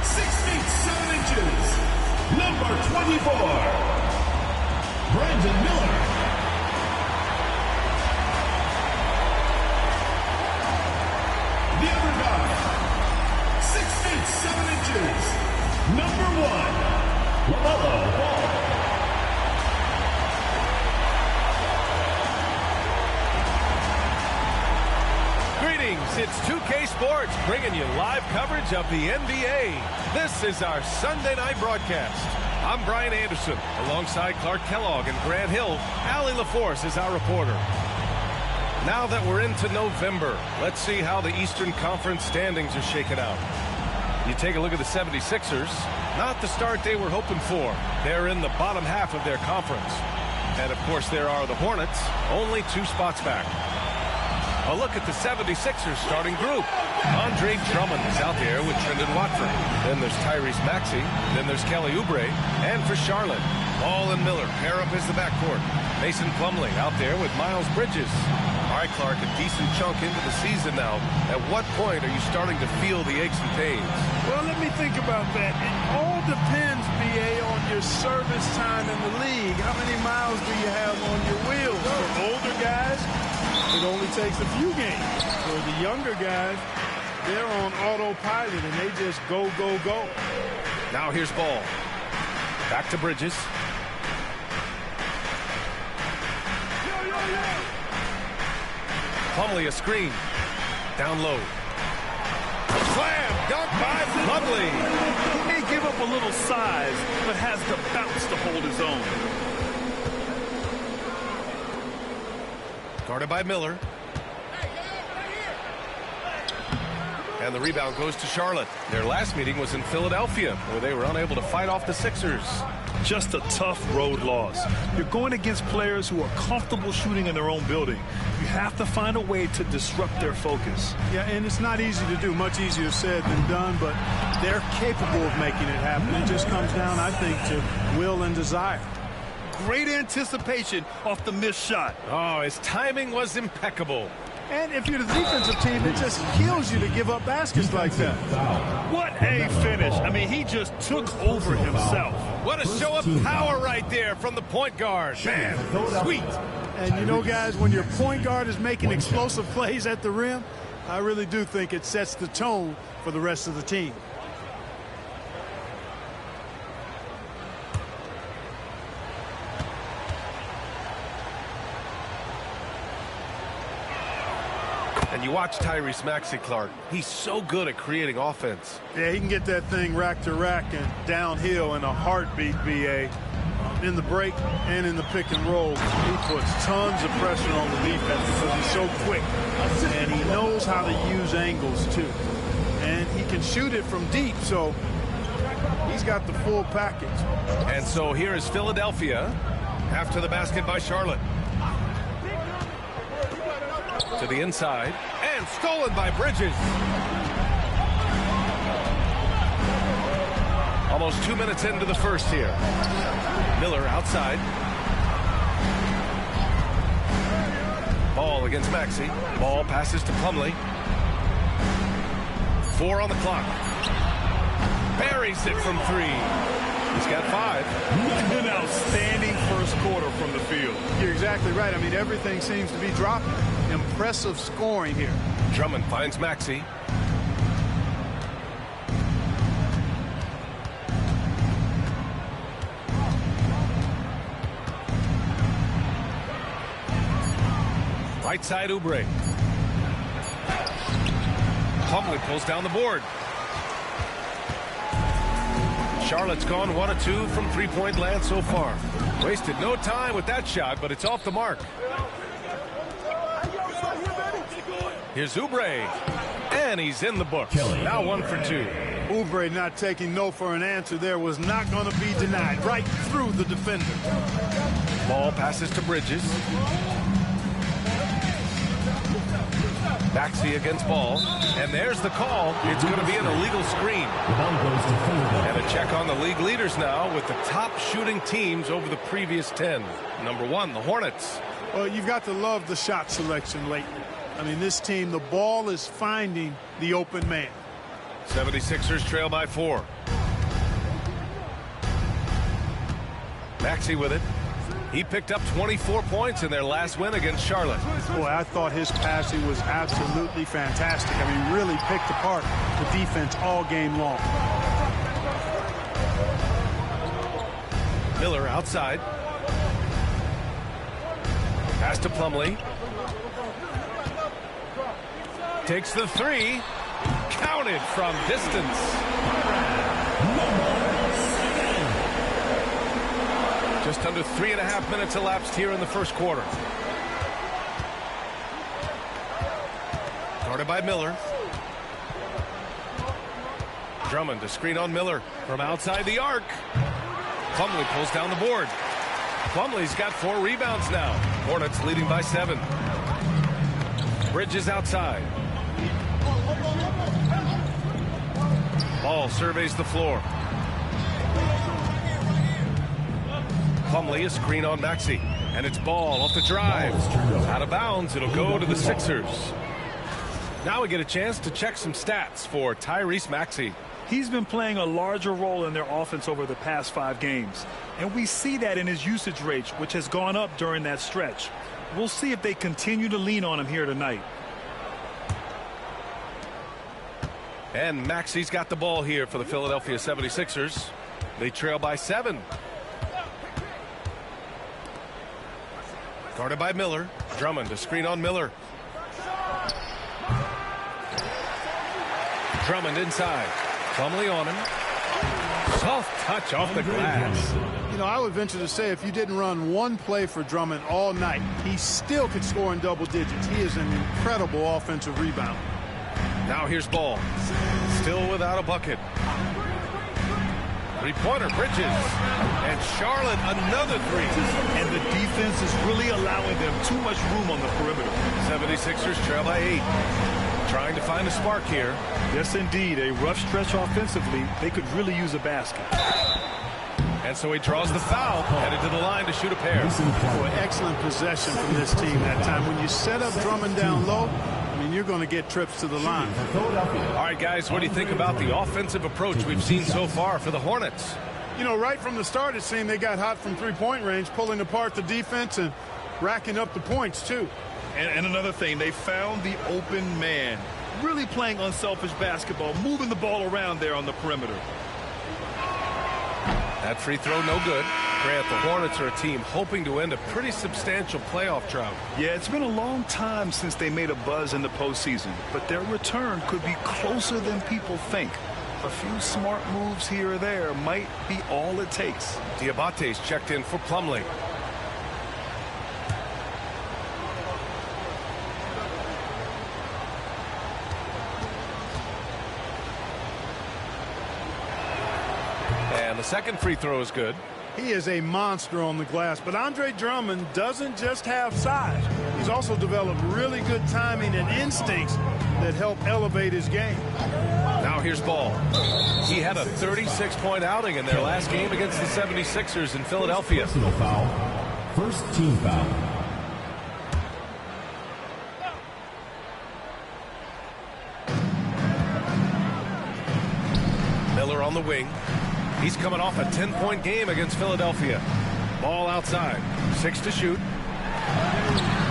6 feet 7 inches, number 24, Brandon Miller. The other guard, 6 feet 7 inches, number 1, LaMelo Ball. Greetings, it's 2K Sports bringing you live coverage of the NBA. This is our Sunday night broadcast. I'm Brian Anderson, alongside Clark Kellogg and Grant Hill. Allie LaForce is our reporter. Now that we're into November, let's see how the Eastern Conference standings are shaken out. You take a look at the 76ers, not the start they were hoping for. They're in the bottom half of their conference. And, of course, there are the Hornets, only 2 spots back. A look at the 76ers starting group. Andre Drummond is out there with Trendon Watford. Then there's Tyrese Maxey. Then there's Kelly Oubre. And for Charlotte, Ball and Miller pair up as the backcourt. Mason Plumlee out there with Miles Bridges. All right, Clark, a decent chunk into the season now. At what point are you starting to feel the aches and pains? Well, let me think about that. It all depends, B.A., on your service time in the league. How many miles do you have on your wheels? For older guys, it only takes a few games. For the younger guys, they're on autopilot, and they just go, go, go. Now here's Ball. Back to Bridges. Plumlee a screen. Down low. Slam! Dunk by Plumlee. He may give up a little size, but has the bounce to hold his own. Guarded by Miller. And the rebound goes to Charlotte. Their last meeting was in Philadelphia, where they were unable to fight off the Sixers. Just a tough road loss. You're going against players who are comfortable shooting in their own building. You have to find a way to disrupt their focus. Yeah, and it's not easy to do. Much easier said than done, but they're capable of making it happen. It just comes down, I think, to will and desire. Great anticipation off the missed shot. Oh, his timing was impeccable. And if you're the defensive team, it just kills you to give up baskets like that. What a finish. I mean, he just took over himself. What a show of power right there from the point guard. Man, sweet. And you know, guys, when your point guard is making explosive plays at the rim, I really do think it sets the tone for the rest of the team. And you watch Tyrese Maxey, Clark. He's so good at creating offense. Yeah, he can get that thing rack to rack and downhill in a heartbeat, BA. In the break and in the pick and roll, he puts tons of pressure on the defense because he's so quick. And he knows how to use angles, too. And he can shoot it from deep, so he's got the full package. And so here is Philadelphia after the basket by Charlotte. To the inside, and stolen by Bridges. Almost 2 minutes into the first here. Miller outside. Ball against Maxey. Ball passes to Plumlee. 4 on the clock. Buries it from 3. He's got 5. An outstanding first quarter from the field. You're exactly right. I mean, everything seems to be dropping. Impressive scoring here. Drummond finds Maxey. Right side, Oubre. Plumlee pulls down the board. Charlotte's gone 1 of 2 from three-point land so far. Wasted no time with that shot, but it's off the mark. Here's Oubre, and he's in the books. Now 1 for 2. Oubre not taking no for an answer there was not going to be denied. Right through the defender. Ball passes to Bridges. Maxey against Ball, and there's the call. It's going to be an illegal screen. And a check on the league leaders now with the top shooting teams over the previous 10. Number 1, the Hornets. Well, you've got to love the shot selection lately. I mean, this team, the ball is finding the open man. 76ers trail by 4. Maxey with it. He picked up 24 points in their last win against Charlotte. Boy, I thought his passing was absolutely fantastic. I mean, really picked apart the defense all game long. Miller outside. Pass to Plumlee. Takes the 3. Counted from distance. Just under 3.5 minutes elapsed here in the first quarter. Guarded by Miller. Drummond to screen on Miller from outside the arc. Plumlee pulls down the board. Plumlee's got 4 rebounds now. Hornets leading by 7. Bridges outside. Ball surveys the floor. Plumlee a screen on Maxey, and it's Ball off the drive. Out of bounds, it'll go to the Sixers. Now we get a chance to check some stats for Tyrese Maxey. He's been playing a larger role in their offense over the past 5 games. And we see that in his usage rate, which has gone up during that stretch. We'll see if they continue to lean on him here tonight. And Maxey's got the ball here for the Philadelphia 76ers. They trail by 7. Guarded by Miller. Drummond to screen on Miller. Drummond inside. Plumlee on him. Soft touch off the glass. You know, I would venture to say if you didn't run one play for Drummond all night, he still could score in double digits. He is an incredible offensive rebounder. Now here's Ball. Still without a bucket. Three-pointer, Bridges. And Charlotte, another 3. And the defense is really allowing them too much room on the perimeter. 76ers trail by 8. Trying to find a spark here. Yes, indeed. A rough stretch offensively. They could really use a basket. And so he draws the foul, headed to the line to shoot a pair. Boy, excellent possession from this team that time. When you set up Drummond down low, I mean, you're going to get trips to the line. All right, guys, what do you think about the offensive approach we've seen so far for the Hornets? You know, right from the start, it seemed they got hot from three-point range, pulling apart the defense and racking up the points, too. And another thing, they found the open man. Really playing unselfish basketball, moving the ball around there on the perimeter. That free throw no good. Grant, the Hornets are a team hoping to end a pretty substantial playoff drought. Yeah, it's been a long time since they made a buzz in the postseason, but their return could be closer than people think. A few smart moves here or there might be all it takes. Diabate's checked in for Plumlee. And the second free throw is good. He is a monster on the glass, but Andre Drummond doesn't just have size. He's also developed really good timing and instincts that help elevate his game. Now here's Ball. He had a 36-point outing in their last game against the 76ers in Philadelphia. Personal foul. First team foul. Miller on the wing. He's coming off a 10-point game against Philadelphia. Ball outside. 6 to shoot.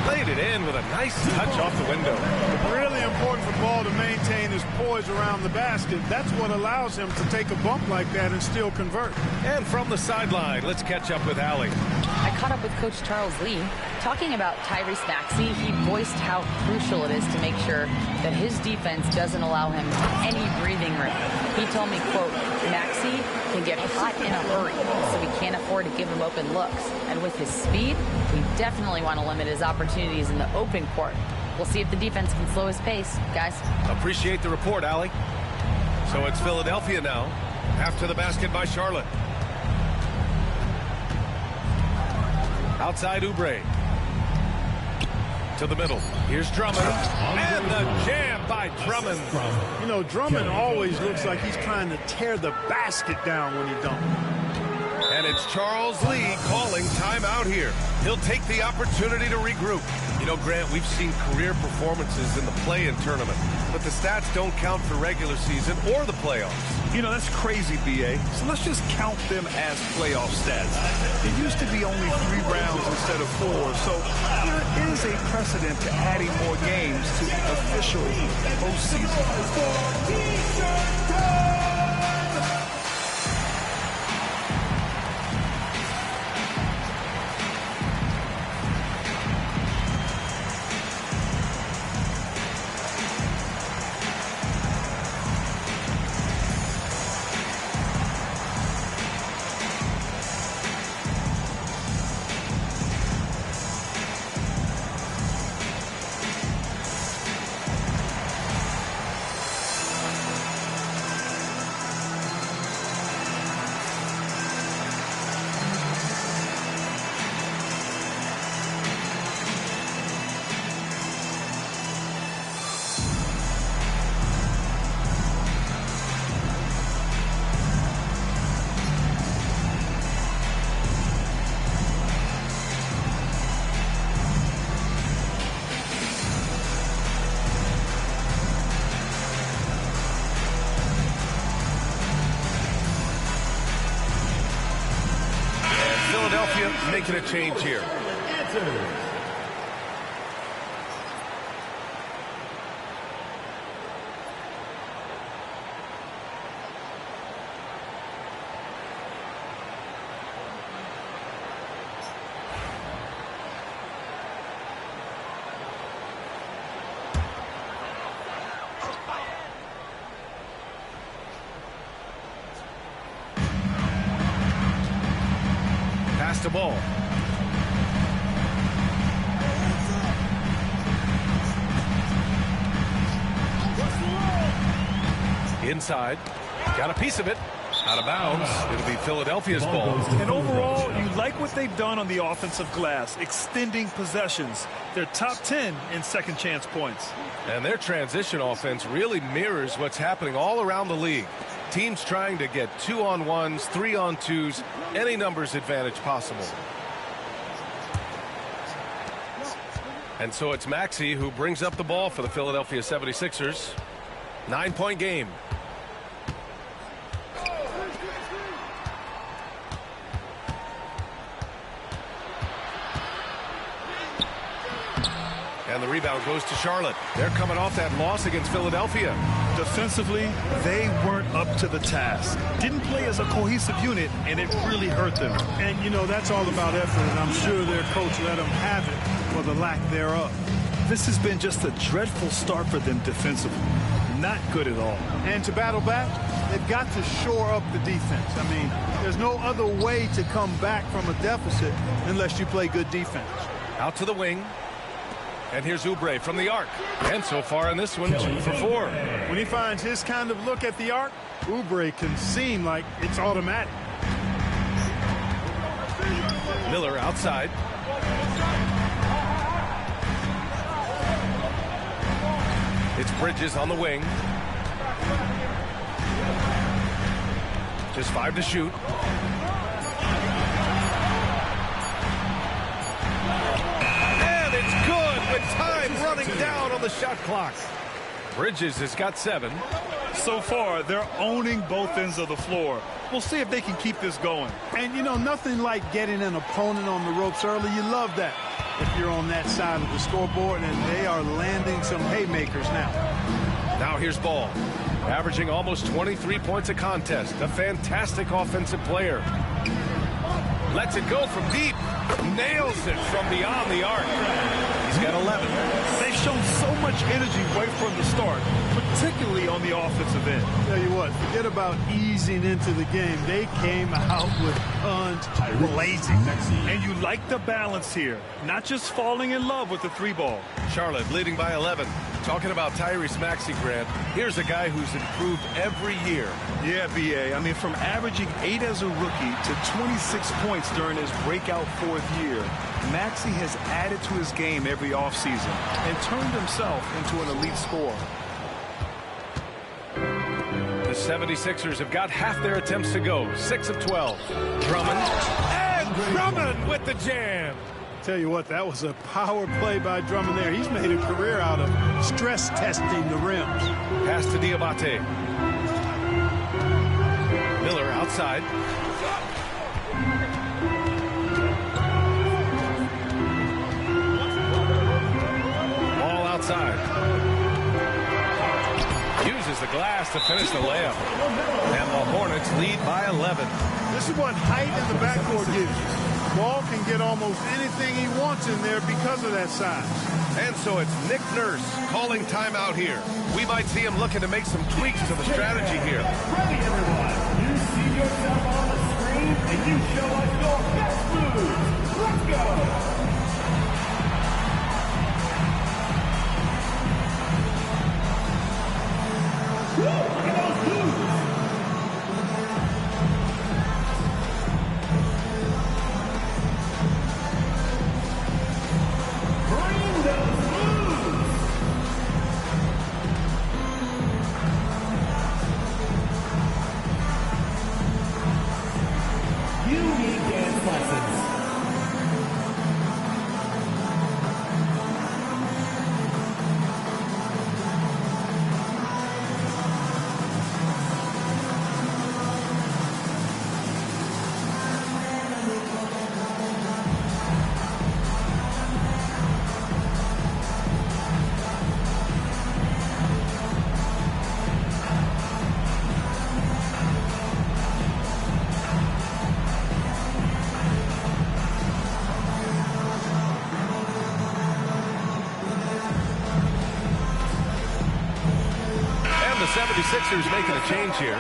Laid it in with a nice touch off the window. Really important for Ball to maintain his poise around the basket. That's what allows him to take a bump like that and still convert. And from the sideline, let's catch up with Allie. I caught up with Coach Charles Lee. Talking about Tyrese Maxey, he voiced how crucial it is to make sure that his defense doesn't allow him any breathing room. He told me, quote, Maxey can get hot in a hurry, so we can't afford to give him open looks. And with his speed, we definitely want to limit his opportunities in the open court. We'll see if the defense can slow his pace, guys. Appreciate the report, Allie. So it's Philadelphia now, after the basket by Charlotte. Outside Oubre. To the middle. Here's Drummond. And the jam by Drummond. You know, Drummond always looks like he's trying to tear the basket down when he dunks. And it's Charles Lee calling timeout here. He'll take the opportunity to regroup. You know, Grant, we've seen career performances in the play-in tournament, but the stats don't count for regular season or the playoffs. You know, that's crazy, B.A. So let's just count them as playoff stats. It used to be only 3 rounds instead of 4, so there is a precedent to adding more games to the official postseason. Making a change here. Pass the ball. Inside. Got a piece of it. Out of bounds. It'll be Philadelphia's ball. And overall, you like what they've done on the offensive glass, extending possessions. They're top 10 in second chance points. And their transition offense really mirrors what's happening all around the league. Teams trying to get 2-on-1s, 3-on-2s, any numbers advantage possible. And so it's Maxey who brings up the ball for the Philadelphia 76ers. 9-point game. And the rebound goes to Charlotte. They're coming off that loss against Philadelphia. Defensively, they weren't up to the task. Didn't play as a cohesive unit, and it really hurt them. And, you know, that's all about effort, and I'm sure their coach let them have it for the lack thereof. This has been just a dreadful start for them defensively. Not good at all. And to battle back, they've got to shore up the defense. I mean, there's no other way to come back from a deficit unless you play good defense. Out to the wing. And here's Oubre from the arc. And so far in this one, 2 for 4. When he finds his kind of look at the arc, Oubre can seem like it's automatic. Miller outside. It's Bridges on the wing. Just 5 to shoot. And it's good with time running down on the shot clock. Bridges has got 7. So far, they're owning both ends of the floor. We'll see if they can keep this going. And, you know, nothing like getting an opponent on the ropes early. You love that if you're on that side of the scoreboard, and they are landing some haymakers now. Now here's Ball, averaging almost 23 points a contest. A fantastic offensive player. Lets it go from deep. Nails it from beyond the arc. He's got 11. They've shown so much energy right from the start, particularly on the offensive end. Tell you what, forget about easing into the game. They came out with guns blazing. And you like the balance here, not just falling in love with the 3-ball. Charlotte leading by 11. Talking about Tyrese Maxey, Grant, here's a guy who's improved every year. Yeah, B.A. I mean, from averaging 8 as a rookie to 26 points during his breakout 4th year, Maxey has added to his game every offseason and turned himself into an elite scorer. The 76ers have got half their attempts to go. 6 of 12. Drummond. And Drummond with the jam. Tell you what, that was a power play by Drummond there. He's made a career out of stress testing the rims. Pass to Diabate. Miller outside. Ball outside. Uses the glass to finish the layup. And the Hornets lead by 11. This is what height in the backcourt gives you. Ball can get almost anything he wants in there because of that size. And so it's Nick Nurse calling timeout here. We might see him looking to make some tweaks to the strategy here. Ready, everyone. You see yourself on the screen, and you show us your best move. Let's go. Woo, look at those moves. Bring those moves. You need dance lessons. And the 76ers making a change here.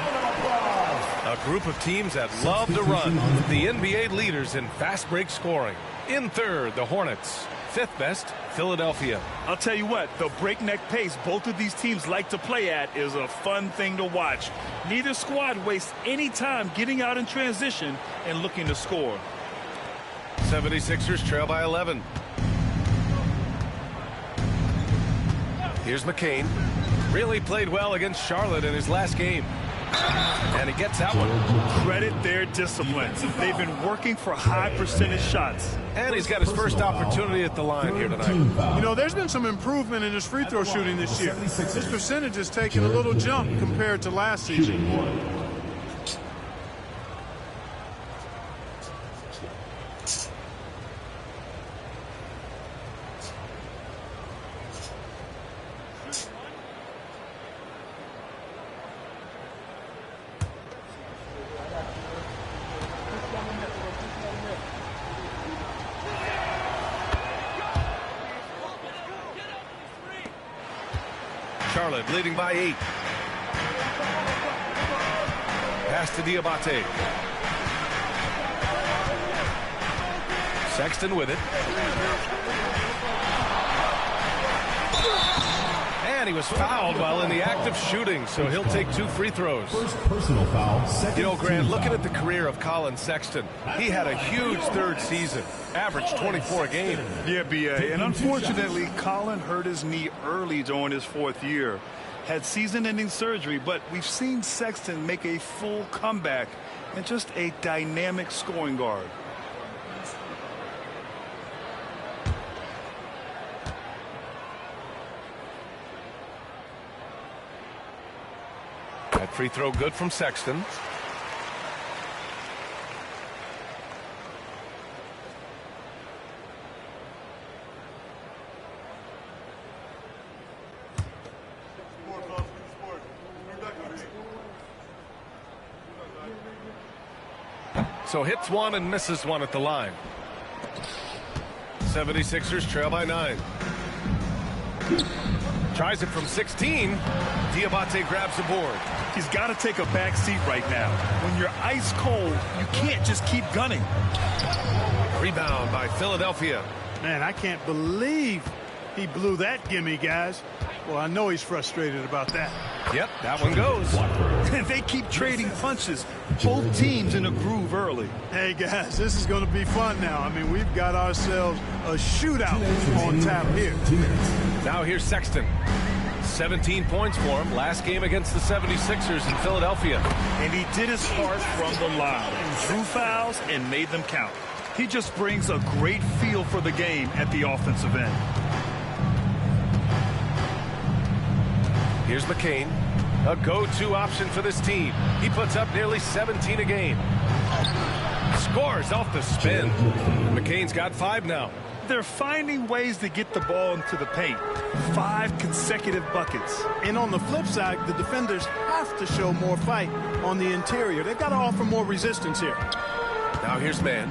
A group of teams that love to run. The NBA leaders in fast break scoring. In third, the Hornets. 5th best, Philadelphia. I'll tell you what, the breakneck pace both of these teams like to play at is a fun thing to watch. Neither squad wastes any time getting out in transition and looking to score. 76ers trail by 11. Here's McCain. Really played well against Charlotte in his last game. And he gets that one. Credit their discipline. They've been working for high percentage shots. And he's got his first opportunity at the line here tonight. You know, there's been some improvement in his free throw shooting this year. His percentage has taken a little jump compared to last season. Charlotte leading by 8. Pass to Diabate. Sexton with it. And he was fouled while in the act of shooting, so he'll take 2 free throws. First personal foul, second You know, Grant, team looking foul. at the career of Colin Sexton, he had a huge third season, averaged 24 a game. Yeah, B.A. And unfortunately, Colin hurt his knee early during his 4th year. Had season-ending surgery, but we've seen Sexton make a full comeback and just a dynamic scoring guard. That free throw good from Sexton. So hits one and misses one at the line. 76ers trail by 9. Tries it from 16. Diabate grabs the board. He's got to take a back seat right now. When you're ice cold, you can't just keep gunning. Rebound by Philadelphia. Man, I can't believe he blew that gimme, guys. Well, I know he's frustrated about that. Yep, that one goes. And they keep trading punches. Both teams in a groove early. Hey, guys, this is going to be fun now. I mean, we've got ourselves a shootout on tap here. Now here's Sexton. 17 points for him last game against the 76ers in Philadelphia. And he did his part from the line. Drew fouls and made them count. He just brings a great feel for the game at the offensive end. Here's McCain, a go-to option for this team. He puts up nearly 17 a game. Scores off the spin. McCain's got 5 now. They're finding ways to get the ball into the paint. 5 consecutive buckets. And on the flip side, the defenders have to show more fight on the interior. They've got to offer more resistance here. Now here's Mann.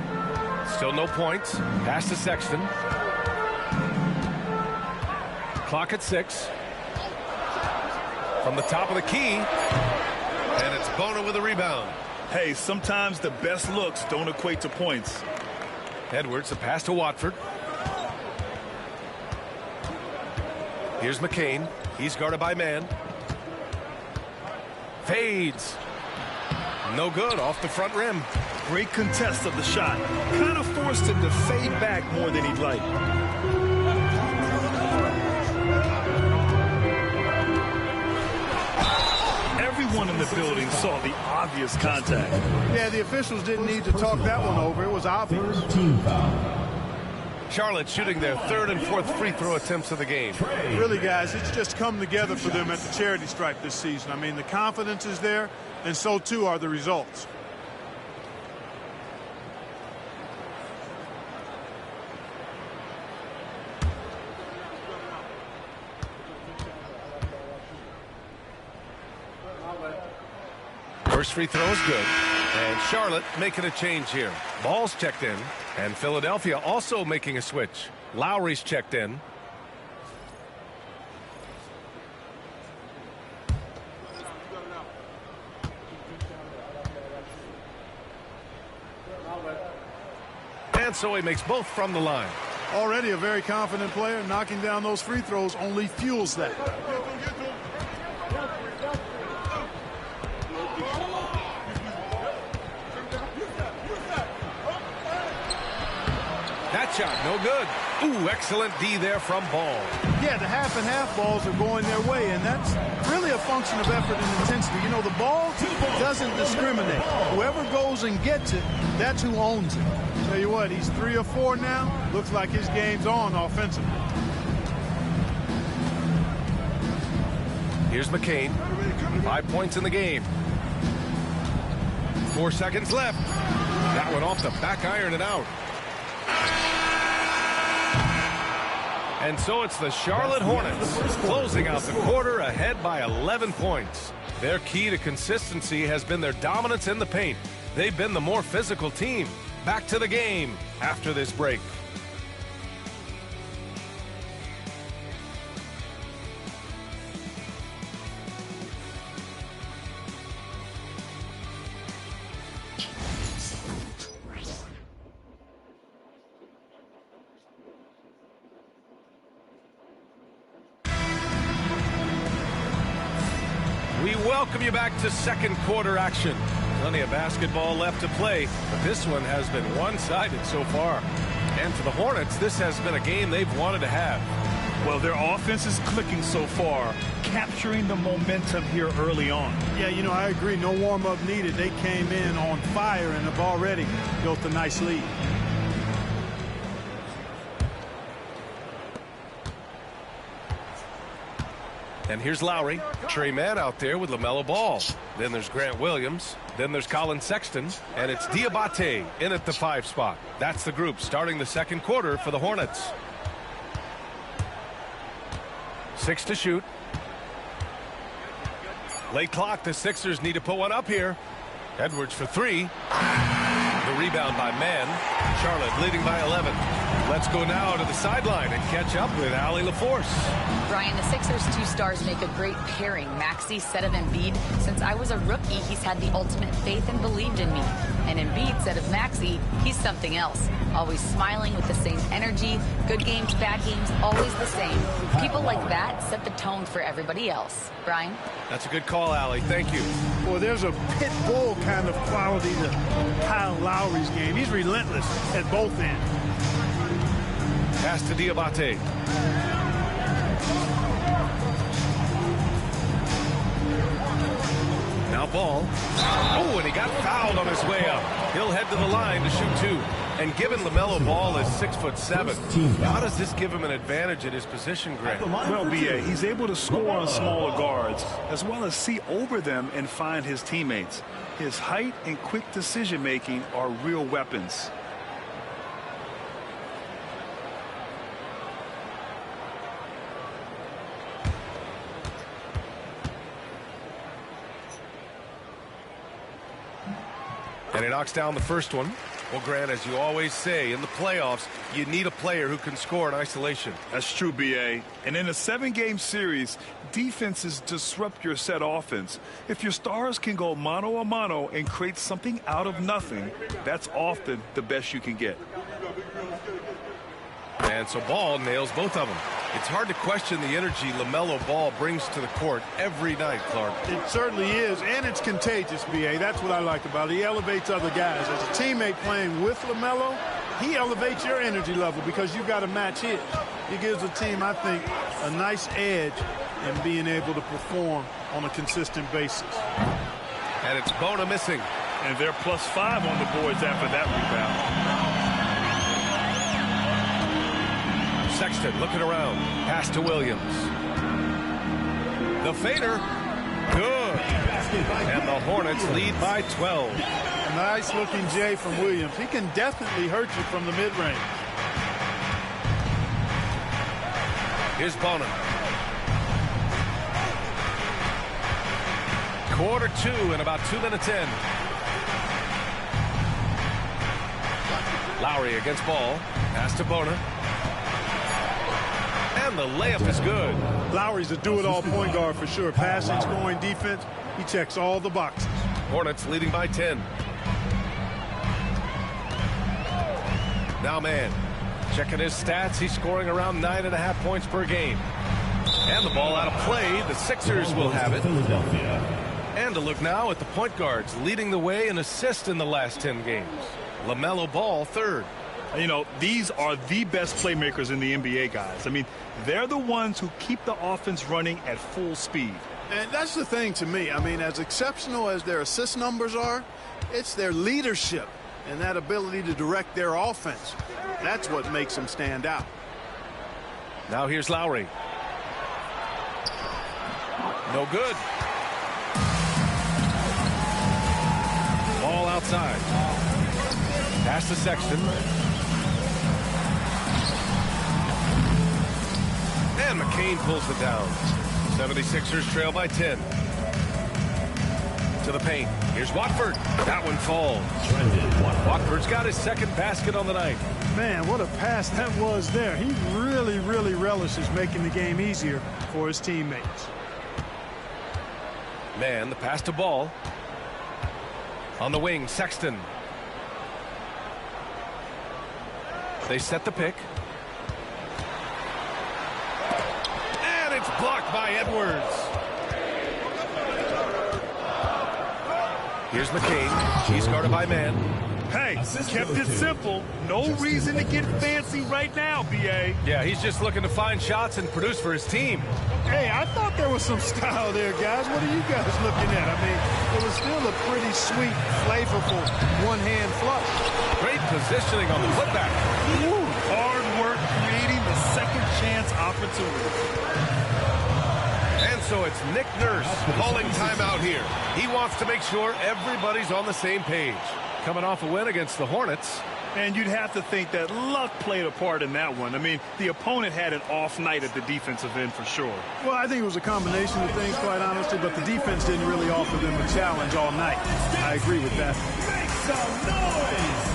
Still no points. Pass to Sexton. Clock at 6. From the top of the key. And it's Bona with a rebound. Hey, sometimes the best looks don't equate to points. Edwards, a pass to Watford. Here's McCain. He's guarded by Mann. Fades. No good, off the front rim. Great contest of the shot. Kind of forced him to fade back more than he'd like. Everyone in the building saw the obvious contact. Yeah, the officials didn't need to talk that one over. It was obvious. Team foul. Charlotte shooting their 3rd and 4th free throw attempts of the game. Really, guys, it's just come together for them at the charity stripe this season. I mean, the confidence is there, and so too are the results. First free throw is good. And Charlotte making a change here. Ball's checked in. And Philadelphia also making a switch. Lowry's checked in. And so he makes both from the line. Already a very confident player. Knocking down those free throws only fuels that. That shot, no good. Ooh, excellent D there from Ball. Yeah, the half and half balls are going their way, and that's really a function of effort and intensity. You know, the ball doesn't discriminate. Whoever goes and gets it, that's who owns it. Tell you what, he's 3 or 4 now. Looks like his game's on offensively. Here's McCain. 5 points in the game. 4 seconds left. That one off the back iron and out. And so it's the Charlotte Hornets closing out the quarter ahead by 11 points. Their key to consistency has been their dominance in the paint. They've been the more physical team. Back to the game after this break. welcome you back to second quarter action. Plenty of basketball left to play, but this one has been one-sided so far. And for the Hornets, this has been a game they've wanted to have. Well, their offense is clicking so far, capturing the momentum here early on. Yeah, you know, I agree. No warm-up needed. They came in on fire and have already built a nice lead. And here's Lowry. Trey Mann out there with LaMelo Ball. Then there's Grant Williams. Then there's Colin Sexton. And it's Diabate in at the 5 spot. That's the group starting the second quarter for the Hornets. 6 to shoot. Late clock. The Sixers need to put one up here. Edwards for 3. The rebound by Mann. Charlotte leading by 11. Let's go now to the sideline and catch up with Allie LaForce. Brian, the Sixers' 2 stars make a great pairing. Maxey, said of Embiid, since I was a rookie, he's had the ultimate faith and believed in me. And Embiid said of Maxey, he's something else. Always smiling with the same energy. Good games, bad games, always the same. People like that set the tone for everybody else. Brian? That's a good call, Allie. Thank you. Well, there's a pit bull kind of quality to Kyle Lowry's game. He's relentless at both ends. Pass to Diabate. Now Ball. Oh, and he got fouled on his way up. He'll head to the line to shoot 2. And given LaMelo Ball is 6'7", how does this give him an advantage at his position, Greg? Well, B.A., he's able to score on smaller guards, as well as see over them and find his teammates. His height and quick decision-making are real weapons. And he knocks down the first one. Well, Grant, as you always say, in the playoffs, you need a player who can score in isolation. That's true, B.A. And in a 7-game series, defenses disrupt your set offense. If your stars can go mano-a-mano and create something out of nothing, that's often the best you can get. And so Ball nails both of them. It's hard to question the energy LaMelo Ball brings to the court every night, Clark. It certainly is, and it's contagious, B.A. That's what I like about it. He elevates other guys. As a teammate playing with LaMelo, he elevates your energy level because you got to match his. He gives the team, I think, a nice edge in being able to perform on a consistent basis. And it's Bona missing. And they're +5 on the boards after that rebound. Sexton looking around. Pass to Williams. The fader. Good. And the Hornets lead by 12. A nice looking J from Williams. He can definitely hurt you from the mid-range. Here's Bona. Quarter 2 in about 2 minutes in. Lowry against Ball. Pass to Bona. And the layup is good. Lowry's a do-it-all point guard for sure. Passing, scoring, defense. He checks all the boxes. Hornets leading by 10. Now Mann. Checking his stats. He's scoring around 9.5 points per game. And the ball out of play. The Sixers will have it. And a look now at the point guards leading the way in assists in the last 10 games. LaMelo Ball, 3rd. You know, these are the best playmakers in the NBA, guys. I mean, they're the ones who keep the offense running at full speed. And that's the thing to me. I mean, as exceptional as their assist numbers are, it's their leadership and that ability to direct their offense. That's what makes them stand out. Now here's Lowry. No good. Ball outside. Pass to Sexton. And McCain pulls it down. 76ers trail by 10. To the paint. Here's Watford. That one falls. Watford's got his 2nd basket on the night. Man, what a pass that was there. He really, really relishes making the game easier for his teammates. Mann, the pass to Ball. On the wing, Sexton. They set the pick. And it's blocked by Edwards. Here's McCain. He's guarded by man. Hey, kept it simple. No reason to get fancy right now, B.A. Yeah, he's just looking to find shots and produce for his team. Hey, I thought there was some style there, guys. What are you guys looking at? I mean, it was still a pretty sweet, flavorful one-hand flush. Great positioning on the putback. Woo, hard work creating the second chance opportunity. And so it's Nick Nurse calling timeout here. He wants to make sure everybody's on the same page. Coming off a win against the Hornets. And you'd have to think that luck played a part in that one. I mean, the opponent had an off night at the defensive end for sure. Well, I think it was a combination of things, quite honestly, but the defense didn't really offer them a challenge all night. I agree with that. Make some noise!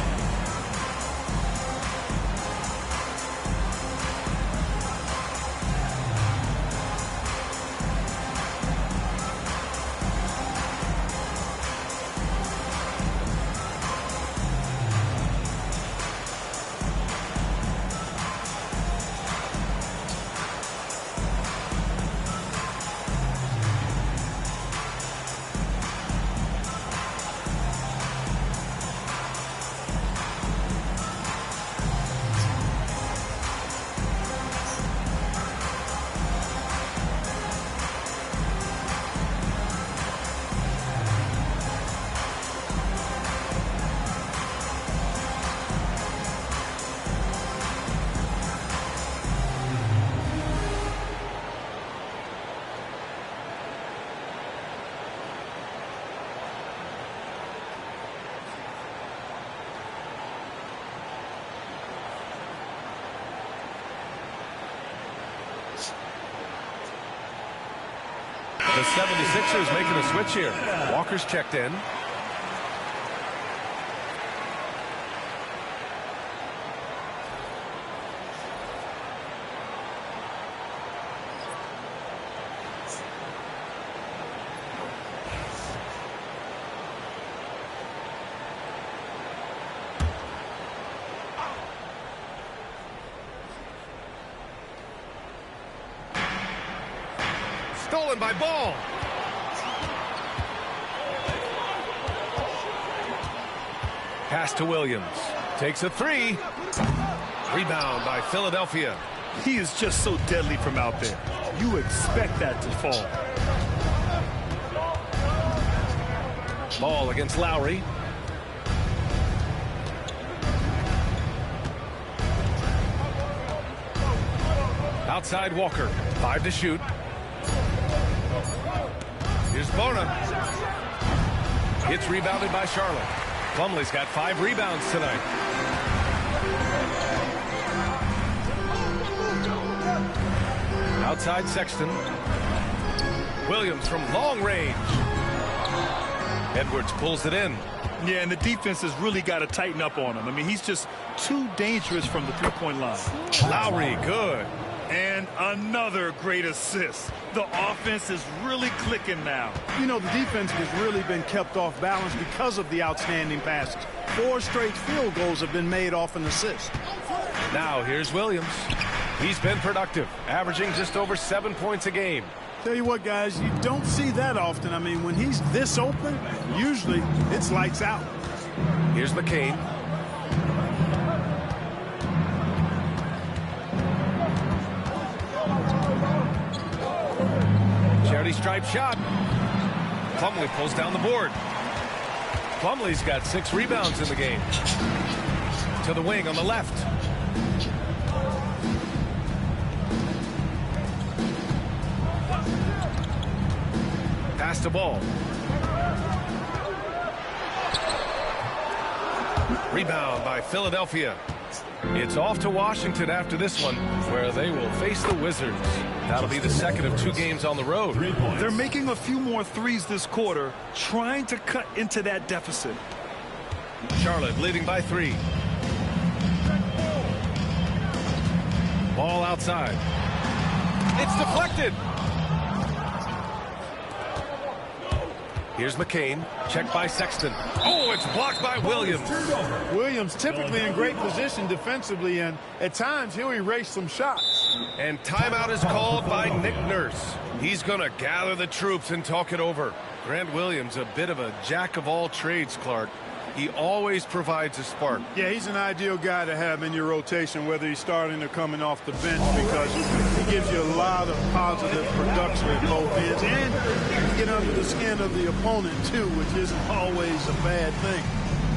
The 76ers making a switch here. Walker's checked in. Stolen by Ball. Pass to Williams. Takes a three. Rebound by Philadelphia. He is just so deadly from out there. You expect that to fall. Ball against Lowry. Outside Walker. 5 to shoot. Here's Bona. It's rebounded by Charlotte. Plumlee's got 5 rebounds tonight. Outside Sexton. Williams from long range. Edwards pulls it in. Yeah, and the defense has really got to tighten up on him. I mean, he's just too dangerous from the three-point line. Lowry, good. And another great assist. The offense is really clicking now. You know, the defense has really been kept off balance because of the outstanding passes. 4 straight field goals have been made off an assist. Now here's Williams. He's been productive, averaging just over 7 points a game. Tell you what, guys, you don't see that often. I mean, when he's this open, usually it's lights out. Here's McCain. Charity stripe shot. Plumlee pulls down the board. Plumlee's got 6 rebounds in the game. To the wing on the left. Pass to Ball. Rebound by Philadelphia. It's off to Washington after this one, where they will face the Wizards. That'll be the second of 2 games on the road. They're making a few more threes this quarter, trying to cut into that deficit. Charlotte leading by 3. Ball outside. It's deflected. Here's McCain. Checked by Sexton. Oh, it's blocked by Williams. Williams typically in great position defensively, and at times he'll erase some shots. And timeout is called by Nick Nurse. He's going to gather the troops and talk it over. Grant Williams, a bit of a jack of all trades, Clark. He always provides a spark. Yeah, he's an ideal guy to have in your rotation, whether he's starting or coming off the bench, because he gives you a lot of positive production at both ends, and he can get under the skin of the opponent too, which isn't always a bad thing.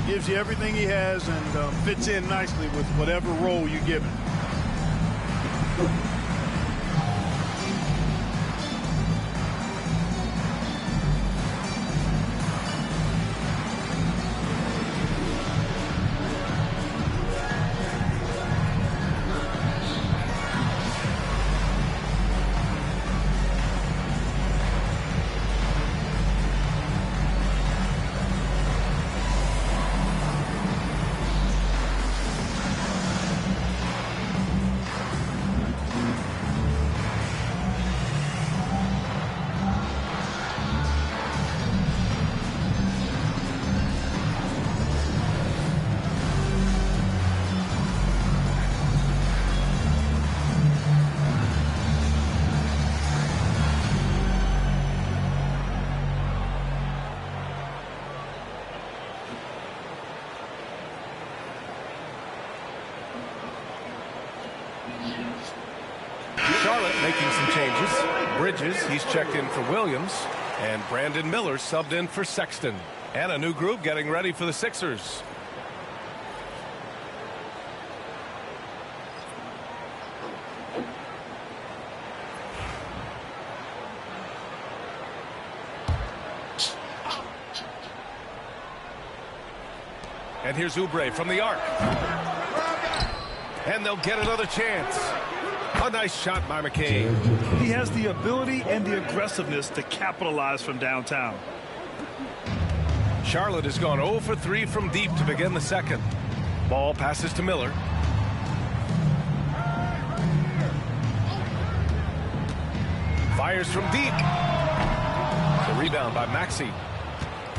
Gives you everything he has and fits in nicely with whatever role you give him. Charlotte making some changes. Bridges, he's checked in for Williams. And Brandon Miller subbed in for Sexton. And a new group getting ready for the Sixers. And here's Oubre from the arc. And they'll get another chance. A nice shot by McCain. He has the ability and the aggressiveness to capitalize from downtown. Charlotte has gone 0 for 3 from deep to begin the second. Ball passes to Miller. Fires from deep. The rebound by Maxey.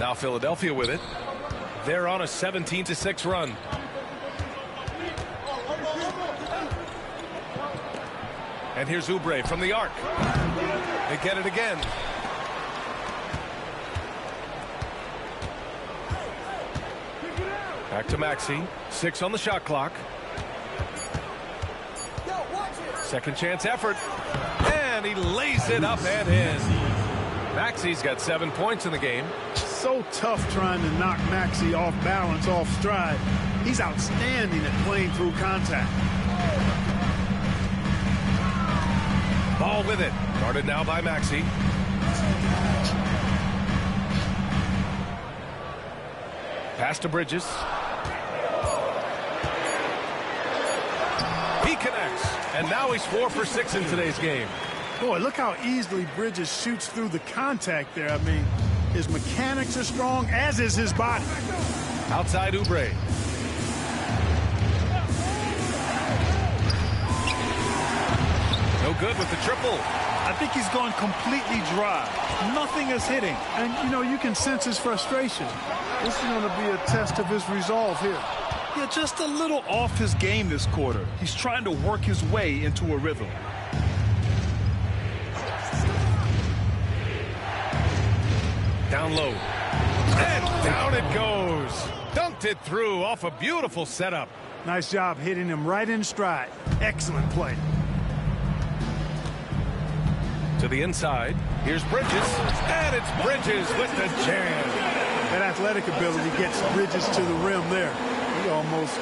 Now Philadelphia with it. They're on a 17-6 run. And here's Oubre from the arc. They get it again. Back to Maxey. 6 on the shot clock. Second chance effort. And he lays it up and in. Maxey's got 7 points in the game. So tough trying to knock Maxey off balance, off stride. He's outstanding at playing through contact. Ball with it. Guarded now by Maxey. Pass to Bridges. He connects. And now he's 4 for 6 in today's game. Boy, look how easily Bridges shoots through the contact there. I mean, his mechanics are strong, as is his body. Outside Oubre. No good with the triple. I think he's gone completely dry. Nothing is hitting. And, you know, you can sense his frustration. This is going to be a test of his resolve here. Yeah, just a little off his game this quarter. He's trying to work his way into a rhythm. Down low. And down it goes. Dunked it through off a beautiful setup. Nice job hitting him right in stride. Excellent play. To the inside. Here's Bridges. And it's Bridges with the jam. That athletic ability gets Bridges to the rim there. He almost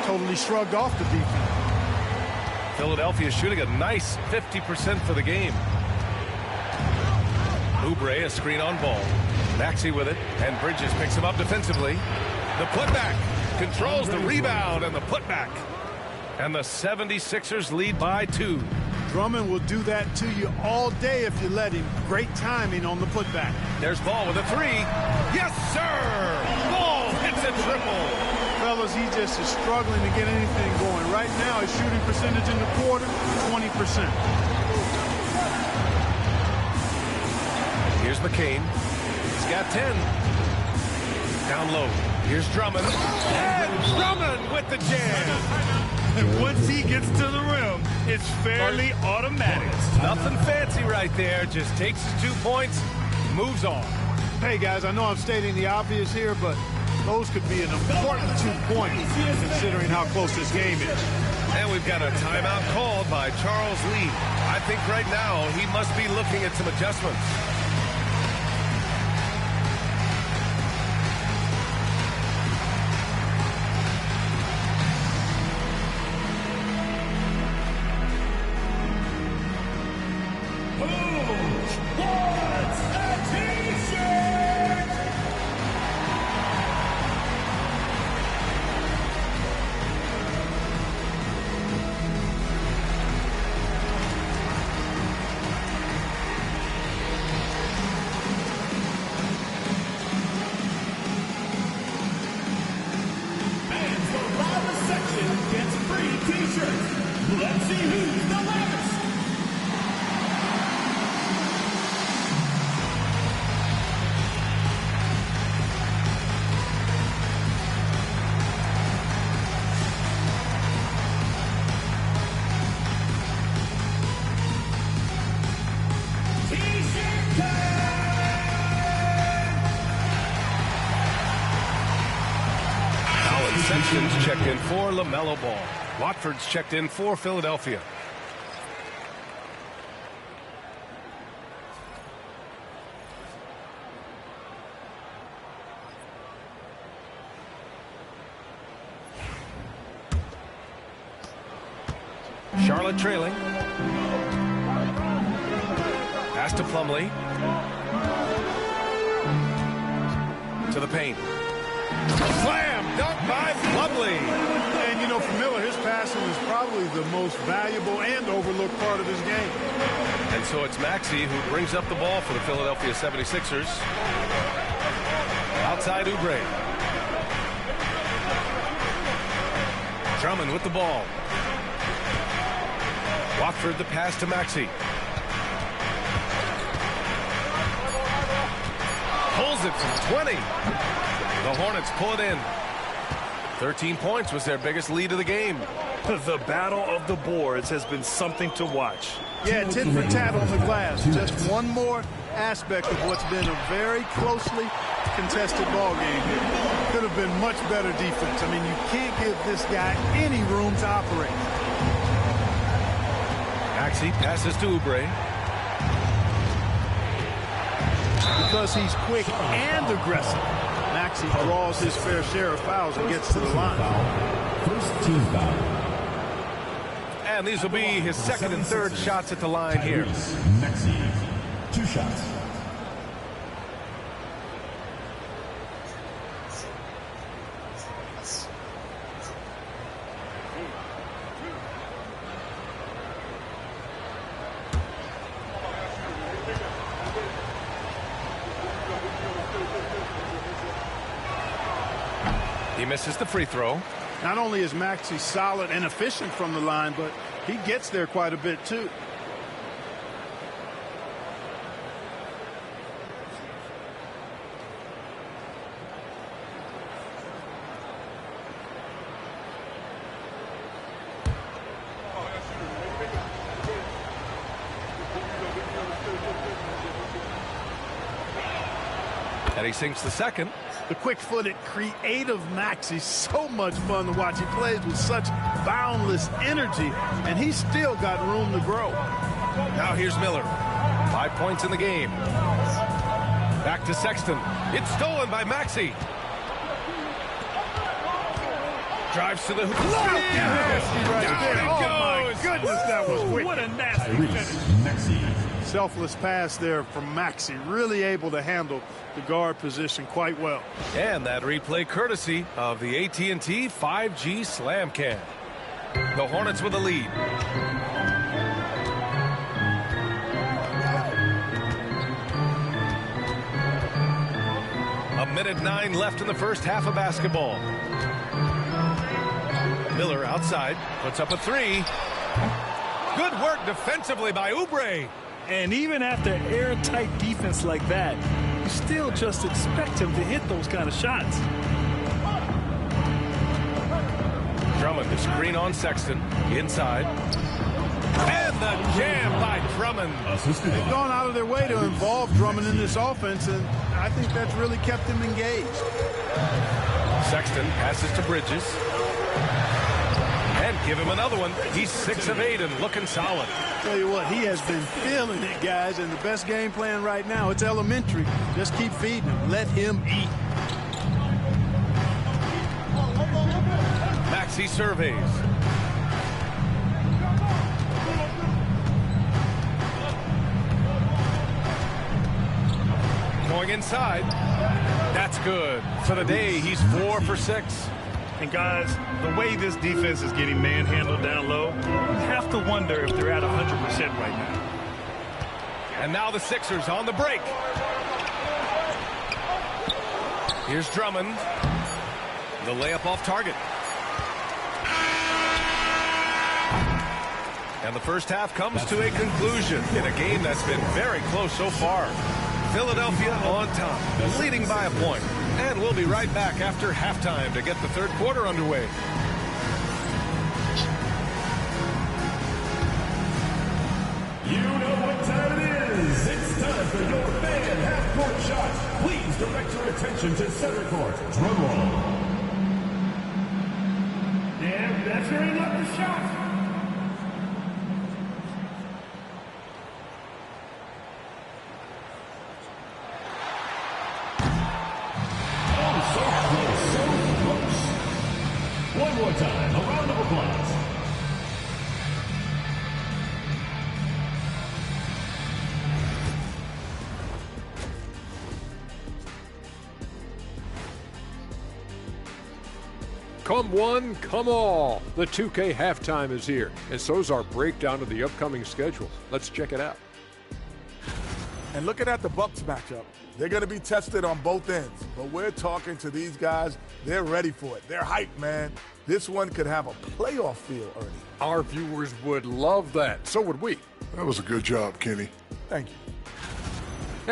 totally shrugged off the defense. Philadelphia shooting a nice 50% for the game. Oubre, a screen on ball. Maxey with it, and Bridges picks him up defensively. The putback controls the rebound and the putback. And the 76ers lead by 2. Drummond will do that to you all day if you let him. Great timing on the putback. There's Ball with a 3. Yes, sir! Ball hits a triple. Fellas, he just is struggling to get anything going. Right now, his shooting percentage in the quarter, 20%. Here's McCain. He's got 10. Down low. Here's Drummond. And Drummond with the jam. And once he gets to the rim, it's fairly automatic. Nothing fancy right there. Just takes his 2 points, moves on. Hey, guys, I know I'm stating the obvious here, but those could be an important 2 points considering how close this game is. And we've got a timeout called by Charles Lee. I think right now he must be looking at some adjustments. Let's see who's the loudest. Colin Sexton's checked in for LaMelo Ball. Watford's checked in for Philadelphia. Charlotte trailing. Pass to Plumlee. To the paint. Slam dunk by Plumlee. And, you know, for Miller, his passing is probably the most valuable and overlooked part of his game. And so it's Maxey who brings up the ball for the Philadelphia 76ers. Outside Oubre. Drummond with the ball. Watford the pass to Maxey. Pulls it from 20. The Hornets pull it in. 13 points was their biggest lead of the game. The battle of the boards has been something to watch. Yeah, tit for tat on the glass. Just one more aspect of what's been a very closely contested ball game here. Could have been much better defense. I mean, you can't give this guy any room to operate. Maxey passes to Oubre. Because he's quick and aggressive, Maxey draws his fair share of fouls and gets to the line. First team foul. And these will be his second and third shots at the line here. Maxey, 2 shots. He misses the free throw. Not only is Maxey solid and efficient from the line, but he gets there quite a bit too. And he sinks the second. The quick-footed, creative Maxey, so much fun to watch. He plays with such boundless energy, and he's still got room to grow. Now here's Miller. 5 points in the game. Back to Sexton. It's stolen by Maxey. Drives to the hoop. Oh, my goodness, that was quick. What a nasty finish. Maxey. Selfless pass there from Maxey, really able to handle the guard position quite well. And that replay courtesy of the AT&T 5G Slam Cam. The Hornets with the lead. A minute 9 left in the first half of basketball. Miller outside, puts up a 3. Good work defensively by Oubre. And even after airtight defense like that, you still just expect him to hit those kind of shots. Drummond, the screen on Sexton. Inside. And the jam by Drummond. They've gone out of their way to involve Drummond in this offense, and I think that's really kept him engaged. Sexton passes to Bridges. And give him another one. He's 6 of 8 and looking solid. Tell you what, he has been feeling it, guys, and the best game plan right now, it's elementary. Just keep feeding him. Let him eat. Maxey surveys. Going inside. That's good. For the day, he's 4 for 6. And guys, the way this defense is getting manhandled down low, you have to wonder if they're at 100% right now. And now the Sixers on the break. Here's Drummond. The layup off target. And the first half comes to a conclusion in a game that's been very close so far. Philadelphia on top, leading by a point. And we'll be right back after halftime to get the third quarter underway. You know what time it is. It's time for your fan half-court shot. Please direct your attention to center court. Drum roll. And that's ready up the shot. One more time, a round of applause. Come one, come all. The 2K halftime is here, and so's our breakdown of the upcoming schedule. Let's check it out. And looking at the Bucks matchup, they're going to be tested on both ends. But we're talking to these guys. They're ready for it. They're hyped, man. This one could have a playoff feel, Ernie. Our viewers would love that. So would we. That was a good job, Kenny. Thank you.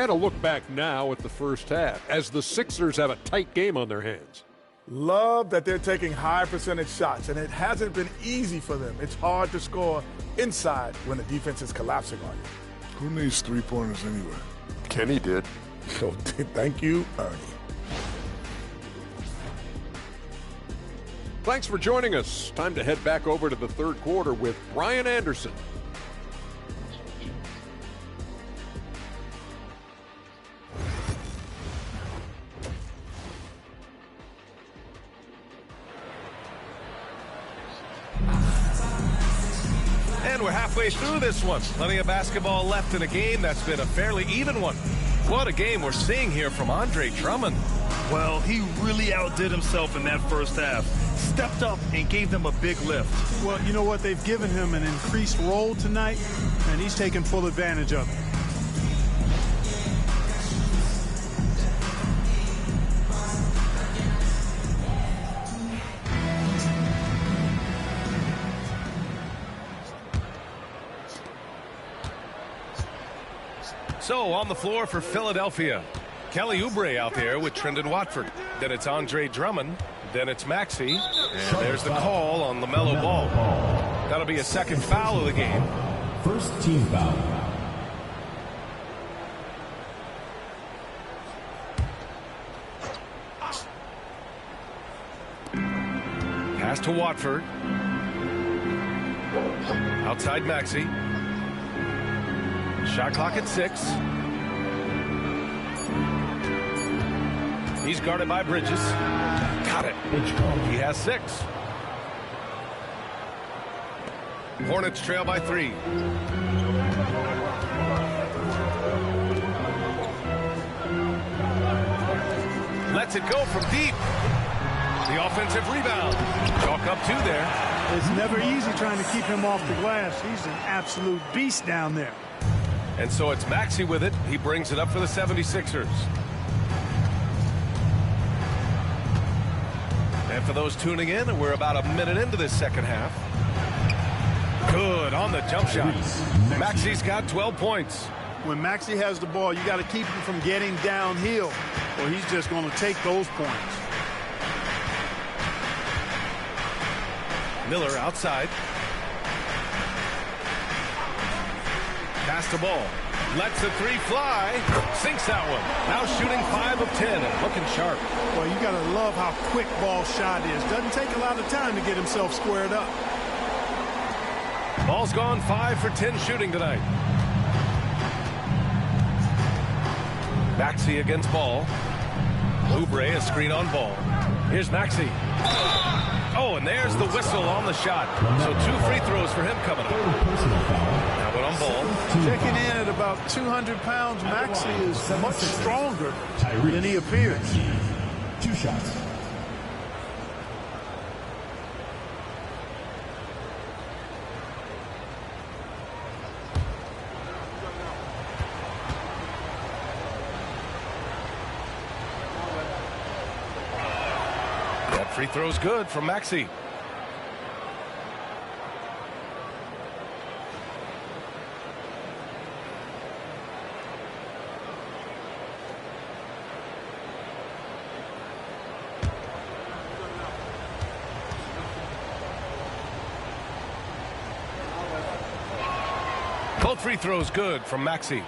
And a look back now at the first half, as the Sixers have a tight game on their hands. Love that they're taking high percentage shots, and it hasn't been easy for them. It's hard to score inside when the defense is collapsing on you. Who needs three-pointers anyway? Kenny did. So thank you, Ernie. Thanks for joining us. Time to head back over to the third quarter with Brian Anderson. And we're halfway through this one. Plenty of basketball left in a game that's been a fairly even one. What a game we're seeing here from Andre Drummond. Well, he really outdid himself in that first half. Stepped up and gave them a big lift. Well, you know what? They've given him an increased role tonight, and he's taken full advantage of it. So on the floor for Philadelphia, Kelly Oubre out there with Trendon Watford. Then it's Andre Drummond. Then it's Maxey. And there's the call on LaMelo Ball. That'll be a second foul of the game. First team foul. Pass to Watford. Outside Maxey. Shot clock at 6. He's guarded by Bridges. Got it. He has 6. Hornets trail by 3. Lets it go from deep. The offensive rebound. Chalk up 2 there. It's never easy trying to keep him off the glass. He's an absolute beast down there. And so it's Maxey with it. He brings it up for the 76ers. And for those tuning in, we're about a minute into this second half. Good on the jump shot. Maxey's got 12 points. When Maxey has the ball, you got to keep him from getting downhill, or he's just going to take those points. Miller outside. Pass the ball. Lets the three fly. Sinks that one. Now shooting 5 of 10 and looking sharp. Well, you got to love how quick ball shot is. Doesn't take a lot of time to get himself squared up. Ball's gone 5 for 10 shooting tonight. Maxey against Ball. Oubre a screen on Ball. Here's Maxey. Oh, and there's the whistle on the shot. So 2 free throws for him coming up. Now one on Ball. Checking in at about 200 pounds, Maxey is much stronger than he appears. 2 shots. That free throw's good from Maxey. Both free throws good from Maxey.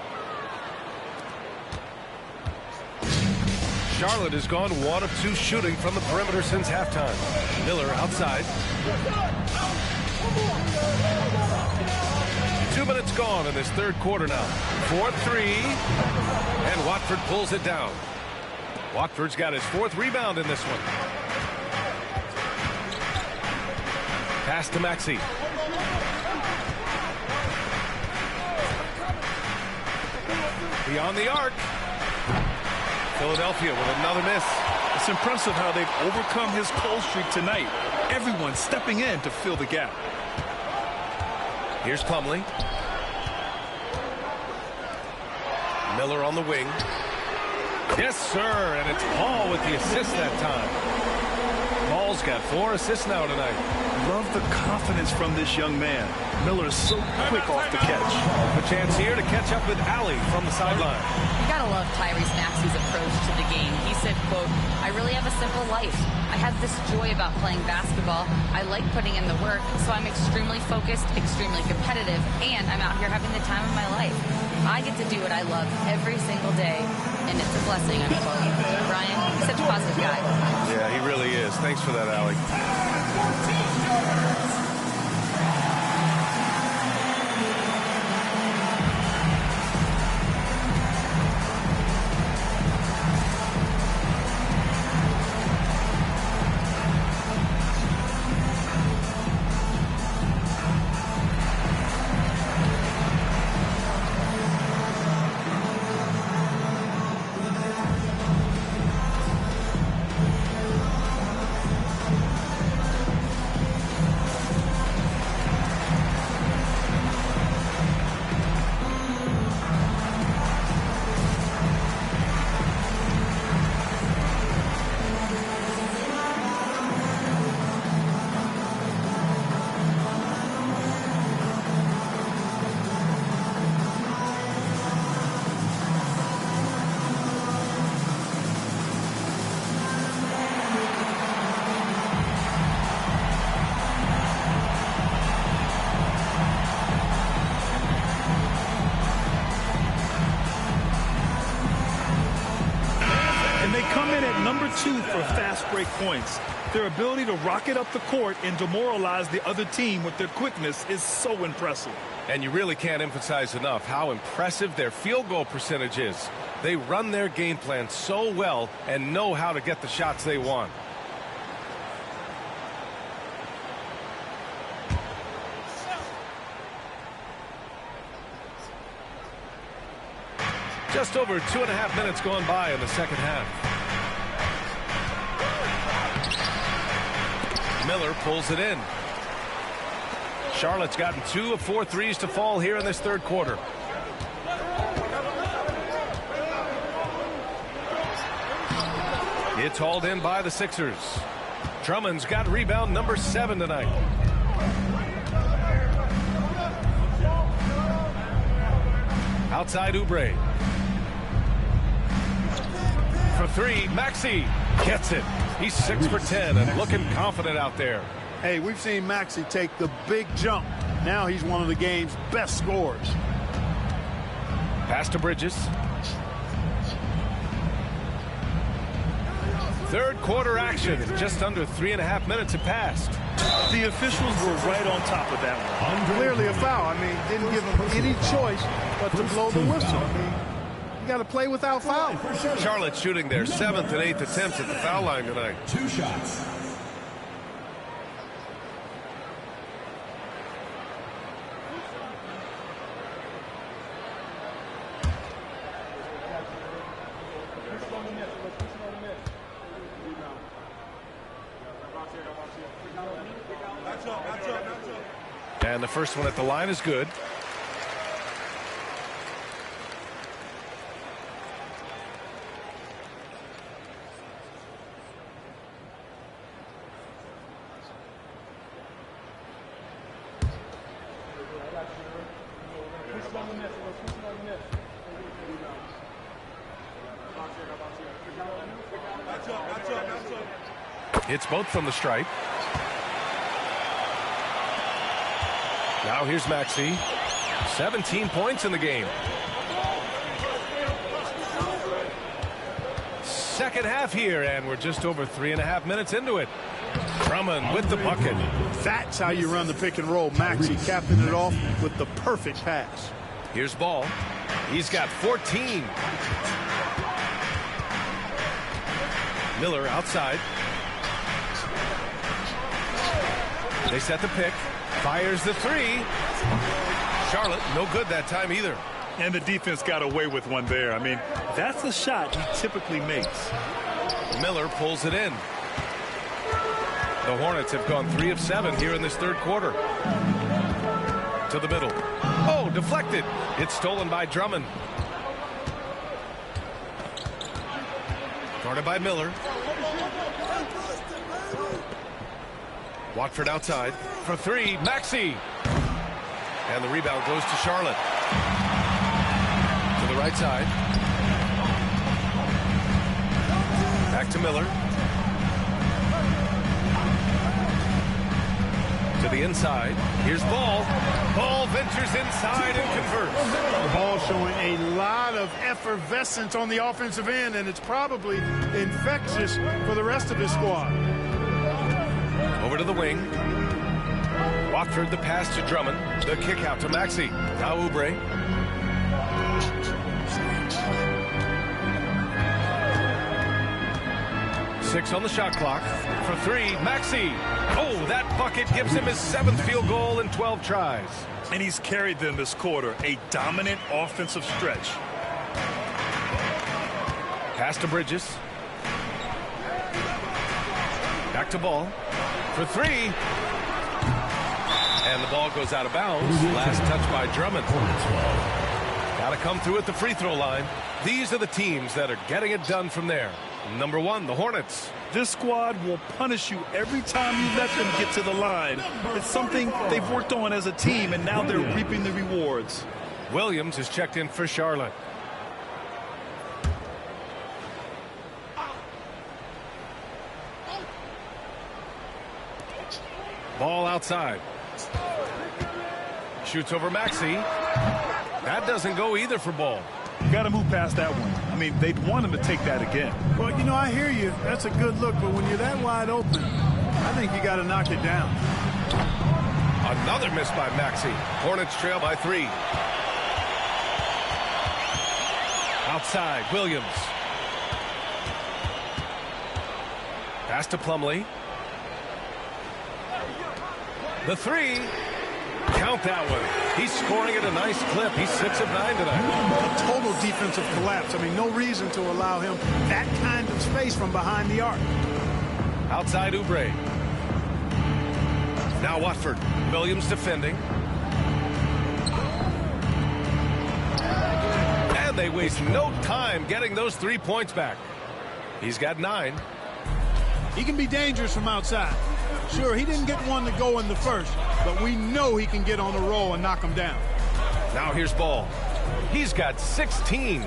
Charlotte has gone 1 of 2 shooting from the perimeter since halftime. Miller outside. 2 minutes gone in this third quarter now. 4-3. And Watford pulls it down. Watford's got his 4th rebound in this one. Pass to Maxey. Beyond the arc. Philadelphia with another miss. It's impressive how they've overcome his cold streak tonight. Everyone stepping in to fill the gap. Here's Plumlee. Miller on the wing. Yes, sir, and it's Paul with the assist that time. Paul's got 4 assists now tonight. Love the confidence from this young man. Miller is so quick off the catch. A chance here to catch up with Allie from the sideline. You gotta love Tyrese Maxey's approach to the game. He said, quote, "I really have a simple life. I have this joy about playing basketball. I like putting in the work, so I'm extremely focused, extremely competitive, and I'm out here having the time of my life. I get to do what I love every single day, and it's a blessing, unquote." Brian, he's such a positive guy. Yeah, he really is. Thanks for that, Allie. #2 for fast break points. Their ability to rocket up the court and demoralize the other team with their quickness is so impressive. And you really can't emphasize enough how impressive their field goal percentage is. They run their game plan so well and know how to get the shots they want. Just over 2.5 minutes gone by in the second half. Miller pulls it in. Charlotte's gotten 2 of 4 threes to fall here in this third quarter. It's hauled in by the Sixers. Drummond's got rebound number 7 tonight. Outside Oubre. For 3, Maxey gets it. He's 6 for 10 and looking confident out there. Hey, we've seen Maxey take the big jump. Now he's one of the game's best scorers. Pass to Bridges. Third quarter action. Just under 3.5 minutes have passed. The officials were right on top of that one. Clearly a foul. I mean, didn't give him any choice but to blow the whistle. I mean, you got to play without foul. Charlotte shooting their 7th and 8th attempts at the foul line tonight. 2 shots. And the first one at the line is good. Hits both from the stripe. Now here's Maxey. 17 points in the game. Second half here, and we're just over 3.5 minutes into it. Drummond with the bucket. That's how you run the pick and roll. Maxey capping it off with the perfect pass. Here's Ball. He's got 14. Miller outside. They set the pick. Fires the 3. Charlotte, no good that time either. And the defense got away with one there. I mean, that's a shot he typically makes. Miller pulls it in. The Hornets have gone 3 of 7 here in this third quarter. To the middle. Oh, deflected. It's stolen by Drummond. Guarded by Miller. Watford outside for 3. Maxey. And the rebound goes to Charlotte. To the right side. Back to Miller. To the inside. Here's Ball. Ball ventures inside and converts. The ball showing a lot of effervescence on the offensive end, and it's probably infectious for the rest of his squad. Over to the wing. Watford the pass to Drummond. The kick out to Maxey. Now Oubre. Six on the shot clock. For 3, Maxey. Oh, that bucket gives him his 7th field goal in 12 tries. And he's carried them this quarter. A dominant offensive stretch. Pass to Bridges. Back to Ball. For 3. And the ball goes out of bounds. Last touch by Drummond. Got to come through at the free throw line. These are the teams that are getting it done from there. Number 1, the Hornets. This squad will punish you every time you let them get to the line. It's something they've worked on as a team, and now they're reaping the rewards. Williams is checked in for Charlotte. Ball outside. Shoots over Maxey. That doesn't go either for Ball. You got to move past that one. I mean, they'd want him to take that again. Well, you know, I hear you. That's a good look, but when you're that wide open, I think you got to knock it down. Another miss by Maxey. Hornets trail by 3. Outside, Williams. Pass to Plumlee. The 3. Count that one. He's scoring at a nice clip. He's 6 of 9 tonight. A total defensive collapse. I mean, no reason to allow him that kind of space from behind the arc. Outside Oubre. Now Watford. Williams defending. And they waste no time getting those 3 points back. He's got 9. He can be dangerous from outside. Sure, he didn't get one to go in the first, but we know he can get on the roll and knock him down. Now here's Ball. He's got 16.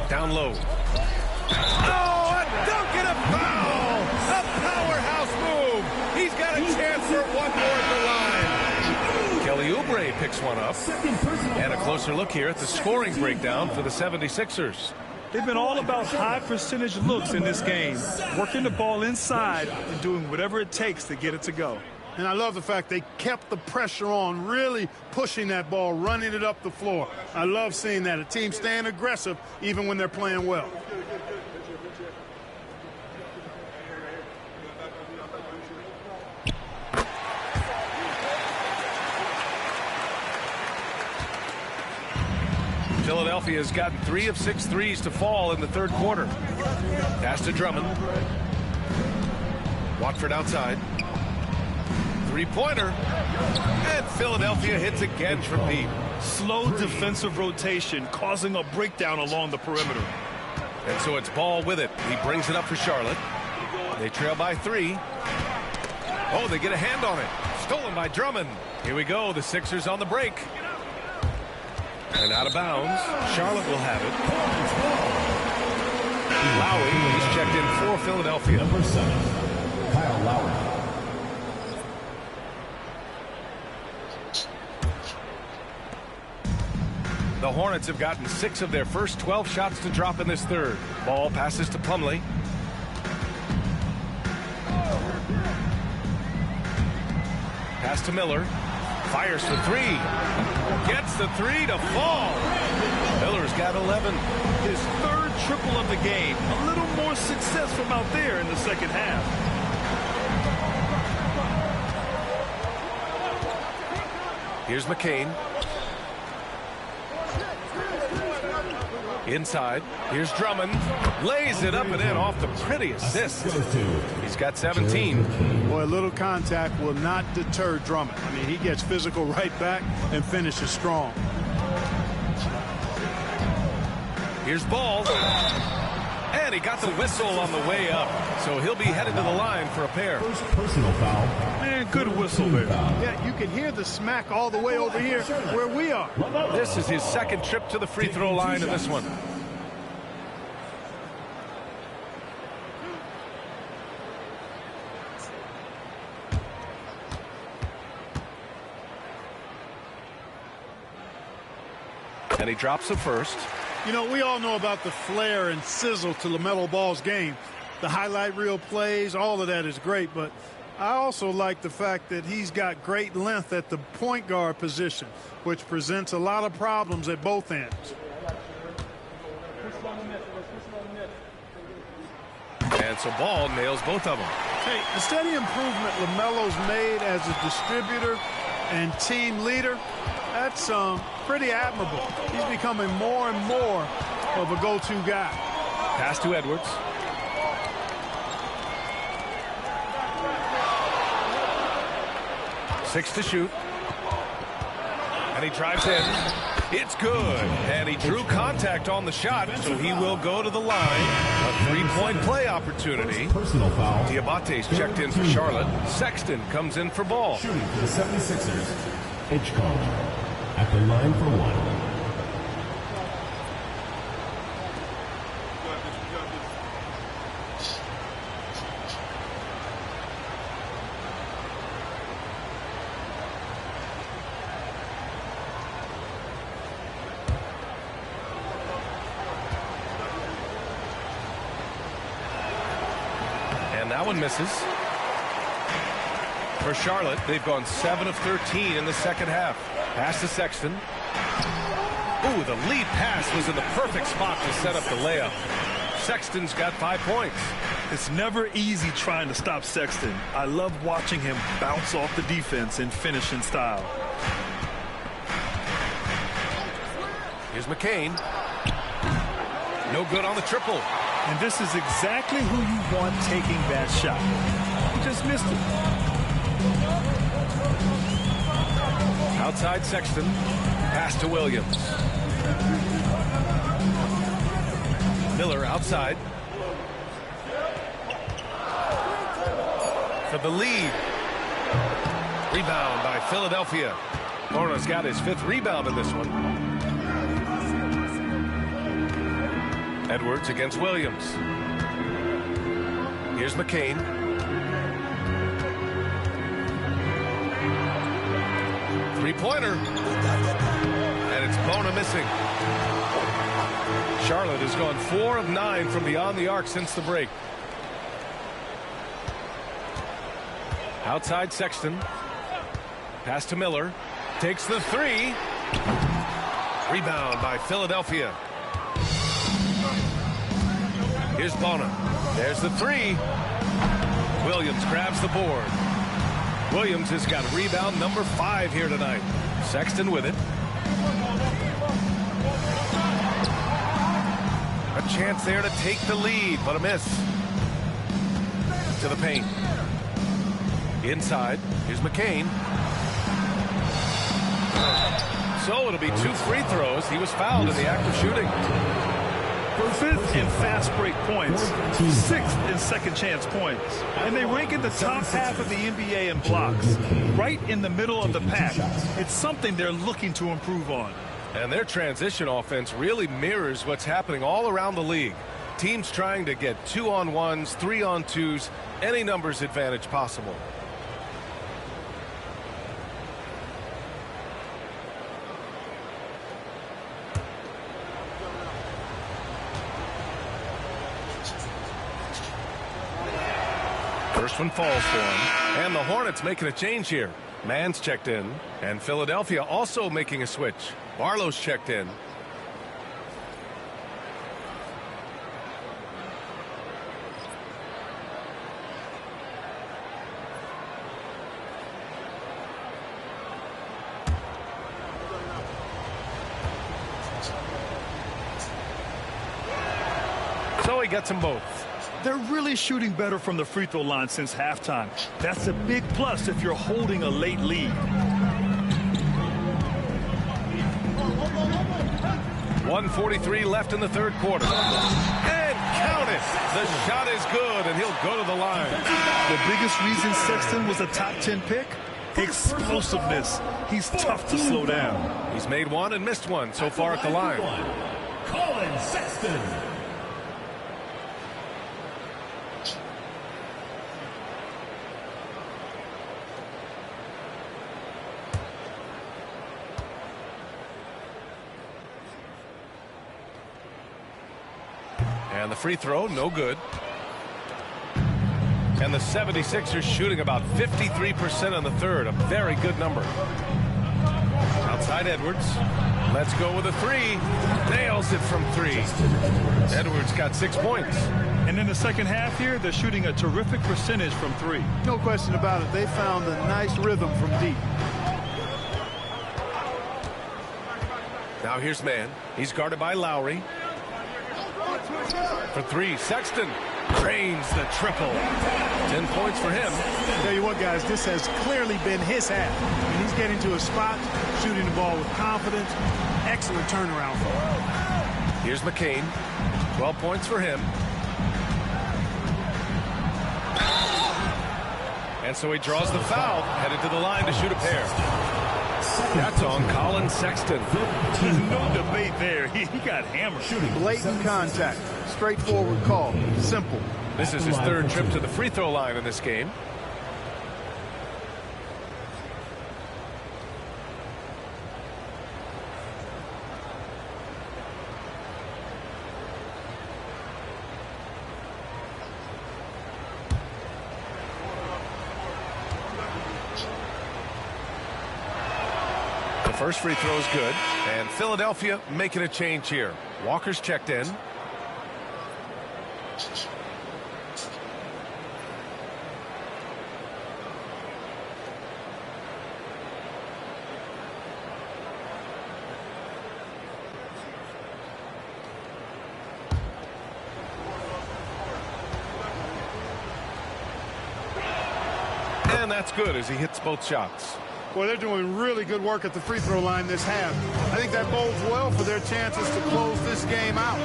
Down low. Oh, a dunk and a foul! A powerhouse move! He's got a chance for one more at the line. Kelly Oubre Oubre picks one up. And a closer look here at the scoring breakdown for the 76ers. They've been all about high percentage looks in this game, working the ball inside and doing whatever it takes to get it to go. And I love the fact they kept the pressure on, really pushing that ball, running it up the floor. I love seeing that. A team staying aggressive even when they're playing well. Philadelphia has gotten 3 of 6 threes to fall in the third quarter. Pass to Drummond. Watford outside. Three-pointer. And Philadelphia hits again from deep. Slow defensive rotation causing a breakdown along the perimeter. And so it's Ball with it. He brings it up for Charlotte. They trail by 3. Oh, they get a hand on it. Stolen by Drummond. Here we go. The Sixers on the break. And out of bounds. Charlotte will have it. Lowry is checked in for Philadelphia. Number 7, Kyle Lowry. The Hornets have gotten 6 of their first 12 shots to drop in this third. Ball passes to Plumlee. Pass to Miller. Fires for 3. Gets the 3 to fall. Miller's got 11. His third triple of the game. A little more success from out there in the second half. Here's McCain. Inside. Here's Drummond. Lays it up and in off the pretty assist. He's got 17. Boy, a little contact will not deter Drummond. I mean, he gets physical right back and finishes strong. Here's Ball. And he got the whistle on the way up. So he'll be headed to the line for a pair. First personal foul. Man, good whistle there. Yeah, you can hear the smack all the way over here where we are. This is his second trip to the free throw line in this one. And he drops the first. You know, we all know about the flair and sizzle to LaMelo Ball's game. The highlight reel plays, all of that is great, but I also like the fact that he's got great length at the point guard position, which presents a lot of problems at both ends. And so Ball nails both of them. Hey, the steady improvement LaMelo's made as a distributor and team leader, that's pretty admirable. He's becoming more and more of a go-to guy. Pass to Edwards. Six to shoot. And he drives in. It's good. And he drew contact on the shot, so he will go to the line. A three-point play opportunity. Personal foul. Diabate's checked in for Charlotte. Sexton comes in for Ball. Shooting for the 76ers, Hitchcock at the line for 1. And that one misses. For Charlotte, they've gone 7 of 13 in the second half. Pass to Sexton. Ooh, the lead pass was in the perfect spot to set up the layup. Sexton's got 5 points. It's never easy trying to stop Sexton. I love watching him bounce off the defense and finish in style. Here's McCain. No good on the triple. And this is exactly who you want taking that shot. He just missed it. Outside Sexton. Pass to Williams. Miller outside. For the lead. Rebound by Philadelphia. Hornets got his 5th rebound in this one. Edwards against Williams. Here's McCain. Three-pointer. And it's Bona missing. Charlotte has gone 4 of 9 from beyond the arc since the break. Outside Sexton. Pass to Miller. Takes the three. Rebound by Philadelphia. Here's Bona. There's the three. Williams grabs the board. Williams has got rebound number 5 here tonight. Sexton with it. A chance there to take the lead, but a miss. To the paint. Inside. Here's McCain. So it'll be 2 free throws. He was fouled in the act of shooting. 5th in fast break points, 6th in second chance points, and they rank in the top half of the NBA in blocks, right in the middle of the pack. It's something they're looking to improve on. And their transition offense really mirrors what's happening all around the league. Teams trying to get 2-on-1s, 3-on-2s, any numbers advantage possible. First one falls for him. And the Hornets making a change here. Mann's checked in. And Philadelphia also making a switch. Barlow's checked in. So he gets them both. They're really shooting better from the free throw line since halftime. That's a big plus if you're holding a late lead. 1:43 left in the third quarter. And count it. The shot is good, and he'll go to the line. The biggest reason Sexton was a top 10 pick? Explosiveness. He's tough to slow down. He's made one and missed one so far at the line. Colin Sexton. And the free throw, no good. And the 76ers shooting about 53% on the third, a very good number. Outside Edwards. Let's go with a three. Nails it from 3. Edwards got 6 points. And in the second half here, they're shooting a terrific percentage from 3. No question about it. They found a nice rhythm from deep. Now here's Mann. He's guarded by Lowry. For 3, Sexton drains the triple. 10 points for him. Tell you what, guys, this has clearly been his half. And he's getting to a spot, shooting the ball with confidence. Excellent turnaround for him. Here's McCain. 12 points for him. And so he draws the foul, headed to the line to shoot a pair. That's on Colin Sexton. There's no debate there. He got hammered. Blatant contact. Straightforward call. Simple. This is his 3rd trip to the free throw line in this game. The first free throw is good, and Philadelphia making a change here. Walker's checked in. And that's good as he hits both shots. Well, they're doing really good work at the free throw line this half. I think that bodes well for their chances to close this game out.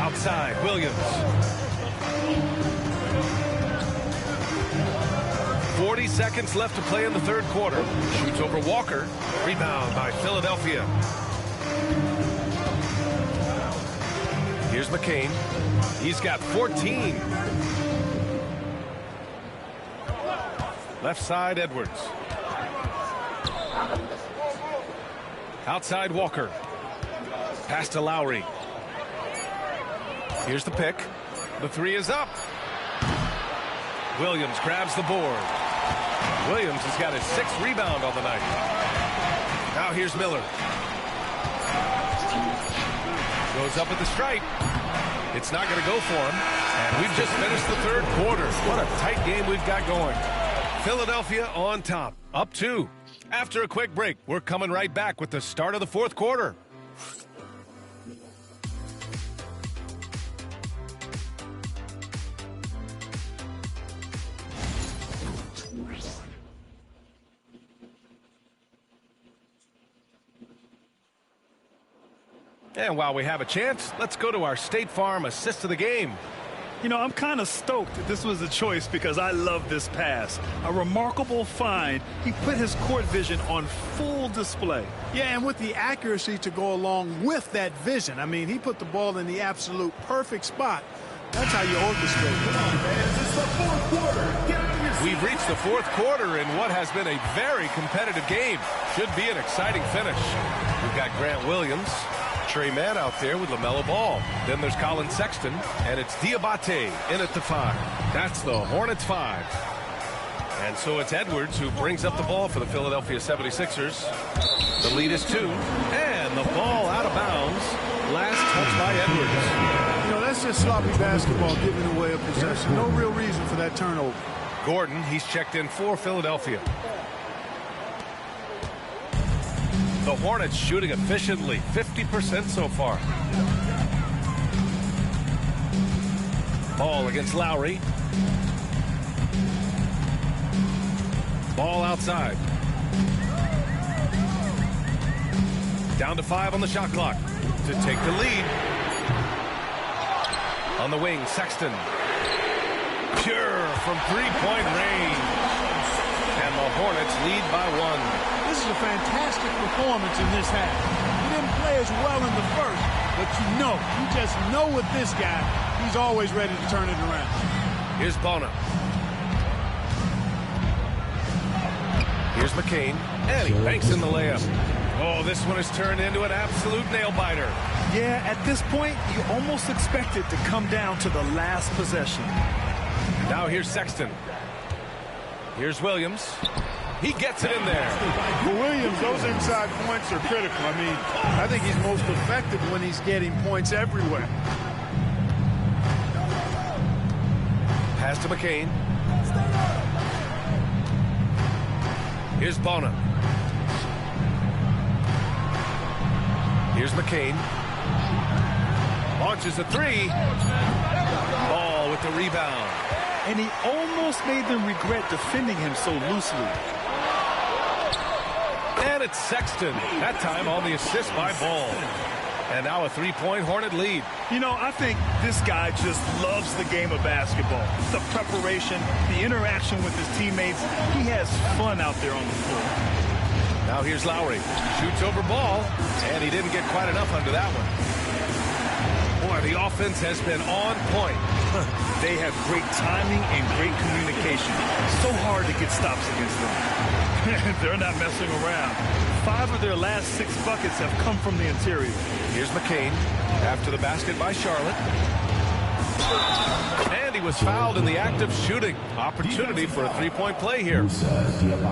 Outside, Williams. 40 seconds left to play in the third quarter. Shoots over Walker. Rebound by Philadelphia. Here's McCain. He's got 14. Left side, Edwards. Outside Walker. Pass to Lowry. Here's the pick. The three is up. Williams grabs the board. Williams has got his 6th rebound on the night. Now here's Miller. Goes up at the stripe. It's not going to go for him. And we've just finished the 3rd quarter. What a tight game we've got going. Philadelphia on top, up 2. After a quick break, we're coming right back with the start of the 4th quarter. And while we have a chance, let's go to our State Farm assist of the game. You know, I'm kind of stoked that this was a choice because I love this pass. A remarkable find. He put his court vision on full display. Yeah, and with the accuracy to go along with that vision. I mean, he put the ball in the absolute perfect spot. That's how you orchestrate it. We've reached the 4th quarter in what has been a very competitive game. Should be an exciting finish. We've got Grant Williams, Trey Mann out there with LaMelo Ball. Then there's Colin Sexton, and it's Diabate in at the 5. That's the Hornets 5. And so it's Edwards who brings up the ball for the Philadelphia 76ers. The lead is 2, and the ball out of bounds. Last touch by Edwards. You know, that's just sloppy basketball, giving away a possession. No real reason for that turnover. Gordon, he's checked in for Philadelphia. The Hornets shooting efficiently, 50% so far. Ball against Lowry. Ball outside. Down to 5 on the shot clock to take the lead. On the wing, Sexton. Pure from 3-point range. And the Hornets lead by 1. This is a fantastic performance in this half. He didn't play as well in the first, but you just know with this guy, he's always ready to turn it around. Here's Bona. Here's McCain, and he banks in the layup. Oh, this one is turned into an absolute nail-biter. Yeah, at this point, you almost expect it to come down to the last possession. Now here's Sexton. Here's Williams. He gets it in there. For Williams, those inside points are critical. I mean, I think he's most effective when he's getting points everywhere. Pass to McCain. Here's Bona. Here's McCain. Launches a 3. Ball with the rebound. And he almost made them regret defending him so loosely. And it's Sexton. That time on the assist by Ball. And now a 3-point Hornet lead. You know, I think this guy just loves the game of basketball. The preparation, the interaction with his teammates. He has fun out there on the floor. Now here's Lowry. Shoots over Ball, and he didn't get quite enough under that one. Boy, the offense has been on point. They have great timing and great communication. So hard to get stops against them. They're not messing around. 5 of their last 6 buckets have come from the interior. Here's McCain after the basket by Charlotte. And he was fouled in the act of shooting. Opportunity for a 3-point play here.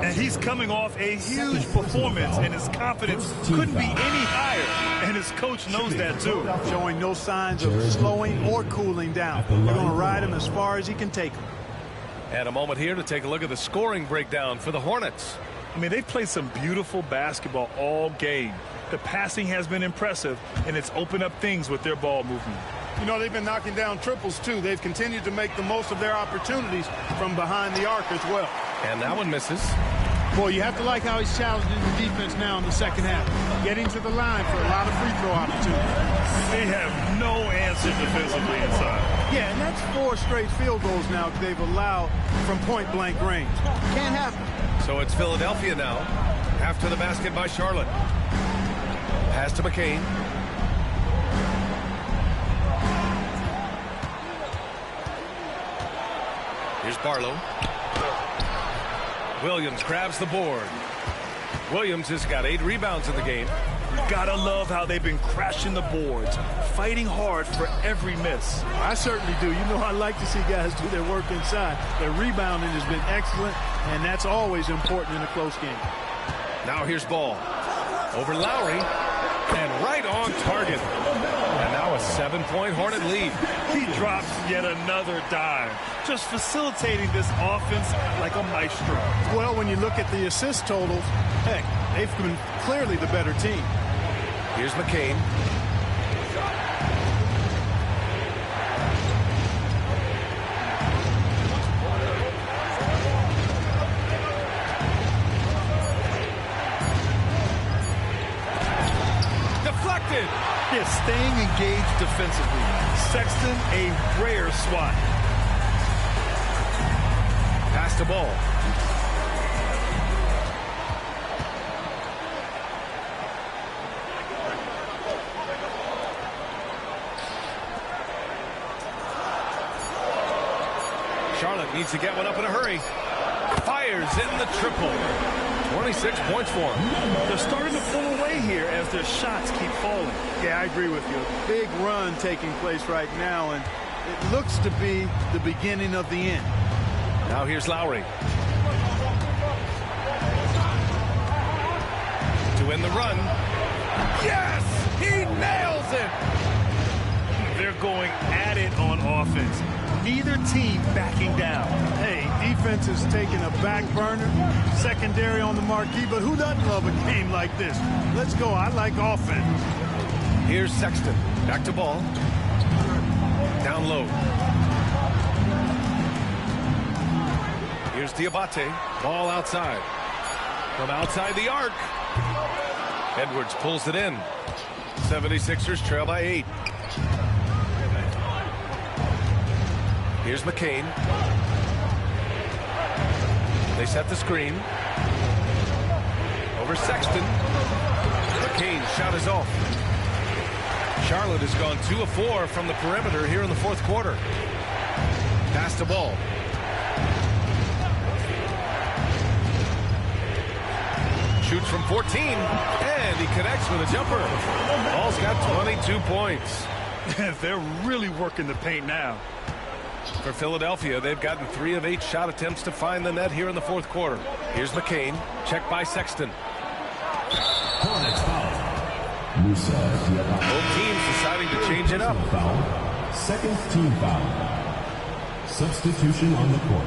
And he's coming off a huge performance, and his confidence couldn't be any higher. And his coach knows that, too. Showing no signs of slowing or cooling down. They're going to ride him as far as he can take him. And a moment here to take a look at the scoring breakdown for the Hornets. I mean, they've played some beautiful basketball all game. The passing has been impressive, and it's opened up things with their ball movement. You know, they've been knocking down triples, too. They've continued to make the most of their opportunities from behind the arc as well. And that one misses. Boy, you have to like how he's challenging the defense now in the second half. Getting to the line for a lot of free throw opportunities. They have no answer defensively inside. Yeah, and that's 4 straight field goals now they've allowed from point-blank range. Can't happen. So it's Philadelphia now after the basket by Charlotte. Pass to McCain. Here's Barlow. Williams grabs the board. Williams has got 8 rebounds in the game. Gotta love how they've been crashing the boards, fighting hard for every miss. I certainly do. You know, I like to see guys do their work inside. Their rebounding has been excellent, and that's always important in a close game. Now here's Ball. Over Lowry, and right on target. And now a 7-point Hornet lead. He drops yet another dime, just facilitating this offense like a maestro. Well, when you look at the assist totals, heck, they've been clearly the better team. Here's McCain. Deflected. Yeah, staying engaged defensively. Sexton, a rare swat. Pass the ball. Charlotte needs to get one up in a hurry. Fires in the triple. 26 points for them. They're starting to pull away here as their shots keep falling. Yeah, I agree with you. A big run taking place right now, and it looks to be the beginning of the end. Now here's Lowry. To win the run. Yes! He nails it! They're going at it on offense. Neither team backing down. Hey, defense is taking a back burner, secondary on the marquee, but who doesn't love a game like this? Let's go. I like offense. Here's Sexton. Back to Ball. Down low. Here's Diabate. Ball outside. From outside the arc. Edwards pulls it in. 76ers trail by 8. Here's McCain. They set the screen. Over Sexton. McCain shot is off. Charlotte has gone 2 of 4 from the perimeter here in the fourth quarter. Pass the ball. Shoots from 14, and he connects with a jumper. Ball's got 22 points. They're really working the paint now. For Philadelphia, they've gotten 3 of 8 shot attempts to find the net here in the fourth quarter. Here's McCain. Checked by Sexton. Both teams deciding to change it up. Second team foul. Substitution on the court.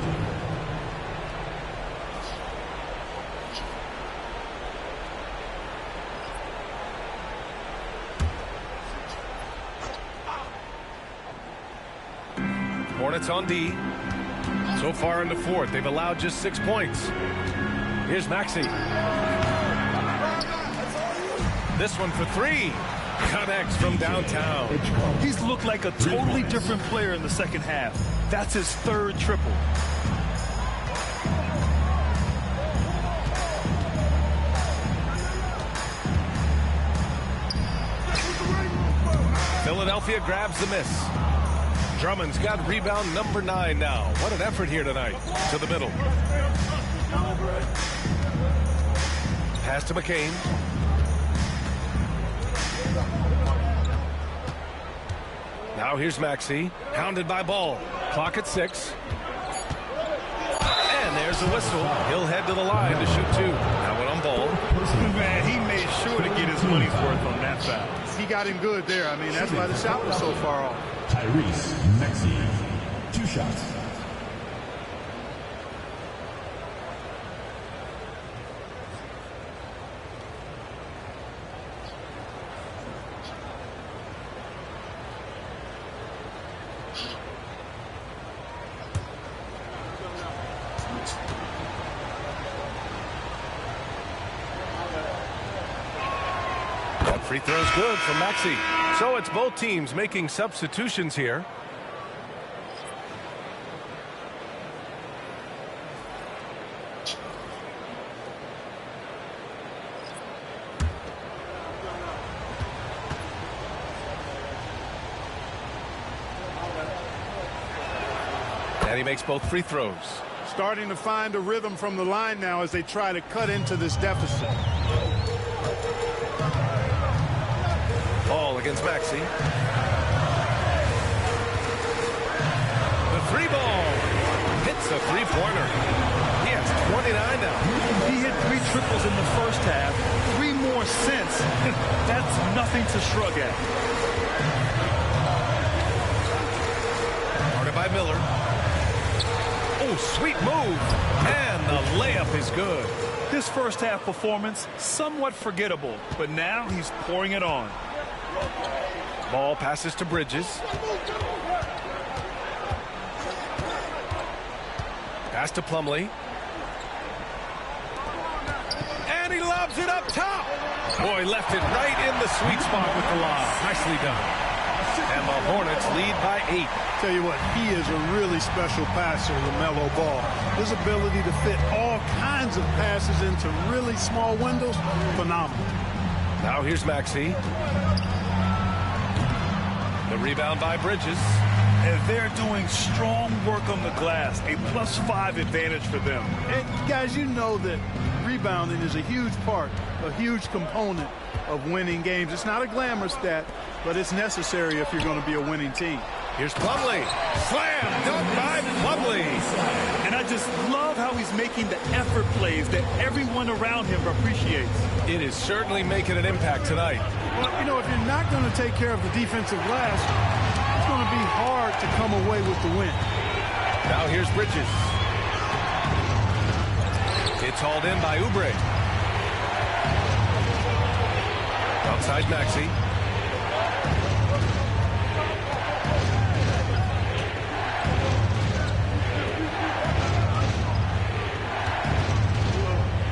Hornets on D. So far in the fourth, they've allowed just 6 points. Here's Maxey. This one for 3. Connects from downtown. He's looked like a totally different player in the second half. That's his 3rd triple. Philadelphia grabs the miss. Drummond's got rebound number 9 now. What an effort here tonight. To the middle. Pass to McCain. Now here's Maxey. Hounded by Ball. Clock at 6. And there's the whistle. He'll head to the line to shoot 2. Now one on Ball. Man, he made sure to get his money's worth on that foul. He got him good there. I mean, that's why the shot was so far off. Tyrese Maxey, 2 shots. That free throw's good from Maxey. So it's both teams making substitutions here. And he makes both free throws. Starting to find a rhythm from the line now as they try to cut into this deficit. against Maxey. The three ball hits a three-pointer. He has 29 now. He hit 3 triples in the first half. 3 more since. That's nothing to shrug at. Guarded by Miller. Oh, sweet move. And the layup is good. His first half performance, somewhat forgettable, but now he's pouring it on. Ball passes to Bridges. Pass to Plumlee. And he lobs it up top. Boy, left it right in the sweet spot with the lob. Nicely done. And the Hornets lead by 8. Tell you what, he is a really special passer, LaMelo Ball. His ability to fit all kinds of passes into really small windows, phenomenal. Now here's Maxey. The rebound by Bridges. And they're doing strong work on the glass. A +5 advantage for them. And guys, you know that rebounding is a huge part, a huge component of winning games. It's not a glamour stat, but it's necessary if you're going to be a winning team. Here's Plumlee. Slam dunk by Plumlee. And I just love how he's making the effort plays that everyone around him appreciates. It is certainly making an impact tonight. Well, you know, if you're not going to take care of the defensive glass, it's going to be hard to come away with the win. Now here's Bridges. It's hauled in by Oubre. Outside Maxey.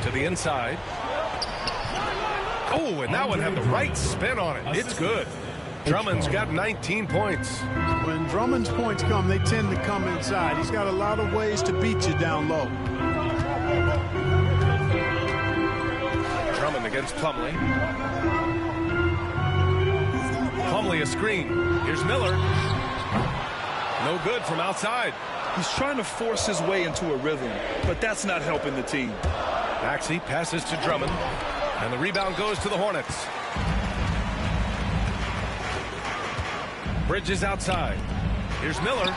To the inside. Oh, and that one had the right spin on it. It's good. Drummond's got 19 points. When Drummond's points come, they tend to come inside. He's got a lot of ways to beat you down low. Drummond against Plumlee. Plumlee a screen. Here's Miller. No good from outside. He's trying to force his way into a rhythm, but that's not helping the team. Maxey passes to Drummond, and the rebound goes to the Hornets. Bridges outside. Here's Miller.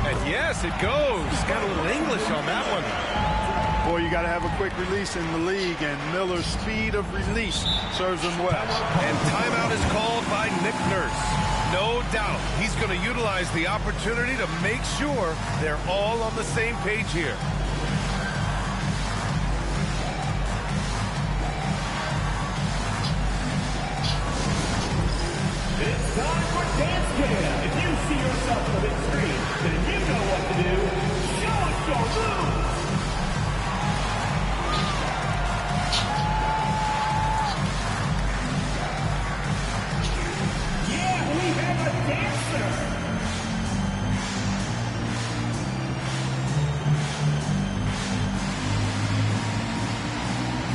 And yes, it goes. Got a little English on that one. Boy, you got to have a quick release in the league, and Miller's speed of release serves him well. And timeout is called by Nick Nurse. No doubt he's going to utilize the opportunity to make sure they're all on the same page here. It's time for Dance Cam. If you see yourself on the big screen, then you know what to do. Show us your moves. Yeah, we have a dancer.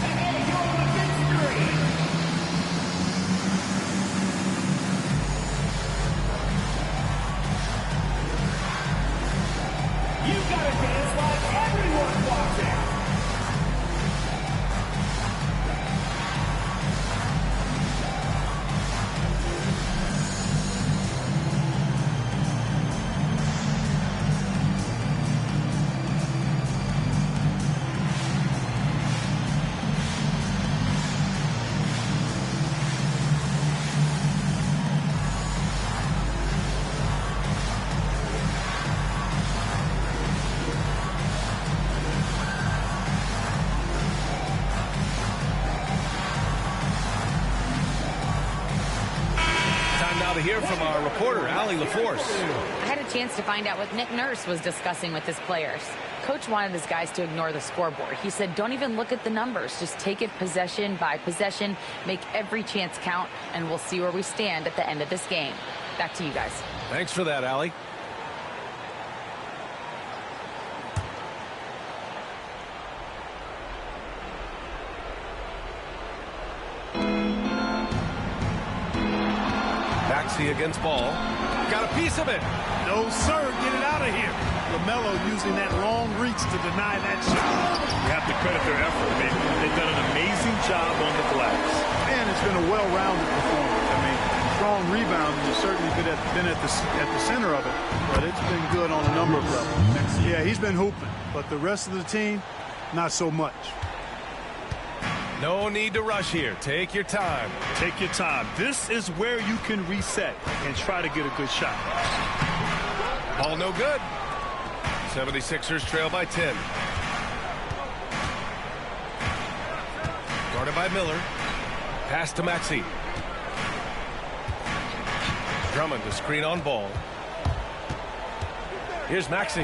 Hey, you're on the big screen. You gotta dance like everyone's watching. Now to hear from our reporter, Allie LaForce. I had a chance to find out what Nick Nurse was discussing with his players. Coach wanted his guys to ignore the scoreboard. He said, don't even look at the numbers. Just take it possession by possession, make every chance count, and we'll see where we stand at the end of this game. Back to you guys. Thanks for that, Allie. Maxey against Ball. Got a piece of it. No, sir. Get it out of here. LaMelo using that long reach to deny that shot. You have to credit their effort. They've done an amazing job on the glass. Man, it's been a well-rounded performance. I mean, strong rebound. He's certainly been at the center of it, but it's been good on a number of levels. Yeah, he's been hooping, but the rest of the team, not so much. No need to rush here. Take your time. Take your time. This is where you can reset and try to get a good shot. Ball no good. 76ers trail by 10. Guarded by Miller. Pass to Maxey. Drummond to screen on Ball. Here's Maxey.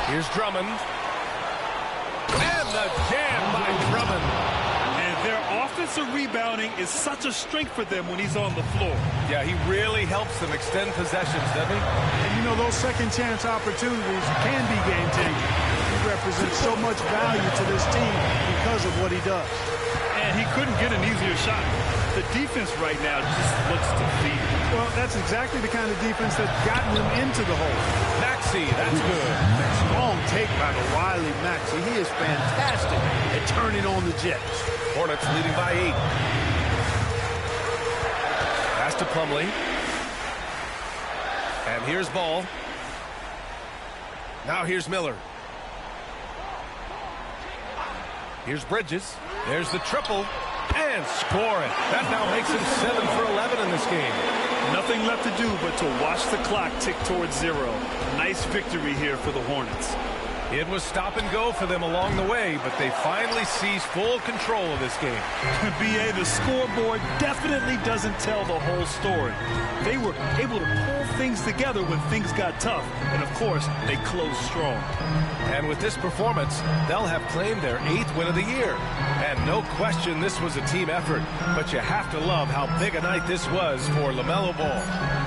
Here's Drummond. And the jam by Drummond. And their offensive rebounding is such a strength for them when he's on the floor. Yeah, he really helps them extend possessions, doesn't he? And you know, those second chance opportunities can be game changing. He represents so much value to this team because of what he does. And he couldn't get an easier shot. The defense right now just looks defeated. Well, that's exactly the kind of defense that's gotten them into the hole. Maxey, that's good. Strong take by the wily Maxey. He is fantastic at turning on the Jets. Hornets leading by 8. Pass to Plumlee. And here's Ball. Now here's Miller. Here's Bridges. There's the triple. And score it. That now makes him 7 for 11 in this game. Nothing left to do but to watch the clock tick towards 0. Nice victory here for the Hornets. It was stop and go for them along the way, but they finally seized full control of this game. B.A., the scoreboard definitely doesn't tell the whole story. They were able to pull things together when things got tough, and of course, they closed strong. And with this performance, they'll have claimed their 8th win of the year. And no question this was a team effort, but you have to love how big a night this was for LaMelo Ball.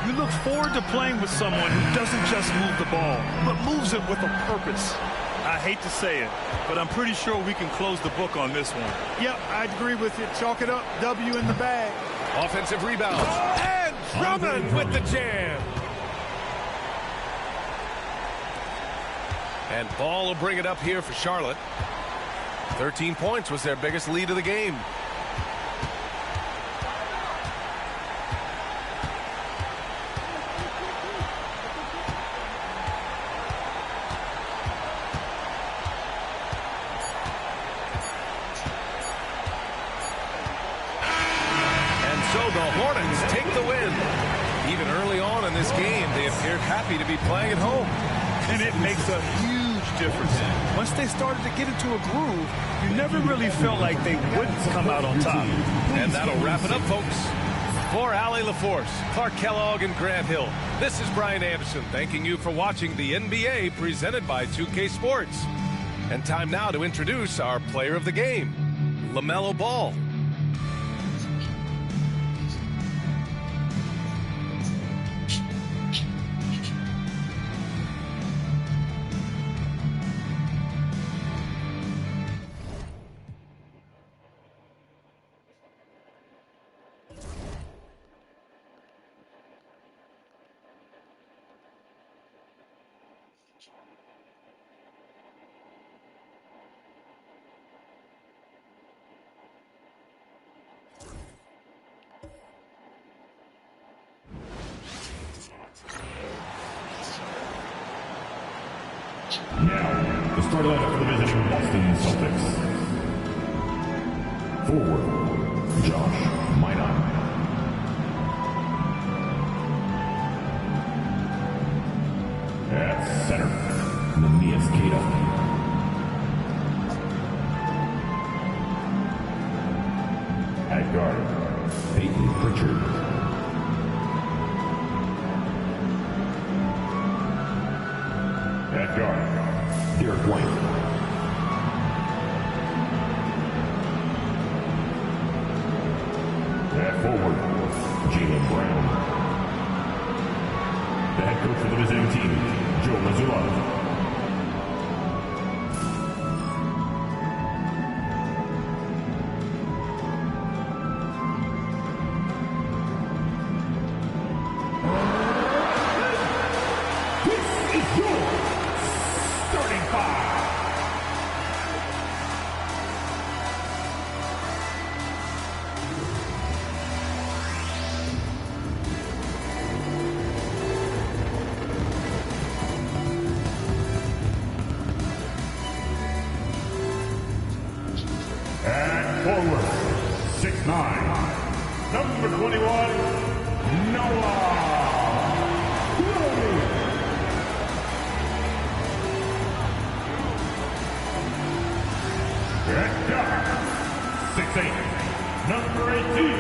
You look forward to playing with someone who doesn't just move the ball, but moves it with a purpose. I hate to say it, but I'm pretty sure we can close the book on this one. Yep, I'd agree with you. Chalk it up. W in the bag. Offensive rebounds. And Drummond with the jam. And Ball will bring it up here for Charlotte. 13 points was their biggest lead of the game. Happy to be playing at home. And it makes a huge difference. Once they started to get into a groove, you never really felt like they wouldn't come out on top. And that'll wrap it up, folks. For Allie LaForce, Clark Kellogg, and Grant Hill, this is Brian Anderson thanking you for watching the NBA presented by 2K Sports. And time now to introduce our player of the game, LaMelo Ball. Now, the starting lineup for the visiting Boston Celtics. Forward, Josh Minot. At center, Nemias Queta. At guard, Peyton Pritchard. At guard, Derek White. At forward, Jaylen Brown. The head coach for the visiting team, Joe Mazzulla. forward, 6'9", number 21, Noah. At guard, 6'8", number 18.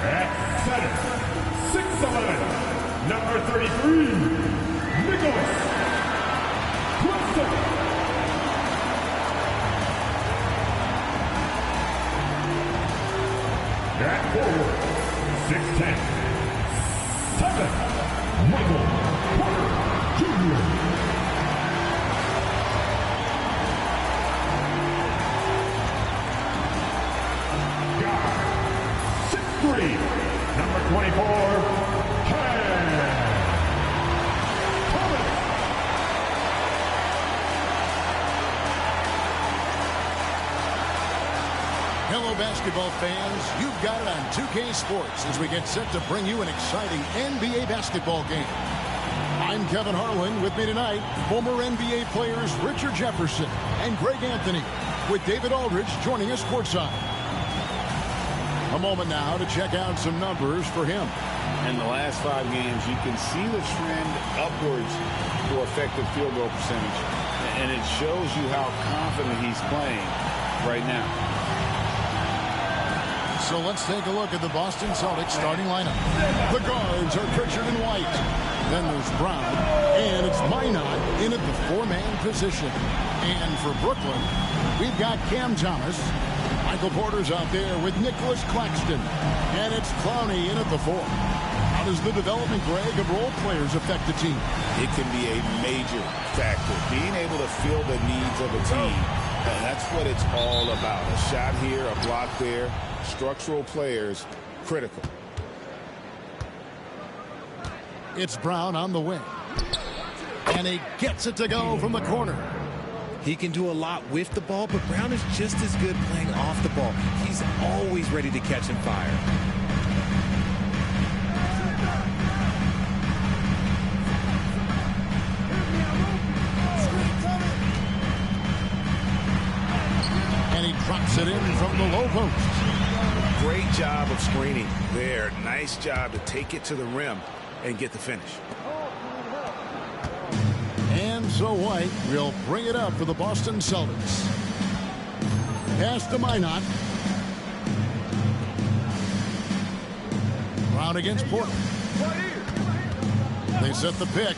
At center, 6'11", number 33, Nicholas Wilson. At forward, 6'10", 7, Michael Porter Jr. Guard, 6'3", number 24, Hello, basketball fans. You've got it on 2K Sports as we get set to bring you an exciting NBA basketball game. I'm Kevin Harlan. With me tonight, former NBA players Richard Jefferson and Greg Anthony, with David Aldridge joining us courtside. A moment now to check out some numbers for him. In the last 5 games, you can see the trend upwards for effective field goal percentage, and it shows you how confident he's playing right now. So let's take a look at the Boston Celtics starting lineup. The guards are Pritchard and White. Then there's Brown, and it's Minot in at the 4-man position. And for Brooklyn, we've got Cam Thomas. Michael Porter's out there with Nicholas Claxton. And it's Clowney in at the 4. How does the development, Greg, of role players affect the team? It can be a major factor. Being able to fill the needs of a team, and that's what it's all about. A shot here, a block there. Structural players, critical. It's Brown on the wing. And he gets it to go from the corner. He can do a lot with the ball, but Brown is just as good playing off the ball. He's always ready to catch and fire. And he drops it in from the low post. Great job of screening there. Nice job to take it to the rim and get the finish. And so White will bring it up for the Boston Celtics. Pass to Minot. Brown against Porter. They set the pick.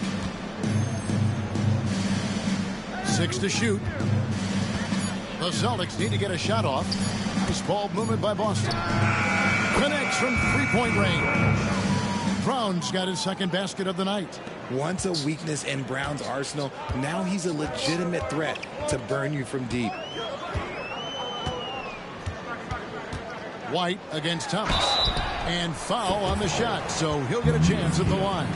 6 to shoot. The Celtics need to get a shot off. Nice ball movement by Boston. Connects from three-point range. Brown's got his second basket of the night. Once a weakness in Brown's arsenal, now he's a legitimate threat to burn you from deep. White against Thomas. And foul on the shot, so he'll get a chance at the line.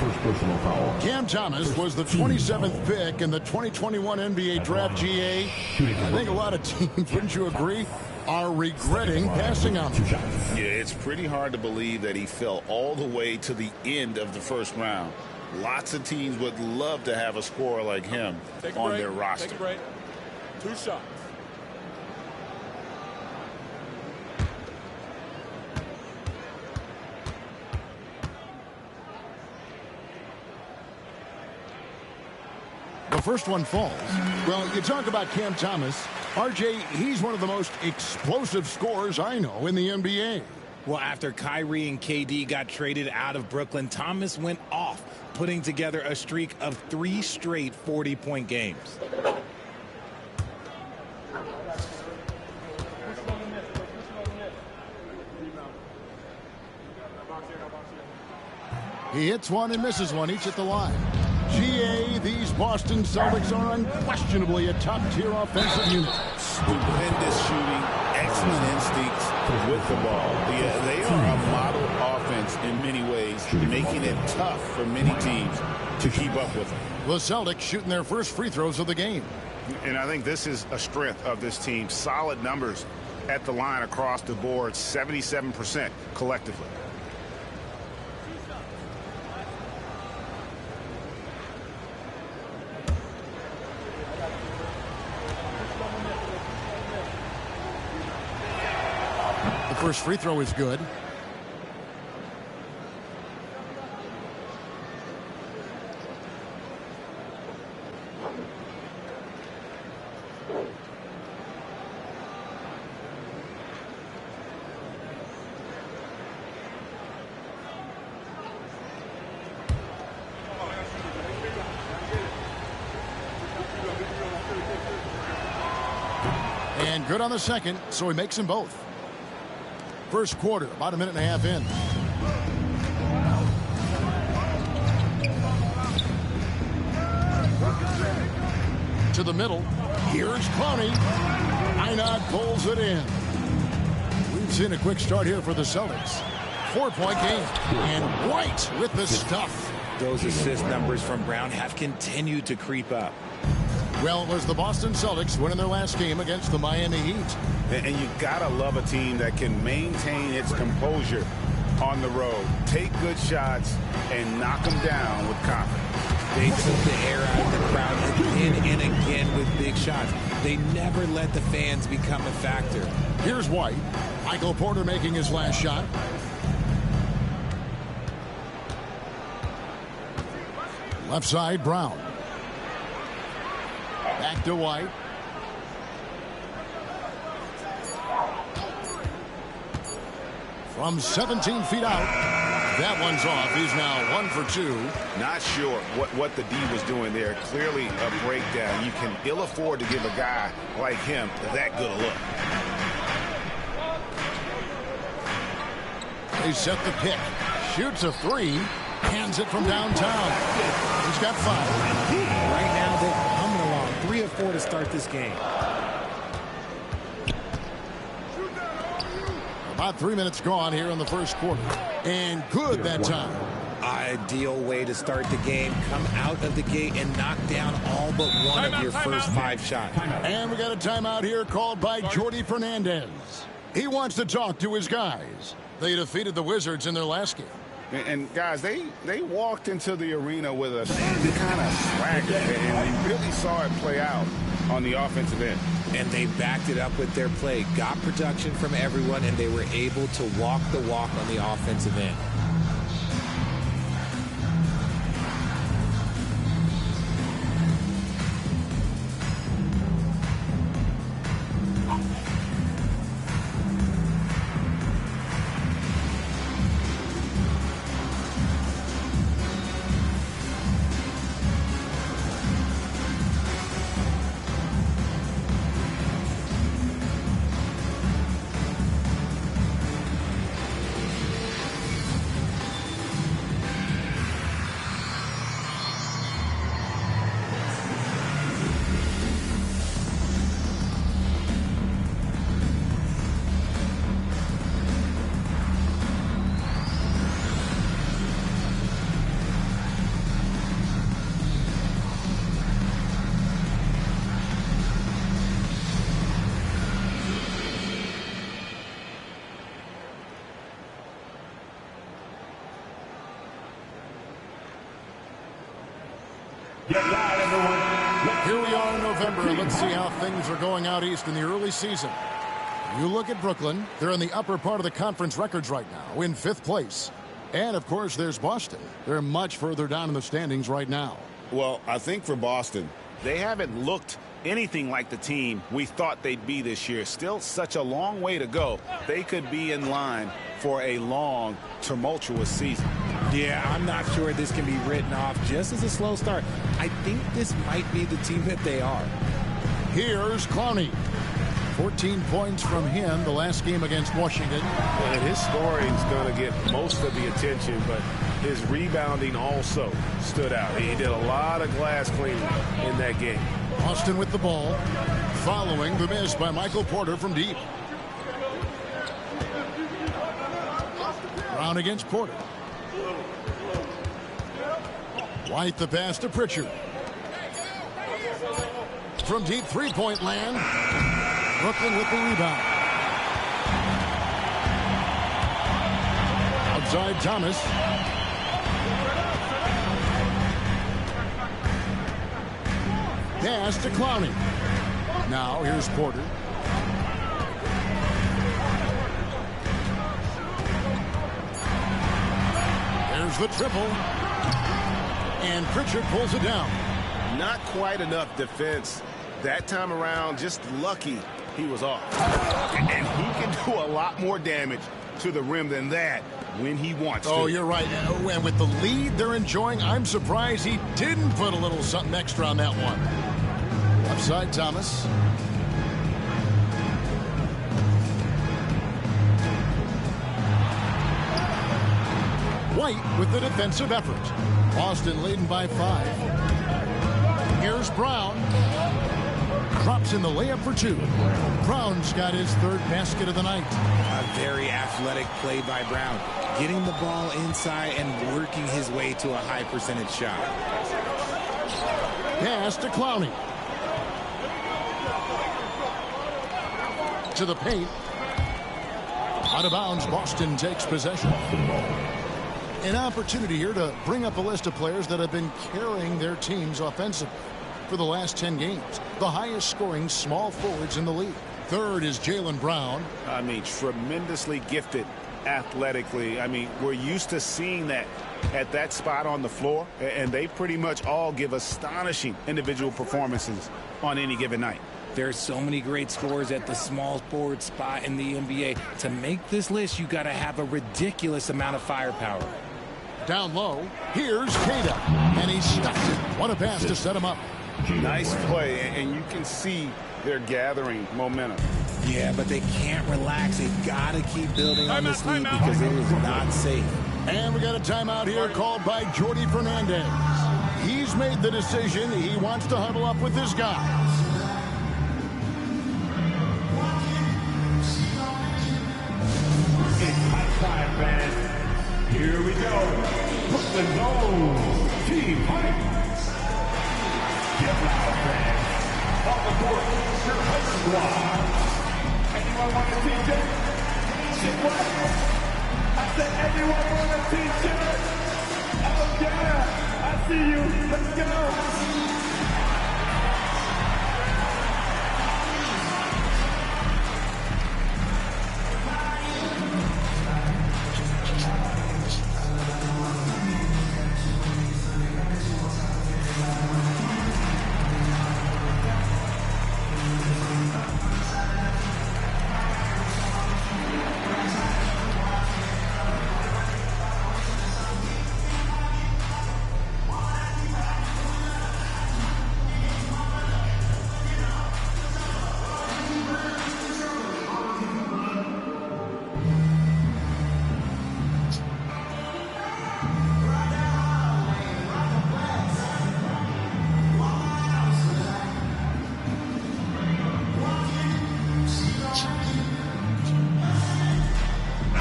First personal foul. Cam Thomas was the 27th pick in the 2021 NBA Draft GA. I think a lot of teams, wouldn't you agree, are regretting passing on him. Yeah, it's pretty hard to believe that he fell all the way to the end of the first round. Lots of teams would love to have a scorer like him on their roster. Take a break. 2 shots. The first one falls. Well, you talk about Cam Thomas. RJ, he's one of the most explosive scorers I know in the NBA. Well, after Kyrie and KD got traded out of Brooklyn, Thomas went off, putting together a streak of 3 straight 40-point games. He hits one and misses one, each at the line. GA, these Boston Celtics are unquestionably a top-tier offensive unit. Stupendous shooting, excellent instincts with the ball. They are a model offense in many ways, making it tough for many teams to keep up with them. The Celtics shooting their first free throws of the game. And I think this is a strength of this team. Solid numbers at the line across the board, 77% collectively. First free throw is good. And good on the second, so he makes them both. First quarter, about a minute and a half in. To the middle. Here's Clowney. Einat pulls it in. We've seen a quick start here for the Celtics. 4-point game. And White with the stuff. Those assist numbers from Brown have continued to creep up. Well, it was the Boston Celtics winning their last game against the Miami Heat. And you gotta love a team that can maintain its composure on the road, take good shots, and knock them down with confidence. They took the air out of the crowd again and again with big shots. They never let the fans become a factor. Here's White. Michael Porter making his last shot. Left side, Brown. Back to White. From 17 feet out. That one's off. He's now 1 for 2. Not sure what the D was doing there. Clearly a breakdown. You can ill afford to give a guy like him that good a look. They set the pick. Shoots a 3. Hands it from downtown. He's got 5. Right now they're humming along. 3 of 4 to start this game. About 3 minutes gone here in the first quarter. And good that time. Ideal way to start the game. Come out of the gate and knock down all but one of your first 5 shots. And we got a timeout here called by Jordy Fernandez. He wants to talk to his guys. They defeated the Wizards in their last game. And guys, they walked into the arena with a kind of swagger, and we really saw it play out on the offensive end. And they backed it up with their play, got production from everyone, and they were able to walk the walk on the offensive end. Here we are in November. Let's see how things are going out east in the early season. You look at Brooklyn. They're in the upper part of the conference records right now, in 5th place. And, of course, there's Boston. They're much further down in the standings right now. Well, I think for Boston, they haven't looked anything like the team we thought they'd be this year. Still such a long way to go. They could be in line for a long, tumultuous season. Yeah, I'm not sure this can be written off just as a slow start. I think this might be the team that they are. Here's Clowney. 14 points from him the last game against Washington. And his scoring's going to get most of the attention, but his rebounding also stood out. He did a lot of glass cleaning in that game. Austin with the ball, following the miss by Michael Porter from deep. Brown against Porter. White the pass to Pritchard. From deep three-point land. Brooklyn with the rebound. Outside Thomas. Pass to Clowney. Now here's Porter. Here's the triple. And Pritchard pulls it down. Not quite enough defense. That time around, just lucky he was off. And he can do a lot more damage to the rim than that when he wants to. Oh, you're right. And with the lead they're enjoying, I'm surprised he didn't put a little something extra on that one. Upside Thomas. White with the defensive effort. Boston leading by 5. Here's Brown. Drops in the layup for 2. Brown's got his 3rd basket of the night. A very athletic play by Brown. Getting the ball inside and working his way to a high percentage shot. Pass to Clowney. To the paint. Out of bounds, Boston takes possession. An opportunity here to bring up a list of players that have been carrying their teams offensively for the last 10 games. The highest scoring small forwards in the league. 3rd is Jaylen Brown. I mean, tremendously gifted athletically. I mean, we're used to seeing that at that spot on the floor, and they pretty much all give astonishing individual performances on any given night. There's so many great scorers at the small forward spot in the NBA. To make this list, you got to have a ridiculous amount of firepower. Down low, here's Cada, and he stuffs it. What a pass to set him up. Nice play, and you can see they're gathering momentum. Yeah, but they can't relax. They've got to keep building on this lead because it is not safe. And we got a timeout here called by Jordi Fernandez. He's made the decision. He wants to huddle up with his guys. It's high time, fans. Here we go. Brooklyn Zones. Team fight. Get loud, fans. On the court, your high squad. Anyone want a t-shirt? Shit, what? I said everyone want a t-shirt? Oh, yeah. I see you. Let's go.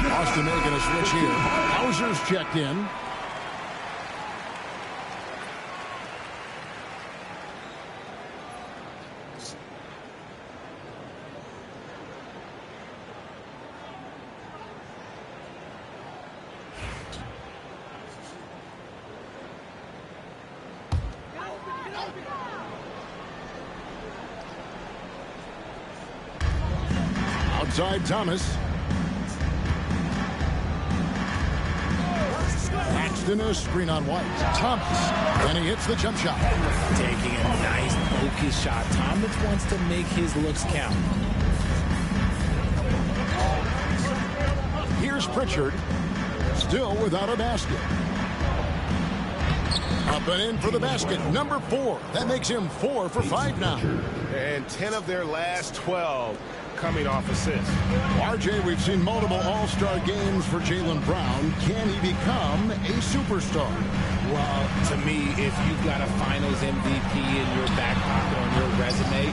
Boston making a switch here. Hauser's checked in. Outside Thomas. Paxton a screen on White. Thomas. And he hits the jump shot. Taking a nice focus shot. Thomas wants to make his looks count. Here's Pritchard. Still without a basket. Up and in for the basket. Number 4. That makes him 4 for 5 now. And 10 of their last 12 coming off assists. RJ, we've seen multiple all-star games for Jaylen Brown. Can he become a superstar? Well, to me, if you've got a finals MVP in your back pocket on your resume,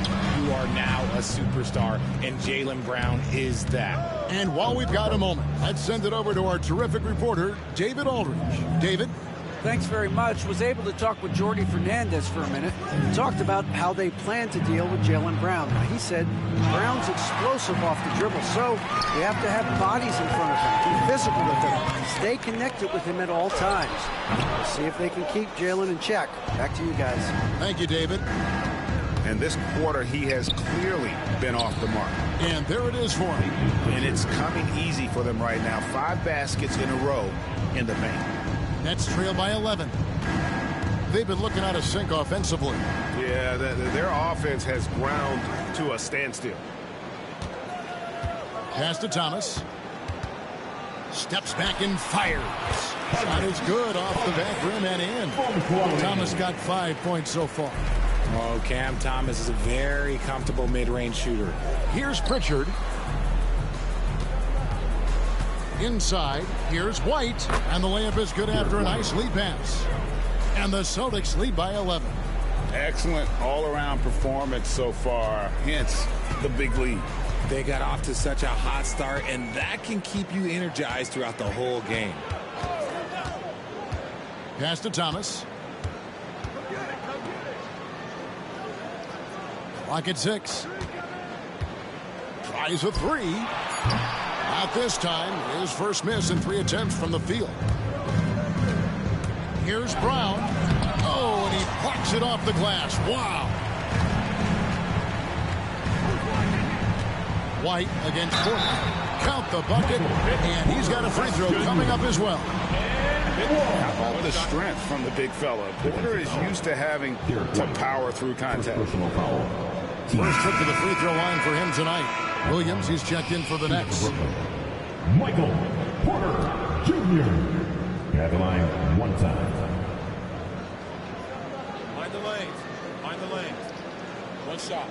you are now a superstar, and Jaylen Brown is that. And while we've got a moment, let's send it over to our terrific reporter, David Aldridge. David? Thanks very much. Was able to talk with Jordi Fernandez for a minute. Talked about how they plan to deal with Jaylen Brown. Now, he said Brown's explosive off the dribble, so you have to have bodies in front of him. Be physical with him. Stay connected with him at all times. We'll see if they can keep Jaylen in check. Back to you guys. Thank you, David. And this quarter, he has clearly been off the mark. And there it is for him. And it's coming easy for them right now. 5 baskets in a row in the paint. Nets trail by 11. They've been looking out of sync offensively. Yeah, their offense has ground to a standstill. Pass to Thomas. Steps back and fires. Shot is good off the back rim and in. Thomas got 5 points so far. Oh, Cam Thomas is a very comfortable mid-range shooter. Here's Pritchard. Inside, here's White. And the layup is good after a nice lead pass. And the Celtics lead by 11. Excellent all-around performance so far, hence the big lead. They got off to such a hot start, and that can keep you energized throughout the whole game. Pass to Thomas. Clock at 6. Tries a three. Not this time. His first miss in 3 attempts from the field. Here's Brown. Oh, and he blocks it off the glass. Wow. White against Porter. Count the bucket. And he's got a free throw coming up as well. How about the strength from the big fella? Porter is used to having to power through contact. First trip to the free throw line for him tonight. Williams, he's checked in for the Nets. Michael Porter Jr. At the line 1 time. Mind the lanes. Mind the lanes. 1 shot.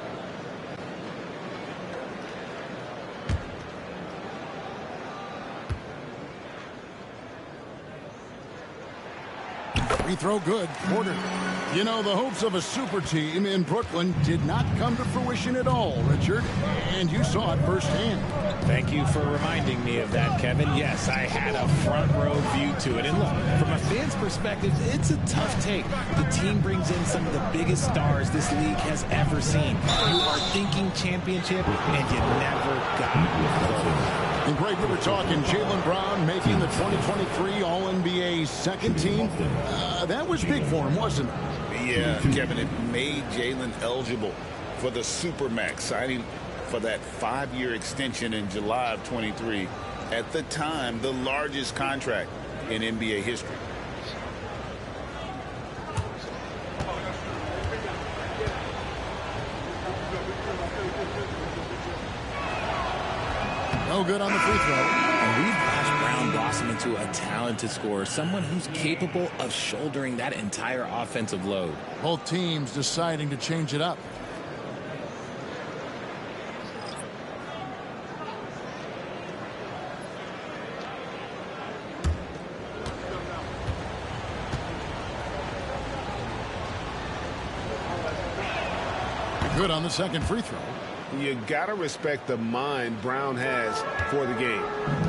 Free throw good. Porter. You know, the hopes of a super team in Brooklyn did not come to fruition at all, Richard. And you saw it firsthand. Thank you for reminding me of that, Kevin. Yes, I had a front row view to it. And look, from a fan's perspective, it's a tough take. The team brings in some of the biggest stars this league has ever seen. You are thinking championship, and you never got it. And Greg, we were talking Jaylen Brown making the 2023 All-NBA second team. That was big for him, wasn't it? Yeah, Kevin, it made Jaylen eligible for the Supermax, signing for that 5-year extension in July of 23. At the time, the largest contract in NBA history. No good on the free throw. And we've watched Brown blossom into a talented scorer, someone who's capable of shouldering that entire offensive load. Both teams deciding to change it up. Good on the second free throw. You got to respect the mind Brown has for the game.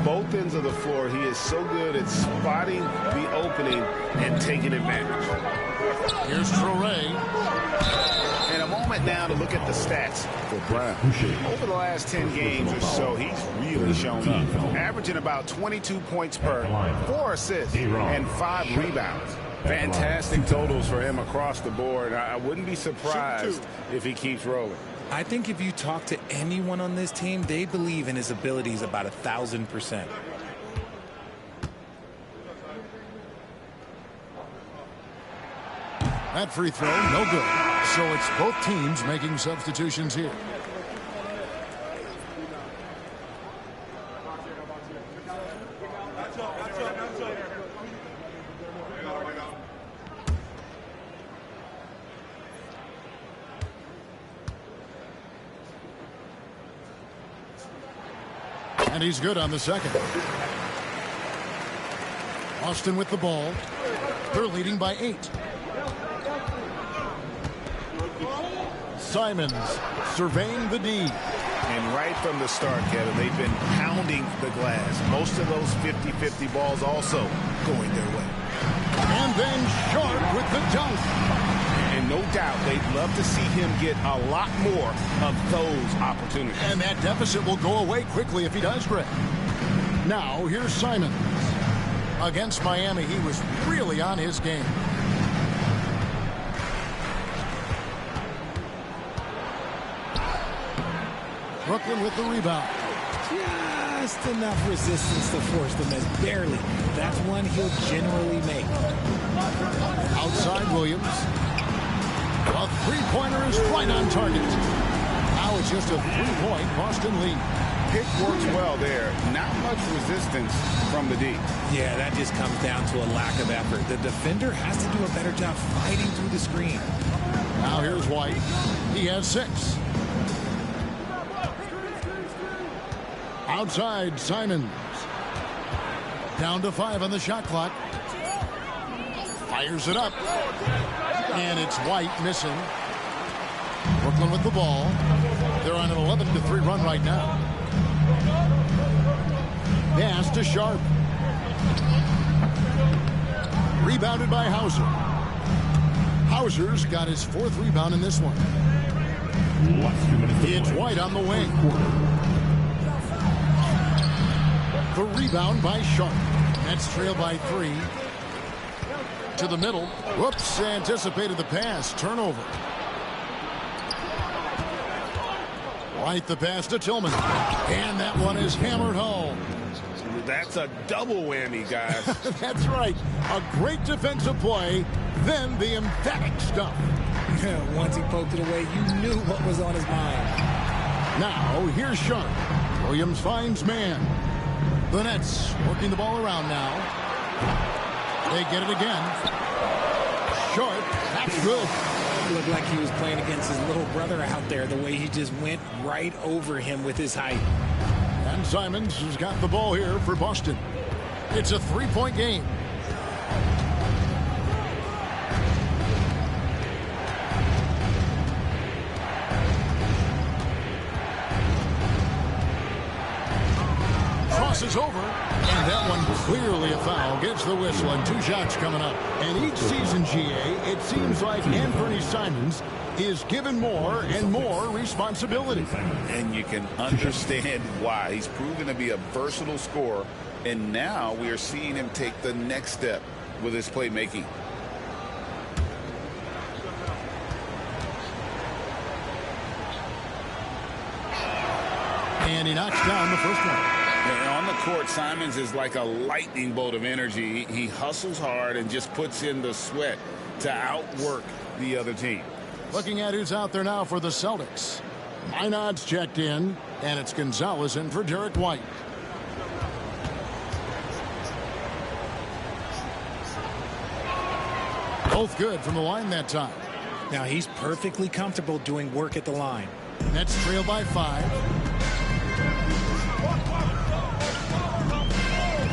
Both ends of the floor, he is so good at spotting the opening and taking advantage. Here's Traoré. And a moment now to look at the stats for Brown. Over the last 10 games or so, he's really shown up. Averaging about 22 points per, 4 assists, and 5 rebounds. Fantastic totals for him across the board. I wouldn't be surprised if he keeps rolling. I think if you talk to anyone on this team, they believe in his abilities about 1,000%. That free throw, no good. So it's both teams making substitutions here. And he's good on the second. Austin with the ball. They're leading by 8. Simons surveying the D. And right from the start, Kevin, they've been pounding the glass. Most of those 50-50 balls also going their way. And then Sharp with the dunk. And no doubt they'd love to see him get a lot more of those opportunities. And that deficit will go away quickly if he does, Greg. Now, here's Simons. Against Miami, he was really on his game. Brooklyn with the rebound. just enough resistance to force the miss. Barely. That's one he'll generally make. Outside Williams. A three-pointer is right on target. Now it's just a 3-point Boston lead. Pick works well there. Not much resistance from the D. Yeah, that just comes down to a lack of effort. The defender has to do a better job fighting through the screen. Now here's White. He has 6. Outside, Simons. Down to 5 on the shot clock. Fires it up. And it's White missing. Brooklyn with the ball. They're on an 11-3 run right now. Pass to Sharp. Rebounded by Hauser. Hauser's got his 4th rebound in this one. It's White on the wing. The rebound by Sharp. Nets trail by 3. To the middle. Whoops, anticipated the pass. Turnover. White the pass to Tillman. And that one is hammered home. That's a double whammy, guys. That's right. A great defensive play, then the emphatic stuff. Once he poked it away, you knew what was on his mind. Now, here's Sharp. Williams finds man. The Nets working the ball around now. They get it again. Sharp, that's good. Looked like he was playing against his little brother out there, the way he just went right over him with his height. And Simons has got the ball here for Boston. It's a 3-point game. Crosses over, and that one clearly a foul. Gets the whistle, and 2 shots coming up. And each season, GA, it seems like Anthony Simons is given more and more responsibility. And you can understand why. He's proven to be a versatile scorer, and now we are seeing him take the next step with his playmaking. And he knocks down the first one. And on the court, Simons is like a lightning bolt of energy. He hustles hard and just puts in the sweat to outwork the other team. Looking at who's out there now for the Celtics. Minod's checked in, and it's Gonzalez in for Derek White. Both good from the line that time. Now he's perfectly comfortable doing work at the line. Nets trail by 5.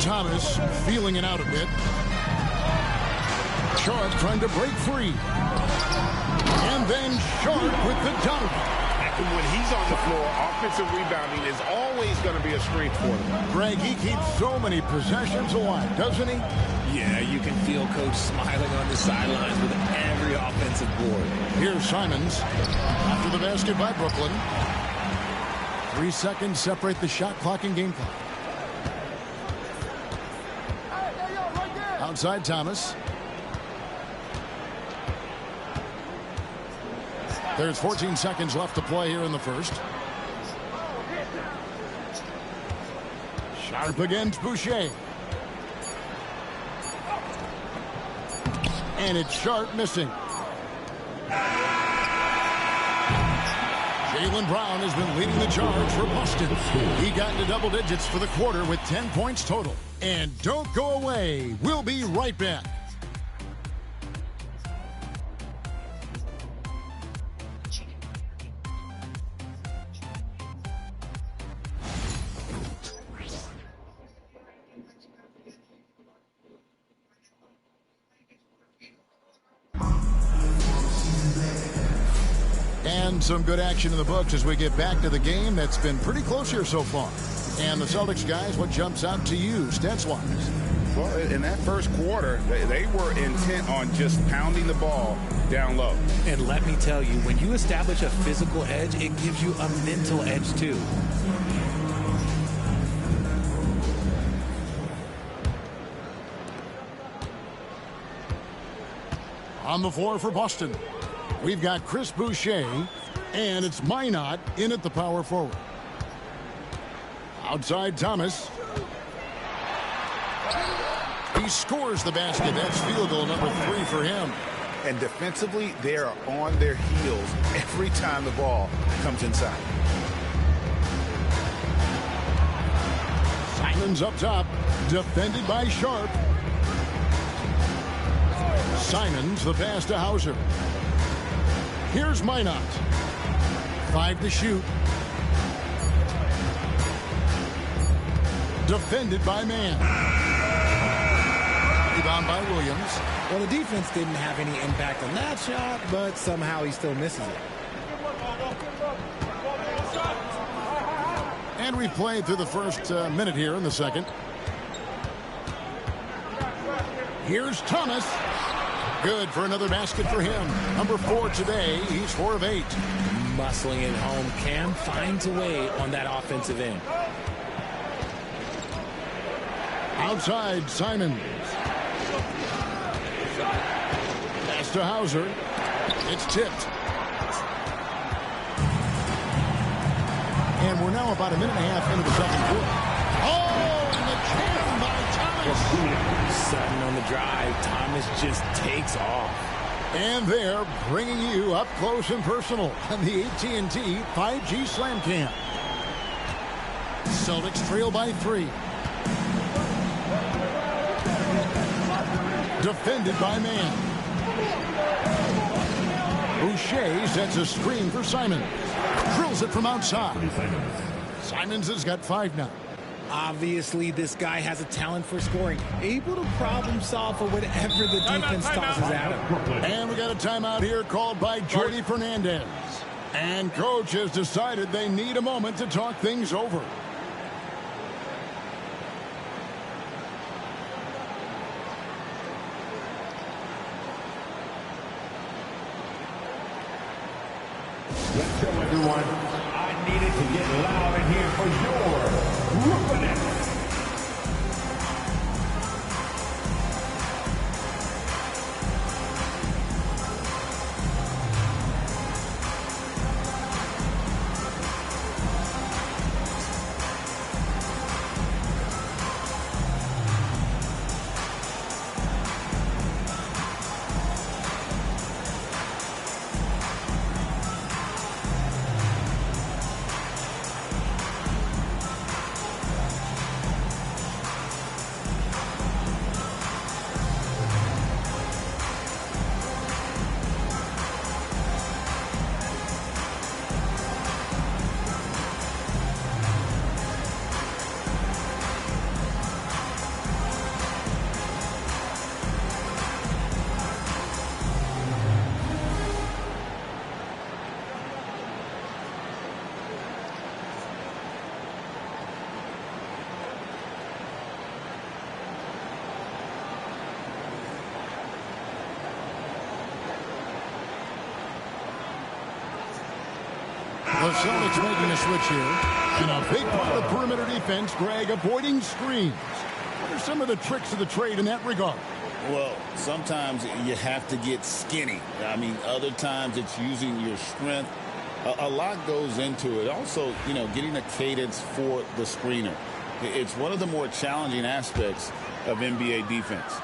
Thomas feeling it out a bit. Sharp trying to break free. And then Sharp with the dunk. When he's on the floor, offensive rebounding is always going to be a strength for him. Greg, he keeps so many possessions alive, doesn't he? Yeah, you can feel Coach smiling on the sidelines with every offensive board. Here's Simons. After the basket by Brooklyn. 3 seconds separate the shot clock and game clock. Outside Thomas. There's 14 seconds left to play here in the first. Sharp against Boucher. And it's Sharp missing. Jaylen Brown has been leading the charge for Boston. He got into double digits for the quarter with 10 points total. And don't go away. We'll be right back. And some good action in the books as we get back to the game that's been pretty close here so far. And the Celtics guys, what jumps out to you stats-wise? Well, in that first quarter, they were intent on just pounding the ball down low. And let me tell you, when you establish a physical edge, it gives you a mental edge too. On the floor for Boston, we've got Chris Boucher, and it's Minot in at the power forward. Outside Thomas. He scores the basket. That's field goal number 3 for him. And defensively, they are on their heels every time the ball comes inside. Simons up top, defended by Sharp. Simons, the pass to Hauser. Here's Minot. 5 to shoot. Defended by Mann. Rebound by Williams. Well, the defense didn't have any impact on that shot, but somehow he still misses it. And we've played through the first minute here in the second. Here's Thomas. Good for another basket for him. Number 4 today. He's 4 of 8. Muscling it home. Cam finds a way on that offensive end. Outside, Simons. Pass to Hauser. It's tipped. And we're now about a minute and a half into the second quarter. Oh, and the jam by Thomas. Sutton on the drive. Thomas just takes off. And they're bringing you up close and personal on the AT&T 5G Slam Cam. Celtics trail by 3. Defended by Mann. Boucher sets a screen for Simons. Drills it from outside. Simons has got 5 now. Obviously, this guy has a talent for scoring. Able to problem solve for whatever the defense tosses at him. And we got a timeout here called by Jordy Fernandez. And coach has decided they need a moment to talk things over. Let's go, everyone. I needed to get loud in here for your Brooklyn Nets. The Celtics making a switch here. And a big part of perimeter defense, Greg, avoiding screens. What are some of the tricks of the trade in that regard? Well, sometimes you have to get skinny. I mean, other times it's using your strength. A lot goes into it. Also, you know, getting a cadence for the screener. It's one of the more challenging aspects of NBA defense.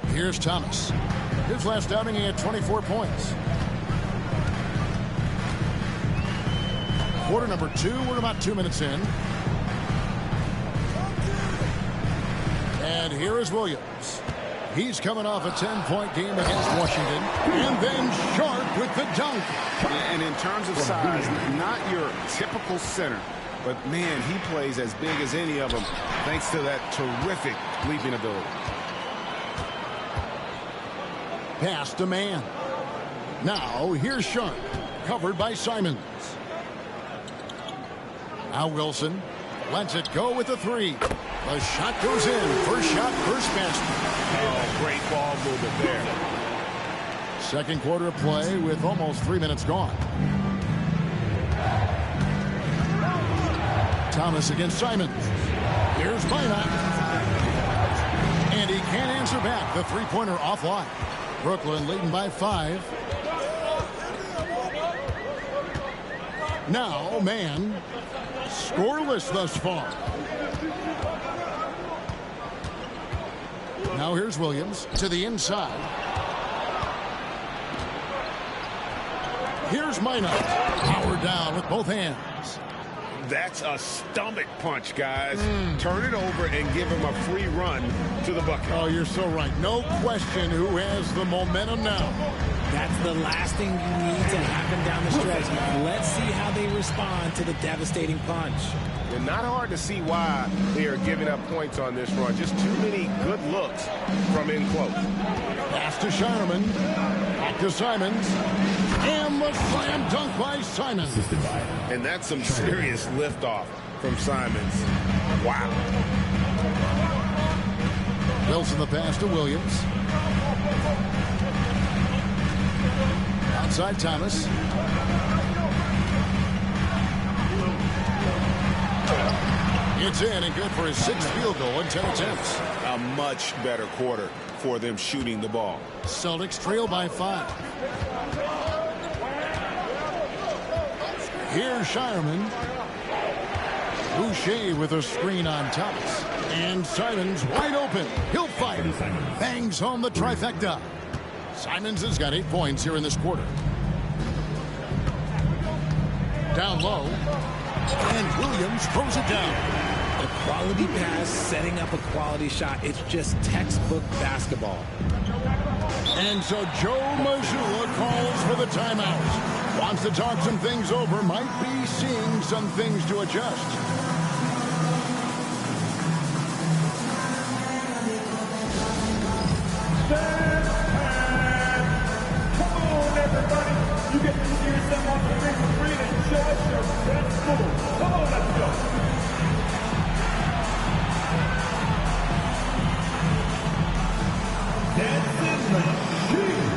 Here's Thomas. His last outing, he had 24 points. Quarter number 2, we're about 2 minutes in. And here is Williams. He's coming off a 10-point game against Washington. And then Sharp with the dunk. And in terms of size, not your typical center. But, man, he plays as big as any of them thanks to that terrific leaping ability. Pass to Mann. Now, here's Sharp, covered by Simons. Now Wilson lets it go with the 3. The shot goes in. First shot, first basket. Oh, great ball movement there. Second quarter of play with almost 3 minutes gone. Thomas against Simons. Here's Minot. And he can't answer back. The three-pointer offline. Brooklyn leading by 5. Now, man, scoreless thus far. Now here's Williams to the inside. Here's Minot. Power down with both hands. That's a stomach punch, guys. Turn it over and give him a free run to the bucket. Oh, you're so right. No question who has the momentum now. That's the last thing you need to happen down the stretch. Let's see how they respond to the devastating punch. And not hard to see why they are giving up points on this run. Just too many good looks from in close. Pass to Shinerman. Back to Simons. And the slam dunk by Simons. And that's some serious liftoff from Simons. Wow. Wilson the pass to Williams. Outside Thomas. It's in and good for his 6th field goal in 10 attempts. A much better quarter for them shooting the ball. Celtics trail by 5. Here's Shinerman. Boucher with a screen on Thomas. And Simons wide open. He'll fire. Bangs home the trifecta. Simons has got 8 points here in this quarter. Down low. And Williams throws it down. A quality pass, setting up a quality shot. It's just textbook basketball. And so Joe Mazzulla calls for the timeout. Wants to talk some things over. Might be seeing some things to adjust. Come on, everybody. You get to see yourself on the big screen and show us your best move. Come on, let's go. Dancing machine.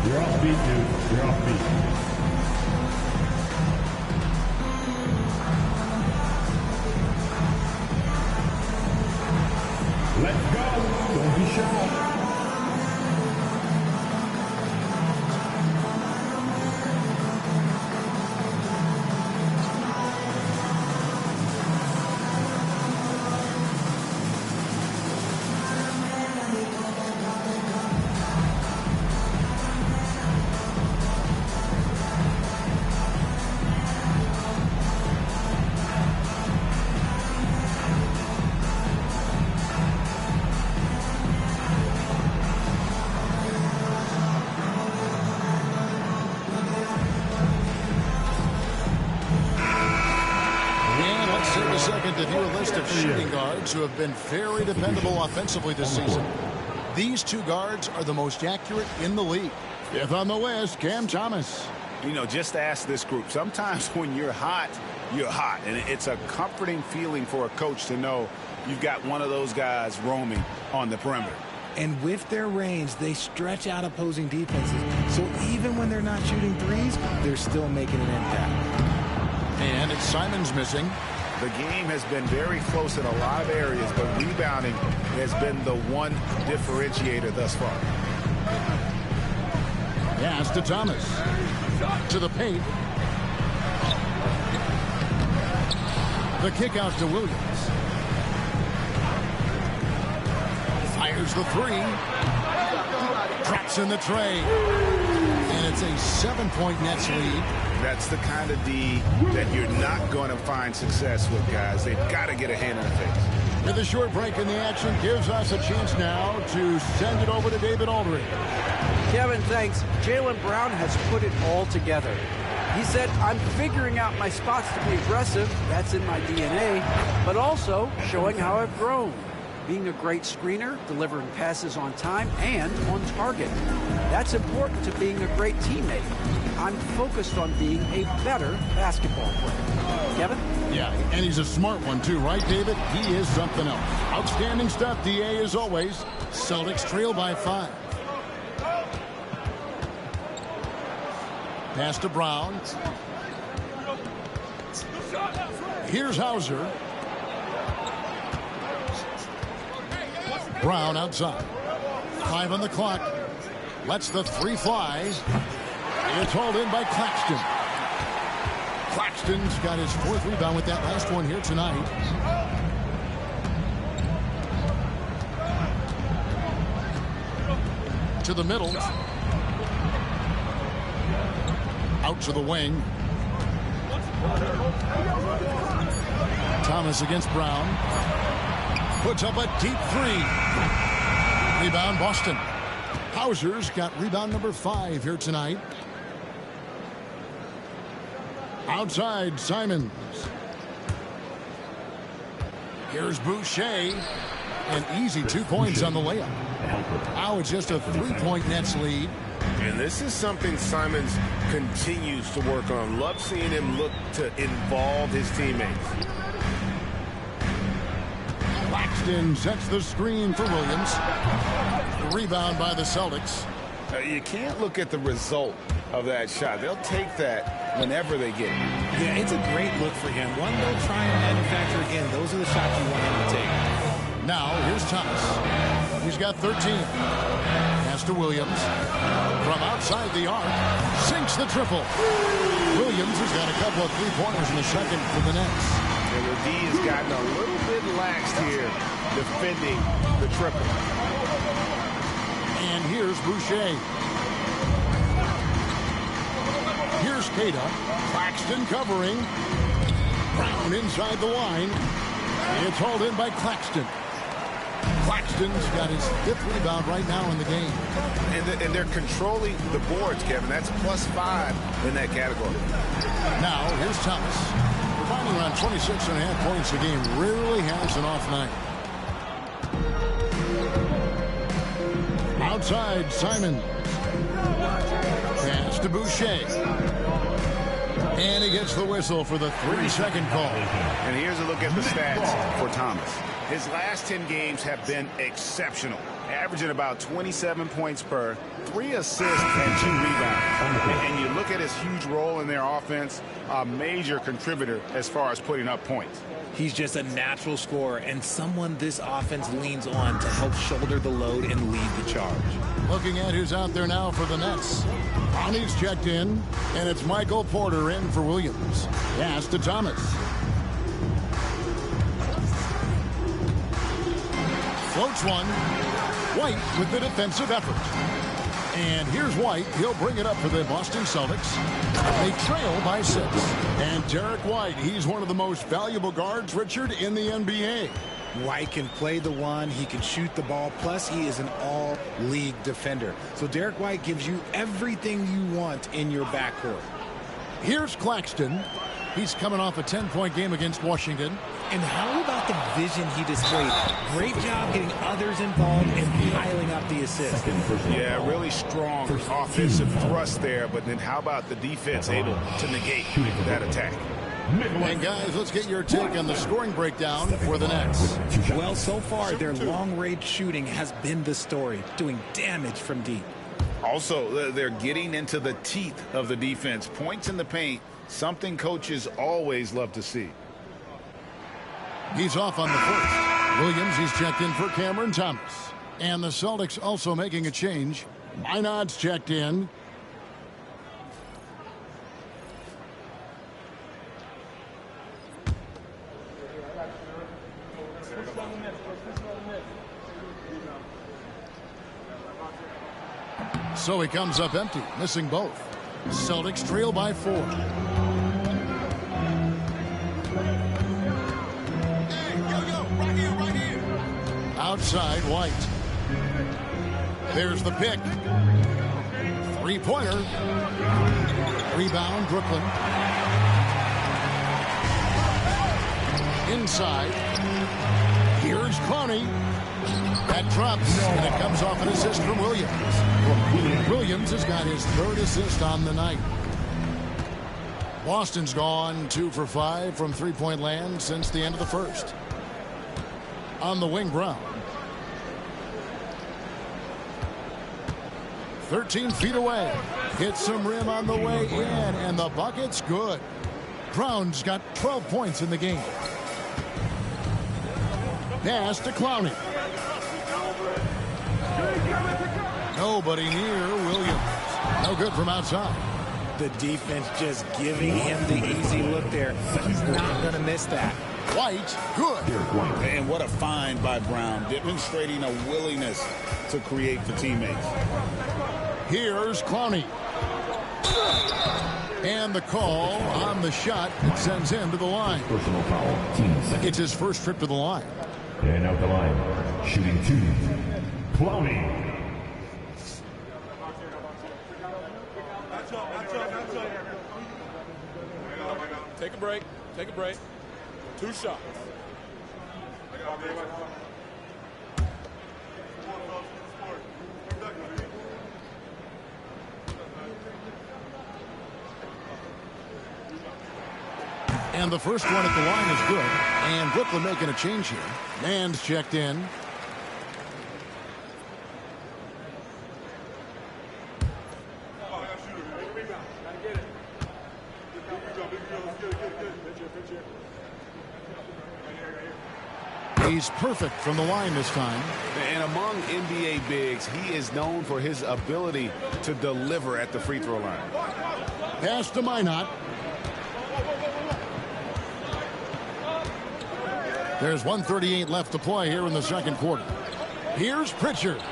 You're off beat, dude. You're off beat. Let's go. Don't be shy. To view a list of shooting guards who have been very dependable offensively this season. These 2 guards are the most accurate in the league. 5th on the list, Cam Thomas. You know, just ask this group. Sometimes when you're hot, you're hot. And it's a comforting feeling for a coach to know you've got one of those guys roaming on the perimeter. And with their range, they stretch out opposing defenses. So even when they're not shooting threes, they're still making an impact. And it's Simons missing. The game has been very close in a lot of areas, but rebounding has been the one differentiator thus far. Pass to Thomas. To the paint. The kick out to Williams. Fires the 3. Drops in the tray. And it's a 7-point Nets lead. That's the kind of D that you're not going to find success with, guys. They've got to get a hand in the face. And the short break in the action gives us a chance now to send it over to David Aldridge. Kevin, thanks. Jaylen Brown has put it all together. He said, I'm figuring out my spots to be aggressive. That's in my DNA. But also showing how I've grown. Being a great screener, delivering passes on time and on target. That's important to being a great teammate. I'm focused on being a better basketball player. Kevin? Yeah, and he's a smart one too, right, David? He is something else. Outstanding stuff, DA, as always. Celtics trail by 5. Pass to Brown. Here's Hauser. Brown outside. 5 on the clock. Lets the 3 fly. It's hauled in by Claxton. Claxton's got his 4th rebound with that last one here tonight. To the middle. Out to the wing. Thomas against Brown. Puts up a deep 3. Rebound Boston. Hauser's got rebound number 5 here tonight. Outside Simons. Here's Boucher. An easy 2 points on the layup. Now it's just a 3-point Nets lead. And this is something Simons continues to work on. Love seeing him look to involve his teammates. Claxton sets the screen for Williams. Rebound by the Celtics. You can't look at the result of that shot. They'll take that whenever they get it. Yeah, it's a great look for him. One they'll try and manufacture again. Those are the shots you want him to take. Now, here's Thomas. He's got 13. Pass to Williams. From outside the arc. Sinks the triple. Williams has got a couple of 3-pointers in the second for the Nets. And the D has gotten a little bit laxed here defending the triple. And here's Boucher. Here's Cada. Claxton covering. Brown inside the line. It's hauled in by Claxton. Claxton's got his 5th rebound right now in the game. And they're controlling the boards, Kevin. That's +5 in that category. Now, here's Thomas. Finding around 26.5 points a game. Rarely has an off night. Outside, Simon. Pass to Boucher. And he gets the whistle for the 3-second call. And here's a look at the stats for Thomas. His last 10 games have been exceptional, averaging about 27 points per, 3 assists and 2 rebounds. And you look at his huge role in their offense, a major contributor as far as putting up points. He's just a natural scorer and someone this offense leans on to help shoulder the load and lead the charge. Looking at who's out there now for the Nets. Ronnie's checked in, and it's Michael Porter in for Williams. Pass to Thomas. Floats one. White with the defensive effort. And here's White. He'll bring it up for the Boston Celtics. They trail by 6. And Derek White, he's one of the most valuable guards, Richard, in the NBA. White can play the one, he can shoot the ball, plus he is an all-league defender. So Derek White gives you everything you want in your backcourt. Here's Claxton. He's coming off a 10-point game against Washington. And how about the vision he displayed? Great job getting others involved and piling up the assist. Yeah, really strong offensive thrust there, but then how about the defense able to negate that attack? And guys, let's get your take on the scoring breakdown for the Nets. Well, so far, their long-range shooting has been the story, doing damage from deep. Also, they're getting into the teeth of the defense. Points in the paint, something coaches always love to see. He's off on the first. Williams, he's checked in for Cameron Thomas. And the Celtics also making a change. Minod's checked in. So he comes up empty, missing both. Celtics trail by 4. Outside, White. There's the pick. 3-pointer. Rebound, Brooklyn. Inside. Here's Clowney. That drops, and it comes off an assist from Williams. Williams has got his 3rd assist on the night. Boston's gone 2 for 5 from 3-point land since the end of the first. On the wing, Brown. 13 feet away. Hits some rim on the way in, and the bucket's good. Brown's got 12 points in the game. Pass to Clowney. Nobody near Williams. No good from outside. The defense just giving him the easy look there. He's not going to miss that. White, good. And what a find by Brown, demonstrating a willingness to create for teammates. Here's Clowney. And the call on the shot sends him to the line. Personal foul, team second. It's his first trip to the line. And out the line, shooting 2, Clowney. Take a break. Take a break. 2 shots. And the first one at the line is good. And Brooklyn making a change here. Man's checked in. He's perfect from the line this time. And among NBA bigs, he is known for his ability to deliver at the free throw line. Pass to Minot. There's 1:38 left to play here in the second quarter. Here's Pritchard.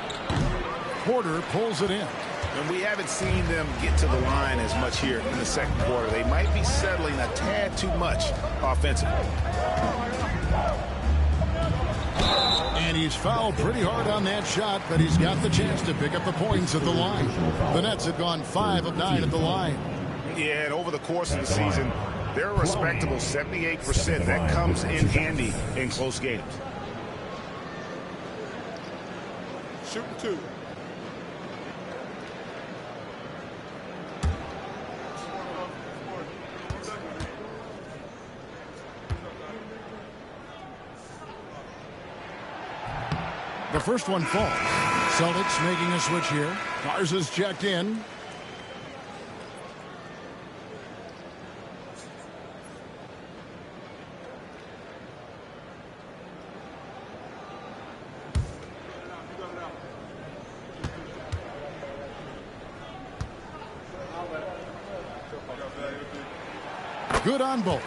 Porter pulls it in. And we haven't seen them get to the line as much here in the second quarter. They might be settling a tad too much offensively. And he's fouled pretty hard on that shot, but he's got the chance to pick up the points at the line. The Nets have gone 5 of 9 at the line. Yeah, and over the course of the season, they're a respectable 78%. That comes in handy in close games. Shooting 2. The first one falls. Celtics making a switch here. Garza's checked in. Good on both.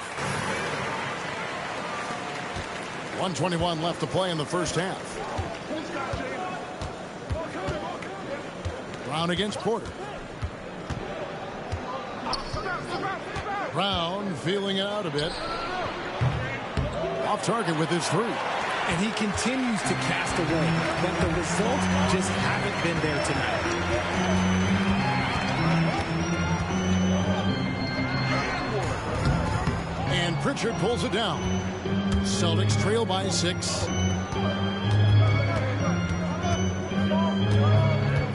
1:21 left to play in the first half. Brown against Porter. Brown feeling it out a bit. Off target with his 3. And he continues to cast away, but the results just haven't been there tonight. And Pritchard pulls it down. Celtics trail by 6.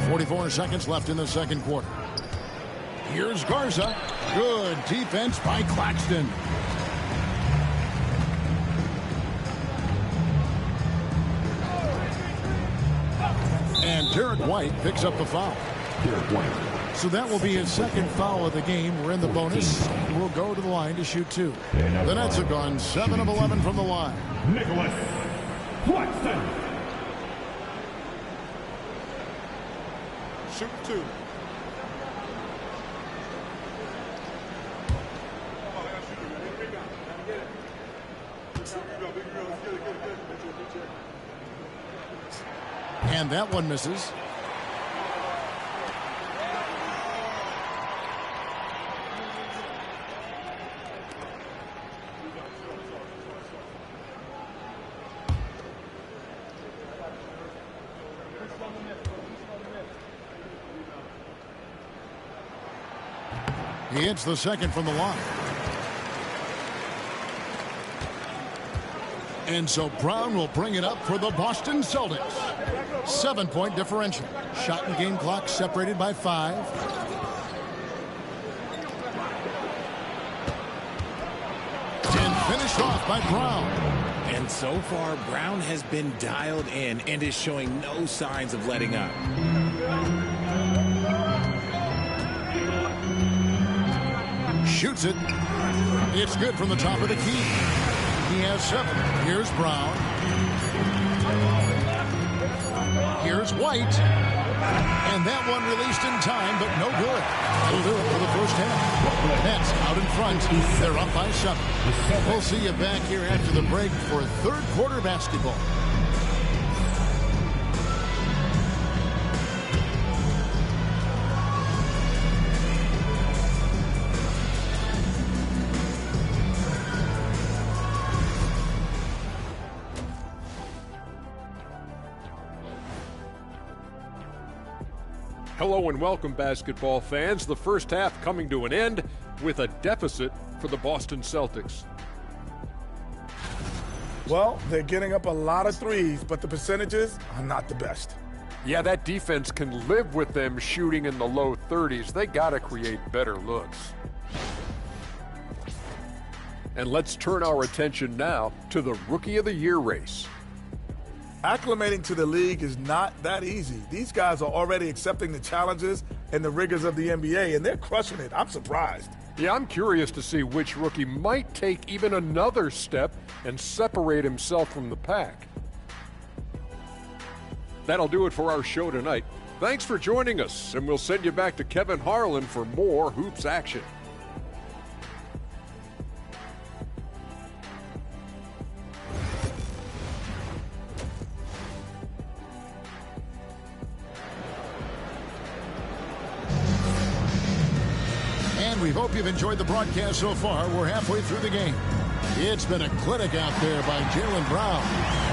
44 seconds left in the second quarter. Here's Garza. Good defense by Claxton. And Derek White picks up the foul. Derek White. So that will be his second foul of the game. We're in the bonus. We'll go to the line to shoot 2. The Nets have gone 7 of 11 from the line. Nicholas Claxton. Shooting 2. And that one misses. He hits the second from the line. And so Brown will bring it up for the Boston Celtics. 7-point differential. Shot and game clock separated by 5. And finished off by Brown. And so far, Brown has been dialed in and is showing no signs of letting up. Shoots it. It's good from the top of the key. He has 7. Here's Brown. Here's It's White. And that one released in time, but no good. That'll do it for the first half. Nets out in front. They're up by 7. We'll see you back here after the break for third quarter basketball. Hello and welcome, basketball fans. The first half coming to an end with a deficit for the Boston Celtics. Well, they're getting up a lot of threes, but the percentages are not the best. Yeah, that defense can live with them shooting in the low 30s. They got to create better looks. And let's turn our attention now to the Rookie of the Year race. Acclimating to the league is not that easy. These guys are already accepting the challenges and the rigors of the NBA, and they're crushing it. I'm surprised. Yeah, I'm curious to see which rookie might take even another step and separate himself from the pack. That'll do it for our show tonight. Thanks for joining us, and we'll send you back to Kevin Harlan for more hoops action. We hope you've enjoyed the broadcast so far. We're halfway through the game. It's been a clinic out there by Jaylen Brown.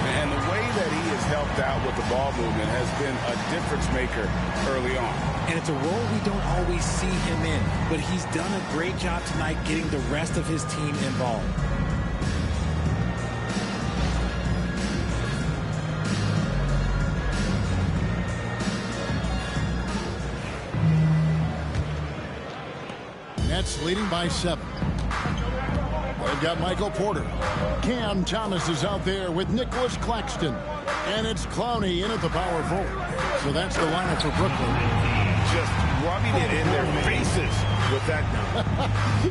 And the way that he has helped out with the ball movement has been a difference maker early on. And it's a role we don't always see him in, but he's done a great job tonight getting the rest of his team involved. Nets leading by 7. They've got Michael Porter. Cam Thomas is out there with Nicholas Claxton. And it's Clowney in at the power forward. So that's the lineup for Brooklyn. Just rubbing it in their faces with that.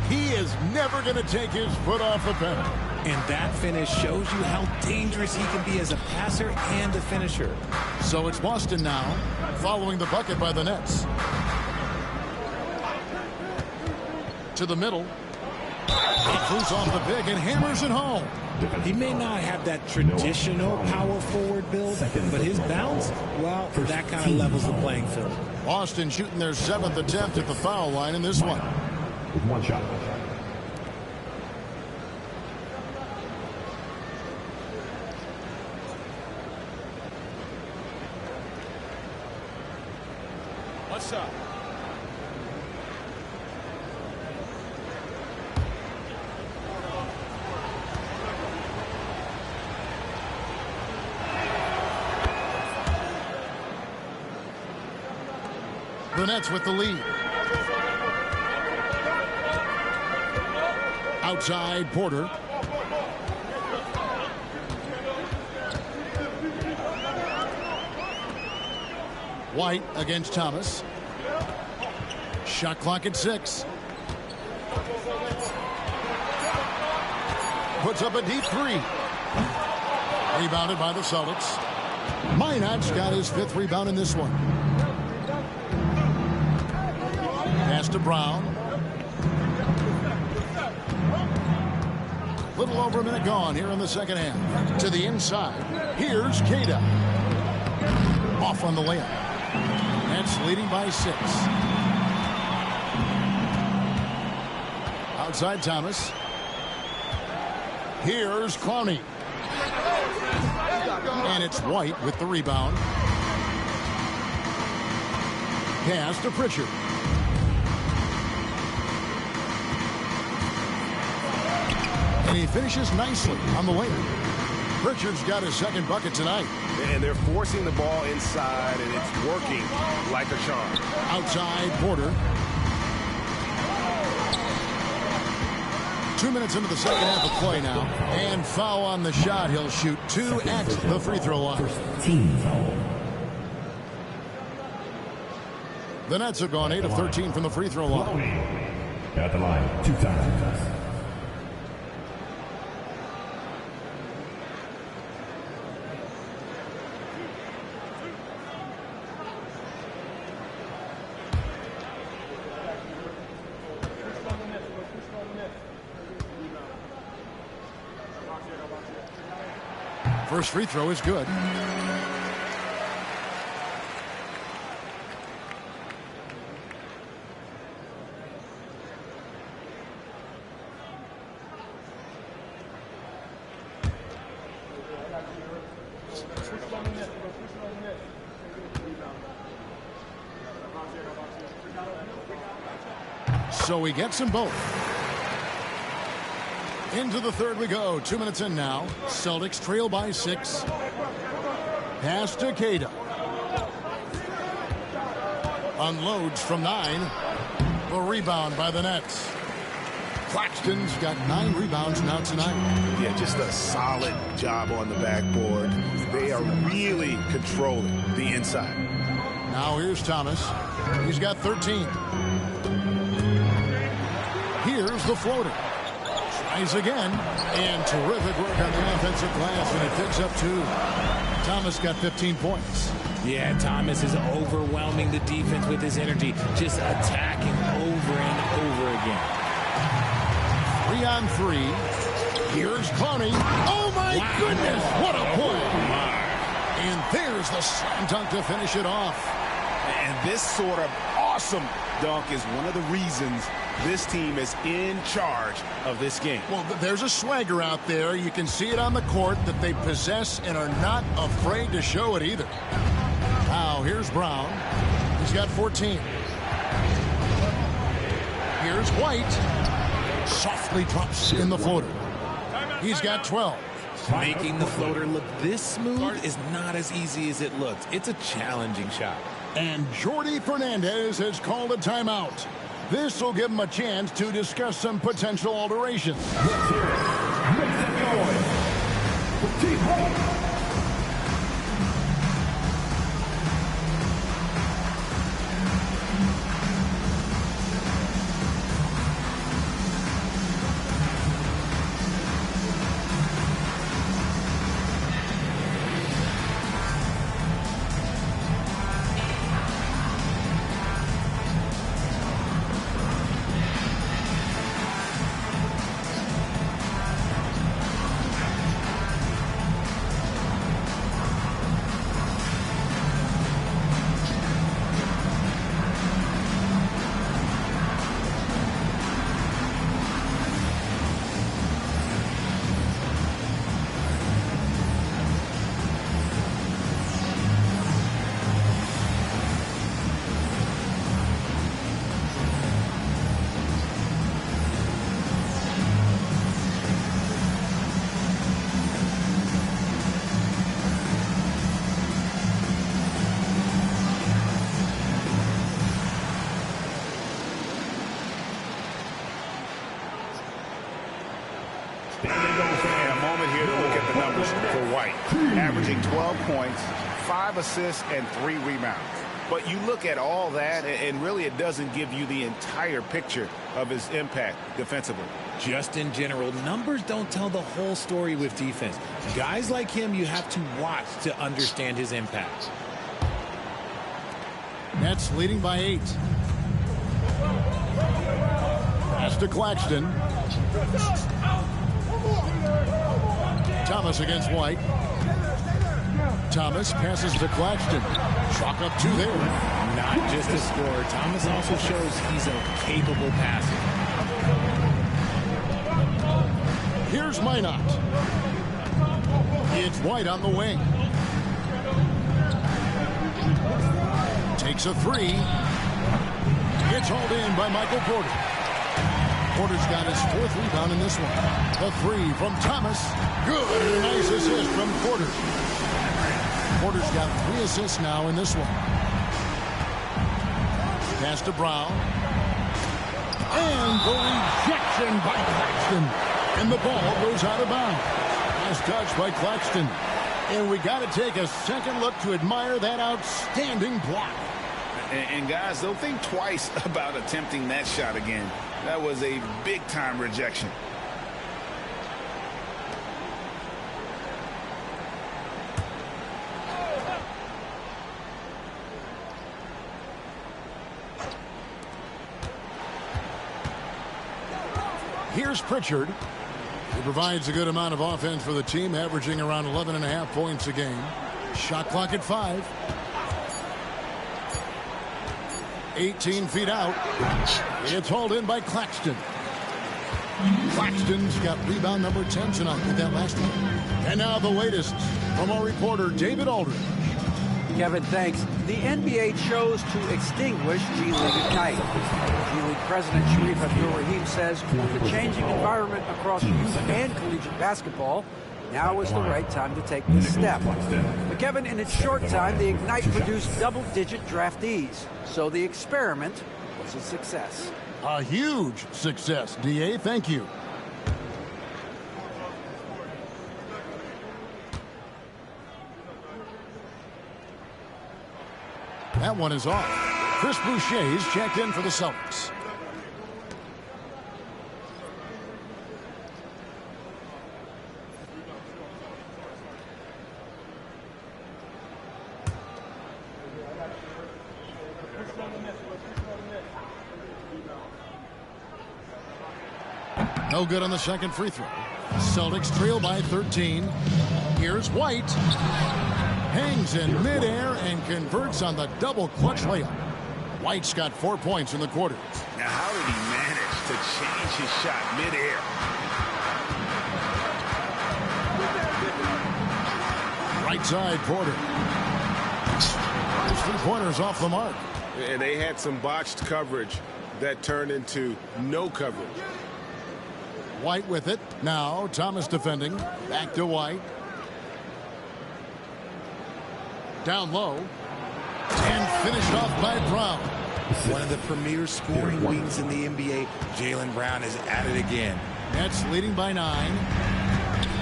He is never going to take his foot off the pedal. And that finish shows you how dangerous he can be as a passer and a finisher. So it's Boston now, following the bucket by the Nets. To the middle. Cruz off the pick and hammers it home. He may not have that traditional power forward build, but his bounce, well, that kind of levels the playing field. Boston shooting their 7th attempt at the foul line in this one. With one shot. What's up? The Nets with the lead. Outside, Porter. White against Thomas. Shot clock at 6. Puts up a deep 3. Rebounded by the Celtics. Minot's got his 5th rebound in this one. Pass to Brown. Little over a minute gone here in the second half. To the inside. Here's Cada. Off on the layup. Nets leading by 6. Outside Thomas. Here's Clowney. And it's White with the rebound. Pass to Pritchard. And he finishes nicely on the layup. Pritchard's got his 2nd bucket tonight. And they're forcing the ball inside, and it's working like a charm. Outside, Porter. 2 minutes into the second half of play now. And foul on the shot. He'll shoot 2 at the free throw line. The Nets have gone 8 of 13 from the free throw line. At the line, 2 times. First free throw is good. So he gets them both. Into the third we go. 2 minutes in now. Celtics trail by 6. Pass to Cada. Unloads from 9. The rebound by the Nets. Claxton's got 9 rebounds now tonight. Yeah, just a solid job on the backboard. They are really controlling the inside. Now here's Thomas. He's got 13. Here's the floater. Tries again. And terrific work on the offensive glass, and it picks up 2. Thomas got 15 points. Yeah, Thomas is overwhelming the defense with his energy, just attacking over and over again. 3-on-3. Here's Clowney. Oh, my goodness. What a play. And there's the slam dunk to finish it off. And this sort of awesome dunk is one of the reasons this team is in charge of this game. Well, there's a swagger out there. You can see it on the court that they possess and are not afraid to show it either. Now, here's Brown. He's got 14. Here's White. Softly drops in the floater. He's got 12. Making the floater look this smooth is not as easy as it looks. It's a challenging shot. And Jordi Fernandez has called a timeout. This will give him a chance to discuss some potential alterations. Let's hear it. Make some noise for Team White. And a moment here to look at the numbers for White. Averaging 12 points, 5 assists, and 3 rebounds. But you look at all that, and really it doesn't give you the entire picture of his impact defensively. Just in general, numbers don't tell the whole story with defense. Guys like him, you have to watch to understand his impact. Nets leading by 8. Pass to Claxton. Thomas against White. Thomas passes to Claxton. Chalk up 2 there. Not just a scorer. Thomas also shows he's a capable passer. Here's Minot. It's White on the wing. Takes a 3. It's hauled in by Michael Porter. Porter's got his 4th rebound in this one. The 3 from Thomas. Good. And a nice assist from Porter. Porter's got 3 assists now in this one. Pass to Brown. And the rejection by Claxton. And the ball goes out of bounds. Nice touch by Claxton. And we got to take a second look to admire that outstanding block. And guys, don't think twice about attempting that shot again. That was a big-time rejection. Here's Pritchard. He provides a good amount of offense for the team, averaging around 11.5 points a game. Shot clock at 5. 18 feet out. It's hauled in by Claxton. Claxton's got rebound number 10 tonight with that last one. And now the latest from our reporter, David Aldridge. Kevin, thanks. The NBA chose to extinguish G League Ignite. G League President Sharif Abdul-Rahim says with the changing environment across youth and collegiate basketball, now is the right time to take this step. But Kevin, in its short time, the Ignite produced double-digit draftees. So the experiment was a success. A huge success, DA. Thank you. That one is off. Chris Boucher's checked in for the Celtics. No good on the second free throw. Celtics trail by 13. Here's White. Hangs in midair and converts on the double clutch layup. White's got 4 points in the quarter. Now, how did he manage to change his shot midair? Right side, Porter. His 3-pointers off the mark. And they had some botched coverage that turned into no coverage. White with it. Now Thomas defending. Back to White. Down low. And finished off by Brown. One of the premier scoring wings in the NBA. Jaylen Brown is at it again. Nets leading by 9.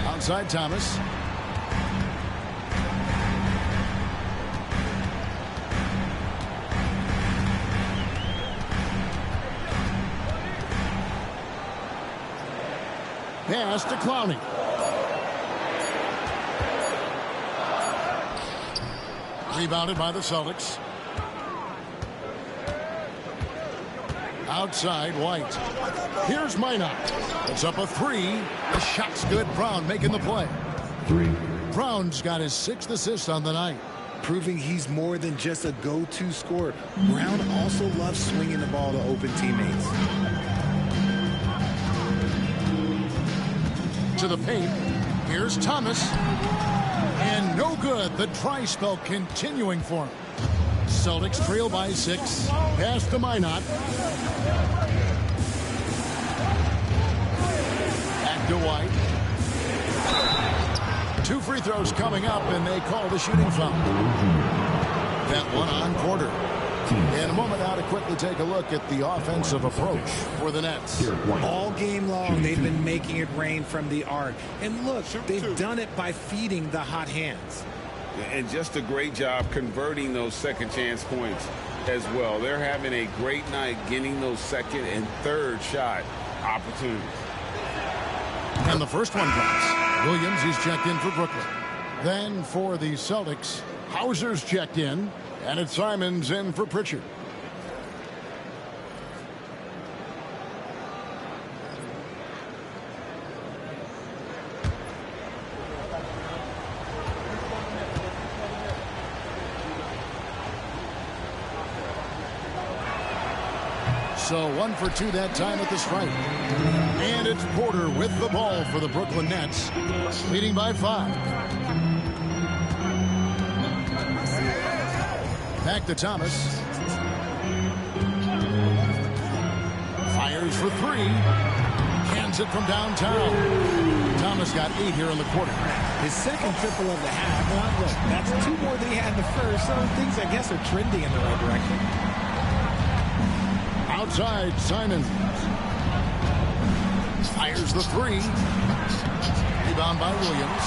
Outside Thomas. Pass to Clowney. Rebounded by the Celtics. Outside, White. Here's Minot. It's up a 3. The shot's good. Brown making the play. 3. Brown's got his 6th assist on the night. Proving he's more than just a go-to scorer. Brown also loves swinging the ball to open teammates. To the paint. Here's Thomas. And no good. The try spell continuing for him. Celtics trail by 6. Pass to Minot. Back to White. 2 free throws coming up, and they call the shooting foul. That one on Porter. In a moment now to quickly take a look at the offensive approach for the Nets. All game long, they've been making it rain from the arc. And look, they've done it by feeding the hot hands. And just a great job converting those second chance points as well. They're having a great night getting those second and third shot opportunities. And the first one comes. Williams, he's checked in for Brooklyn. Then for the Celtics, Hauser's checked in. And it's Simons in for Pritchard. So 1 for 2 that time at the stripe. And it's Porter with the ball for the Brooklyn Nets, leading by 5. Back to Thomas. Fires for 3. Cans it from downtown. Thomas got 8 here in the quarter. His second triple of the half. Well, look, that's 2 more than he had in the first. So things, I guess, are trending in the right direction. Outside, Simons. Fires the 3. Rebound by Williams.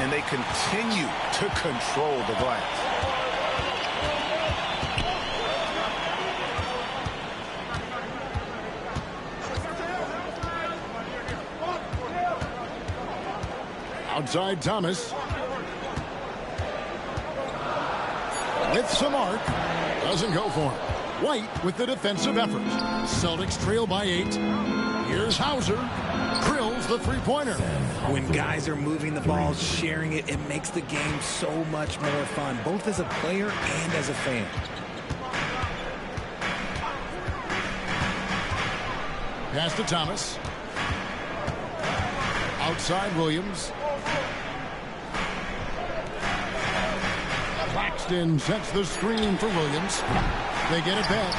And they continue to control the glass. Outside Thomas. With some arc. Doesn't go for him. White with the defensive effort. Celtics trail by 8. Here's Hauser. Drills the three-pointer. When guys are moving the ball, sharing it, it makes the game so much more fun, both as a player and as a fan. Pass to Thomas. Outside Williams. Claxton sets the screen for Williams. They get it back.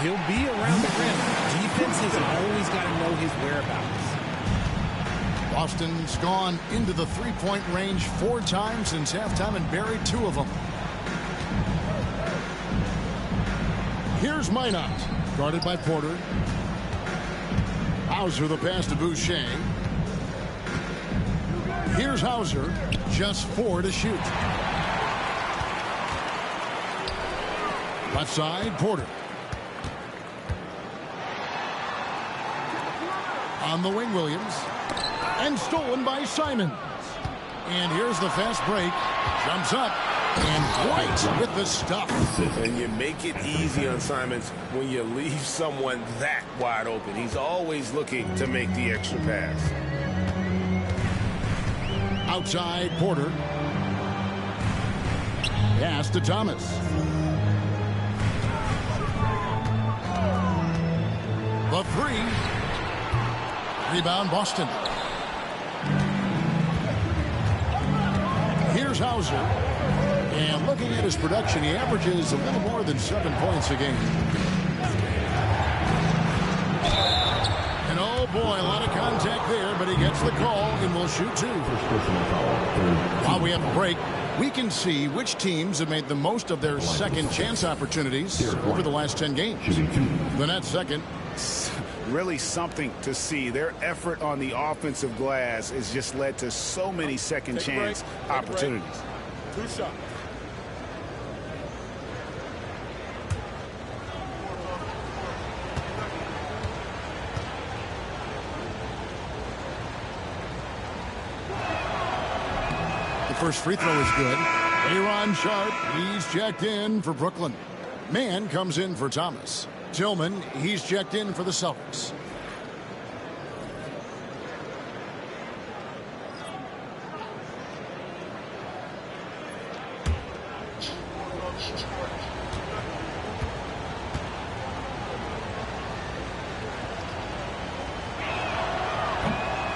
He'll be around the rim. Defense has always got to know his whereabouts. Boston's gone into the three-point range 4 times since halftime and buried 2 of them. Here's Minot, guarded by Porter. Hauser the pass to Boucher. Here's Hauser, just 4 to shoot. Left side, Porter. On the wing, Williams. And stolen by Simons. And here's the fast break. Jumps up. And White with the stuff. And you make it easy on Simons when you leave someone that wide open. He's always looking to make the extra pass. Outside, Porter. Pass to Thomas. The 3. Rebound, Boston. Here's Hauser. And looking at his production, he averages a little more than 7 points a game. And oh boy, a lot of contact there, but he gets the call and will shoot 2. While we have a break, we can see which teams have made the most of their second chance opportunities over the last 10 games. The net second. Really something to see. Their effort on the offensive glass has just led to so many second chance opportunities. 2 shots. The first free throw is good. Aaron Sharp, he's checked in for Brooklyn. Mann comes in for Thomas. Tillman, he's checked in for the Celtics.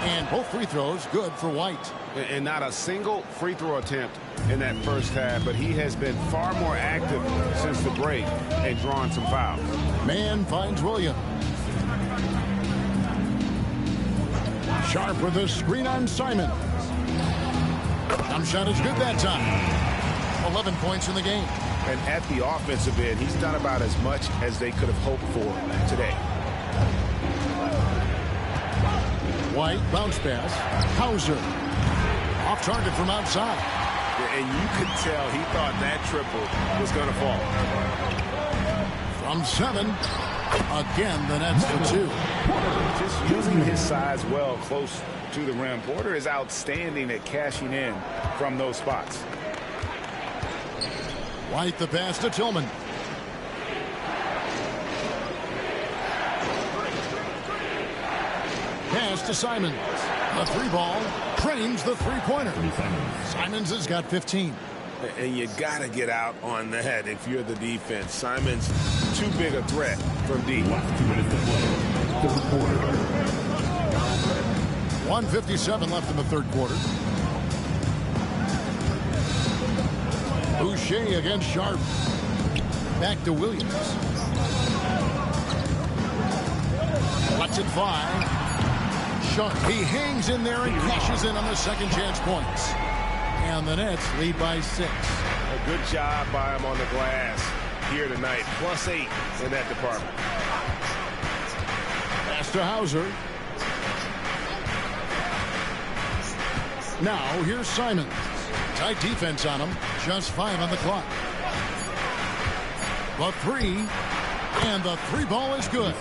And both free throws good for White. And not a single free throw attempt in that first half, but he has been far more active since the break and drawn some fouls. Mann finds Williams. Sharp with a screen on Simon. Jump shot is good that time. 11 points in the game. And at the offensive end, he's done about as much as they could have hoped for today. White bounce pass. Hauser. Off target from outside. And you could tell he thought that triple was going to fall. From 7. Again, the net's for 2. Just using his size well close to the rim. Porter is outstanding at cashing in from those spots. White the pass to Tillman. Pass to Simons. The 3-ball trains the 3-pointer. Simons has got 15. And you got to get out on that if you're the defense. Simons, too big a threat from deep. 1:57 left in the third quarter. Boucher against Sharp. Back to Williams. Lets it fly. Sharp, he hangs in there and cashes in on the second chance points. And the Nets lead by 6. A good job by him on the glass here tonight. +8 in that department. Pass to Hauser. Now here's Simons. Tight defense on him. Just 5 on the clock. The 3. And the 3-ball is good.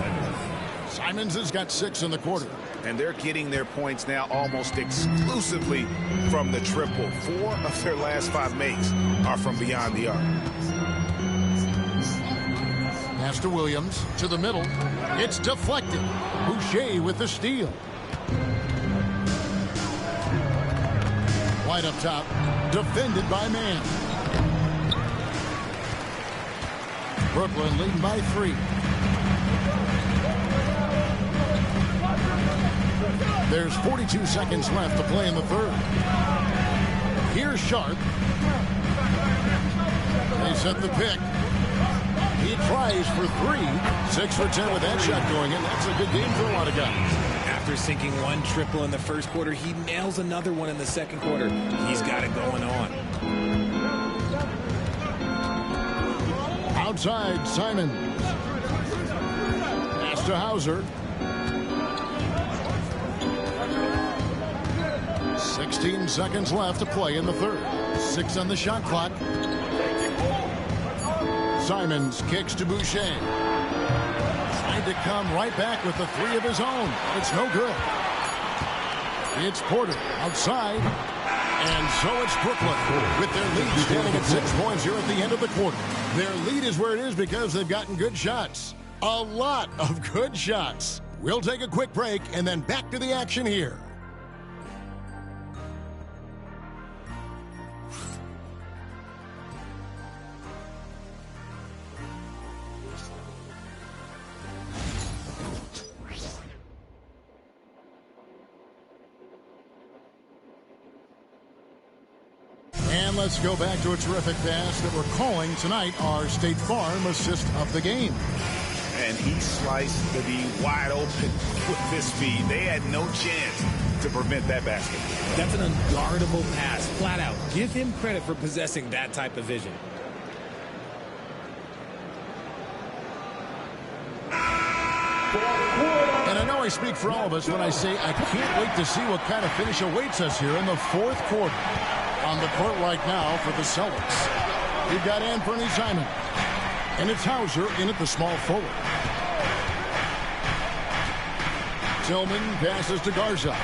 Simons has got 6 in the quarter. And they're getting their points now almost exclusively from the triple. 4 of their last 5 makes are from beyond the arc. Pass to Williams. To the middle. It's deflected. Boucher with the steal. White up top, defended by Man. Brooklyn leading by 3. There's 42 seconds left to play in the third. Here's Sharp. They set the pick. He tries for 3. 6 for 10 with that shot going in. That's a good game for a lot of guys. After sinking one triple in the first quarter, he nails another one in the second quarter. He's got it going on. Outside, Simon. Pass to Hauser. 16 seconds left to play in the third. 6 on the shot clock. Simons kicks to Boucher. Tried to come right back with the 3 of his own. It's no good. It's Porter outside. And so it's Brooklyn with their lead standing at 6 points here at the end of the quarter. Their lead is where it is because they've gotten good shots. A lot of good shots. We'll take a quick break and then back to the action here. Let's go back to a terrific pass that we're calling tonight our State Farm assist of the game. And he sliced the D wide open with this speed. They had no chance to prevent that basket. That's an unguardable pass, flat out. Give him credit for possessing that type of vision. And I know I speak for all of us when I say I can't wait to see what kind of finish awaits us here in the fourth quarter. On the court right now for the Celtics. You've got Anthony Simon. And it's Hauser in at the small forward. Tillman passes to Garza.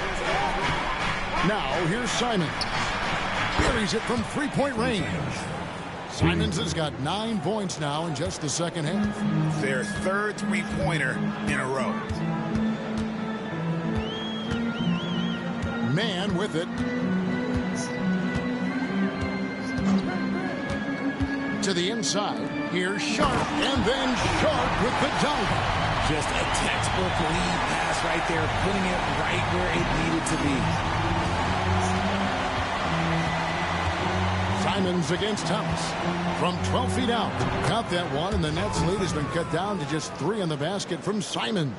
Now here's Simon. Buries it from three-point range. Simons has got 9 points now in just the second half. Their third three-pointer in a row. Man with it. To the inside. Here's Sharp. And then Sharp with the dunk. Just a textbook lead pass right there, putting it right where it needed to be. Simons against Thomas. From 12 feet out. Got that one, and the Nets lead has been cut down to just 3 on the basket from Simons.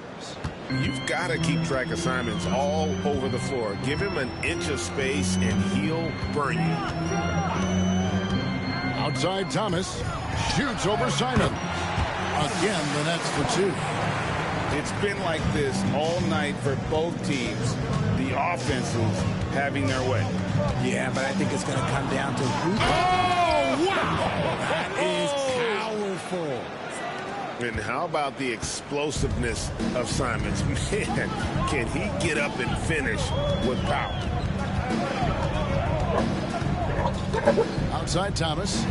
You've got to keep track of Simons all over the floor. Give him an inch of space, and he'll burn you. Outside Thomas. Shoots over Simon. Again, the Nets for 2. It's been like this all night for both teams. The offenses having their way. Yeah, but I think it's going to come down to who. Oh, wow! That is powerful. And how about the explosiveness of Simons? Man, can he get up and finish with power? Outside Thomas.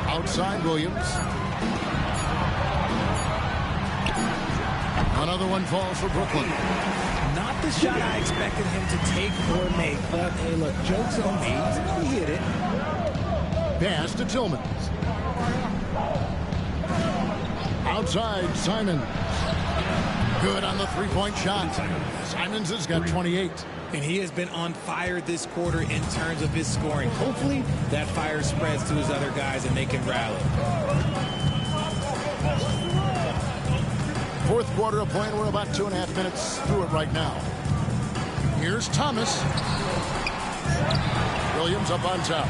Outside Williams. Another one falls for Brooklyn. Not the shot I expected him to take or make, but hey, look, joke's on me. He hit it. Pass to Tillman. Outside Simon. Good on the three-point shot. Simons has got 28. And he has been on fire this quarter in terms of his scoring. Hopefully that fire spreads to his other guys and they can rally. Fourth quarter of play. We're about 2.5 minutes through it right now. Here's Thomas. Williams up on top.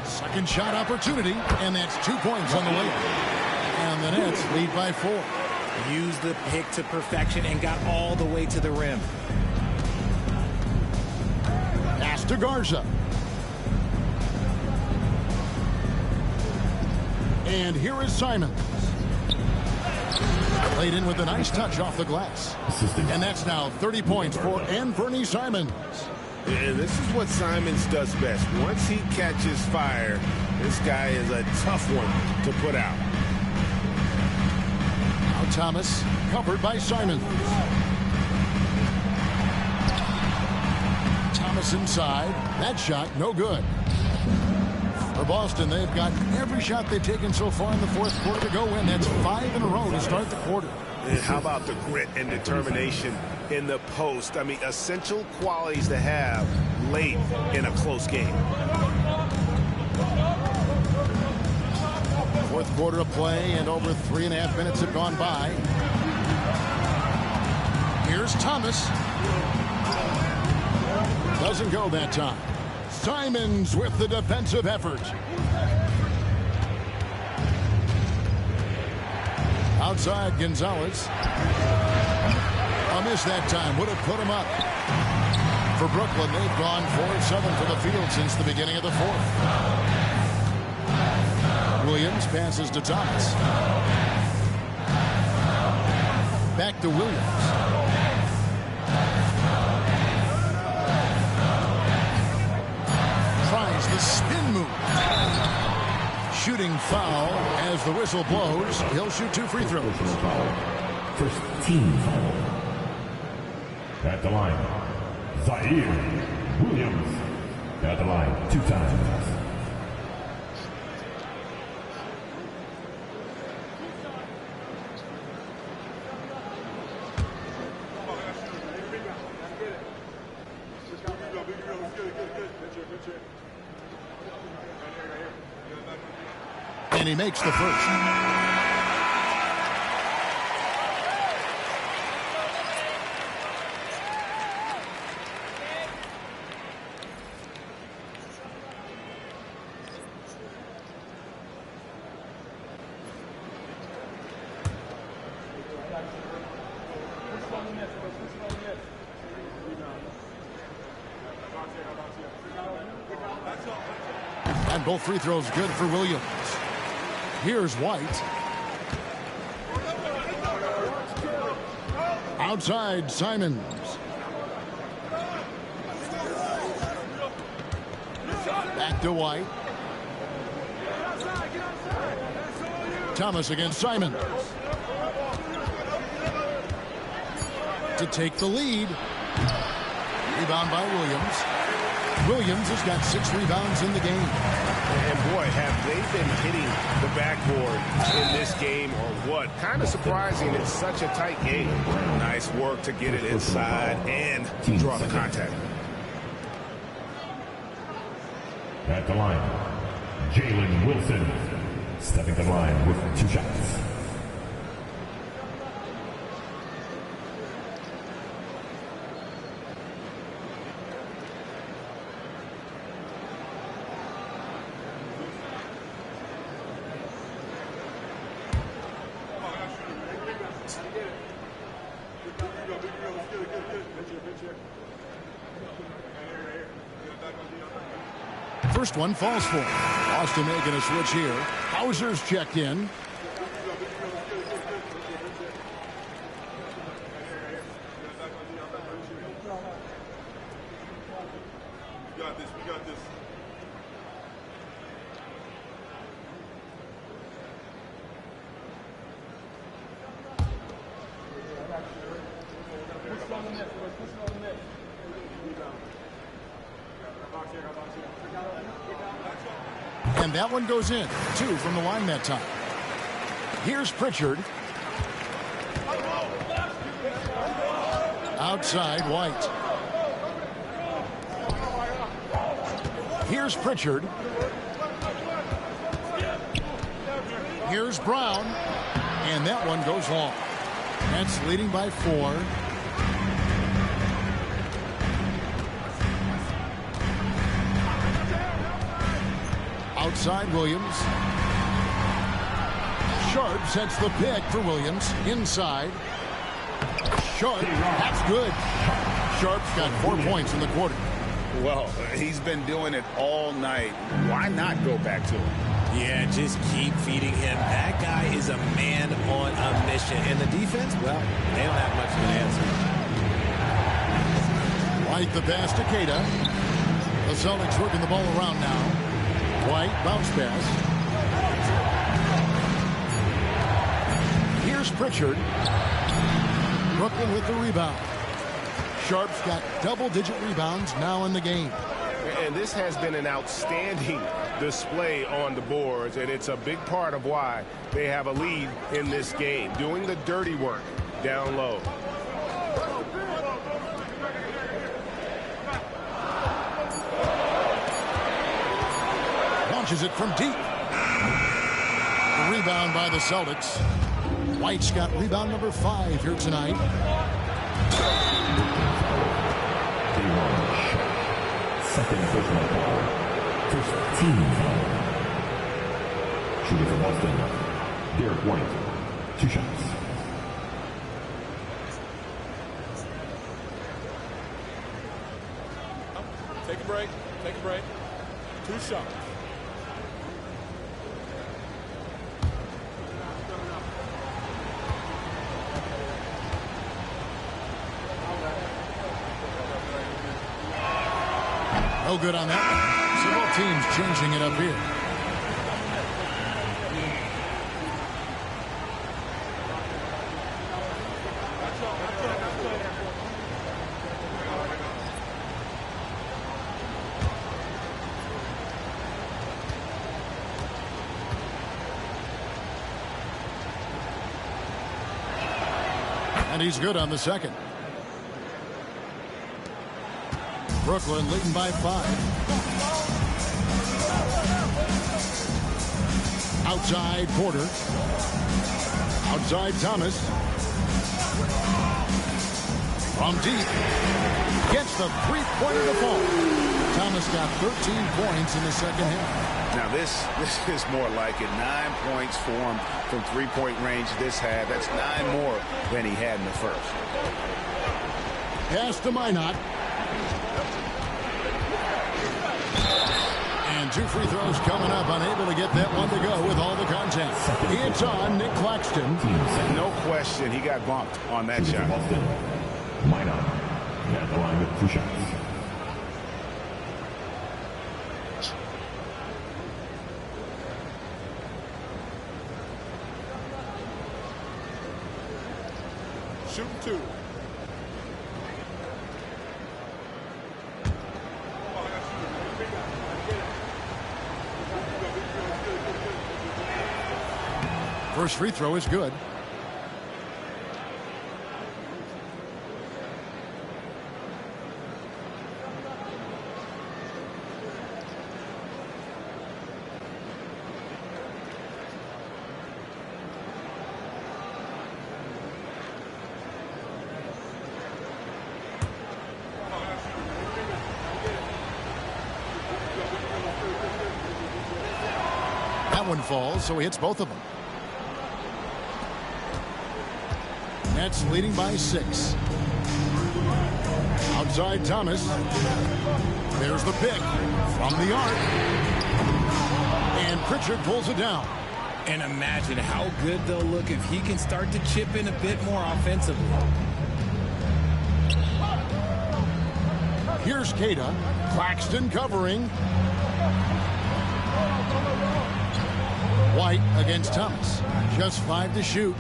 Second shot opportunity, and that's 2 points on the way. And the Nets lead by 4. Used the pick to perfection and got all the way to the rim. Pass to Garza. And here is Simon. Played in with a nice touch off the glass. And that's now 30 points for Anthony Simons. And this is what Simons does best. Once he catches fire, this guy is a tough one to put out. Now Thomas, covered by Simons. Thomas inside. That shot, no good. For Boston, they've got every shot they've taken so far in the fourth quarter to go in. That's 5 in a row to start the quarter. And how about the grit and determination in the post? I mean, essential qualities to have late in a close game. Fourth quarter of play, and over 3.5 minutes have gone by. Here's Thomas. Doesn't go that time. Simons with the defensive effort. Outside Gonzalez. A miss that time. Would have put him up. For Brooklyn, they've gone 4 of 7 for the field since the beginning of the fourth. Williams passes to Thomas. Back to Williams. Tries the spin move. Shooting foul as the whistle blows. He'll shoot 2 free throws. First team foul. At the line, Zaire Williams. At the line 2 times. And he makes the first. And both free throws good for Williams. Here's White. Outside, Simons. Back to White. Thomas against Simons. To take the lead. Rebound by Williams. Williams has got 6 rebounds in the game. And boy, have they been hitting the backboard in this game or what? Kind of surprising. It's such a tight game. Nice work to get it inside and draw the contact. At the line, Jalen Wilson. Stepping to the line with 2 shots. First one falls for him. Boston making a switch here. Hauser's checked in. We got this. And that one goes in. 2 from the line that time. Here's Pritchard. Outside, White. Here's Pritchard. Here's Brown. And that one goes long. Nets leading by 4. Outside Williams. Sharp sets the pick for Williams. Inside. Sharp. That's good. Sharp's got 4 points in the quarter. Well, he's been doing it all night. Why not go back to him? Yeah, just keep feeding him. That guy is a man on a mission. And the defense, well, they don't have much of an answer. White the pass to Queta. The Celtics working the ball around now. White bounce pass. Here's Pritchard. Brooklyn with the rebound. Sharp's got double-digit rebounds now in the game. And this has been an outstanding display on the boards, and it's a big part of why they have a lead in this game, doing the dirty work down low. Launches it from deep. The rebound by the Celtics. White's got rebound number 5 here tonight. Second personal foul. First team foul. Shooting for Boston, Derek White. 2 shots. Take a break. Take a break. 2 shots. No good on that one. So both teams changing it up here. And he's good on the second. Brooklyn leading by 5. Outside Porter. Outside Thomas. From deep. Gets the three-pointer to fall. Thomas got 13 points in the second half. Now this is more like it. 9 points for him from three-point range this half. That's 9 more than he had in the first. Pass to Minot. And 2 free throws coming up, unable to get that one to go with all the contact. It's on Nick Claxton. No question, he got bumped on that shot. Minot at the line with 2 shots. Shooting 2. First free throw is good. That one falls, so he hits both of them. Nets leading by 6. Outside Thomas. There's the pick from the arc. And Pritchard pulls it down. And imagine how good they'll look if he can start to chip in a bit more offensively. Here's Queta. Claxton covering. White against Thomas. Just 5 to shoot.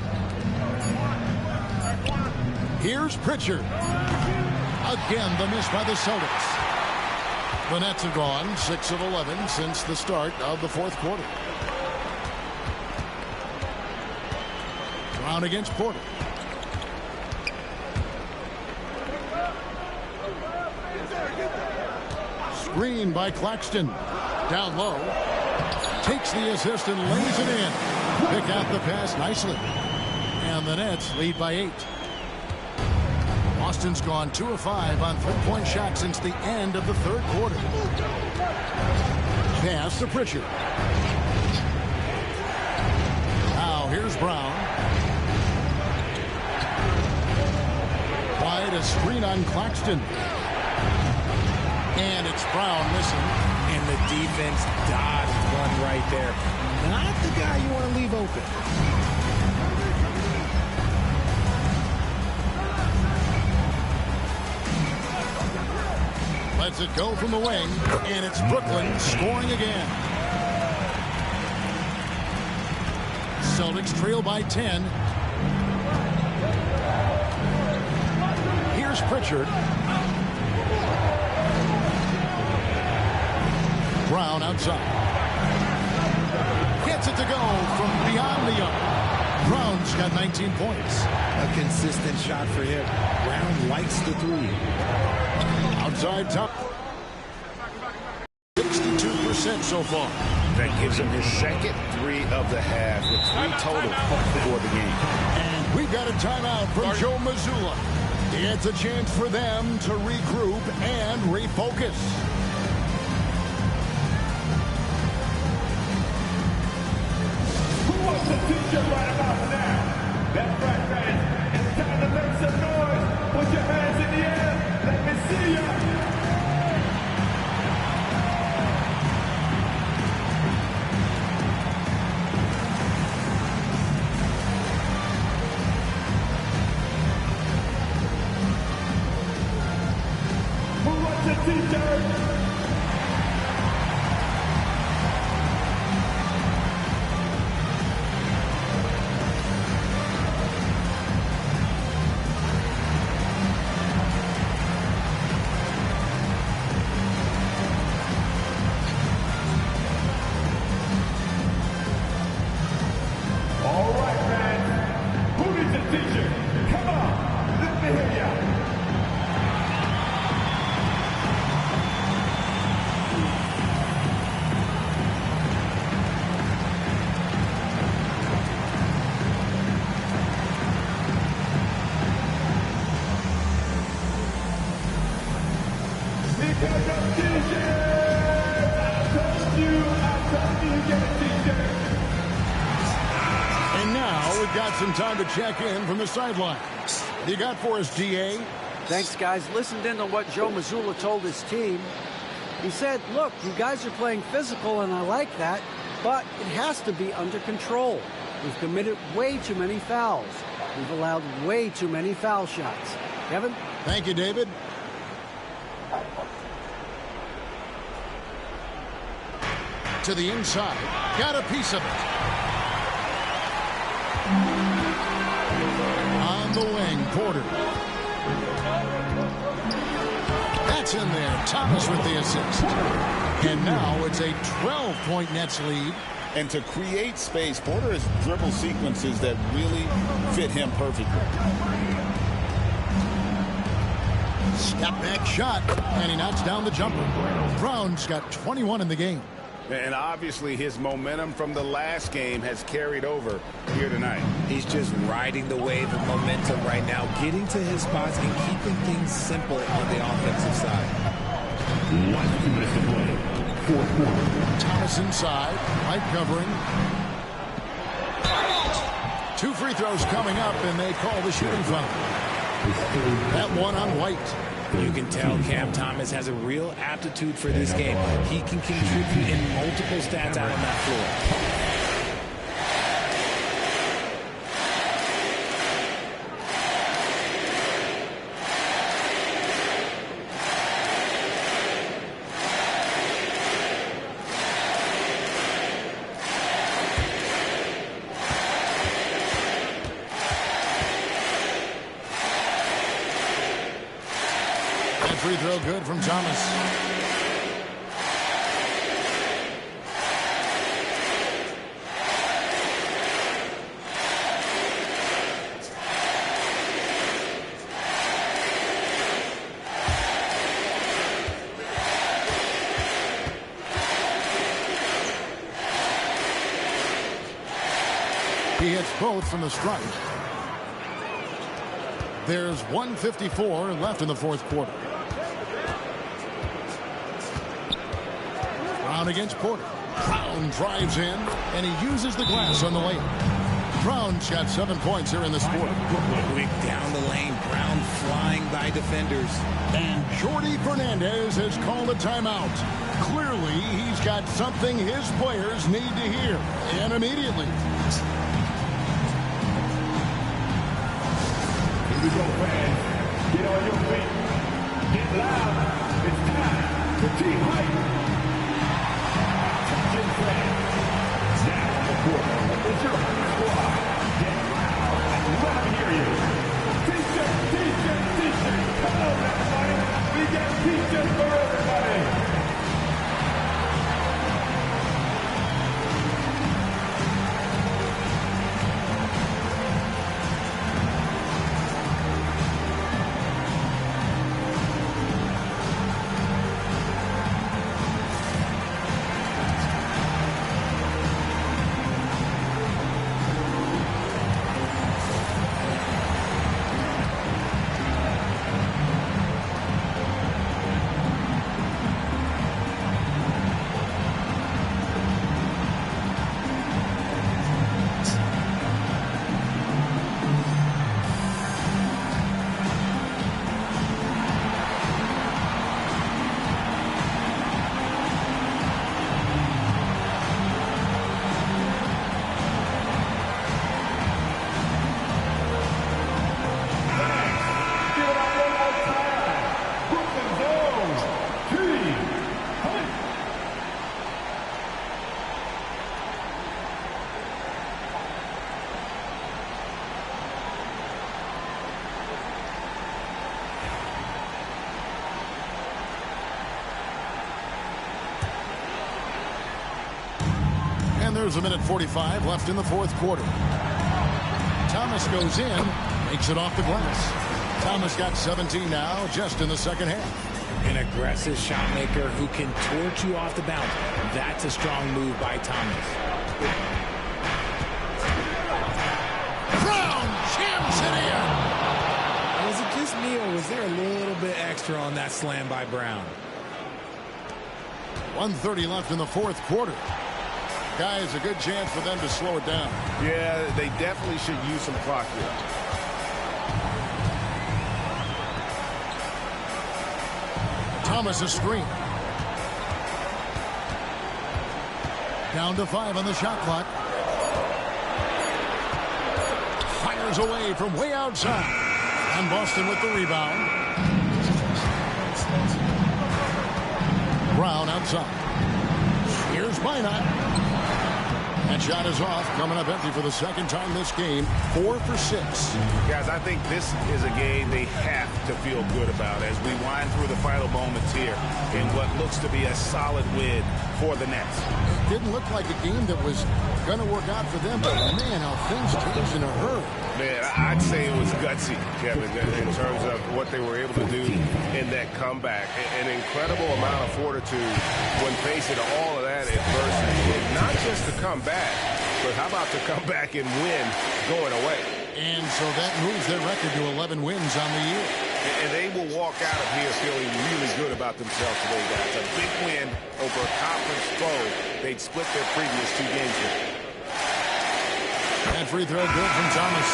Here's Pritchard. Again, the miss by the Celtics. The Nets have gone 6 of 11 since the start of the fourth quarter. Brown against Porter. Screen by Claxton. Down low. Takes the assist and lays it in. Pick out the pass nicely. And the Nets lead by 8. Boston's gone 2 of 5 on three-point shots since the end of the third quarter. Pass to Pritchard. Now here's Brown. Wide a screen on Claxton. And it's Brown missing. And the defense dodged one right there. Not the guy you want to leave open. Lets it go from the wing, and it's Brooklyn scoring again. Celtics trail by 10. Here's Pritchard. Brown outside. Gets it to go from beyond the arc. Brown's got 19 points. A consistent shot for him. Brown likes the three. Outside top. 62% so far. That gives him his second three of the half with 3 total for the game. And we've got a timeout from Joe Mazzulla. It's a chance for them to regroup and refocus. Who wants to teach you right about now? That's right, fans. It's time to make some noise. Put your hands in the air. Let me see you. And now we've got some time to check in from the sideline. What you got for us, DA? Thanks, guys. Listened in on what Joe Mazzulla told his team. He said, look, you guys are playing physical, and I like that, but it has to be under control. We've committed way too many fouls. We've allowed way too many foul shots. Kevin? Thank you, David. To the inside. Got a piece of it. On the wing, Porter. That's in there. Thomas with the assist. And now it's a 12-point Nets lead. And to create space, Porter has dribble sequences that really fit him perfectly. Step back shot, and he knocks down the jumper. Brown's got 21 in the game. And obviously his momentum from the last game has carried over here tonight. He's just riding the wave of momentum right now, getting to his spots and keeping things simple on the offensive side. 1 minute to play. Fourth quarter. Thomas inside, light covering. 2 free throws coming up, and they call the shooting foul. That one on White. You can tell Cam Thomas has a real aptitude for this game. He can contribute in multiple stats out on that floor. Free throw good from Thomas. He hits both from the stripe. There's 1:54 left in the fourth quarter. Brown against Porter. Brown drives in, and he uses the glass on the lane. Brown's got 7 points here in this quarter. Quick down the lane. Brown flying by defenders. And Jordi Fernandez has called a timeout. Clearly, he's got something his players need to hear, and immediately. Here we go, fans. Get on your feet. Get loud. it's time for team height. Attention fans. Now on the court is your home squad. Get loud and let them hear you. T-shirt, T-shirt, T-shirt. Come on, everybody. We got T-shirts for everybody. There's a minute 45 left in the fourth quarter. Thomas goes in, makes it off the glass. Thomas got 17 now, just in the second half. An aggressive shot maker who can torch you off the bounce. That's a strong move by Thomas. Brown jams it in. Was it just me, or was there a little bit extra on that slam by Brown? 1:30 left in the fourth quarter. Guys, a good chance for them to slow it down. Yeah, they definitely should use some clock here. Thomas a screen. Down to 5 on the shot clock. Fires away from way outside. And Boston with the rebound. Brown outside. Here's Minot. That shot is off, coming up empty for the second time this game. 4 for 6. Guys, I think this is a game they have to feel good about as we wind through the final moments here in what looks to be a solid win for the Nets. It didn't look like a game that was going to work out for them, but man, how things changed in a hurry. Man, I'd say it was gutsy, Kevin, in terms of what they were able to do in that comeback. An incredible amount of fortitude when facing all of that adversity. Not just to come back, but how about to come back and win going away? And so that moves their record to 11 wins on the year. And they will walk out of here feeling really good about themselves today, guys. A big win over a conference foe they'd split their previous 2 games with. That free throw good from Thomas.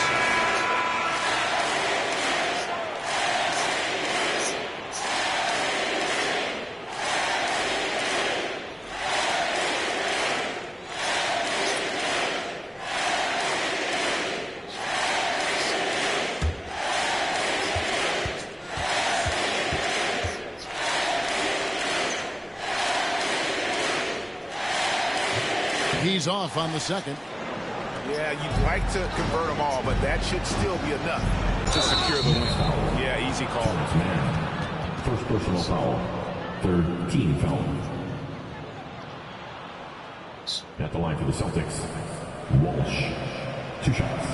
He's off on the second. Yeah, you'd like to convert them all, but that should still be enough to secure the win. Yeah, easy call. First personal foul. Third team foul. At the line for the Celtics, Walsh. 2 shots.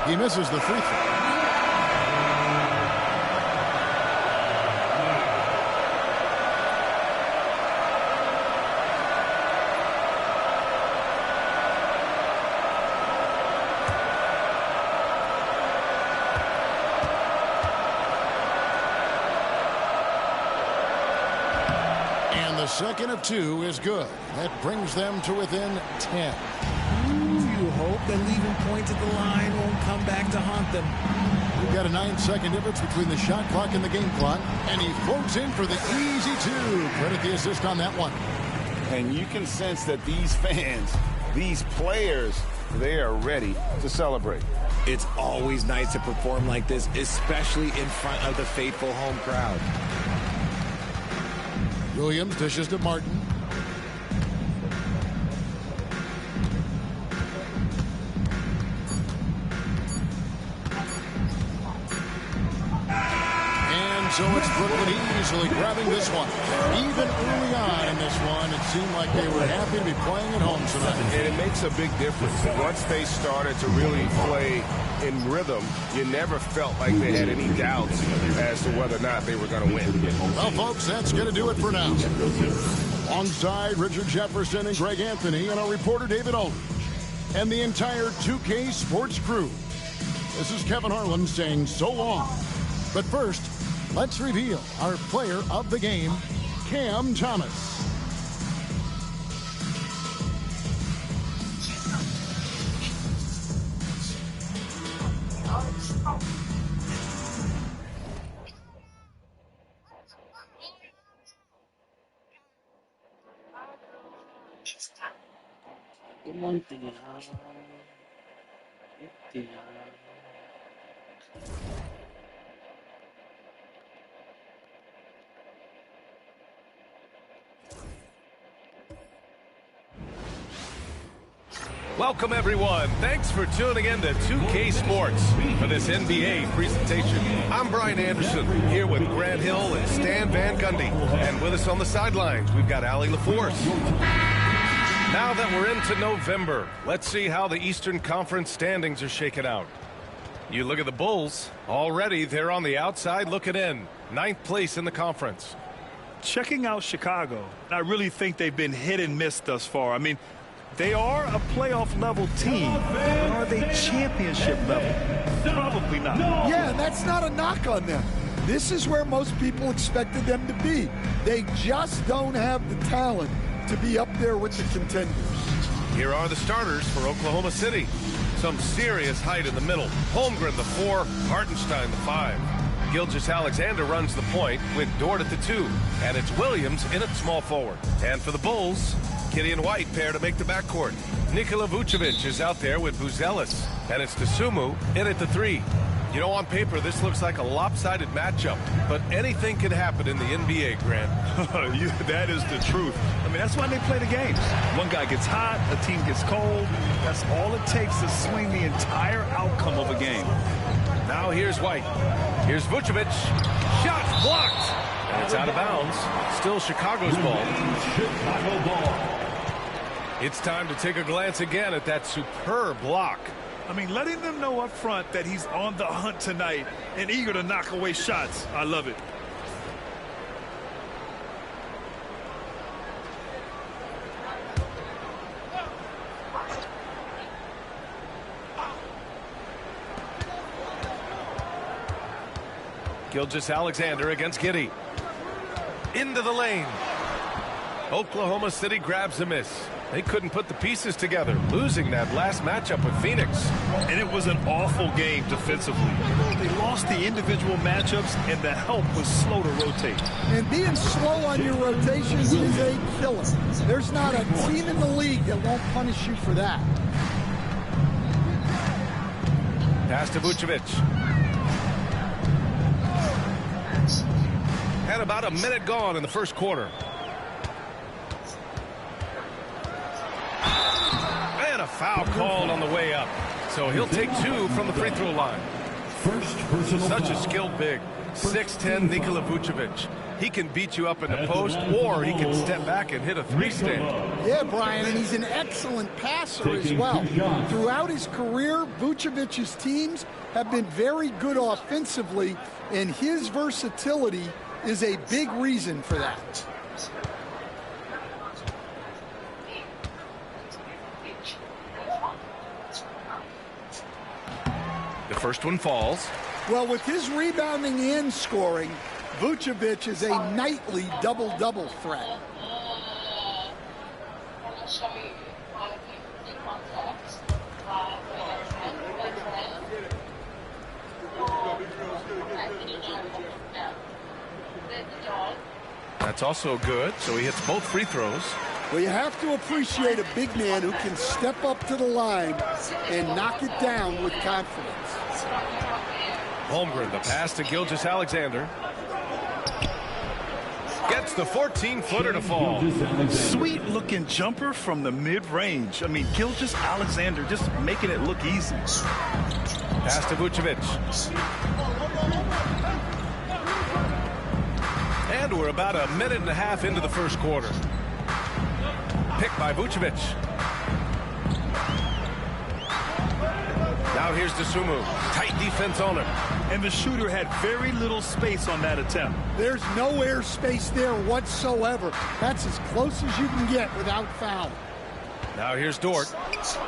He misses the free throw. And the second of 2 is good. That brings them to within 10. You hope that leaving points at the line won't come back to haunt them. We've got a 9-second difference between the shot clock and the game clock, and he floats in for the easy two. Credit the assist on that one. And you can sense that these fans, these players, they are ready to celebrate. It's always nice to perform like this, especially in front of the faithful home crowd. Williams dishes to Martin. So it's Brooklyn easily grabbing this one. Even early on in this one, it seemed like they were happy to be playing at home tonight. And it makes a big difference. Once they started to really play in rhythm, you never felt like they had any doubts as to whether or not they were going to win. Well, folks, that's going to do it for now. Alongside Richard Jefferson and Greg Anthony and our reporter David Aldridge and the entire 2K Sports crew, this is Kevin Harlan saying so long. But first, let's reveal our player of the game, Cam Thomas. Welcome, everyone. Thanks for tuning in to 2K Sports for this NBA presentation. I'm Brian Anderson, here with Grant Hill and Stan Van Gundy. And with us on the sidelines, we've got Allie LaForce. Now that we're into November, let's see how the Eastern Conference standings are shaken out. You look at the Bulls. Already, they're on the outside looking in. 9th place in the conference. Checking out Chicago, I really think they've been hit and miss thus far. I mean, they are a playoff level team, but are they championship level? Probably not. Yeah, and that's not a knock on them. This is where most people expected them to be. They just don't have the talent to be up there with the contenders. Here are the starters for Oklahoma City. Some serious height in the middle. Holmgren, the 4, Hartenstein, the 5. Gilgeous-Alexander runs the point with Dort at the 2. And it's Williams in at small forward. And for the Bulls, Kitty and White pair to make the backcourt. Nikola Vucevic is out there with Buzelis. And it's Dosunmu in at the 3. You know, on paper, this looks like a lopsided matchup, but anything can happen in the NBA, Grant. That is the truth. I mean, that's why they play the games. One guy gets hot, a team gets cold. That's all it takes to swing the entire outcome of a game. Now here's White. Here's Vucevic. Shot blocked. And it's out of bounds. Still Chicago's ball. Chicago ball. It's time to take a glance again at that superb block. I mean, letting them know up front that he's on the hunt tonight and eager to knock away shots. I love it. Gilgeous-Alexander against Giddey. Into the lane. Oklahoma City grabs a miss. They couldn't put the pieces together, losing that last matchup with Phoenix. And it was an awful game defensively. They lost the individual matchups, and the help was slow to rotate. And being slow on your rotations is a killer. There's not a team in the league that won't punish you for that. Pass to Vucevic. And about a minute gone in the first quarter. And a foul called on the way up. So he'll take 2 from the free throw line. Such a skilled big. 6'10" Nikola Vucevic. He can beat you up in the post, or he can step back and hit a 3-stand. Yeah, Brian, and he's an excellent passer as well. Throughout his career, Vucevic's teams have been very good offensively, and his versatility is a big reason for that. The first one falls. Well, with his rebounding and scoring, Vucevic is a nightly double-double threat. That's also good, so he hits both free throws. Well, you have to appreciate a big man who can step up to the line and knock it down with confidence. Holmgren, the pass to Gilgeous-Alexander. Gets the 14-footer to fall. Sweet-looking jumper from the mid-range. I mean, Gilgeous-Alexander just making it look easy. Pass to Vucevic. And we're about a minute and a half into the first quarter. Picked by Vucevic. Now here's Dosunmu. Tight defense on him. And the shooter had very little space on that attempt. There's no air space there whatsoever. That's as close as you can get without foul. Now here's Dort.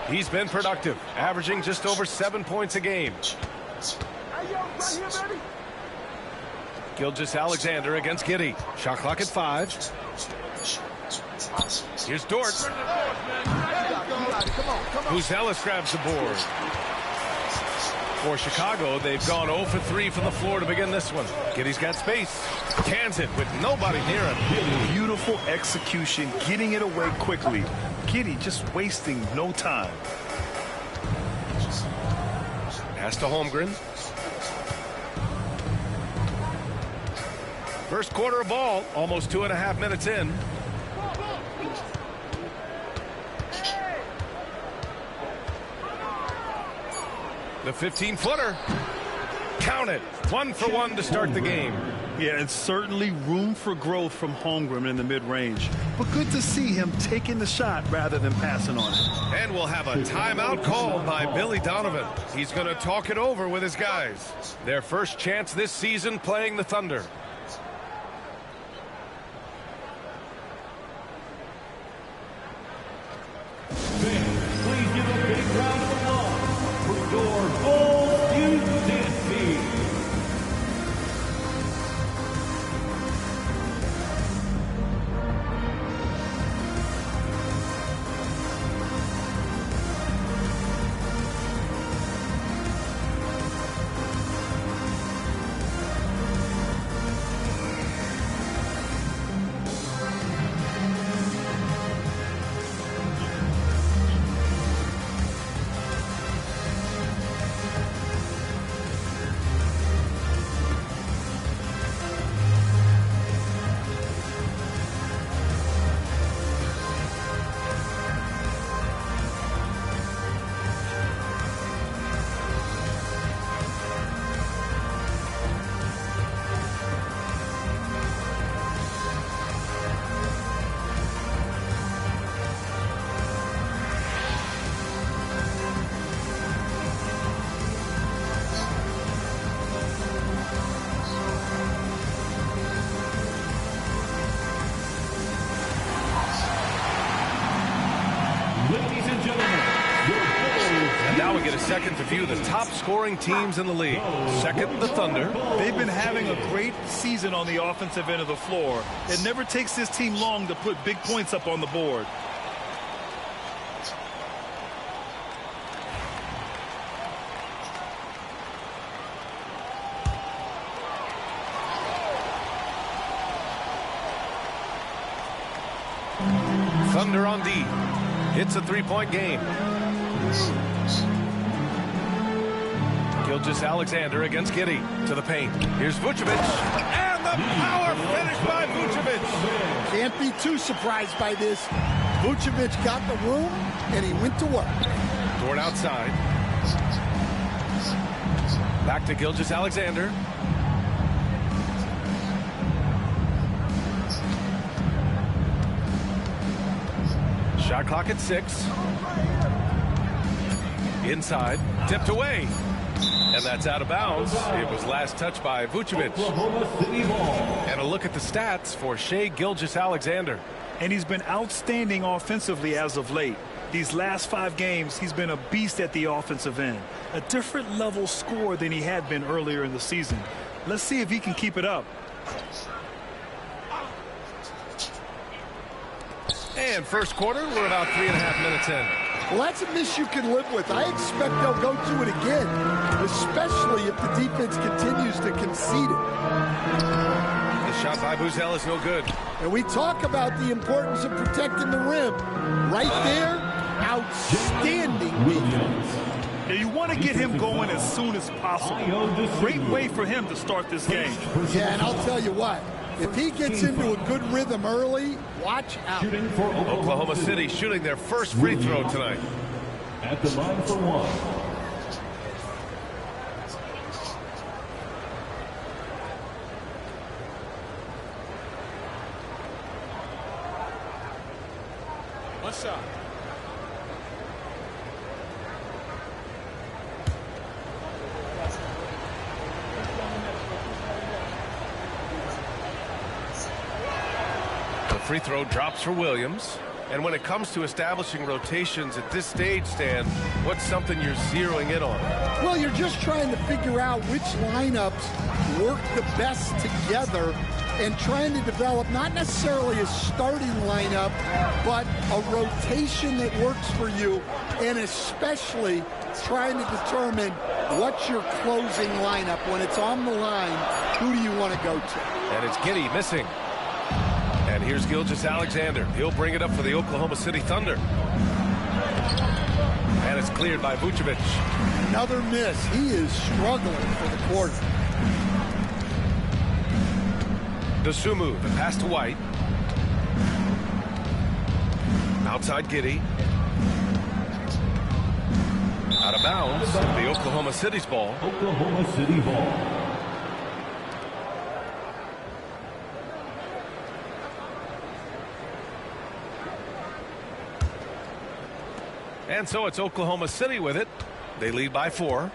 He's been productive, averaging just over 7 points a game. Gilgeous-Alexander against Giddey. Shot clock at 5. Here's Dort. Ellis grabs the board. For Chicago, they've gone 0 for 3 from the floor to begin this one. Giddey's got space. Cans it with nobody near him. Beautiful execution, getting it away quickly. Giddey just wasting no time. Pass to Holmgren. First quarter of ball, almost 2.5 minutes in. The 15-footer. Count it. 1 for 1 to start the game. Yeah, and certainly room for growth from Holmgren in the mid-range. But good to see him taking the shot rather than passing on it. And we'll have a timeout called by Billy Donovan. He's going to talk it over with his guys. Their first chance this season playing the Thunder. Please give a big round of applause for your Bulls Youth Team. Second to view the top scoring teams in the league. Second, the Thunder. They've been having a great season on the offensive end of the floor. It never takes this team long to put big points up on the board. Thunder on D. It's a three-point game. Gilgeous-Alexander against Giddey to the paint. Here's Vucevic. And the power finish by Vucevic. Can't be too surprised by this. Vucevic got the room, and he went to work. Dort outside. Back to Gilgeous-Alexander. Shot clock at 6. Inside. Tipped away. And that's out of bounds. It was last touched by Vucevic. And a look at the stats for Shai Gilgeous-Alexander. And he's been outstanding offensively as of late. These last 5 games, he's been a beast at the offensive end. A different level scorer than he had been earlier in the season. Let's see if he can keep it up. And first quarter, we're about 3.5 minutes in. Well, that's a miss you can live with. I expect they'll go to it again, especially if the defense continues to concede it. The shot by Buzzell is no good. And we talk about the importance of protecting the rim. Right there, outstanding defense. Yeah, you want to get him going as soon as possible. Great way for him to start this game. Yeah, and I'll tell you what. If he gets into a good rhythm early, watch out. Oklahoma City shooting their first free throw tonight. At the line for one. One shot. The free throw drops for Williams. And when it comes to establishing rotations at this stage, Stan, what's something you're zeroing in on? Well, you're just trying to figure out which lineups work the best together and trying to develop not necessarily a starting lineup, but a rotation that works for you, and especially trying to determine what's your closing lineup. When it's on the line, who do you want to go to? And it's Giddey missing. And here's Gilgeous-Alexander. He'll bring it up for the Oklahoma City Thunder. And it's cleared by Vucevic. Another miss. He is struggling for the quarter. Dosunmu, the pass to White. Outside Giddey. Out of bounds. The Oklahoma City's ball. Oklahoma City ball. And so it's Oklahoma City with it. They lead by 4.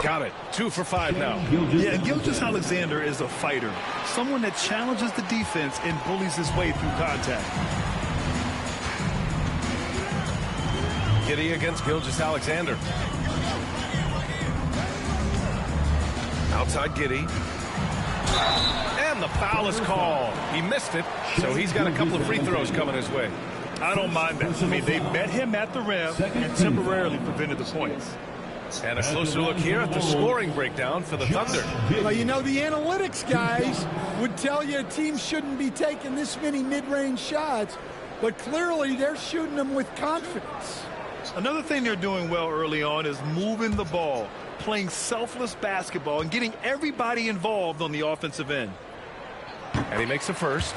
Got it. 2 for 5 now. Yeah, and Gilgeous-Alexander is a fighter. Someone that challenges the defense and bullies his way through contact. Giddey against Gilgeous-Alexander. Outside Giddey. And the foul is called. He missed it, so he's got a couple of free throws coming his way. I don't mind that. I mean, they met him at the rim and temporarily prevented the points. And a closer look here at the scoring breakdown for the Thunder. Well, you know, the analytics guys would tell you a team shouldn't be taking this many mid-range shots, but clearly they're shooting them with confidence. Another thing they're doing well early on is moving the ball, playing selfless basketball, and getting everybody involved on the offensive end. And he makes the first.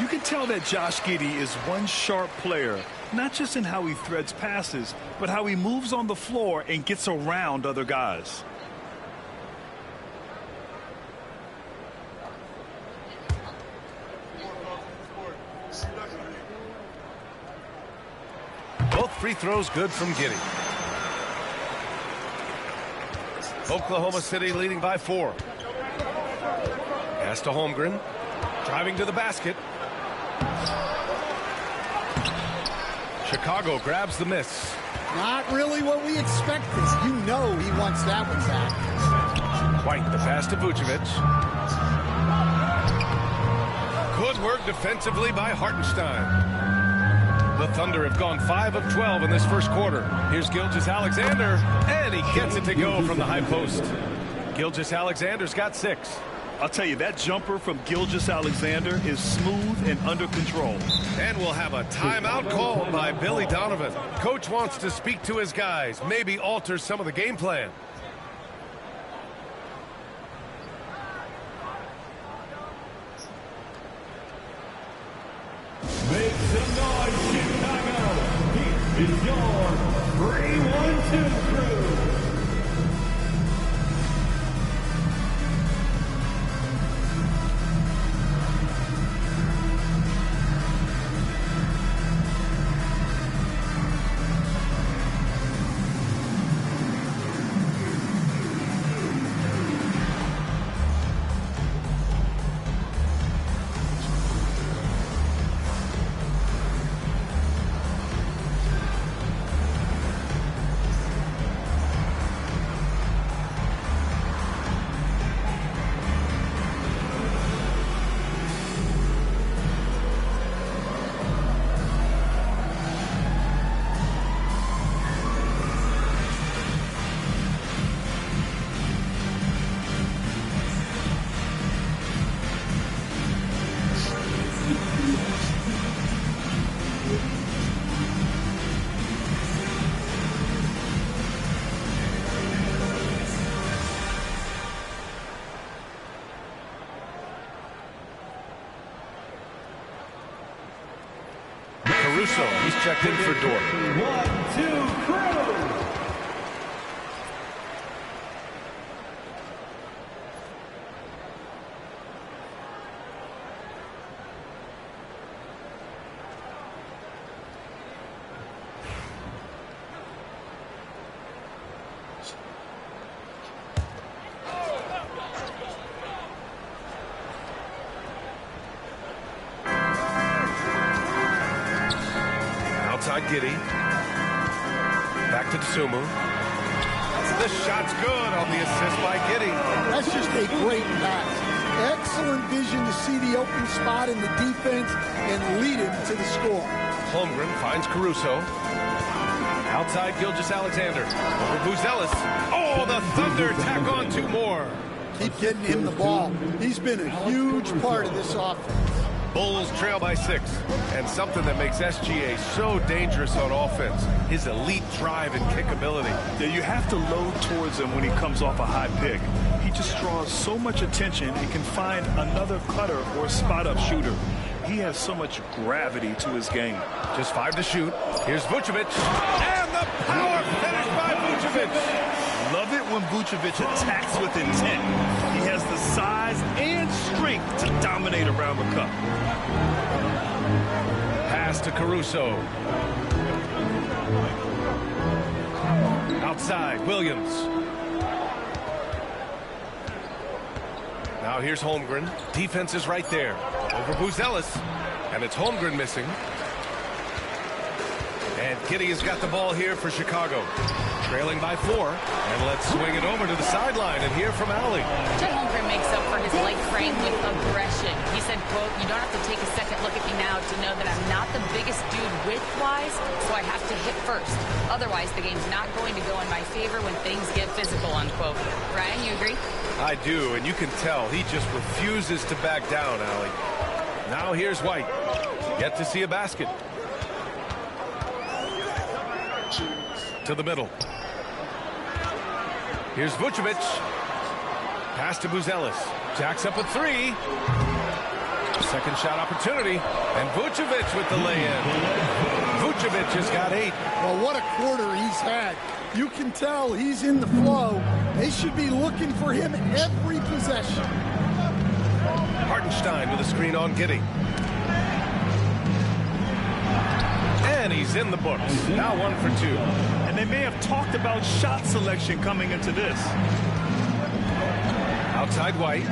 You can tell that Josh Giddey is one sharp player, not just in how he threads passes, but how he moves on the floor and gets around other guys. Both free throws good from Giddey. Oklahoma City leading by 4. Pass to Holmgren. Driving to the basket. Chicago grabs the miss. Not really what we expected. You know he wants that one back. White, the pass to Vucevic. Good work defensively by Hartenstein. The Thunder have gone 5 of 12 in this first quarter. Here's Gilgeous-Alexander, and he gets it to go from the high post. Gilgeous-Alexander's got 6. I'll tell you, that jumper from Gilgeous-Alexander is smooth and under control. And we'll have a timeout called by Billy Donovan. Coach wants to speak to his guys, maybe alter some of the game plan. Make some noise, Chicago. Here is your 3-1-2 crew. Caruso. He's checked in for Dort. 1-2 crew. Giddy. Back to Tsumu. The shot's good on the assist by Giddy. That's just a great pass. Excellent vision to see the open spot in the defense and lead him to the score. Holmgren finds Caruso. Outside Gilgeous-Alexander. Over Buzelis. Oh, the Thunder tack on 2 more. Keep getting him the ball. He's been a huge part of this offense. Bulls trail by 6. And something that makes SGA so dangerous on offense, his elite drive and kick ability. Yeah, you have to load towards him when he comes off a high pick. He just draws so much attention and can find another cutter or spot-up shooter. He has so much gravity to his game. Just 5 to shoot. Here's Vucevic. And the power finish by Vucevic. Love it when Vucevic attacks with intent. He has the size and strength to dominate around the cup. Pass to Caruso. Outside, Williams. Now here's Holmgren. Defense is right there. Over Buzelis. And it's Holmgren missing. And Giddy has got the ball here for Chicago. Trailing by 4. And let's swing it over to the sideline and hear from Allie. Chet Holmgren makes up for his light frame with aggression. He said, quote, "You don't have to take a second look at me now to know that I'm not the biggest dude width-wise, so I have to hit first. Otherwise, the game's not going to go in my favor when things get physical," unquote. Ryan, you agree? I do, and you can tell he just refuses to back down, Allie. Now here's White. Yet to see a basket. To the middle. Here's Vucevic. Pass to Buzelis. Jacks up a 3. Second shot opportunity. And Vucevic with the lay-in. Vucevic has got 8. Well, what a quarter he's had. You can tell he's in the flow. They should be looking for him every possession. Hartenstein with a screen on Giddy. And he's in the books. Now 1 for 2. And they may have talked about shot selection coming into this. Outside White.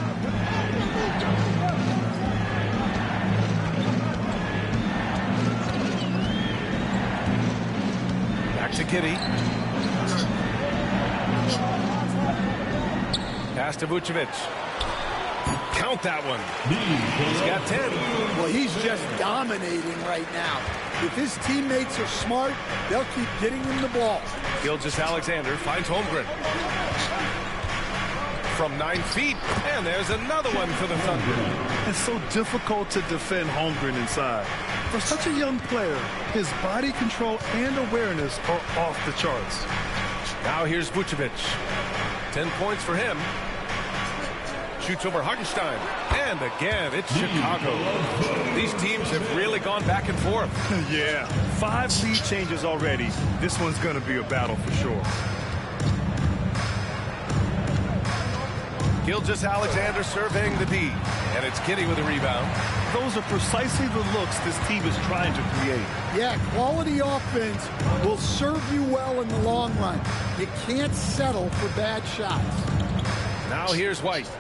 Back to Giddy. Pass to Vucevic. Count that one. He's got 10. Well, he's just dominating right now. If his teammates are smart, they'll keep getting him the ball. Gilgeous-Alexander finds Holmgren. From 9 feet, and there's another one for the Thunder. It's so difficult to defend Holmgren inside. For such a young player, his body control and awareness are off the charts. Now here's Vucevic. 10 points for him. Shoots over Hartenstein. And again, it's Chicago. These teams have really gone back and forth. Yeah, 5 lead changes already. This one's going to be a battle for sure. Gilgeous-Alexander surveying the D. And it's Giddy with a rebound. Those are precisely the looks this team is trying to create. Yeah, quality offense will serve you well in the long run. You can't settle for bad shots. Now here's White.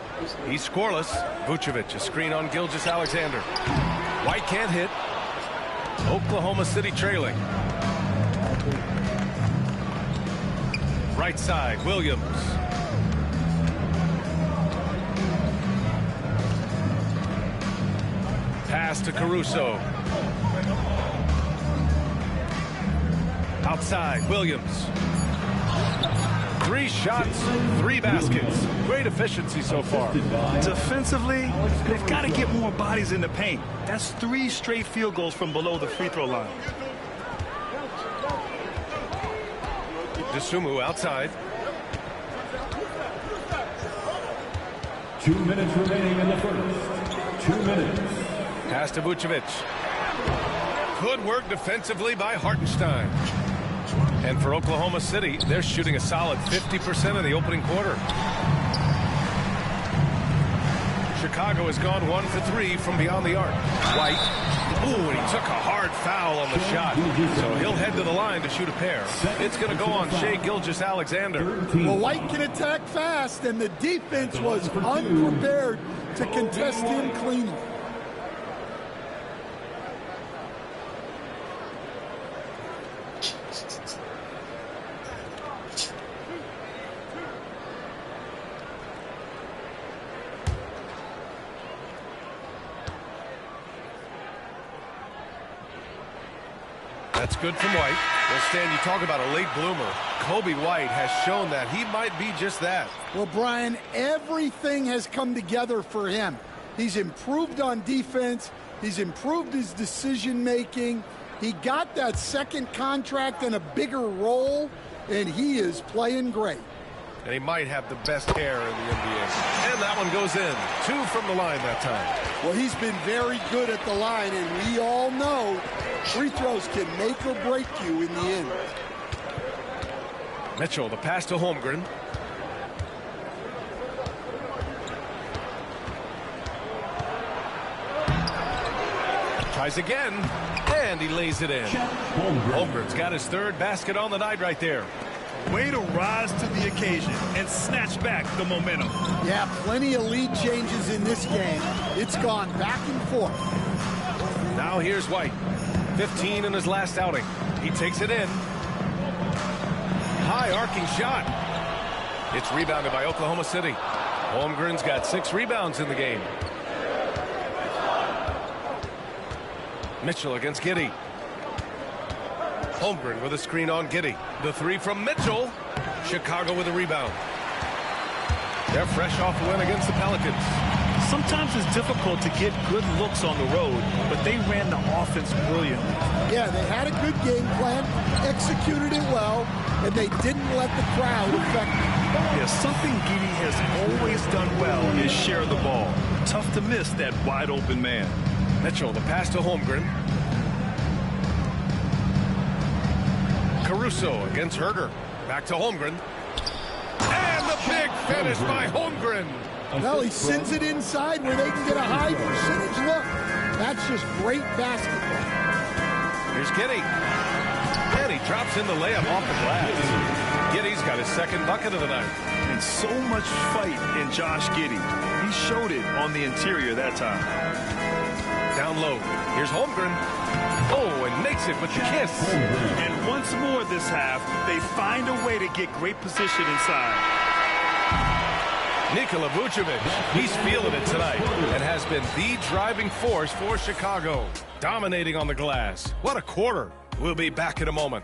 He's scoreless. Vucevic, a screen on Gilgeous-Alexander. White can't hit. Oklahoma City trailing. Right side, Williams. Pass to Caruso. Outside, Williams. 3 shots, 3 baskets. Great efficiency so far. Defensively, they've got to get more bodies in the paint. That's 3 straight field goals from below the free throw line. Tsumu outside. 2 minutes remaining in the first. 2 minutes. Pass to Vucevic. Good work defensively by Hartenstein. And for Oklahoma City, they're shooting a solid 50% of the opening quarter. Chicago has gone 1 for 3 from beyond the arc. White. Ooh, and he took a hard foul on the shot. So he'll head to the line to shoot a pair. It's going to go on Shai Gilgeous-Alexander. Well, White can attack fast, and the defense was unprepared to contest him cleanly. That's good from White. Well, Stan, you talk about a late bloomer. Kobe White has shown that he might be just that. Well, Brian, everything has come together for him. He's improved on defense. He's improved his decision-making. He got that second contract and a bigger role, and he is playing great. And he might have the best hair in the NBA. And that one goes in. 2 from the line that time. Well, he's been very good at the line, and we all know free throws can make or break you in the end. Mitchell, the pass to Holmgren. Tries again, and he lays it in. Holmgren's got his 3rd basket on the night right there. Way to rise to the occasion and snatch back the momentum. Yeah, plenty of lead changes in this game. It's gone back and forth. Now here's White. 15 in his last outing. He takes it in. High arcing shot. It's rebounded by Oklahoma City. Holmgren's got 6 rebounds in the game. Mitchell against Giddey. Holmgren with a screen on Giddey. The 3 from Mitchell. Chicago with a rebound. They're fresh off a win against the Pelicans. Sometimes it's difficult to get good looks on the road, but they ran the offense brilliantly. Yeah, they had a good game plan, executed it well, and they didn't let the crowd affect them. Yeah, something Giddey has always done well is share the ball. Tough to miss that wide open man. Mitchell, the pass to Holmgren. Caruso against Herder. Back to Holmgren. And the big finish by Holmgren. Well, he sends it inside where they can get a high percentage look. That's just great basketball. Here's Giddey. And he drops in the layup off the glass. Giddey's got his 2nd bucket of the night. And so much fight in Josh Giddey. He showed it on the interior that time. Down low. Here's Holmgren. Oh, and makes it with the kiss. And once more this half, they find a way to get great position inside. Nikola Vucevic, he's feeling it tonight and has been the driving force for Chicago. Dominating on the glass. What a quarter. We'll be back in a moment.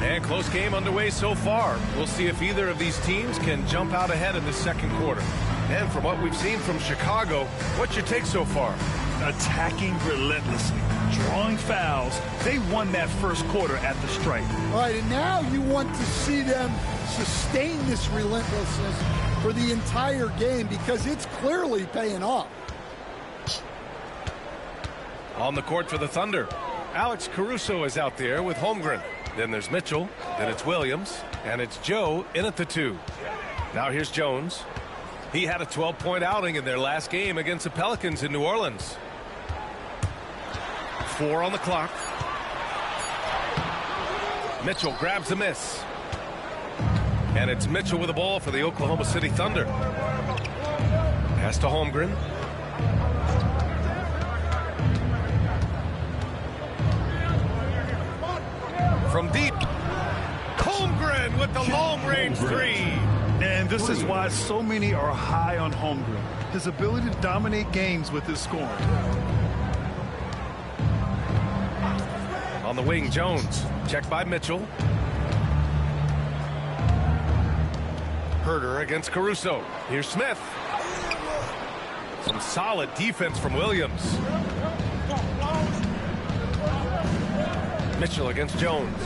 And close game underway so far. We'll see if either of these teams can jump out ahead in the 2nd quarter. And from what we've seen from Chicago, what's your take so far? Attacking relentlessly, drawing fouls. They won that 1st quarter at the stripe. All right, and now you want to see them sustain this relentlessness for the entire game because it's clearly paying off. On the court for the Thunder, Alex Caruso is out there with Holmgren. Then there's Mitchell, then it's Williams, and it's Joe in at the 2. Now here's Jones. He had a 12-point outing in their last game against the Pelicans in New Orleans. 4 on the clock. Mitchell grabs the miss. And it's Mitchell with the ball for the Oklahoma City Thunder. Pass to Holmgren. From deep, Holmgren with the long-range 3. And this is why so many are high on Holmgren. His ability to dominate games with his scoring. On the wing, Jones. Checked by Mitchell. Herder against Caruso. Here's Smith. Some solid defense from Williams. Mitchell against Jones.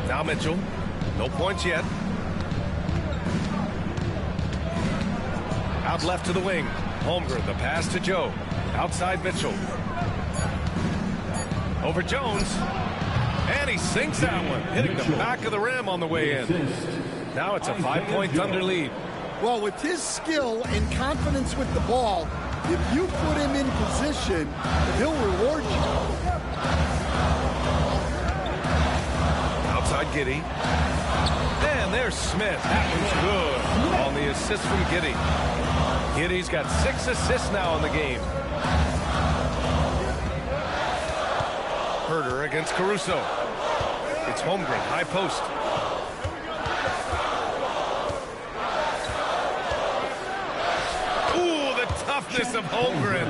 Now Mitchell. No points yet. Out left to the wing. Holmgren, the pass to Joe. Outside Mitchell. Over Jones. And he sinks that one, hitting the back of the rim on the way in. Now it's a 5-point Thunder lead. Well, with his skill and confidence with the ball, if you put him in position, he'll reward you. Outside Giddey. And there's Smith. That was good on the assist from Giddey. Giddey's got 6 assists now in the game. Herder against Caruso. It's Holmgren, high post. Ooh, the toughness of Holmgren.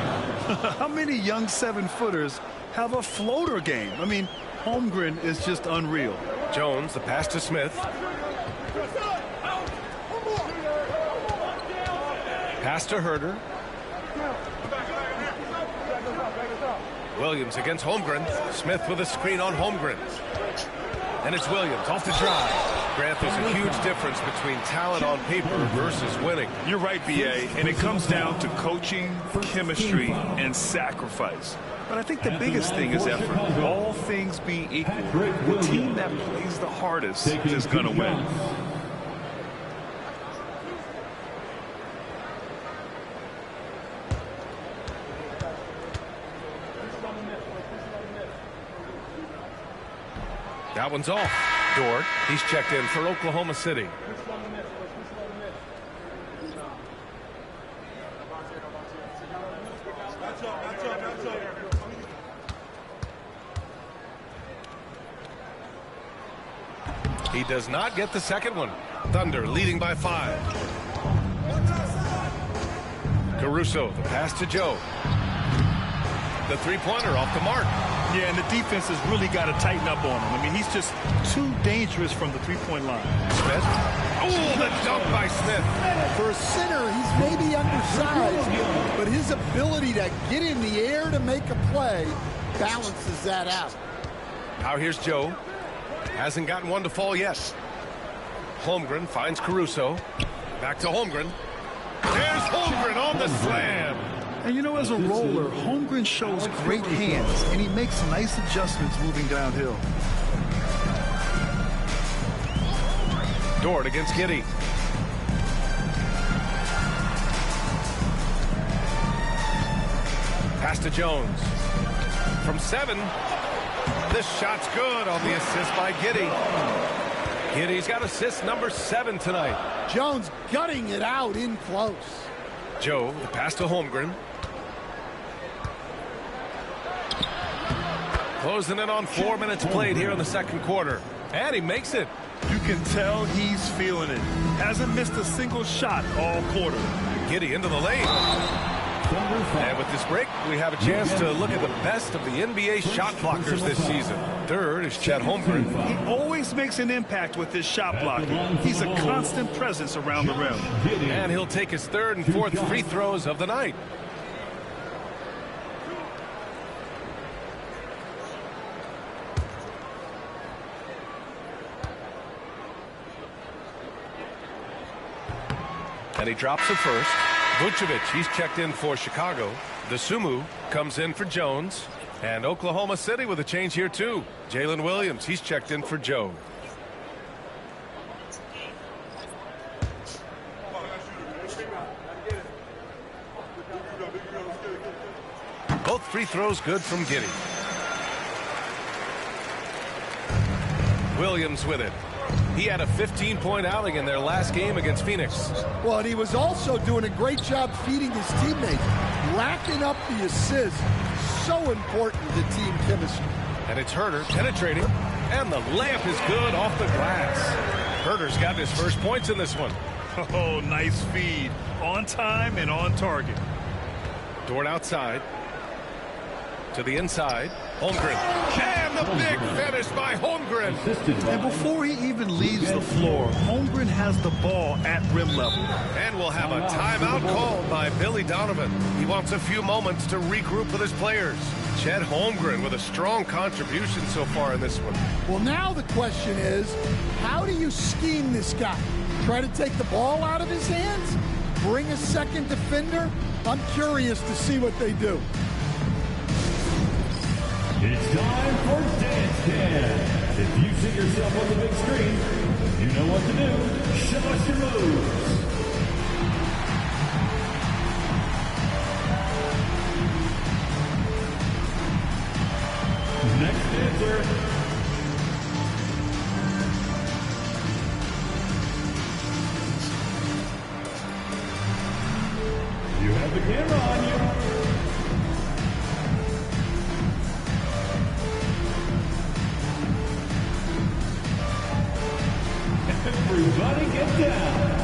How many young 7-footers have a floater game? I mean, Holmgren is just unreal. Jones, the pass to Smith. Pass to Herder. Williams against Holmgren. Smith with a screen on Holmgren. And it's Williams off the drive. Grant, there's a huge difference between talent on paper versus winning. You're right, B.A., and it comes down to coaching, chemistry, and sacrifice. But I think the biggest thing is effort. All things being equal, the team that plays the hardest is going to win. That one's off. Dort, he's checked in for Oklahoma City. He does not get the second one. Thunder leading by 5. Caruso, the pass to Joe. The three-pointer off the mark. Yeah, and the defense has really got to tighten up on him. I mean, he's just too dangerous from the three-point line. Smith. Oh, the dunk by Smith. For a center, he's maybe undersized, but his ability to get in the air to make a play balances that out. Now here's Joe. Hasn't gotten one to fall yet. Holmgren finds Caruso. Back to Holmgren. There's Holmgren on the slam. And you know, as a roller, Holmgren shows great hands, and he makes nice adjustments moving downhill. Dort against Giddey. Pass to Jones. From 7. This shot's good on the assist by Giddey. Giddey's got assist number 7 tonight. Jones gutting it out in close. Joe, the pass to Holmgren. Closing in on 4 minutes played here in the second quarter. And he makes it. You can tell he's feeling it. Hasn't missed a single shot all quarter. Giddey into the lane. And with this break, we have a chance to look at the best of the NBA shot blockers this season. Third is Chet Holmgren. He always makes an impact with his shot blocking. He's a constant presence around the rim. And he'll take his 3rd and 4th free throws of the night. And he drops it first. Vucevic, he's checked in for Chicago. Dosunmu comes in for Jones. And Oklahoma City with a change here too. Jalen Williams, he's checked in for Joe. Both free throws good from Giddey. Williams with it. He had a 15-point outing in their last game against Phoenix. Well, and he was also doing a great job feeding his teammates, racking up the assists. So important to team chemistry. And it's Herder penetrating, and the layup is good off the glass. Herder's got his first points in this one. Oh, nice feed. On time and on target. Dort outside. To the inside. Holmgren. And the big finish by Holmgren. And before he even leaves the floor, Holmgren has the ball at rim level. And we'll have a timeout called by Billy Donovan. He wants a few moments to regroup with his players. Chet Holmgren with a strong contribution so far in this one. Well, now the question is, how do you scheme this guy? Try to take the ball out of his hands? Bring a second defender? I'm curious to see what they do. It's time for Dance Dance. If you see yourself on the big screen, you know what to do. Show us your moves. Next dancer. You have the camera on you. Everybody get down.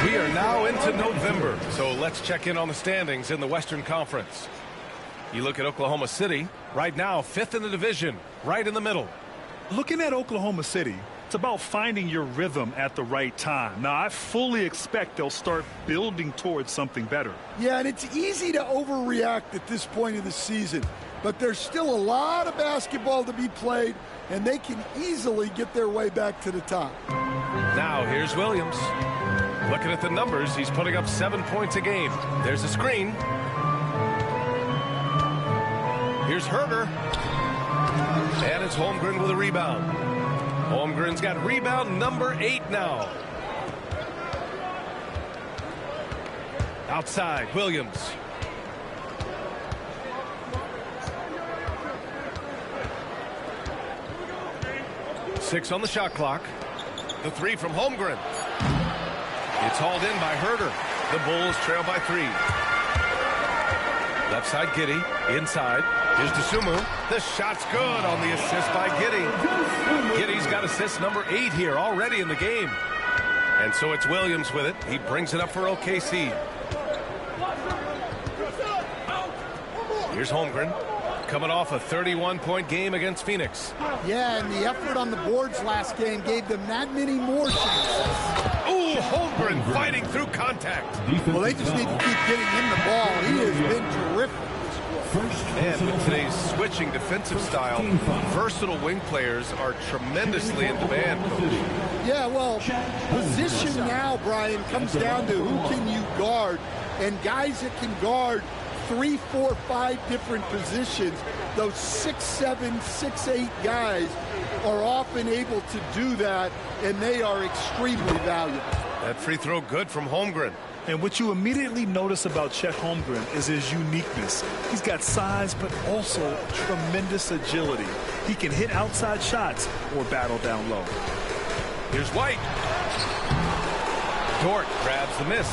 We are now into November, so let's check in on the standings in the Western Conference. You look at Oklahoma City, right now 5th in the division, right in the middle. Looking at Oklahoma City, it's about finding your rhythm at the right time. Now, I fully expect they'll start building towards something better. Yeah, and it's easy to overreact at this point of the season, but there's still a lot of basketball to be played, and they can easily get their way back to the top. Now, here's Williams. Looking at the numbers, he's putting up 7 points a game. There's a screen. Here's Herder. And it's Holmgren with a rebound. Holmgren's got rebound number 8 now. Outside, Williams. Six on the shot clock. The three from Holmgren. It's hauled in by Herder. The Bulls trail by 3. Left side, Giddey. Inside. Here's DeSumo. The shot's good on the assist by Giddey. Giddey's got assist number 8 here already in the game. And so it's Williams with it. He brings it up for OKC. Here's Holmgren. Coming off a 31-point game against Phoenix. Yeah, and the effort on the boards last game gave them that many more chances. Ooh, Holmgren fighting through contact. Well, they just need to keep getting him the ball. He has been terrific. And with today's switching defensive style, versatile wing players are tremendously in demand, Coach. Yeah, well, position now, Brian, comes down to who can you guard. And guys that can guard 3, 4, 5 different positions, those 6'7", 6'8" guys are often able to do that, and they are extremely valuable. That free throw good from Holmgren. And what you immediately notice about Chet Holmgren is his uniqueness. He's got size, but also tremendous agility. He can hit outside shots or battle down low. Here's White. Dort grabs the miss.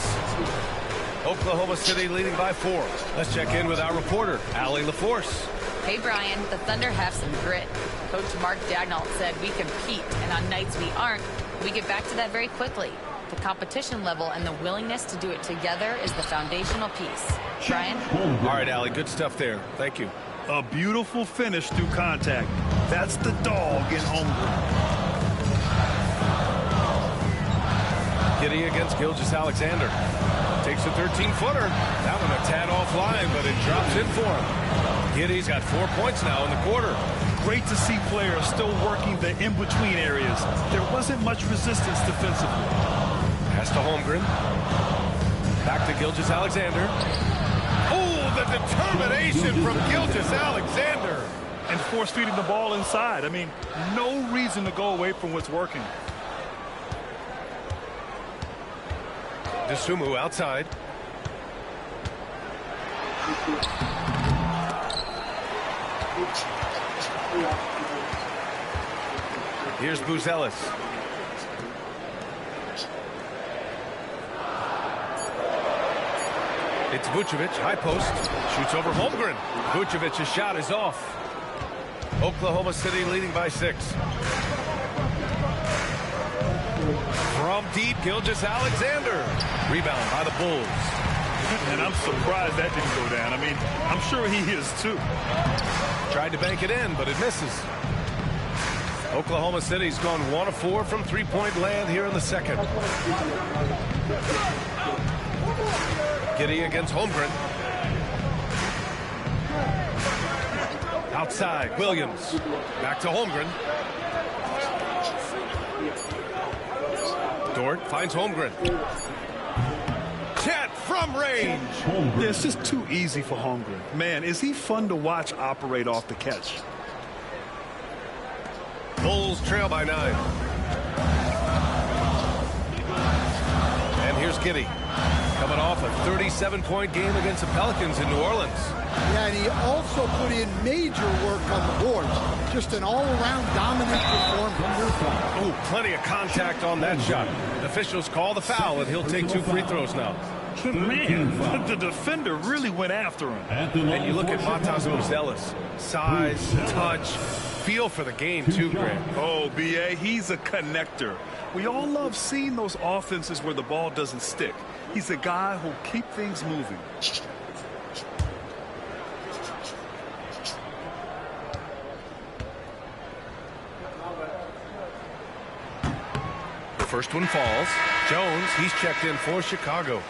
Oklahoma City leading by 4. Let's check in with our reporter, Allie LaForce. Hey, Brian, the Thunder have some grit. Coach Mark Daigneault said we compete, and on nights we aren't, we get back to that very quickly. The competition level and the willingness to do it together is the foundational piece. Brian? All right, Allie, good stuff there. Thank you. A beautiful finish through contact. That's the dog in Holmgren. Giddey against Gilgeous-Alexander. Takes a 13-footer. That one a tad offline, but it drops in for him. Giddey's got 4 points now in the quarter. Great to see players still working the in-between areas. There wasn't much resistance defensively. Pass to Holmgren. Back to Gilgeous-Alexander. Oh, the determination from Gilgeous-Alexander. And force-feeding the ball inside. I mean, no reason to go away from what's working. DeSumo outside. Here's Buzelis. It's Vucevic, high post, shoots over Holmgren. Vucevic's shot is off. Oklahoma City leading by 6. From deep, Gilgeous-Alexander. Rebound by the Bulls. And I'm surprised that didn't go down. I mean, I'm sure he is too. Tried to bank it in, but it misses. Oklahoma City's gone 1 of 4 from three-point land here in the second. Giddey against Holmgren. Outside, Williams. Back to Holmgren. Dort finds Holmgren. Chet from range. Yeah, it's just too easy for Holmgren. Man, is he fun to watch operate off the catch. Bulls trail by 9. And here's Giddey. Coming off a 37-point game against the Pelicans in New Orleans. Yeah, and he also put in major work on the boards. Just an all-around dominant performance. Oh, plenty of contact on that shot. Officials call the foul, and he'll take 2 free throws now. Man, the defender really went after him. And you look at Matas Buzelis. Size, touch, feel for the game too, Grant. Oh, B.A., he's a connector. We all love seeing those offenses where the ball doesn't stick. He's a guy who'll keep things moving. The first one falls. Jones, he's checked in for Chicago.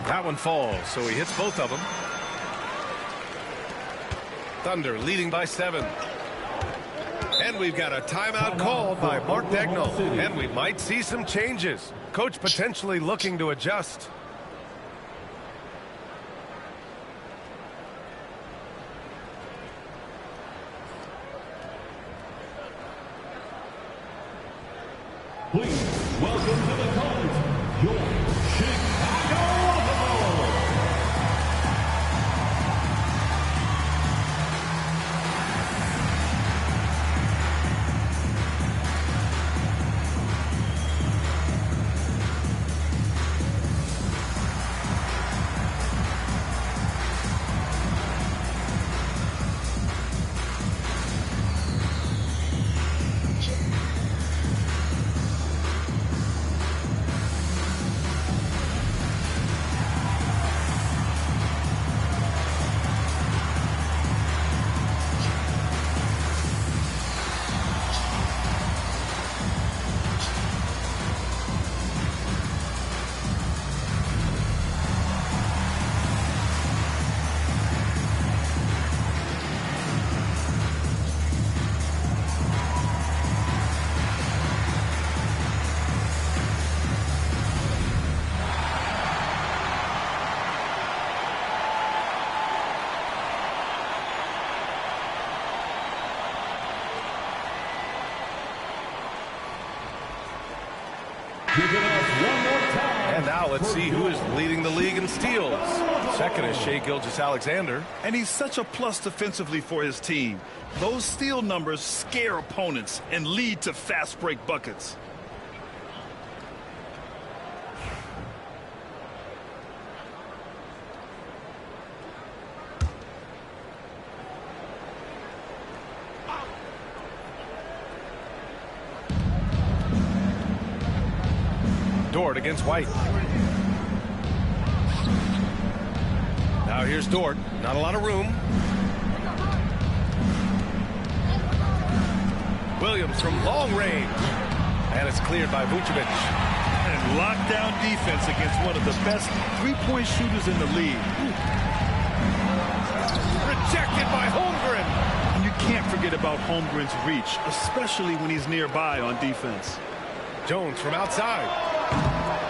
That one falls, so he hits both of them. Thunder leading by 7. And we've got a timeout called by Mark Dagnall. And we might see some changes. Coach potentially looking to adjust. Please welcome to the court, your Chicago Bulls. And now let's see who is leading the league in steals. Second is Shai Gilgeous-Alexander. And he's such a plus defensively for his team. Those steal numbers scare opponents and lead to fast break buckets. Dort against White. Now here's Dort. Not a lot of room. Williams from long range. And it's cleared by Vucevic. And lockdown defense against one of the best three-point shooters in the league. Rejected by Holmgren. And you can't forget about Holmgren's reach, especially when he's nearby on defense. Jones from outside.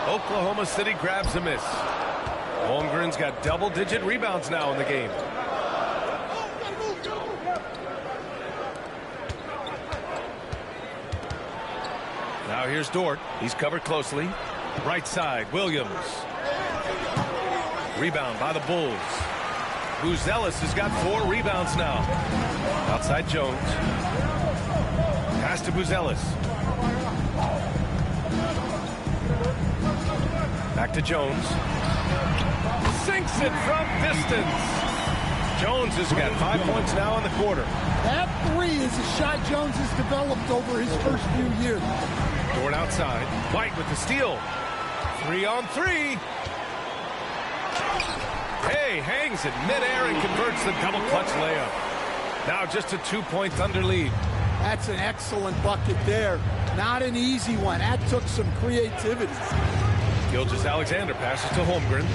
Oklahoma City grabs a miss. Holmgren's got double-digit rebounds now in the game. Now here's Dort. He's covered closely. Right side, Williams. Rebound by the Bulls. Buzelis has got 4 rebounds now. Outside Jones. Pass to Buzelis. Back to Jones. Sinks it from distance. Jones has got 5 points now in the quarter. That 3 is a shot Jones has developed over his first few years. Dort outside. White with the steal. 3-on-3. Hay hangs it midair and converts the double clutch layup. Now just a 2-point Thunder lead. That's an excellent bucket there. Not an easy one. That took some creativity. Gilgeous-Alexander passes to Holmgren.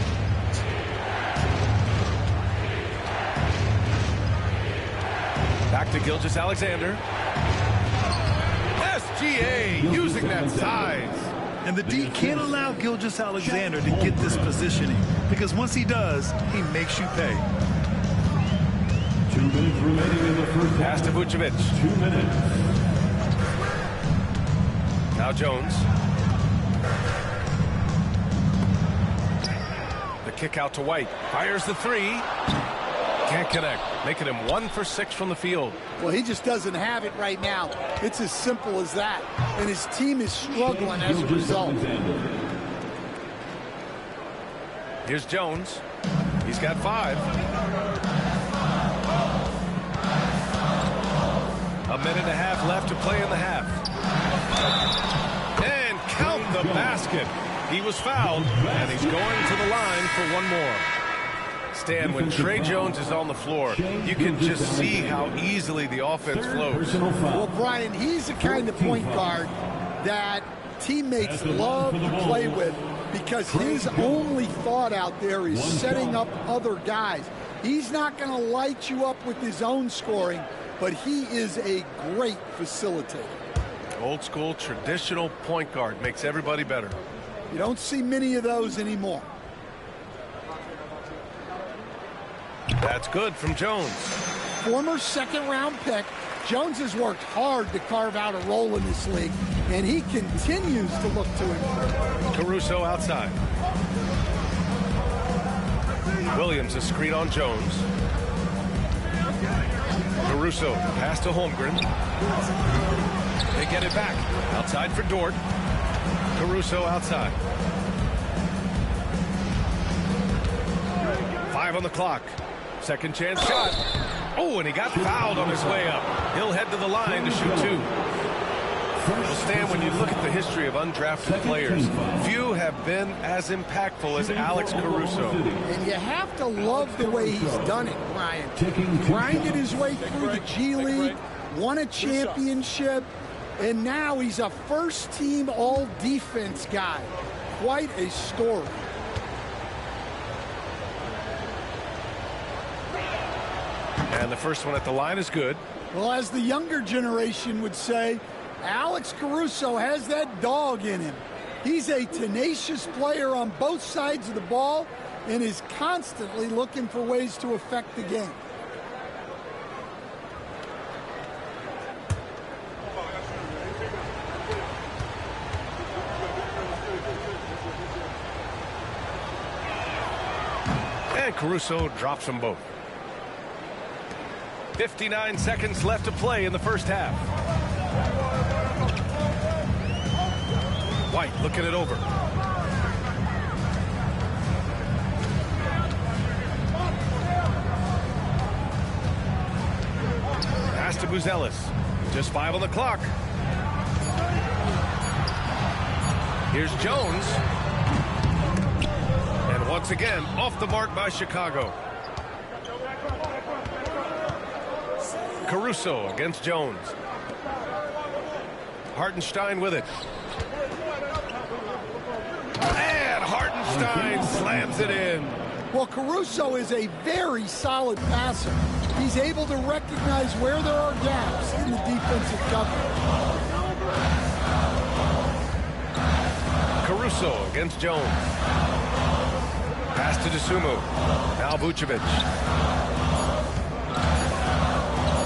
Back to Gilgeous-Alexander. SGA using that size. And the D can't allow Gilgeous-Alexander to get this positioning, because once he does, he makes you pay. 2 minutes remaining in the first half. Pass to Vucevic. 2 minutes. Now Jones. The kick out to White. Fires the 3. Can't connect. Making him 1 for 6 from the field. Well, he just doesn't have it right now. It's as simple as that. And his team is struggling as a result. Here's Jones. He's got 5. A minute and a half left to play in the half. And count the basket. He was fouled, and he's going to the line for 1 more. Stan, when Trey Jones is on the floor, you can just see how easily the offense flows. Well, Brian, he's the kind of point guard that teammates love to play with, because his only thought out there is setting up other guys. He's not going to light you up with his own scoring, but he is a great facilitator. Old school, traditional point guard makes everybody better. You don't see many of those anymore. That's good from Jones. Former second-round pick, Jones has worked hard to carve out a role in this league, and he continues to look to improve. Caruso outside. Williams a screen on Jones. Caruso pass to Holmgren. They get it back. Outside for Dort. Caruso outside. 5 on the clock. Second chance shot. Oh, and he got fouled on his way up. He'll head to the line to shoot 2. Well, Stan, when you look at the history of undrafted players, few have been as impactful as Alex Caruso. And you have to love the way he's done it, Brian. Grinded his way through the G League, won a championship, and now he's a first-team all-defense guy. Quite a story. And the first one at the line is good. Well, as the younger generation would say, Alex Caruso has that dog in him. He's a tenacious player on both sides of the ball and is constantly looking for ways to affect the game. And Caruso drops them both. 59 seconds left to play in the first half. White looking it over. Pass to Buzelis. Just 5 on the clock. Here's Jones. And once again, off the mark by Chicago. Caruso against Jones. Hartenstein with it. And Hartenstein slams it in. Well, Caruso is a very solid passer. He's able to recognize where there are gaps in the defensive coverage. Caruso against Jones. Pass to Dosunmu. Now Vucevic.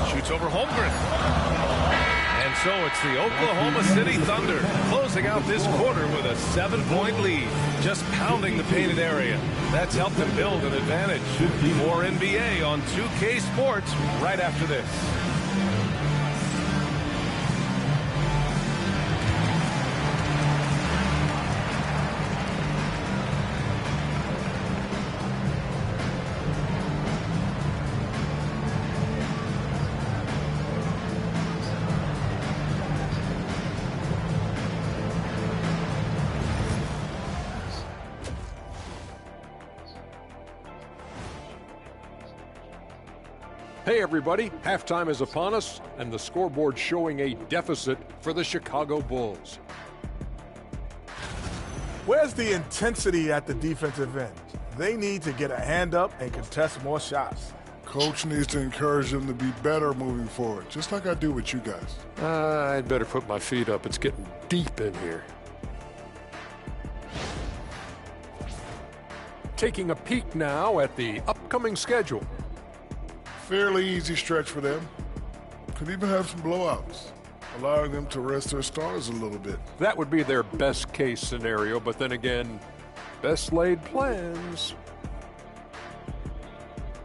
Shoots over Holmgren. And so it's the Oklahoma City Thunder closing out this quarter with a 7-point lead, just pounding the painted area. That's helped them build an advantage. More NBA on 2K Sports right after this. Hey everybody, halftime is upon us, and the scoreboard showing a deficit for the Chicago Bulls. Where's the intensity at the defensive end? They need to get a hand up and contest more shots. Coach needs to encourage them to be better moving forward, just like I do with you guys. I'd better put my feet up. It's getting deep in here. Taking a peek now at the upcoming schedule. Fairly easy stretch for them. Could even have some blowouts, allowing them to rest their stars a little bit. That would be their best case scenario, but then again, best laid plans.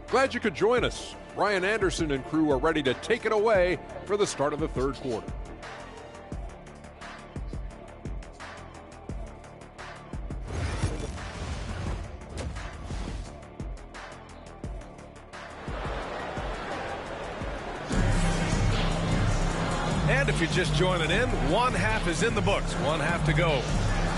Glad you could join us. Ryan Anderson and crew are ready to take it away for the start of the third quarter. And if you're just joining in, one half is in the books, one half to go.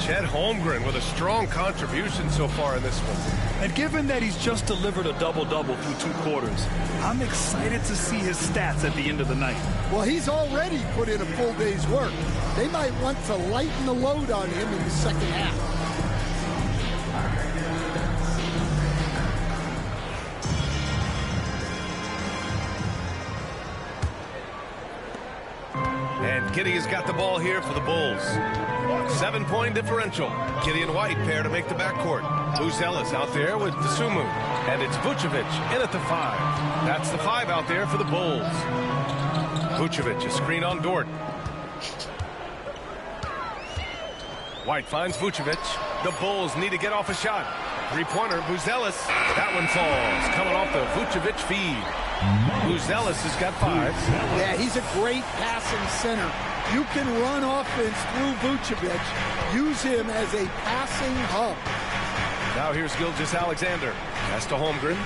Chet Holmgren with a strong contribution so far in this one. And given that he's just delivered a double-double through 2 quarters, I'm excited to see his stats at the end of the night. Well, he's already put in a full day's work. They might want to lighten the load on him in the second half. And Giddey has got the ball here for the Bulls. 7-point differential. Giddey and White pair to make the backcourt. Buzelis out there with Dosunmu. And it's Vucevic in at the 5. That's the 5 out there for the Bulls. Vucevic, a screen on Dort. White finds Vucevic. The Bulls need to get off a shot. Three-pointer, Buzelis. That one falls. Coming off the Vucevic feed. Buzelis has got 5. Yeah, he's a great passing center. You can run offense through Vucevic. Use him as a passing hub. Now here's Gilgeous-Alexander. Pass to Holmgren.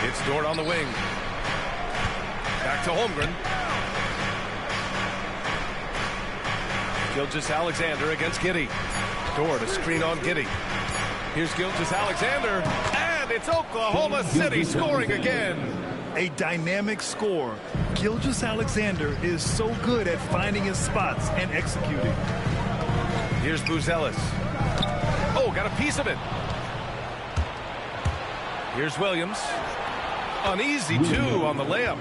It's Dort on the wing. Back to Holmgren. Gilgeous-Alexander against Giddey. Dort, a screen on Giddey. Here's Gilgeous-Alexander. And it's Oklahoma City scoring again. A dynamic score. Gilgeous-Alexander is so good at finding his spots and executing. Here's Buzelis. Oh, got a piece of it. Here's Williams. An easy 2 on the layup.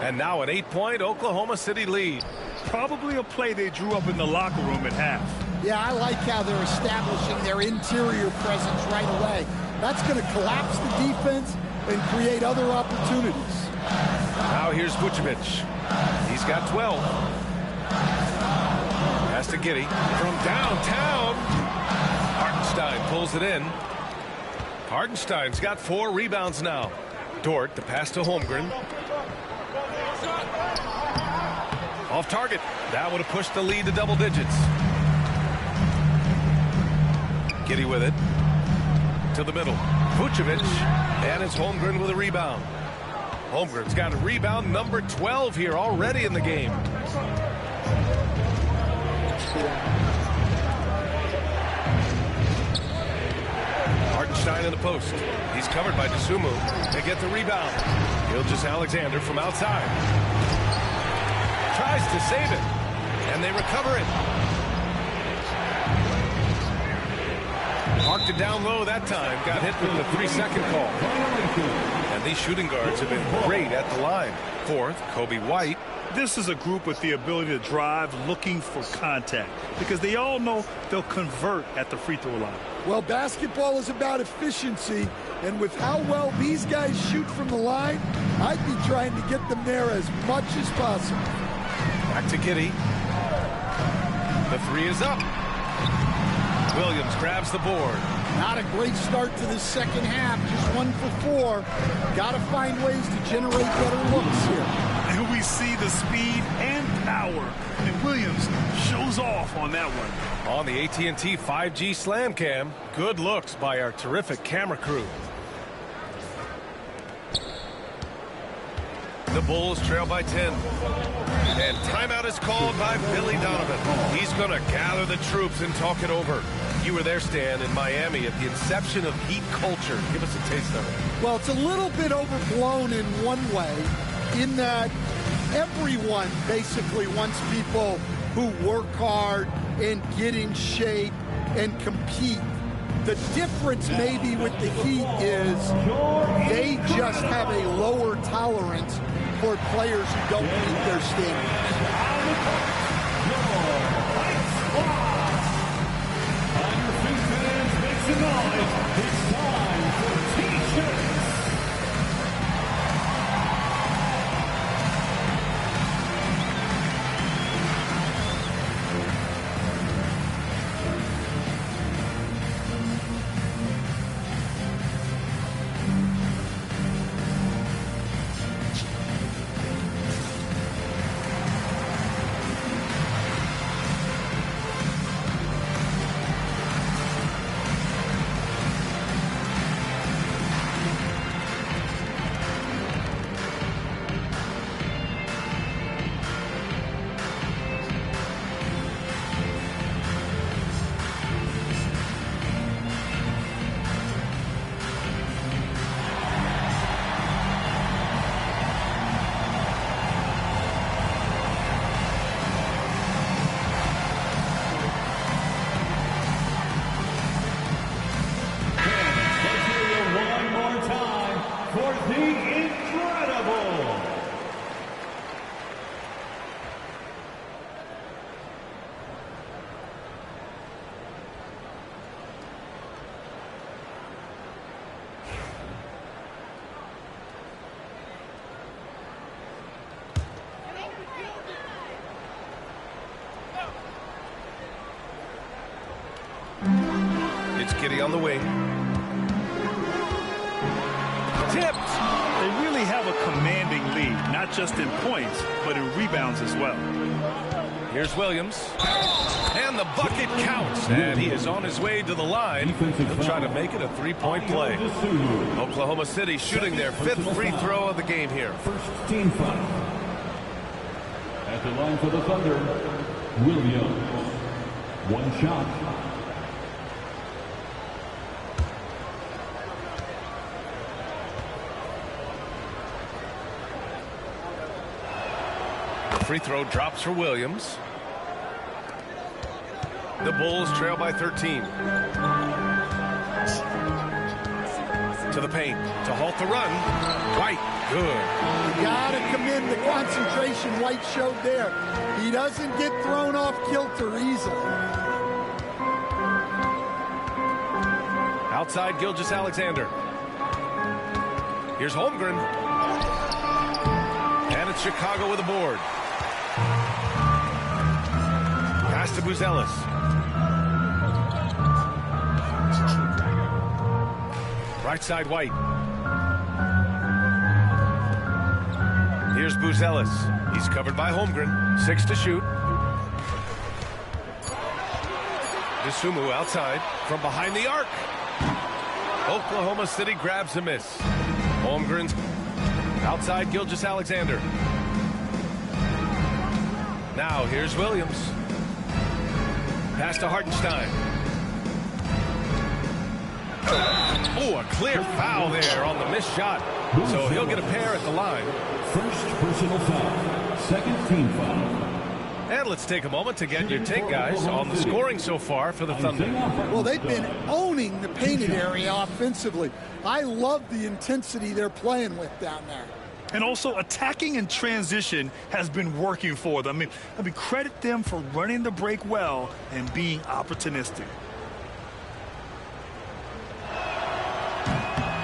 And now an 8-point Oklahoma City lead. Probably a play they drew up in the locker room at half. Yeah, I like how they're establishing their interior presence right away. That's going to collapse the defense and create other opportunities. Now here's Vucevic. He's got 12. Pass to Giddey from downtown. Hartenstein pulls it in. Hartenstein's got 4 rebounds now. Dort, the pass to Holmgren. Off target. That would have pushed the lead to double digits. Giddey with it. To the middle. Vucevic. And it's Holmgren with a rebound. Holmgren's got a rebound number 12 here already in the game. Hartenstein in the post. He's covered by Dosunmu. They get the rebound. Gilgeous-Alexander from outside. Tries to save it. And they recover it. Parked it down low that time. Got hit with the 3-second call. And these shooting guards have been great at the line. 4th, Kobe White. This is a group with the ability to drive looking for contact because they all know they'll convert at the free throw line. Well, basketball is about efficiency, and with how well these guys shoot from the line, I'd be trying to get them there as much as possible. Back to Giddey. The three is up. Williams grabs the board. Not a great start to the second half, just 1 for 4. Got to find ways to generate better looks here. And we see the speed and power, and Williams shows off on that one. On the AT&T 5G Slam Cam, good looks by our terrific camera crew. The Bulls trail by 10. And timeout is called by Billy Donovan. He's going to gather the troops and talk it over. You were there, Stan, in Miami at the inception of Heat culture. Give us a taste of it. Well, it's a little bit overblown in one way, in that everyone basically wants people who work hard and get in shape and compete. The difference maybe with the Heat is they just have a lower tolerance for players who don't meet their standards. It's time for T-shirts. It's Giddey on the wing. Tipped. They really have a commanding lead, not just in points, but in rebounds as well. Here's Williams. And the bucket counts. And he is on his way to the line. He'll try to make it a three-point play. Oklahoma City shooting their 5th free throw of the game here. First team foul. At the line for the Thunder, Williams. One shot. The free throw drops for Williams. The Bulls trail by 13. To the paint to halt the run. White, good. You gotta commend the concentration White showed there. He doesn't get thrown off kilter easily. Outside Gilgeous-Alexander. Here's Holmgren. And it's Chicago with a board. Pass to Buzelis. Right side White. Here's Buzelis. He's covered by Holmgren. 6 to shoot. Dosunmu outside from behind the arc. Oklahoma City grabs a miss. Holmgren's outside Gilgeous-Alexander. Now here's Williams. Pass to Hartenstein. Oh, a clear foul there on the missed shot. So he'll get a pair at the line. First personal foul. Second team foul. And let's take a moment to get your take, guys, on the scoring so far for the Thunder. Well, they've been owning the painted area offensively. I love the intensity they're playing with down there. And also, attacking in transition has been working for them. I mean, credit them for running the break well and being opportunistic.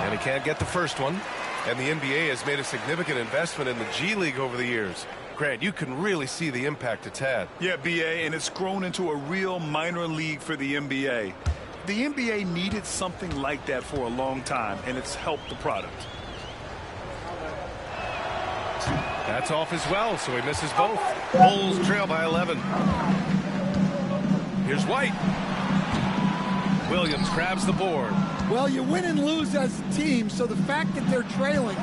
And he can't get the first one. And the NBA has made a significant investment in the G League over the years. Grant, you can really see the impact it's had. Yeah, BA, and it's grown into a real minor league for the NBA. The NBA needed something like that for a long time, and it's helped the product. That's off as well, so he misses both. Bulls trail by 11. Here's White. Williams grabs the board. Well, you win and lose as a team, so the fact that they're trailing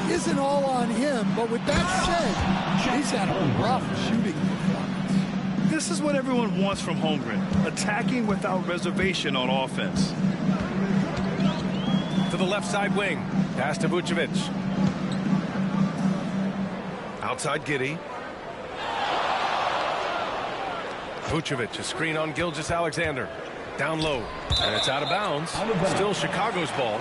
isn't all on him. But with that said, he's had a rough shooting performance. This is what everyone wants from Holmgren, attacking without reservation on offense. To the left side wing. Pass to Vucevic. Outside Giddey. Vucevic, a screen on Gilgeous-Alexander. Down low, and it's out of bounds. Still Chicago's ball.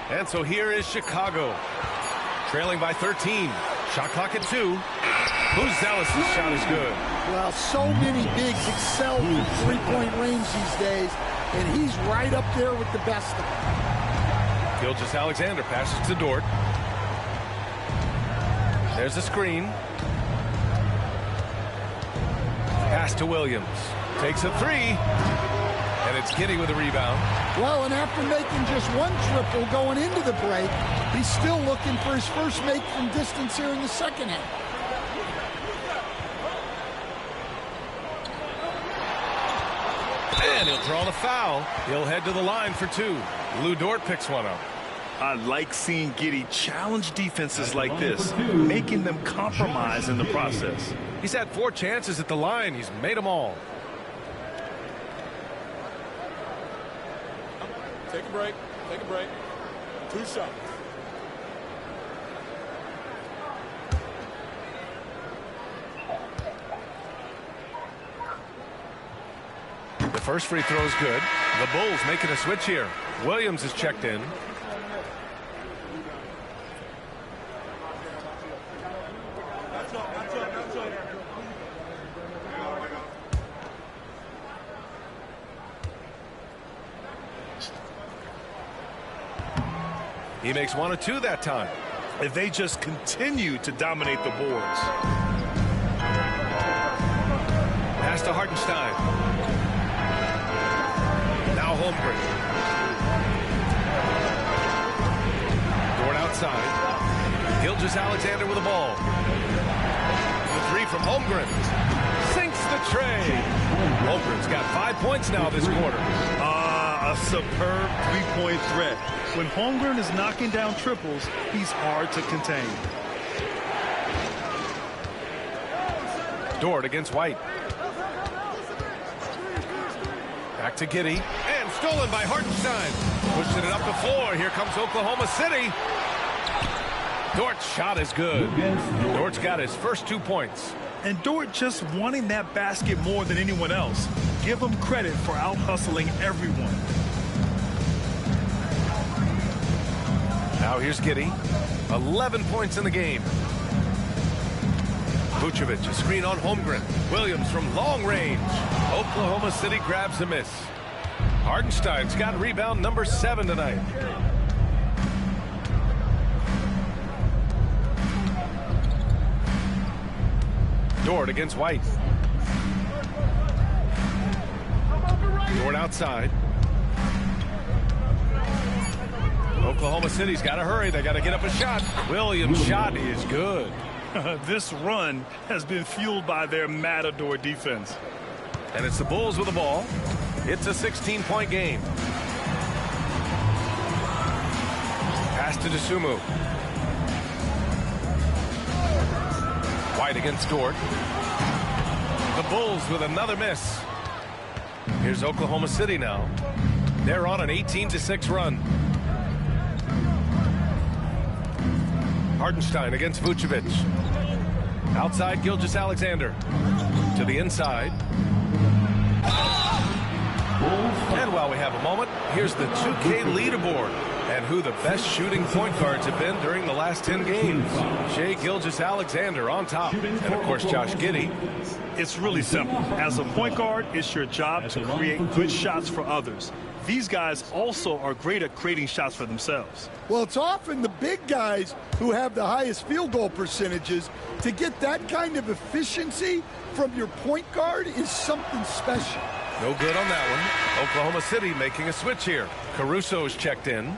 And so here is Chicago, trailing by 13. Shot clock at 2. Zealous' shot is good. Well, so many bigs excel from three-point range these days, and he's right up there with the best of them. Gilgeous-Alexander passes to Dort. There's a screen. Pass to Williams. Takes a 3. And it's Giddey with a rebound. Well, and after making just one triple going into the break, he's still looking for his first make from distance here in the second half. And he'll draw the foul. He'll head to the line for 2. Lou Dort picks one up. I like seeing Giddey challenge defenses like this, making them compromise in the process. He's had 4 chances at the line. He's made them all. Take a break. Take a break. 2 shots. The first free throw is good. The Bulls making a switch here. Williams is checked in. He makes 1 of 2 that time. If they just continue to dominate the boards. Pass to Hartenstein. Now Holmgren. Dort outside. Gilgeous-Alexander with the ball. The 3 from Holmgren. Sinks the tray. Holmgren's got 5 points now this quarter. A superb three-point threat. When Holmgren is knocking down triples, he's hard to contain. Dort against White. Back to Giddey. And stolen by Hartenstein. Pushing it up the floor. Here comes Oklahoma City. Dort's shot is good. Dort's got his first 2 points. And Dort just wanting that basket more than anyone else. Give him credit for out-hustling everyone. Now here's Giddey. 11 points in the game. Vucevic, a screen on Holmgren. Williams from long range. Oklahoma City grabs the miss. Hartenstein's got rebound number 7 tonight. Dort against White. Dort outside. Oklahoma City's got to hurry. They got to get up a shot. Williams' shot is good. This run has been fueled by their matador defense. And it's the Bulls with the ball. It's a 16-point game. Pass to Dosunmu. White against Dort. The Bulls with another miss. Here's Oklahoma City now. They're on an 18-6 run. Hartenstein against Vucevic. Outside, Gilgeous-Alexander. To the inside. And while we have a moment, here's the 2K leaderboard and who the best shooting point guards have been during the last 10 games. Shai Gilgeous-Alexander on top. And, of course, Josh Giddey. It's really simple. As a point guard, it's your job to create good shots for others. These guys also are great at creating shots for themselves. Well, it's often the big guys who have the highest field goal percentages. To get that kind of efficiency from your point guard is something special. No good on that one. Oklahoma City making a switch here. Caruso's checked in.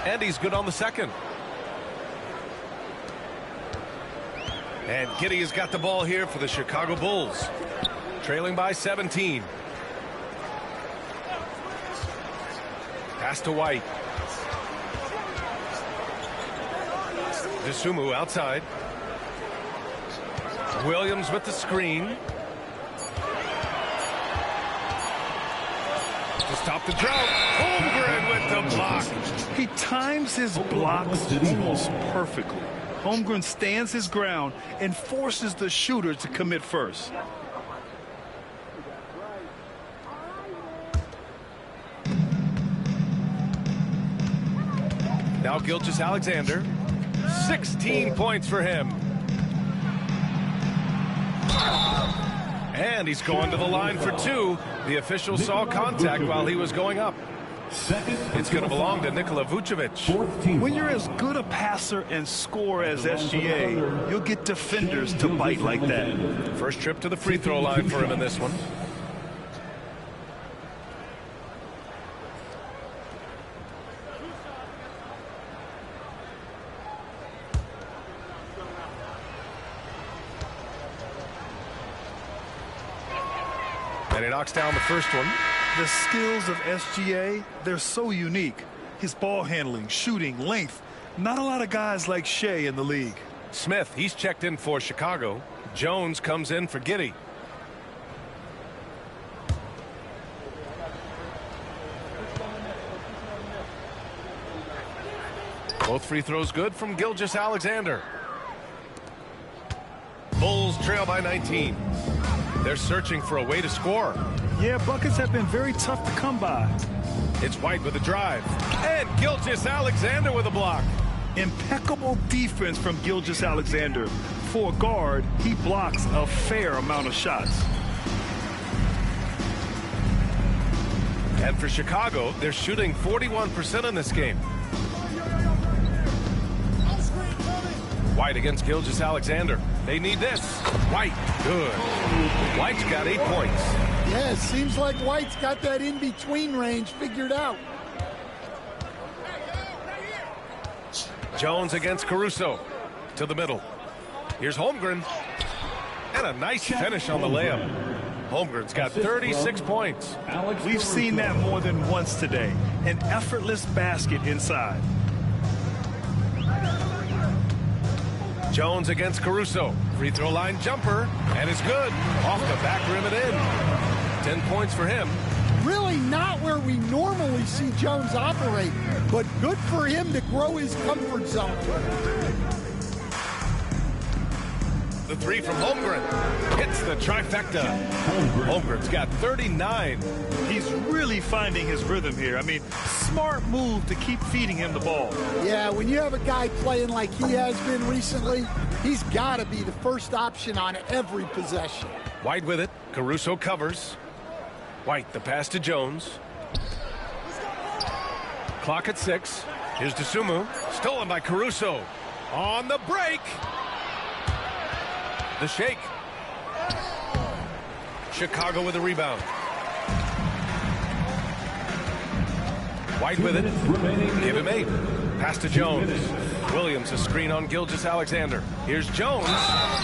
And he's good on the second. And Giddey has got the ball here for the Chicago Bulls. Trailing by 17. Pass to White. Dosunmu outside. Williams with the screen. To stop the drought. Holmgren with the block. He times his blocks almost perfectly. Holmgren stands his ground and forces the shooter to commit first. Now Gilgeous-Alexander. 16 points for him. And he's going to the line for two. The official saw contact while he was going up. It's going to belong to Nikola Vucevic. When you're as good a passer and scorer as SGA, you'll get defenders to bite like that. First trip to the free throw line for him in this one. And he knocks down the first one. The skills of SGA, they're so unique. His ball handling, shooting, length. Not a lot of guys like Shai in the league. Smith, he's checked in for Chicago. Jones comes in for Giddey. Both free throws good from Gilgeous-Alexander. Bulls trail by 19. They're searching for a way to score. Yeah, buckets have been very tough to come by. It's White with a drive. And Gilgeous-Alexander with a block. Impeccable defense from Gilgeous-Alexander. For a guard, he blocks a fair amount of shots. And for Chicago, they're shooting 41% in this game. White against Gilgeous-Alexander. They need this. White, good. White's got 8 points. Yeah, it seems like White's got that in-between range figured out. Jones against Caruso. To the middle. Here's Holmgren. And a nice finish on the layup. Holmgren's got 36 points. We've seen that more than once today. An effortless basket inside. Jones against Caruso. Free throw line jumper. And it's good. Off the back rim and in. 10 points for him. Really not where we normally see Jones operate, but good for him to grow his comfort zone. The three from Holmgren. Hits the trifecta. Holmgren's got 39. He's really finding his rhythm here. I mean, smart move to keep feeding him the ball. Yeah, when you have a guy playing like he has been recently, he's got to be the first option on every possession. White with it. Caruso covers. White, the pass to Jones. Clock at 6. Here's Dosunmu. Stolen by Caruso. On the break. The shake. Chicago with a rebound. White with it. Give him 8. Pass to Jones. Williams, a screen on Gilgeous-Alexander. Here's Jones,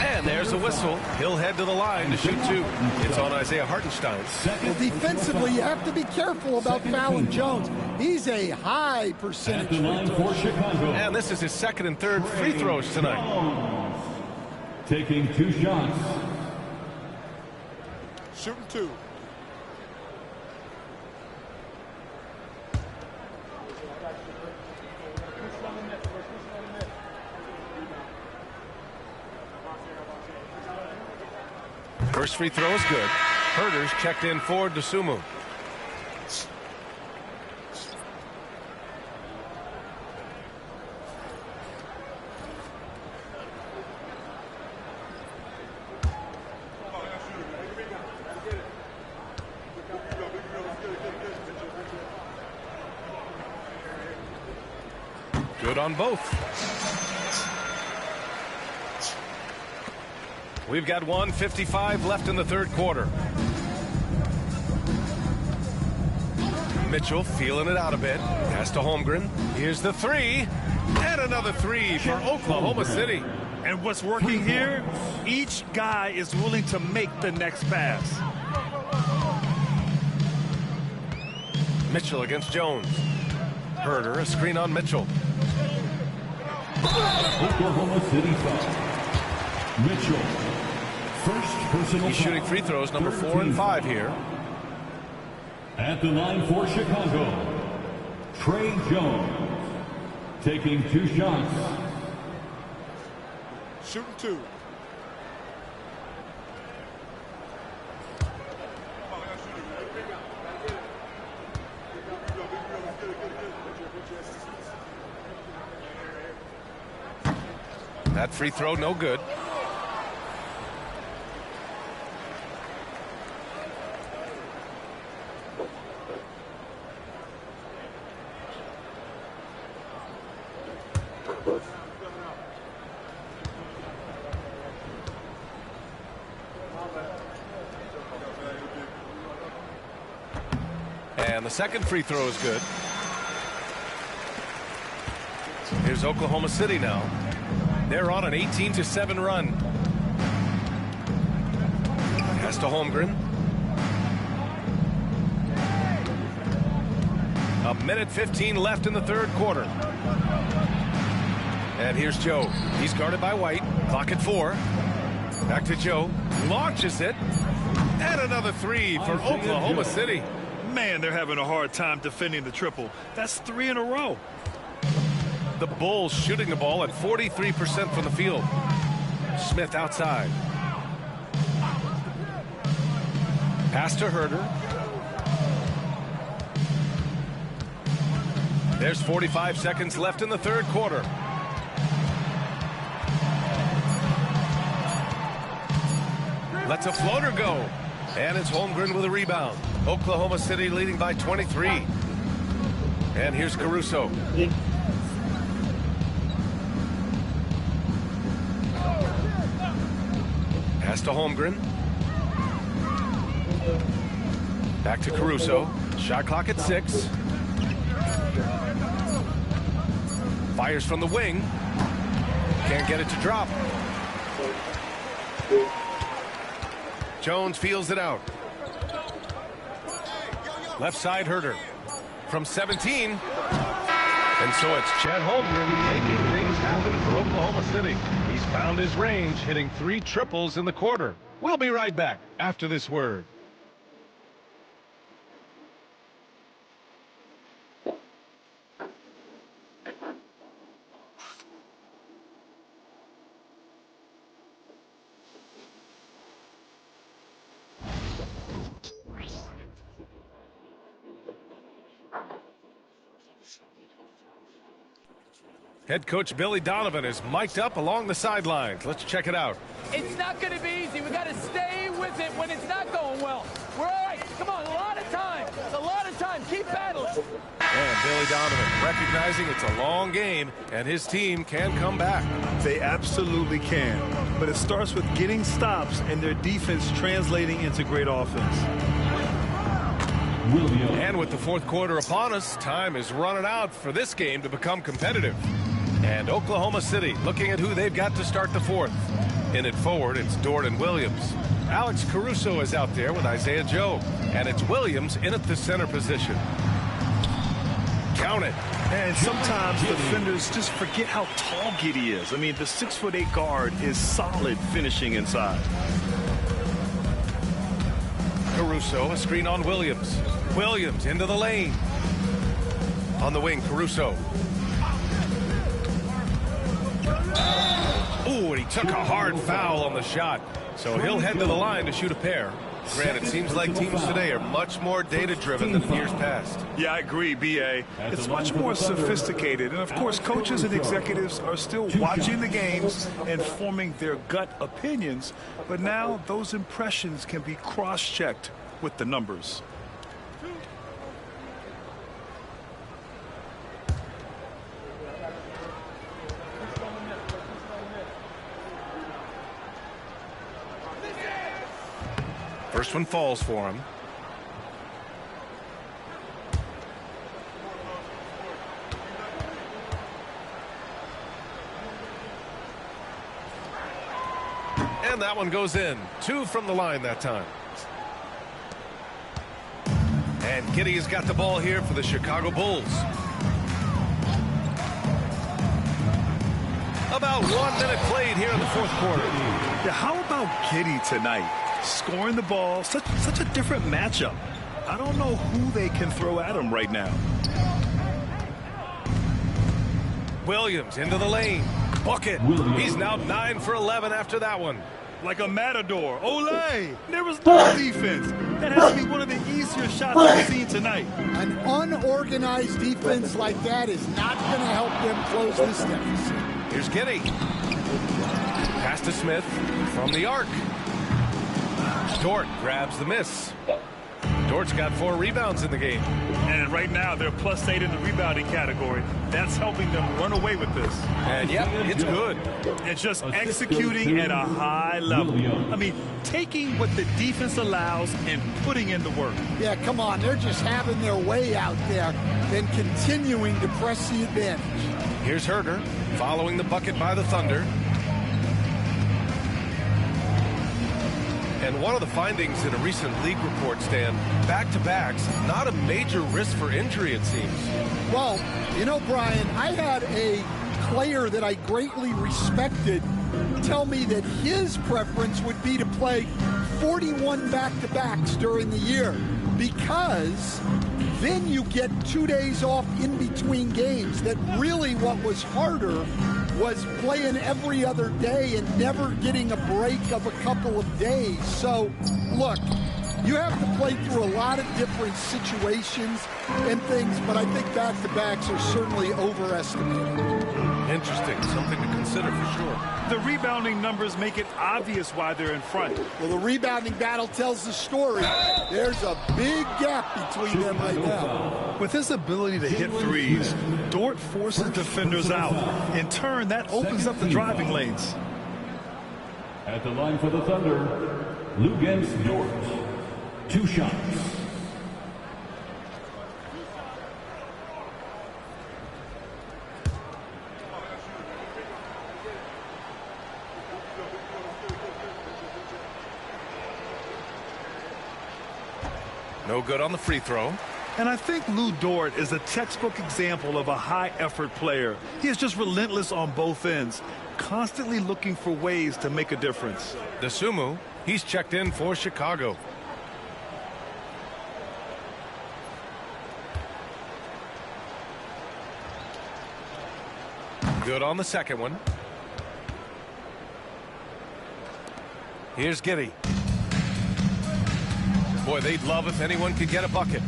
and there's a whistle. He'll head to the line to shoot 2. It's on Isaiah Hartenstein. Well, defensively, you have to be careful about fouling Jones. He's a high percentage free throw shooter. And this is his second and third free throws tonight. Taking 2 shots. Shooting 2. First free throw is good. Herder's checked in for Dosunmu. Good on both. We've got 1:55 left in the third quarter. Mitchell feeling it out a bit. Pass to Holmgren. Here's the 3. And another 3 for Oklahoma City. And what's working here, each guy is willing to make the next pass. Mitchell against Jones. Herder, a screen on Mitchell. Oklahoma City foul. Mitchell. First personal He's shooting free throws number 4 and 5 here. At the line for Chicago, Trey Jones. Taking 2 shots. Shooting 2. That free throw no good. And the second free throw is good. Here's Oklahoma City now. They're on an 18-7 run. Pass to Holmgren. A minute 15 left in the third quarter. And here's Joe. He's guarded by White. Clock at 4. Back to Joe. Launches it. And another 3 for Oklahoma City. Man, they're having a hard time defending the triple. That's 3 in a row. The Bulls shooting the ball at 43% from the field. Smith outside. Pass to Herder. There's 45 seconds left in the third quarter. Lets a floater go. And it's Holmgren with a rebound. Oklahoma City leading by 23. And here's Caruso. Pass to Holmgren. Back to Caruso. Shot clock at 6. Fires from the wing. Can't get it to drop. Jones feels it out. Left side Herder. From 17. And so it's Chet Holmgren making things happen for Oklahoma City. He's found his range, hitting 3 triples in the quarter. We'll be right back after this word. Head coach Billy Donovan is mic'd up along the sidelines. Let's check it out. It's not going to be easy. We got to stay with it when it's not going well. We're all right. Come on, a lot of time. It's a lot of time. Keep battling. And Billy Donovan recognizing it's a long game and his team can come back. They absolutely can. But it starts with getting stops and their defense translating into great offense. And with the fourth quarter upon us, time is running out for this game to become competitive. And Oklahoma City looking at who they've got to start the fourth. In it forward, it's Dort and Williams. Alex Caruso is out there with Isaiah Joe. And it's Williams in at the center position. Count it. And sometimes defenders just forget how tall Giddey is. I mean, the 6'8" guard is solid finishing inside. Caruso, a screen on Williams. Williams into the lane. On the wing, Caruso. Ooh, and he took a hard foul on the shot. So he'll head to the line to shoot a pair. Grant, it seems like teams today are much more data-driven than in years past. Yeah, I agree, B.A. It's much more sophisticated. And, of course, coaches and executives are still watching the games and forming their gut opinions. But now those impressions can be cross-checked with the numbers. First one falls for him. And that one goes in. 2 from the line that time. And Giddey has got the ball here for the Chicago Bulls. About 1 minute played here in the fourth quarter. Yeah, how about Giddey tonight? Scoring the ball, such a different matchup. I don't know who they can throw at him right now. Williams into the lane. Bucket. He's now 9 for 11 after that one. Like a matador. Olay! There was no defense. That has to be one of the easier shots I've seen tonight. An unorganized defense like that is not going to help them close this deficit. Here's Giddey. Pass to Smith from the arc. Dort grabs the miss. Dort's got 4 rebounds in the game. And right now they're +8 in the rebounding category. That's helping them run away with this. And yeah, it's good. And just executing at a high level. I mean, taking what the defense allows and putting in the work. Yeah, come on. They're just having their way out there and continuing to press the advantage. Here's Herter following the bucket by the Thunder. And one of the findings in a recent league report, Stan, back-to-backs, not a major risk for injury, it seems. Well, you know, Brian, I had a player that I greatly respected tell me that his preference would be to play 41 back-to-backs during the year because then you get 2 days off in between games. That really what was harder was playing every other day and never getting a break of a couple of days. So, look, you have to play through a lot of different situations and things, but I think back-to-backs are certainly overestimated. Interesting. Something to consider for sure. The rebounding numbers make it obvious why they're in front. Well, the rebounding battle tells the story. There's a big gap between them right now. With his ability to hit threes, Dort forces defenders out. In turn, that opens up the driving lanes. At the line for the Thunder, Luguentz Dort. 2 shots. No good on the free throw. And I think Lu Dort is a textbook example of a high-effort player. He is just relentless on both ends, constantly looking for ways to make a difference. DeSumo, he's checked in for Chicago. Good on the second one. Here's Giddey. Boy, they'd love if anyone could get a bucket.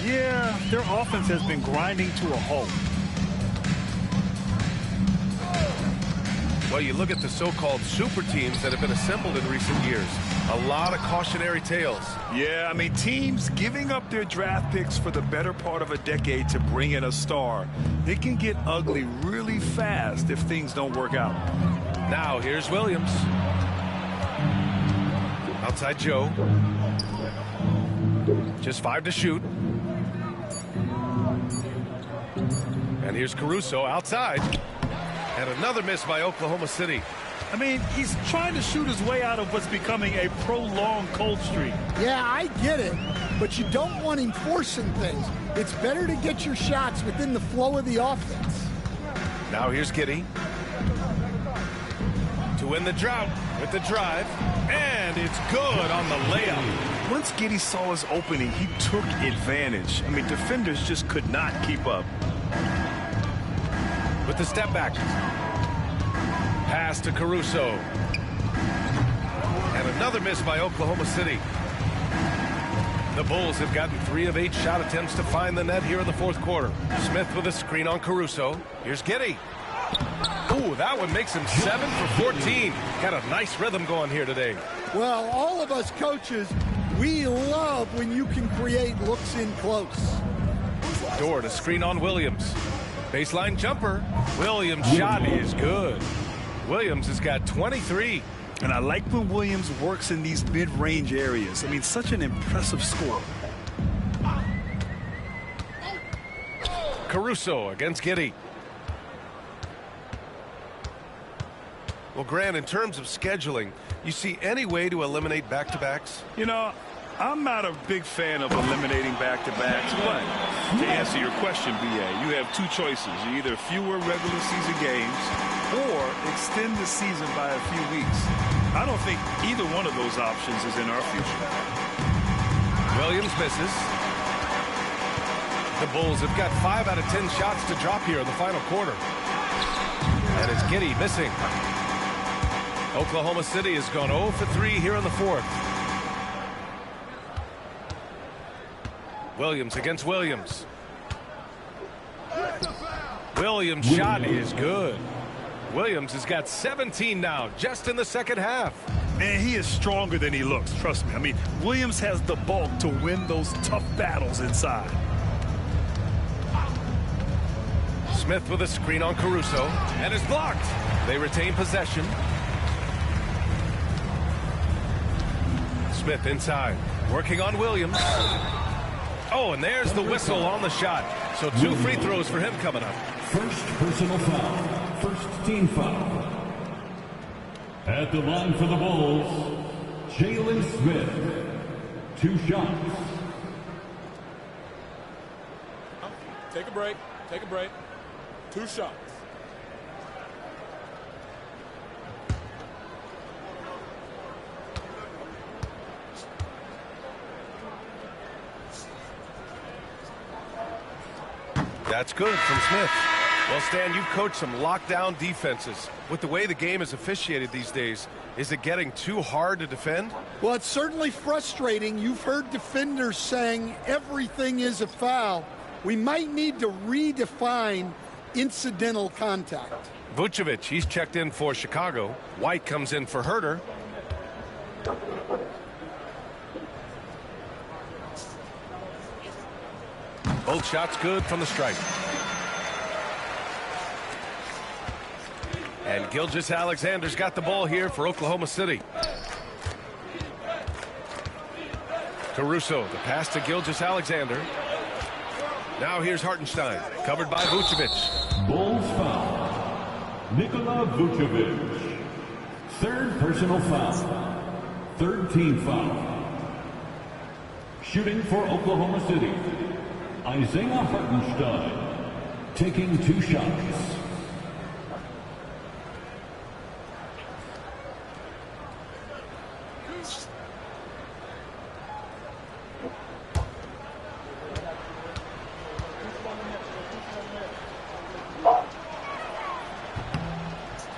Yeah, their offense has been grinding to a halt. Well, you look at the so-called super teams that have been assembled in recent years. A lot of cautionary tales. Yeah, I mean, teams giving up their draft picks for the better part of a decade to bring in a star. It can get ugly really fast if things don't work out. Now, here's Williams. Outside Joe. Just 5 to shoot. And here's Caruso outside. And another miss by Oklahoma City. I mean, he's trying to shoot his way out of what's becoming a prolonged cold streak. Yeah, I get it, but you don't want him forcing things. It's better to get your shots within the flow of the offense. Now here's Giddey to win the drought with the drive, and it's good on the layup. Once Giddey saw his opening, he took advantage. I mean, defenders just could not keep up. With the step back. Pass to Caruso. And another miss by Oklahoma City. The Bulls have gotten 3 of 8 shot attempts to find the net here in the fourth quarter. Smith with a screen on Caruso. Here's Giddey. Ooh, that one makes him 7 for 14. Got a nice rhythm going here today. Well, all of us coaches, we love when you can create looks in close. Dort to screen on Williams. Baseline jumper. Williams' shot is good. Williams has got 23. And I like when Williams works in these mid-range areas. I mean, such an impressive score. Caruso against Giddey. Well, Grant, in terms of scheduling, you see any way to eliminate back-to-backs? You know, I'm not a big fan of eliminating back-to-backs, but to answer your question, B.A., you have 2 choices. Either fewer regular season games or extend the season by a few weeks. I don't think either one of those options is in our future. Williams misses. The Bulls have got 5 out of 10 shots to drop here in the final quarter. And it's Giddey missing. Oklahoma City has gone 0 for 3 here in the fourth. Williams against Williams. Williams' shot is good. Williams has got 17 now, just in the second half. Man, he is stronger than he looks, trust me. I mean, Williams has the bulk to win those tough battles inside. Smith with a screen on Caruso, and is blocked. They retain possession. Smith inside, working on Williams. Oh, and there's the whistle on the shot. So 2 free throws for him coming up. First personal foul. First team foul. At the line for the Bulls, Jalen Smith. 2 shots. Take a break. Take a break. 2 shots. That's good from Smith. Well, Stan, you coach some lockdown defenses. With the way the game is officiated these days, is it getting too hard to defend? Well, it's certainly frustrating. You've heard defenders saying everything is a foul. We might need to redefine incidental contact. Vucevic, he's checked in for Chicago. White comes in for Herter. Both shots good from the stripe. And Gilgeous-Alexander's got the ball here for Oklahoma City. Caruso, the pass to Gilgeous-Alexander. Now here's Hartenstein, covered by Vucevic. Bulls foul. Nikola Vucevic. 3rd personal foul. 3rd team foul. Shooting for Oklahoma City, Isaiah Hartenstein, taking 2 shots.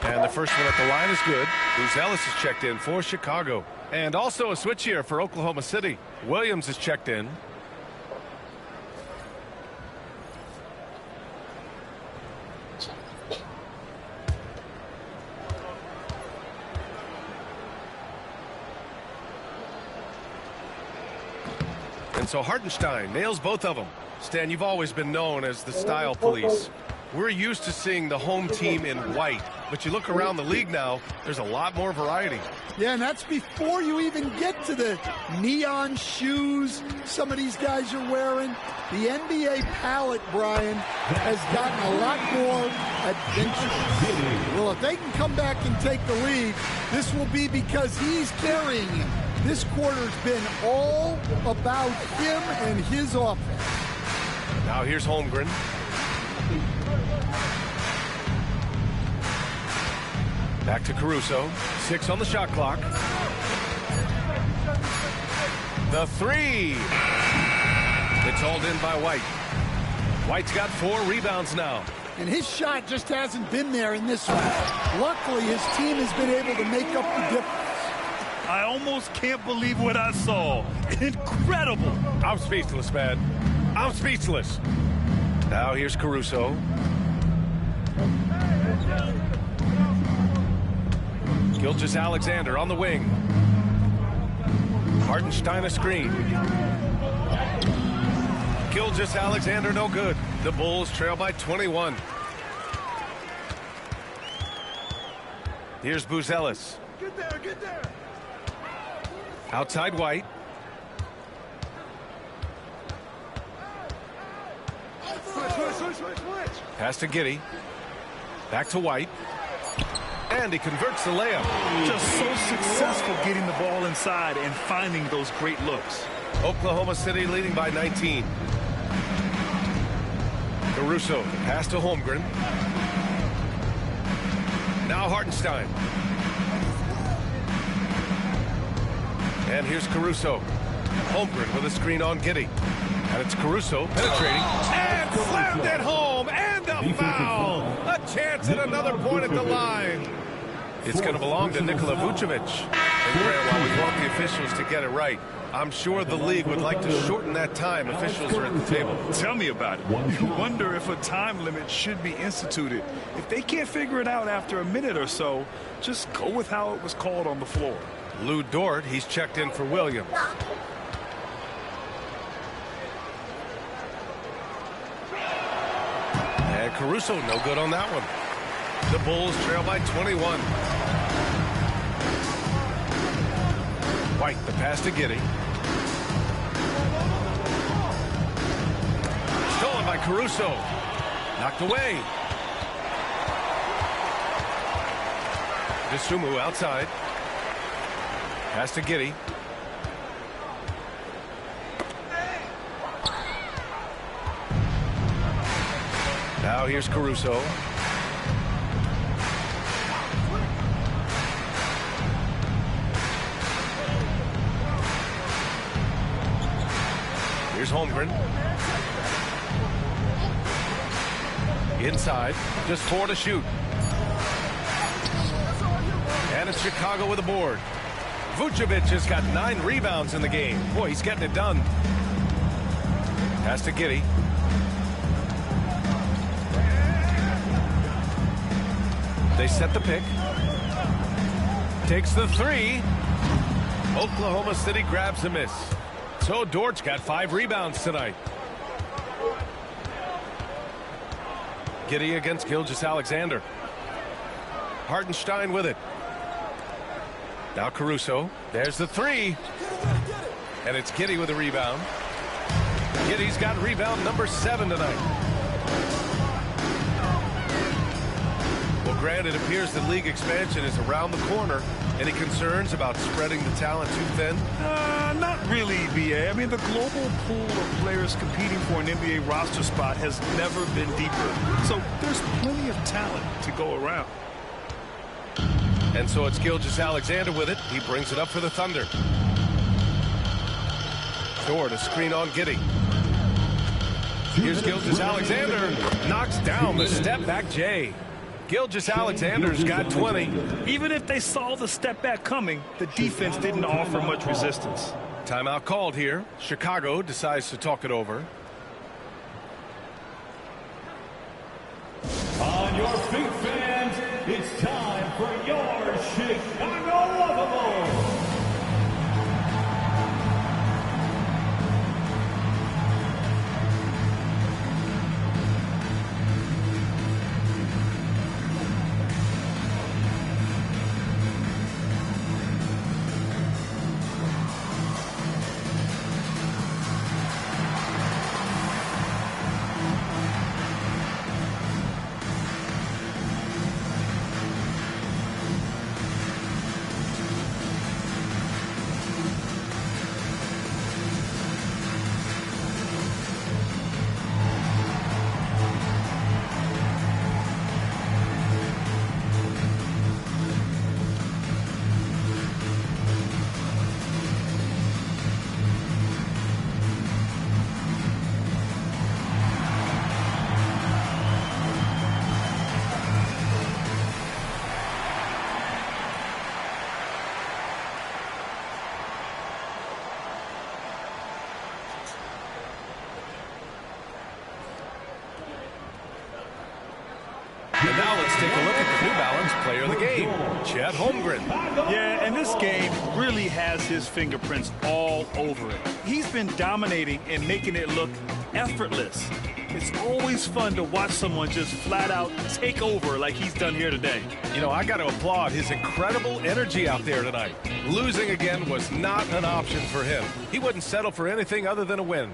And the first one at the line is good. Bruce Ellis is checked in for Chicago. And also a switch here for Oklahoma City. Williams is checked in. And so Hartenstein nails both of them. Stan, you've always been known as the style police. We're used to seeing the home team in white, but you look around the league now, there's a lot more variety. Yeah, and that's before you even get to the neon shoes some of these guys are wearing. The NBA palette, Brian, has gotten a lot more adventurous. Well, if they can come back and take the lead, this will be because he's carrying him. This quarter's been all about him and his offense. Now here's Holmgren. Back to Caruso. 6 on the shot clock. The three. It's hauled in by White. White's got 4 rebounds now. And his shot just hasn't been there in this one. Luckily, his team has been able to make up the difference. I almost can't believe what I saw. Incredible. I'm speechless, man. I'm speechless. Now here's Caruso. Gilgeous-Alexander on the wing. Hartenstein a screen. Gilgeous-Alexander no good. The Bulls trail by 21. Here's Buzelis. Get there, get there. Outside White. Switch. Pass to Giddey. Back to White. And he converts the layup. Just so successful getting the ball inside and finding those great looks. Oklahoma City leading by 19. Caruso, pass to Holmgren. Now Hartenstein. And here's Caruso. Holmgren with a screen on Giddey. And it's Caruso penetrating. And slammed it home. And a foul. A chance at another point at the line. It's going to belong to Nikola Vucevic. And Grant, while we want the officials to get it right, I'm sure the league would like to shorten that time officials are at the table. Tell me about it. You wonder if a time limit should be instituted. If they can't figure it out after a minute or so, just go with how it was called on the floor. Lou Dort, he's checked in for Williams. And Caruso, no good on that one. The Bulls trail by 21. White, the pass to Giddey. Stolen by Caruso. Knocked away. Dosunmu outside. Pass to Giddey. Now here's Caruso. Here's Holmgren. Inside. Just 4 to shoot. And it's Chicago with a board. Vucevic has got 9 rebounds in the game. Boy, he's getting it done. Pass to Giddey. They set the pick. Takes the 3. Oklahoma City grabs a miss. So Dort's got 5 rebounds tonight. Giddey against Gilgeous-Alexander. Hartenstein with it. Now Caruso. There's the 3. And it's Giddey with a rebound. Giddey's got rebound number 7 tonight. Well, Grant, it appears that league expansion is around the corner. Any concerns about spreading the talent too thin? Not really, BA. I mean, the global pool of players competing for an NBA roster spot has never been deeper. So there's plenty of talent to go around. And so it's Gilgeous-Alexander with it. He brings it up for the Thunder. Dort, a screen on Giddey. Here's Gilgeous-Alexander. Knocks down the step-back J. Gilgeous-Alexander's got 20. Even if they saw the step back coming, the defense didn't offer much resistance. Timeout called here. Chicago decides to talk it over. On your feet, fans, it's time for your Chicago Lovables. Chet Holmgren. Yeah, and this game really has his fingerprints all over it. He's been dominating and making it look effortless. It's always fun to watch someone just flat out take over like he's done here today. You know, I got to applaud his incredible energy out there tonight. Losing again was not an option for him. He wouldn't settle for anything other than a win.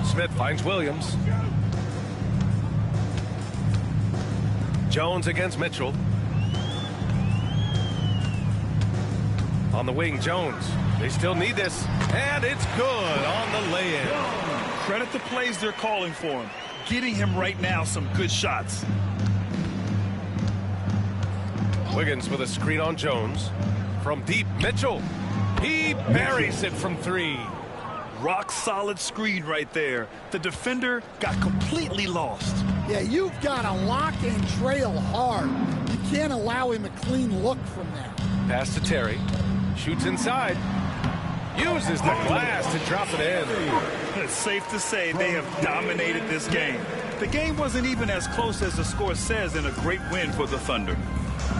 Smith finds Williams. Jones against Mitchell. On the wing, Jones. They still need this. And it's good on the lay-in. Credit the plays they're calling for him. Getting him right now some good shots. Wiggins with a screen on Jones. From deep, Mitchell. He buries it from three. Rock solid screen right there. The defender got completely lost. Yeah, you've got to lock and trail hard. You can't allow him a clean look from that. Pass to Terry. Shoots inside. Uses the glass to drop it in. It's safe to say they have dominated this game. The game wasn't even as close as the score says in a great win for the Thunder.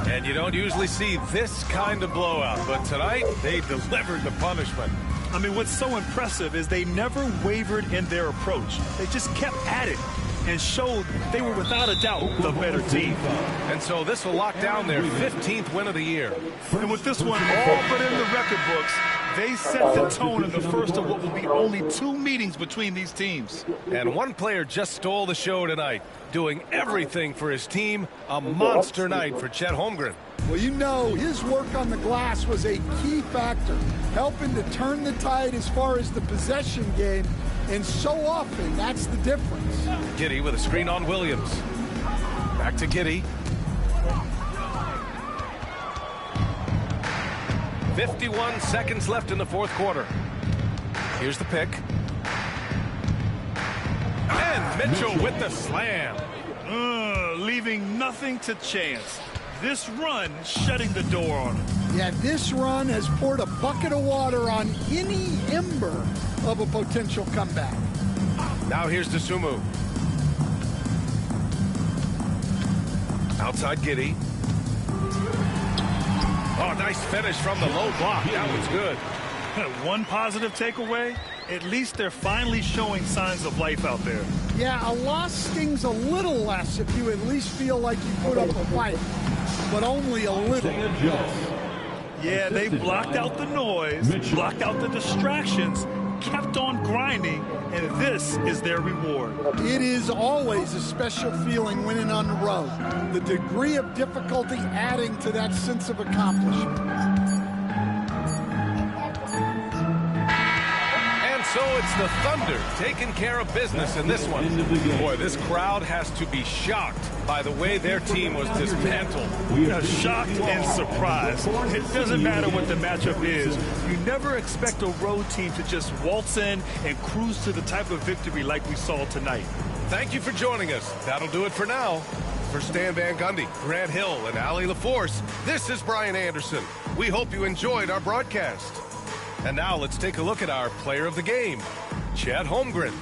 And you don't usually see this kind of blowout, but tonight they delivered the punishment. I mean, what's so impressive is they never wavered in their approach. They just kept at it and showed they were without a doubt the better team. And so this will lock down their 15th win of the year. And with this one all but in the record books, they set the tone in the first of what will be only 2 meetings between these teams. And one player just stole the show tonight, doing everything for his team. A monster night for Chet Holmgren. Well, you know, his work on the glass was a key factor, helping to turn the tide as far as the possession game, and so often that's the difference. Giddey with a screen on Williams. Back to Giddey. 51 seconds left in the fourth quarter. Here's the pick. And Mitchell with the slam. Leaving nothing to chance. This run shutting the door on him. Yeah, this run has poured a bucket of water on any ember of a potential comeback. Now here's Dosunmu. Outside Giddey. Oh, nice finish from the low block. That was good. One positive takeaway, at least they're finally showing signs of life out there. Yeah, a loss stings a little less if you at least feel like you put up a fight, but only a little. Yeah, they blocked out the noise, blocked out the distractions, kept on grinding, and this is their reward. It is always a special feeling winning on the road. The degree of difficulty adding to that sense of accomplishment. So it's the Thunder taking care of business in this one. Boy, this crowd has to be shocked by the way their team was dismantled. Shocked and surprised. It doesn't matter what the matchup is. You never expect a road team to just waltz in and cruise to the type of victory like we saw tonight. Thank you for joining us. That'll do it for now. For Stan Van Gundy, Grant Hill, and Allie LaForce, this is Brian Anderson. We hope you enjoyed our broadcast. And now let's take a look at our player of the game, Chet Holmgren.